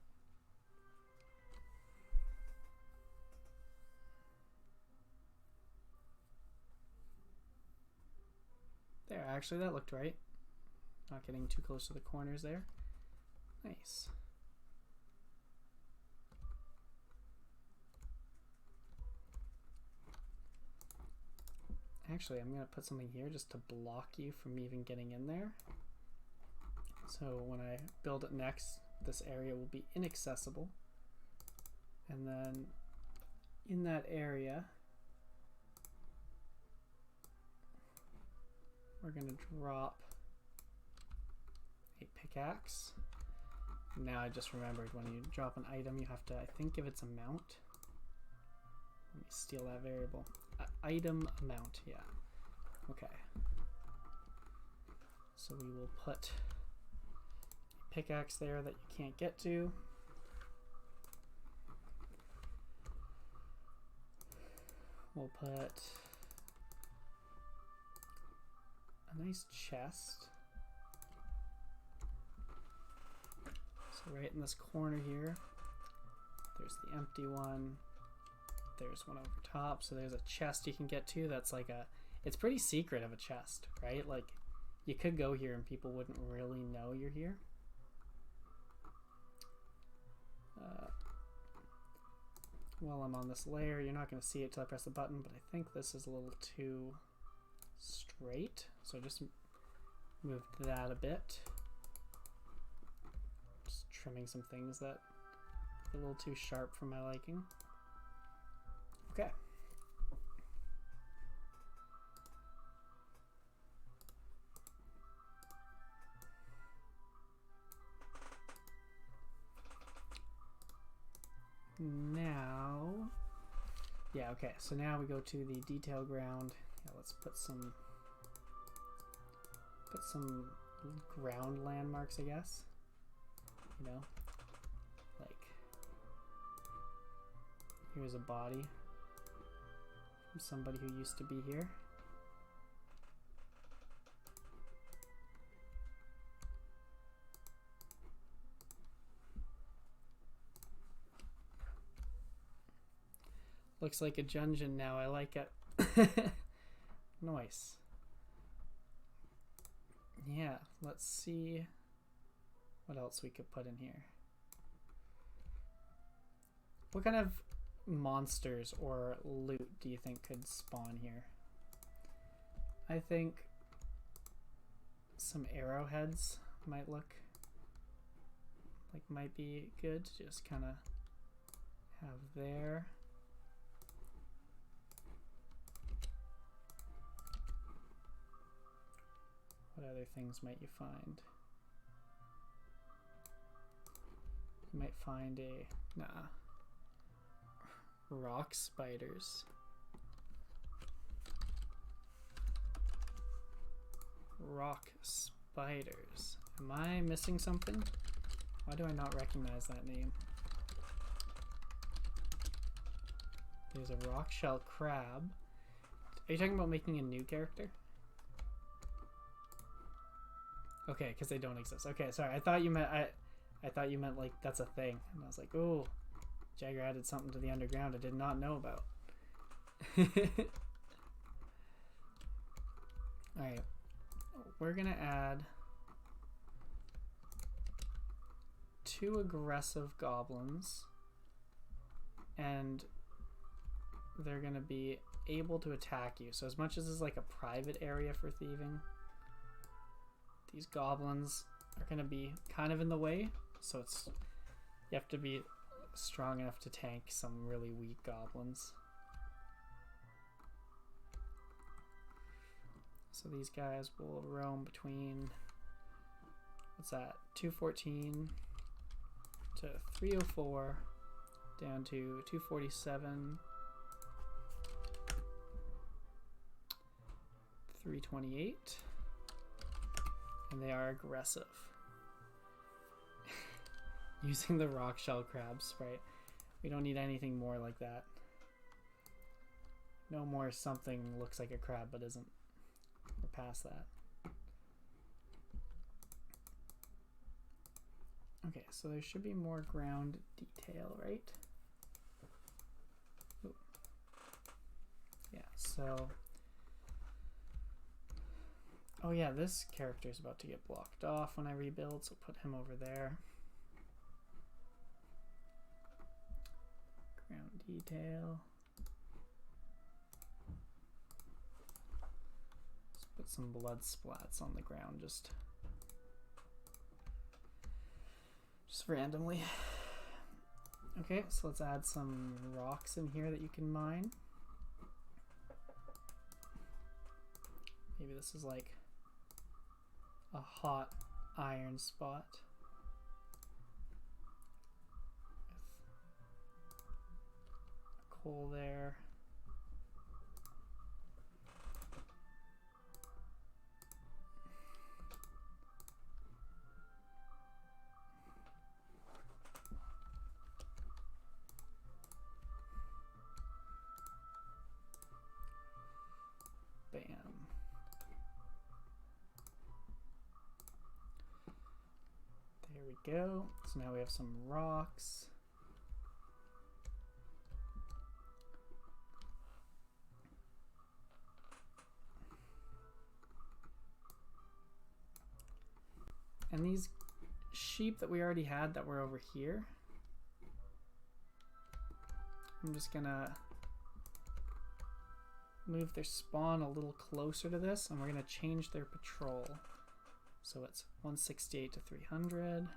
There, actually that looked right. Not getting too close to the corners there. Nice. Actually, I'm going to put something here just to block you from even getting in there. So when I build it next, this area will be inaccessible. And then in that area, we're going to drop a pickaxe. Now I just remembered, when you drop an item, you have to, I think, give its amount. Let me steal that variable. Item amount, yeah. Okay. So we will put a pickaxe there that you can't get to. We'll put a nice chest. So right in this corner here, there's the empty one. There's one over top, so there's a chest you can get to that's like a, it's pretty secret of a chest, right? Like, you could go here and people wouldn't really know you're here. While I'm on this layer, you're not going to see it till I press the button, but I think this is a little too straight, so just move that a bit. trimming some things that are a little too sharp for my liking. Okay. Now, yeah, okay, so now we go to the detail ground. Yeah, let's put some ground landmarks, I guess. You know, like here's a body from somebody who used to be here. Looks like a dungeon now. I like it. Nice. Yeah, let's see what else we could put in here. What kind of monsters or loot do you think could spawn here? I think some arrowheads might be good to just kind of have there. What other things might you find? You might find rock spiders. Rock spiders. Am I missing something? Why do I not recognize that name? There's a rock shell crab. Are you talking about making a new character? Okay, because they don't exist. Okay, sorry. I thought you meant I thought you meant like that's a thing, and I was like, oh, Jagger added something to the underground I did not know about. All right, we're gonna add 2 aggressive goblins, and they're gonna be able to attack you. So as much as this is like a private area for thieving, these goblins are going to be kind of in the way, so you have to be strong enough to tank some really weak goblins. So these guys will roam between, what's that, 214 to 304 down to 247, 328. And they are aggressive. Using the rock shell crabs, right? We don't need anything more like that. No more something looks like a crab but isn't. We're past that. Okay, so there should be more ground detail, right? Ooh. Yeah, so... Oh yeah, this character is about to get blocked off when I rebuild, so put him over there. Ground detail. Let's put some blood splats on the ground just randomly. Okay, so let's add some rocks in here that you can mine. Maybe this is like a hot iron spot with coal there. Bam. There we go. So now we have some rocks. And these sheep that we already had that were over here, I'm just gonna move their spawn a little closer to this, and we're gonna change their patrol. So it's 168 to 300.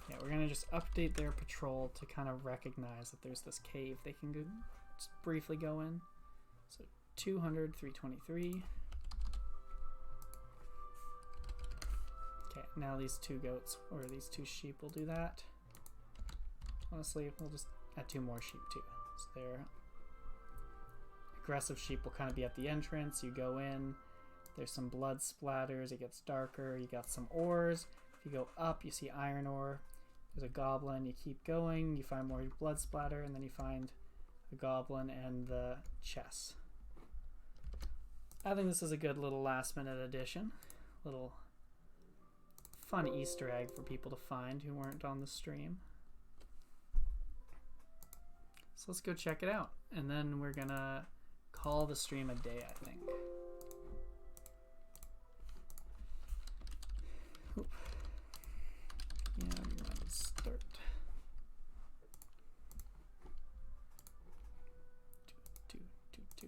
Yeah, we're gonna just update their patrol to kind of recognize that there's this cave they can go, just briefly go in. So 200, 323. Okay, now these 2 goats, or these 2 sheep will do that. Honestly, we'll just add 2 more sheep too. So their aggressive sheep will kind of be at the entrance. You go in, there's some blood splatters, it gets darker, you got some ores. If you go up, you see iron ore. There's a goblin, you keep going, you find more blood splatter, and then you find a goblin and the chest. I think this is a good little last minute addition. Little fun Easter egg for people to find who weren't on the stream. So let's go check it out. And then we're gonna call the stream a day, I think. Oop. Yeah, we're going to start. Do.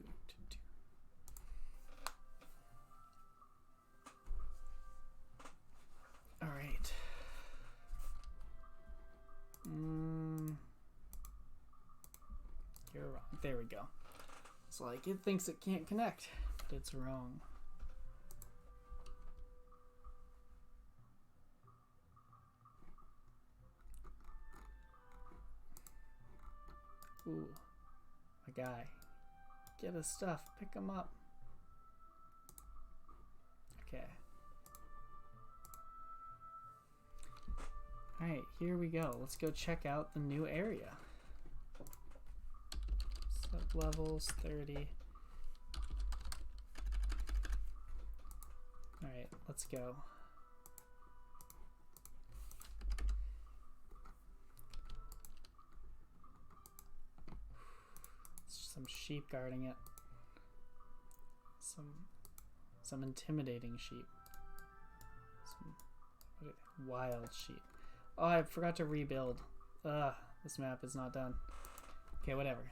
All right. You're wrong. There we go. It's like it thinks it can't connect, but it's wrong. Ooh, my guy. Get his stuff. Pick him up. Okay. Alright, here we go. Let's go check out the new area. Sub levels 30. Alright, let's go. Some sheep guarding it. Some intimidating sheep. Some wild sheep. Oh, I forgot to rebuild. Ugh, this map is not done. Okay, whatever.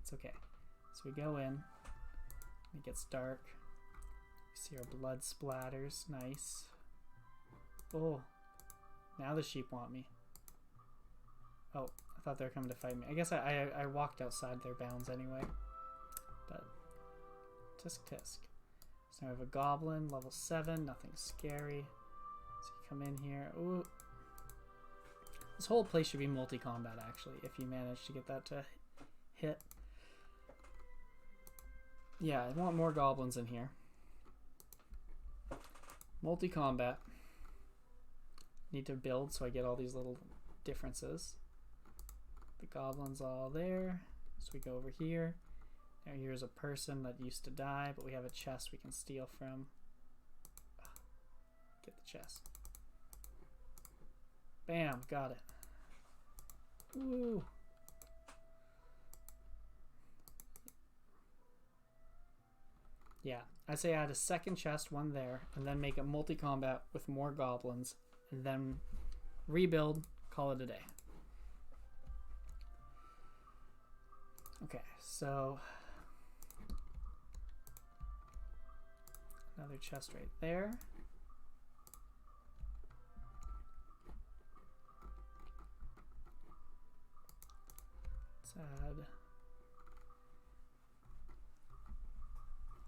It's okay. So we go in. It gets dark. We see our blood splatters. Nice. Oh, now the sheep want me. Oh, I thought they were coming to fight me. I guess I walked outside their bounds anyway. But tisk tisk. So now we have a goblin, level 7, nothing scary. So you come in here. Ooh. This whole place should be multi-combat actually, if you manage to get that to hit. Yeah, I want more goblins in here. Multi-combat. Need to build so I get all these little differences. The goblin's all there. So we go over here. Now here's a person that used to die, but we have a chest we can steal from. Get the chest. Bam, got it. Woo. Yeah, I say add a second chest, one there, and then make it multi-combat with more goblins, and then rebuild, call it a day. Okay, so another chest right there. Let's add.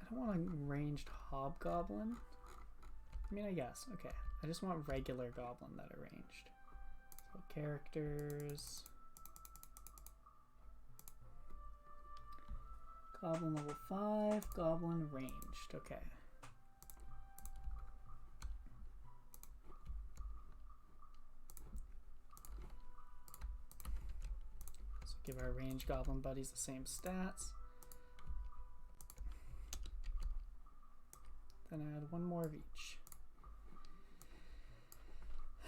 I don't want a ranged hobgoblin. I mean, I guess. Okay, I just want regular goblin that are ranged. So characters. Goblin level 5, goblin ranged. Okay. So give our ranged goblin buddies the same stats. Then add one more of each.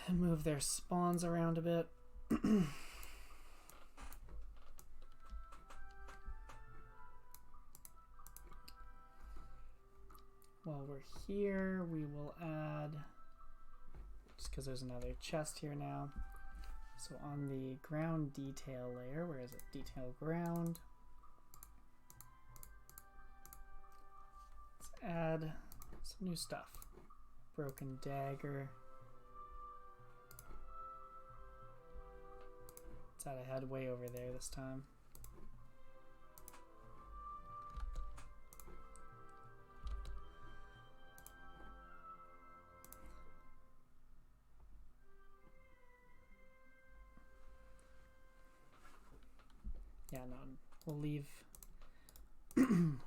And move their spawns around a bit. While we're here, we will add, just because there's another chest here now. So on the ground detail layer, where is it? Detail ground. Let's add some new stuff. Broken dagger. It's had a head way over there this time. Yeah, no, we'll leave.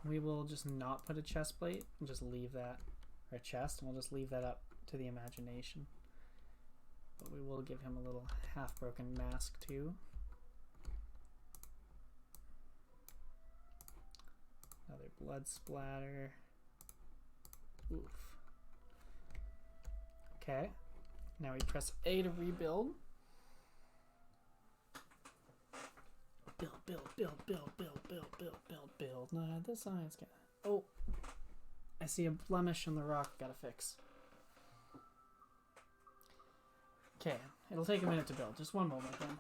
We will just not put a chest plate and just leave that, or a chest, and we'll just leave that up to the imagination. But we will give him a little half-broken mask too. Another blood splatter. Oof. Okay, now we press A to rebuild. Build. No, this side's gonna. Oh, I see a blemish on the rock. Gotta fix. Okay, it'll take a minute to build. Just one moment then.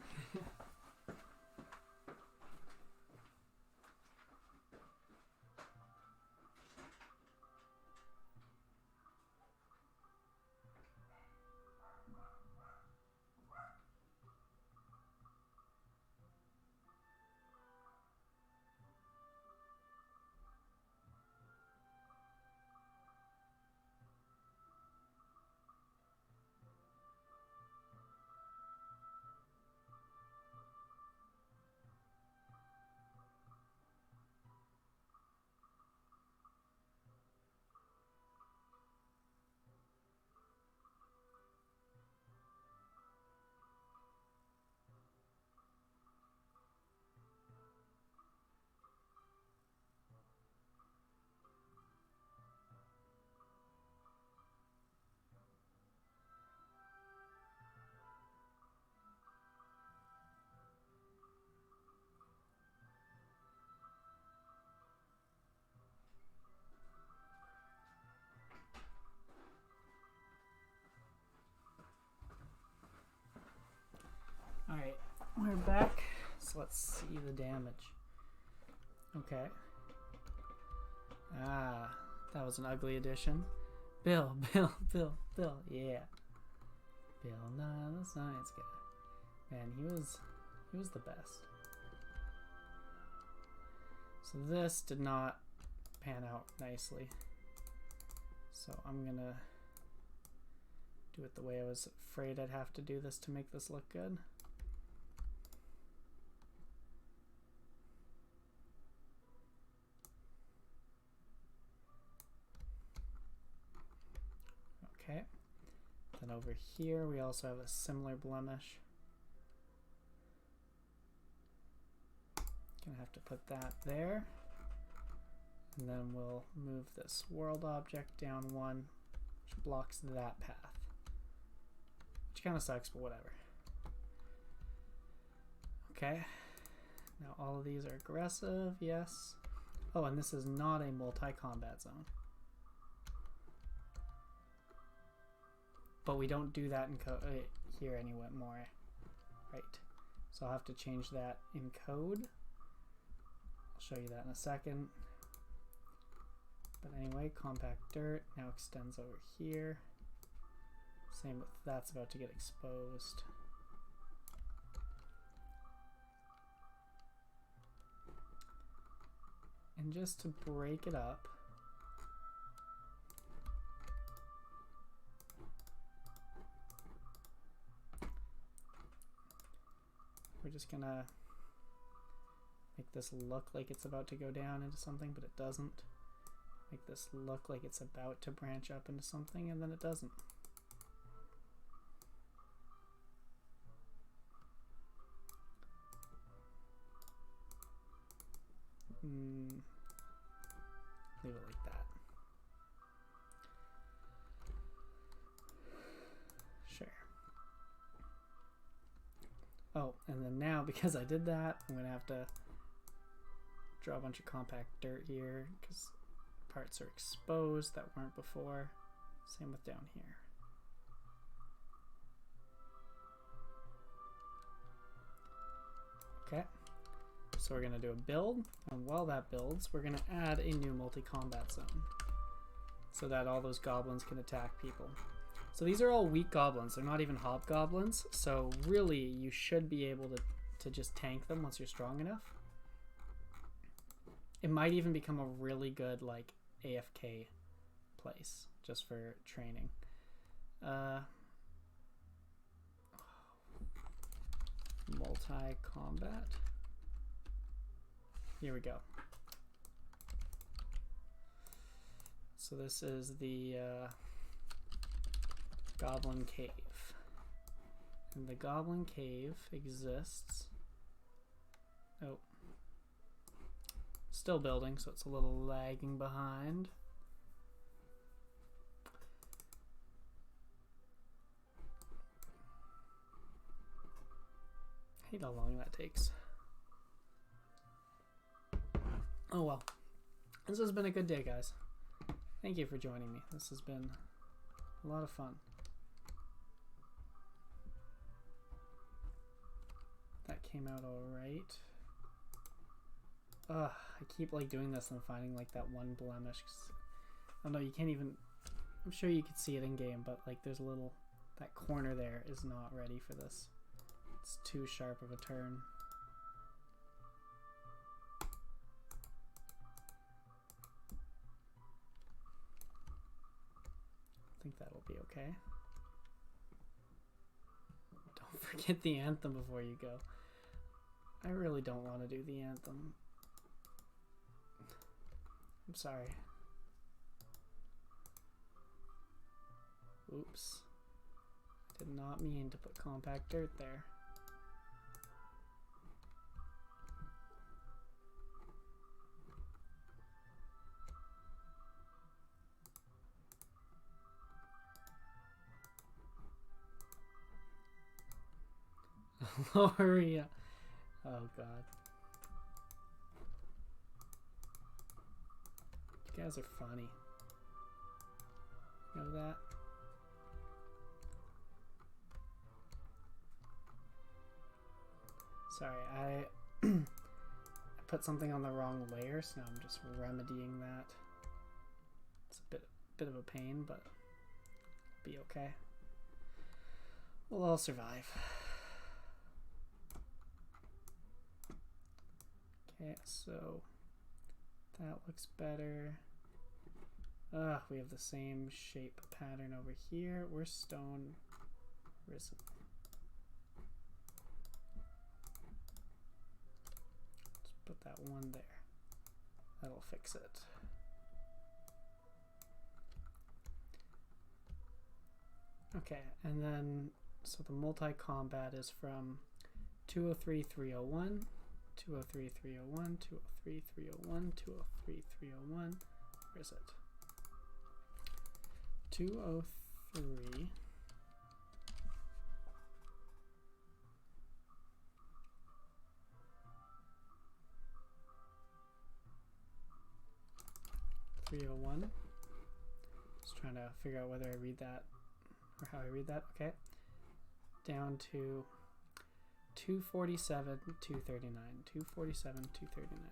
Alright, we're back, so let's see the damage. Okay. Ah, that was an ugly addition. Bill, yeah. Bill, the science guy. Man, he was the best. So this did not pan out nicely. So I'm gonna do it the way I was afraid I'd have to do this to make this look good. Okay, then over here we also have a similar blemish. Gonna have to put that there, and then we'll move this world object down one, which blocks that path, which kind of sucks, but whatever. Okay, now all of these are aggressive, yes. Oh, and this is not a multi-combat zone. But we don't do that in here anymore, right? So I'll have to change that in code. I'll show you that in a second. But anyway, compact dirt now extends over here. Same with that's about to get exposed. And just to break it up, we're just gonna make this look like it's about to go down into something, but it doesn't. Make this look like it's about to branch up into something, and then it doesn't. Leave it like that. Sure. Oh, and then now, because I did that, I'm gonna have to draw a bunch of compact dirt here because parts are exposed that weren't before. Same with down here. Okay, so we're gonna do a build, and while that builds, we're gonna add a new multi-combat zone so that all those goblins can attack people. So these are all weak goblins, they're not even hobgoblins, so really you should be able to to just tank them once you're strong enough. It might even become a really good like AFK place just for training. Multi-combat. Here we go. So this is the Goblin Cave. And the Goblin Cave exists. Oh. Still building, so it's a little lagging behind. I hate how long that takes. Oh well. This has been a good day, guys. Thank you for joining me. This has been a lot of fun. That came out alright. Ugh, I keep like doing this and finding like that one blemish. Oh no, you can't even... I'm sure you could see it in game, but like there's a little... That corner there is not ready for this. It's too sharp of a turn. I think that'll be okay. Don't forget the anthem before you go. I really don't want to do the anthem. I'm sorry. Oops. Did not mean to put compact dirt there. Eloria. Oh god. You guys are funny. Know that? Sorry, I put something on the wrong layer, so now I'm just remedying that. It's a bit of a pain, but it'll be okay. We'll all survive. Okay, so that looks better. We have the same shape pattern over here. We're stone risen. Let's put that one there. That'll fix it. Okay, and then so the multi-combat is from 203-301, 203-301, 203-301, 203-301. Where is it? 203. Just trying to figure out whether I read that or how I read that. Okay. Down to 247, 239, 247, 239,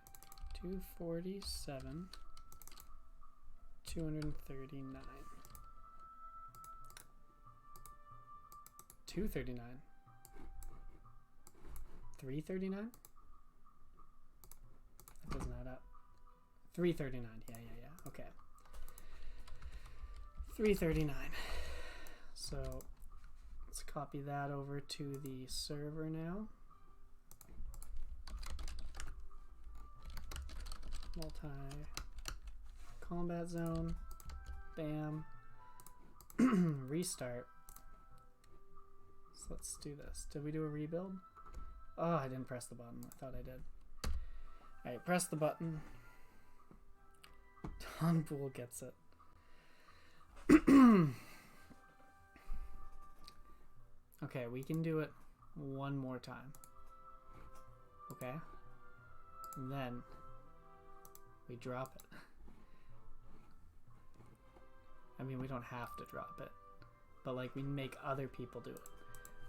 247, 239, 239, 339? That doesn't add up. 339, yeah, okay. 339. So let's copy that over to the server now. Multi-combat zone. Bam. Restart. So let's do this. Did we do a rebuild? Oh, I didn't press the button. I thought I did. Alright, press the button. Don Pool gets it. Okay, we can do it one more time. Okay? And then we drop it. I mean, we don't have to drop it. But, like, we make other people do it.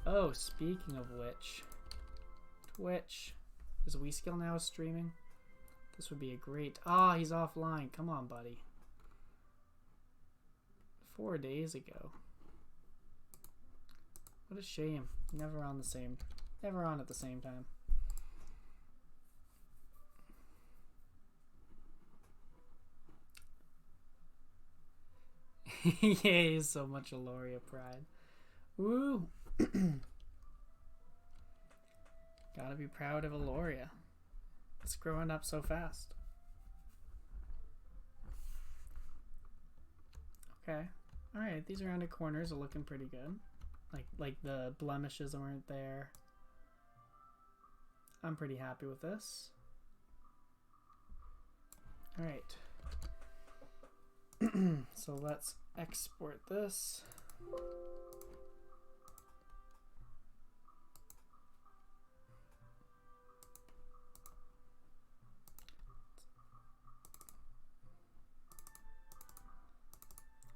Oh, speaking of which, Twitch. Is WeSkill now streaming? This would be a great... Ah, he's offline. Come on, buddy. 4 days ago. What a shame. Never on at the same time. Yay, so much Eloria pride. Woo! Gotta be proud of Eloria. It's growing up so fast. Okay. Alright, these rounded corners are looking pretty good. Like the blemishes weren't there. I'm pretty happy with this. Alright. So let's export this.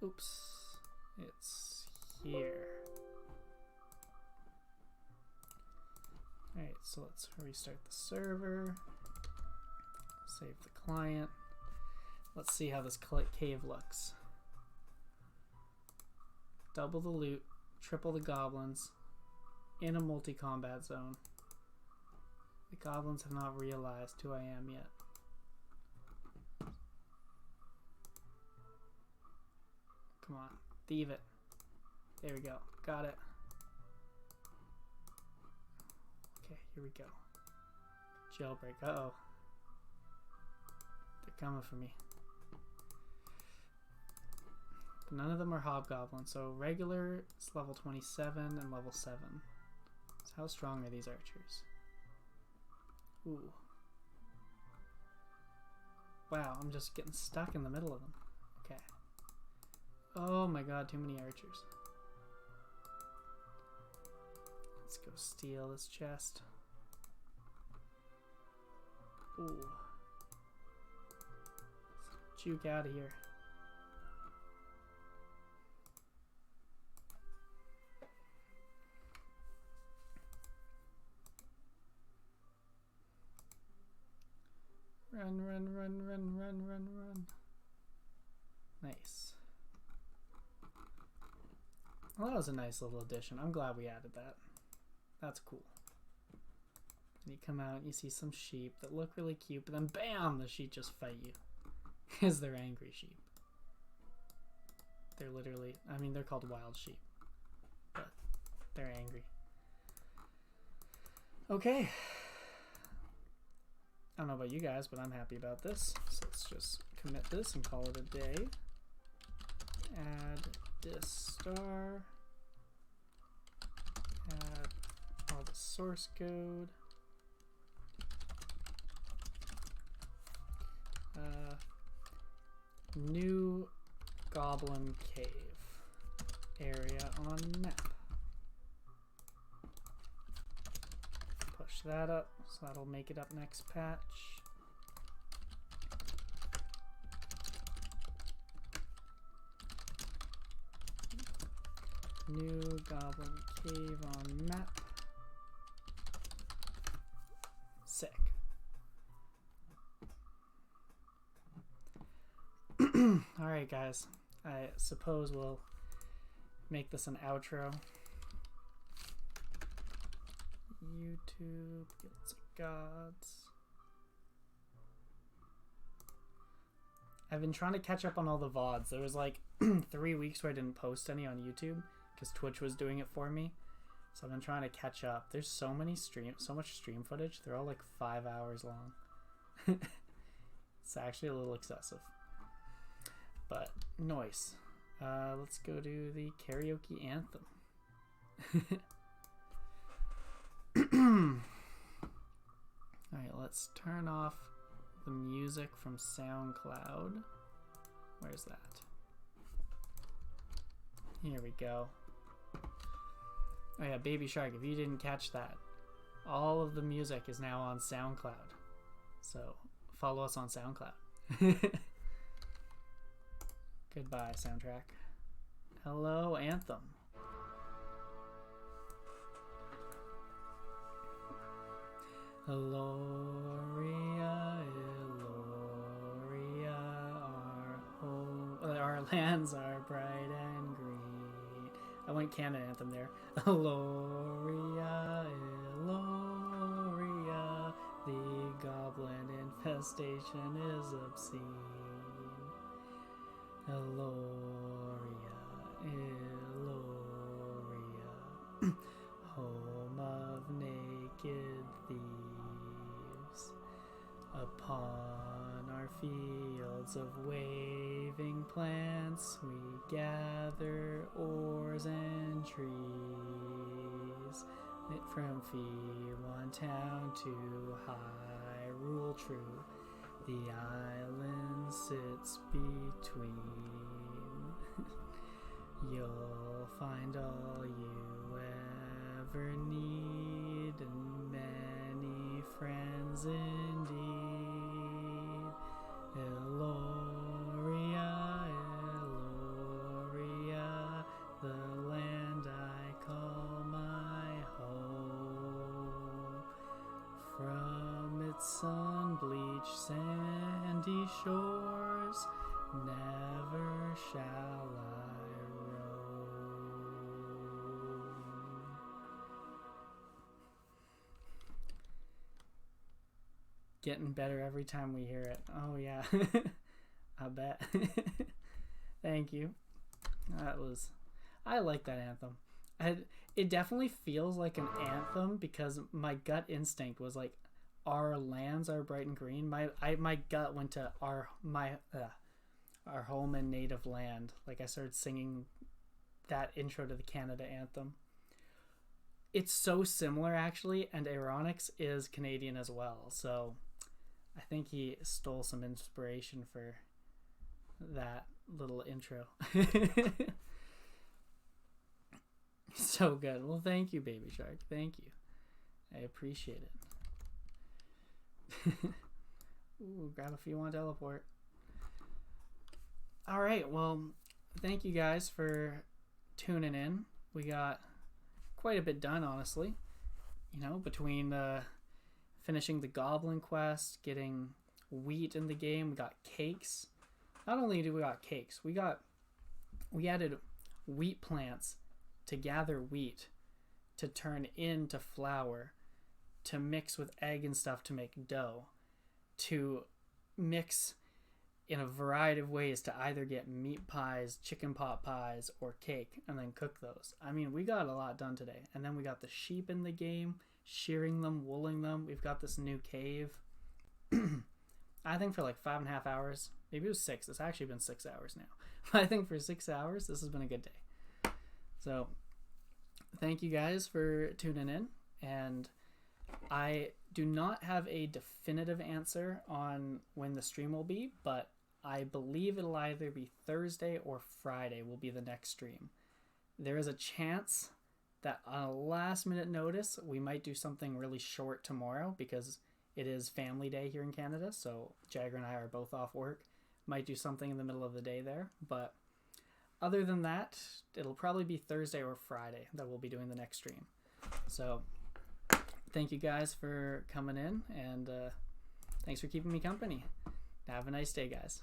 Oops, it's here. Alright, so let's restart the server. Save the client. Let's see how this cave looks. Double the loot, triple the goblins, in a multi-combat zone. The goblins have not realized who I am yet. Come on, thieve it. There we go, got it. Okay, here we go. Jailbreak, uh-oh. They're coming for me. But none of them are hobgoblins, so regular is level 27 and level 7. So how strong are these archers? Ooh. Wow, I'm just getting stuck in the middle of them. Okay. Oh my god, too many archers. Let's go steal this chest. Ooh. Juke out of here. Run, run, run, run, run, run, run. Nice. Well, that was a nice little addition. I'm glad we added that. That's cool. And you come out and you see some sheep that look really cute, but then BAM! The sheep just fight you. Because they're angry sheep. They're literally, I mean, they're called wild sheep. But they're angry. Okay. I don't know about you guys, but I'm happy about this. So let's just commit this and call it a day. Add this star. Add all the source code. New goblin cave area on map. Push that up, so that'll make it up next patch. New goblin cave on map. Sick. Alright guys, I suppose we'll make this an outro. YouTube, Guilds of Gods. I've been trying to catch up on all the VODs. There was like 3 weeks where I didn't post any on YouTube because Twitch was doing it for me. So I've been trying to catch up. There's so much stream footage. They're all like 5 hours long. It's actually a little excessive. But nice. Let's go to the karaoke anthem. Alright, let's turn off the music from SoundCloud. Where's that? Here we go. Oh yeah, Baby Shark, if you didn't catch that, all of the music is now on SoundCloud. So follow us on SoundCloud. Goodbye, soundtrack. Hello, Anthem. Eloria, Eloria, our lands are bright and green. I went canon anthem there. Eloria, Eloria, the goblin infestation is obscene. Eloria. Upon our fields of waving plants, we gather oars and trees. From Phi-One town to Hyrule true, the island sits between. You'll find all you ever need, and many friends indeed. Eloria, Eloria, the land I call my home. From its sun-bleached sandy shores, never shall I roam. Getting better every time we hear it. Oh yeah, I bet. Thank you. I like that anthem. It definitely feels like an anthem because my gut instinct was like, our lands are bright and green. My gut went to our home and native land. Like I started singing that intro to the Canada anthem. It's so similar actually, and Aeronix is Canadian as well. So I think he stole some inspiration for that little intro. So good. Well, thank you, Baby Shark. Thank you. I appreciate it. Ooh, grab a few on teleport. All right. Well, thank you guys for tuning in. We got quite a bit done, honestly. You know, between finishing the Goblin quest, getting wheat in the game, we got cakes. Not only do we got cakes, we added wheat plants to gather wheat, to turn into flour, to mix with egg and stuff to make dough, to mix in a variety of ways to either get meat pies, chicken pot pies, or cake, and then cook those. I mean, we got a lot done today. And then we got the sheep in the game, shearing them, wooling them. We've got this new cave. I think for like 5.5 hours, maybe it was 6. It's actually been 6 hours now. But I think for 6 hours, this has been a good day. So thank you guys for tuning in, and I do not have a definitive answer on when the stream will be, but I believe it'll either be Thursday or Friday will be the next stream. There is a chance that on a last minute notice we might do something really short tomorrow because it is family day here in Canada, so Jagger and I are both off work. Might do something in the middle of the day there, but other than that, it'll probably be Thursday or Friday that we'll be doing the next stream. So thank you guys for coming in, and thanks for keeping me company. Have a nice day, guys.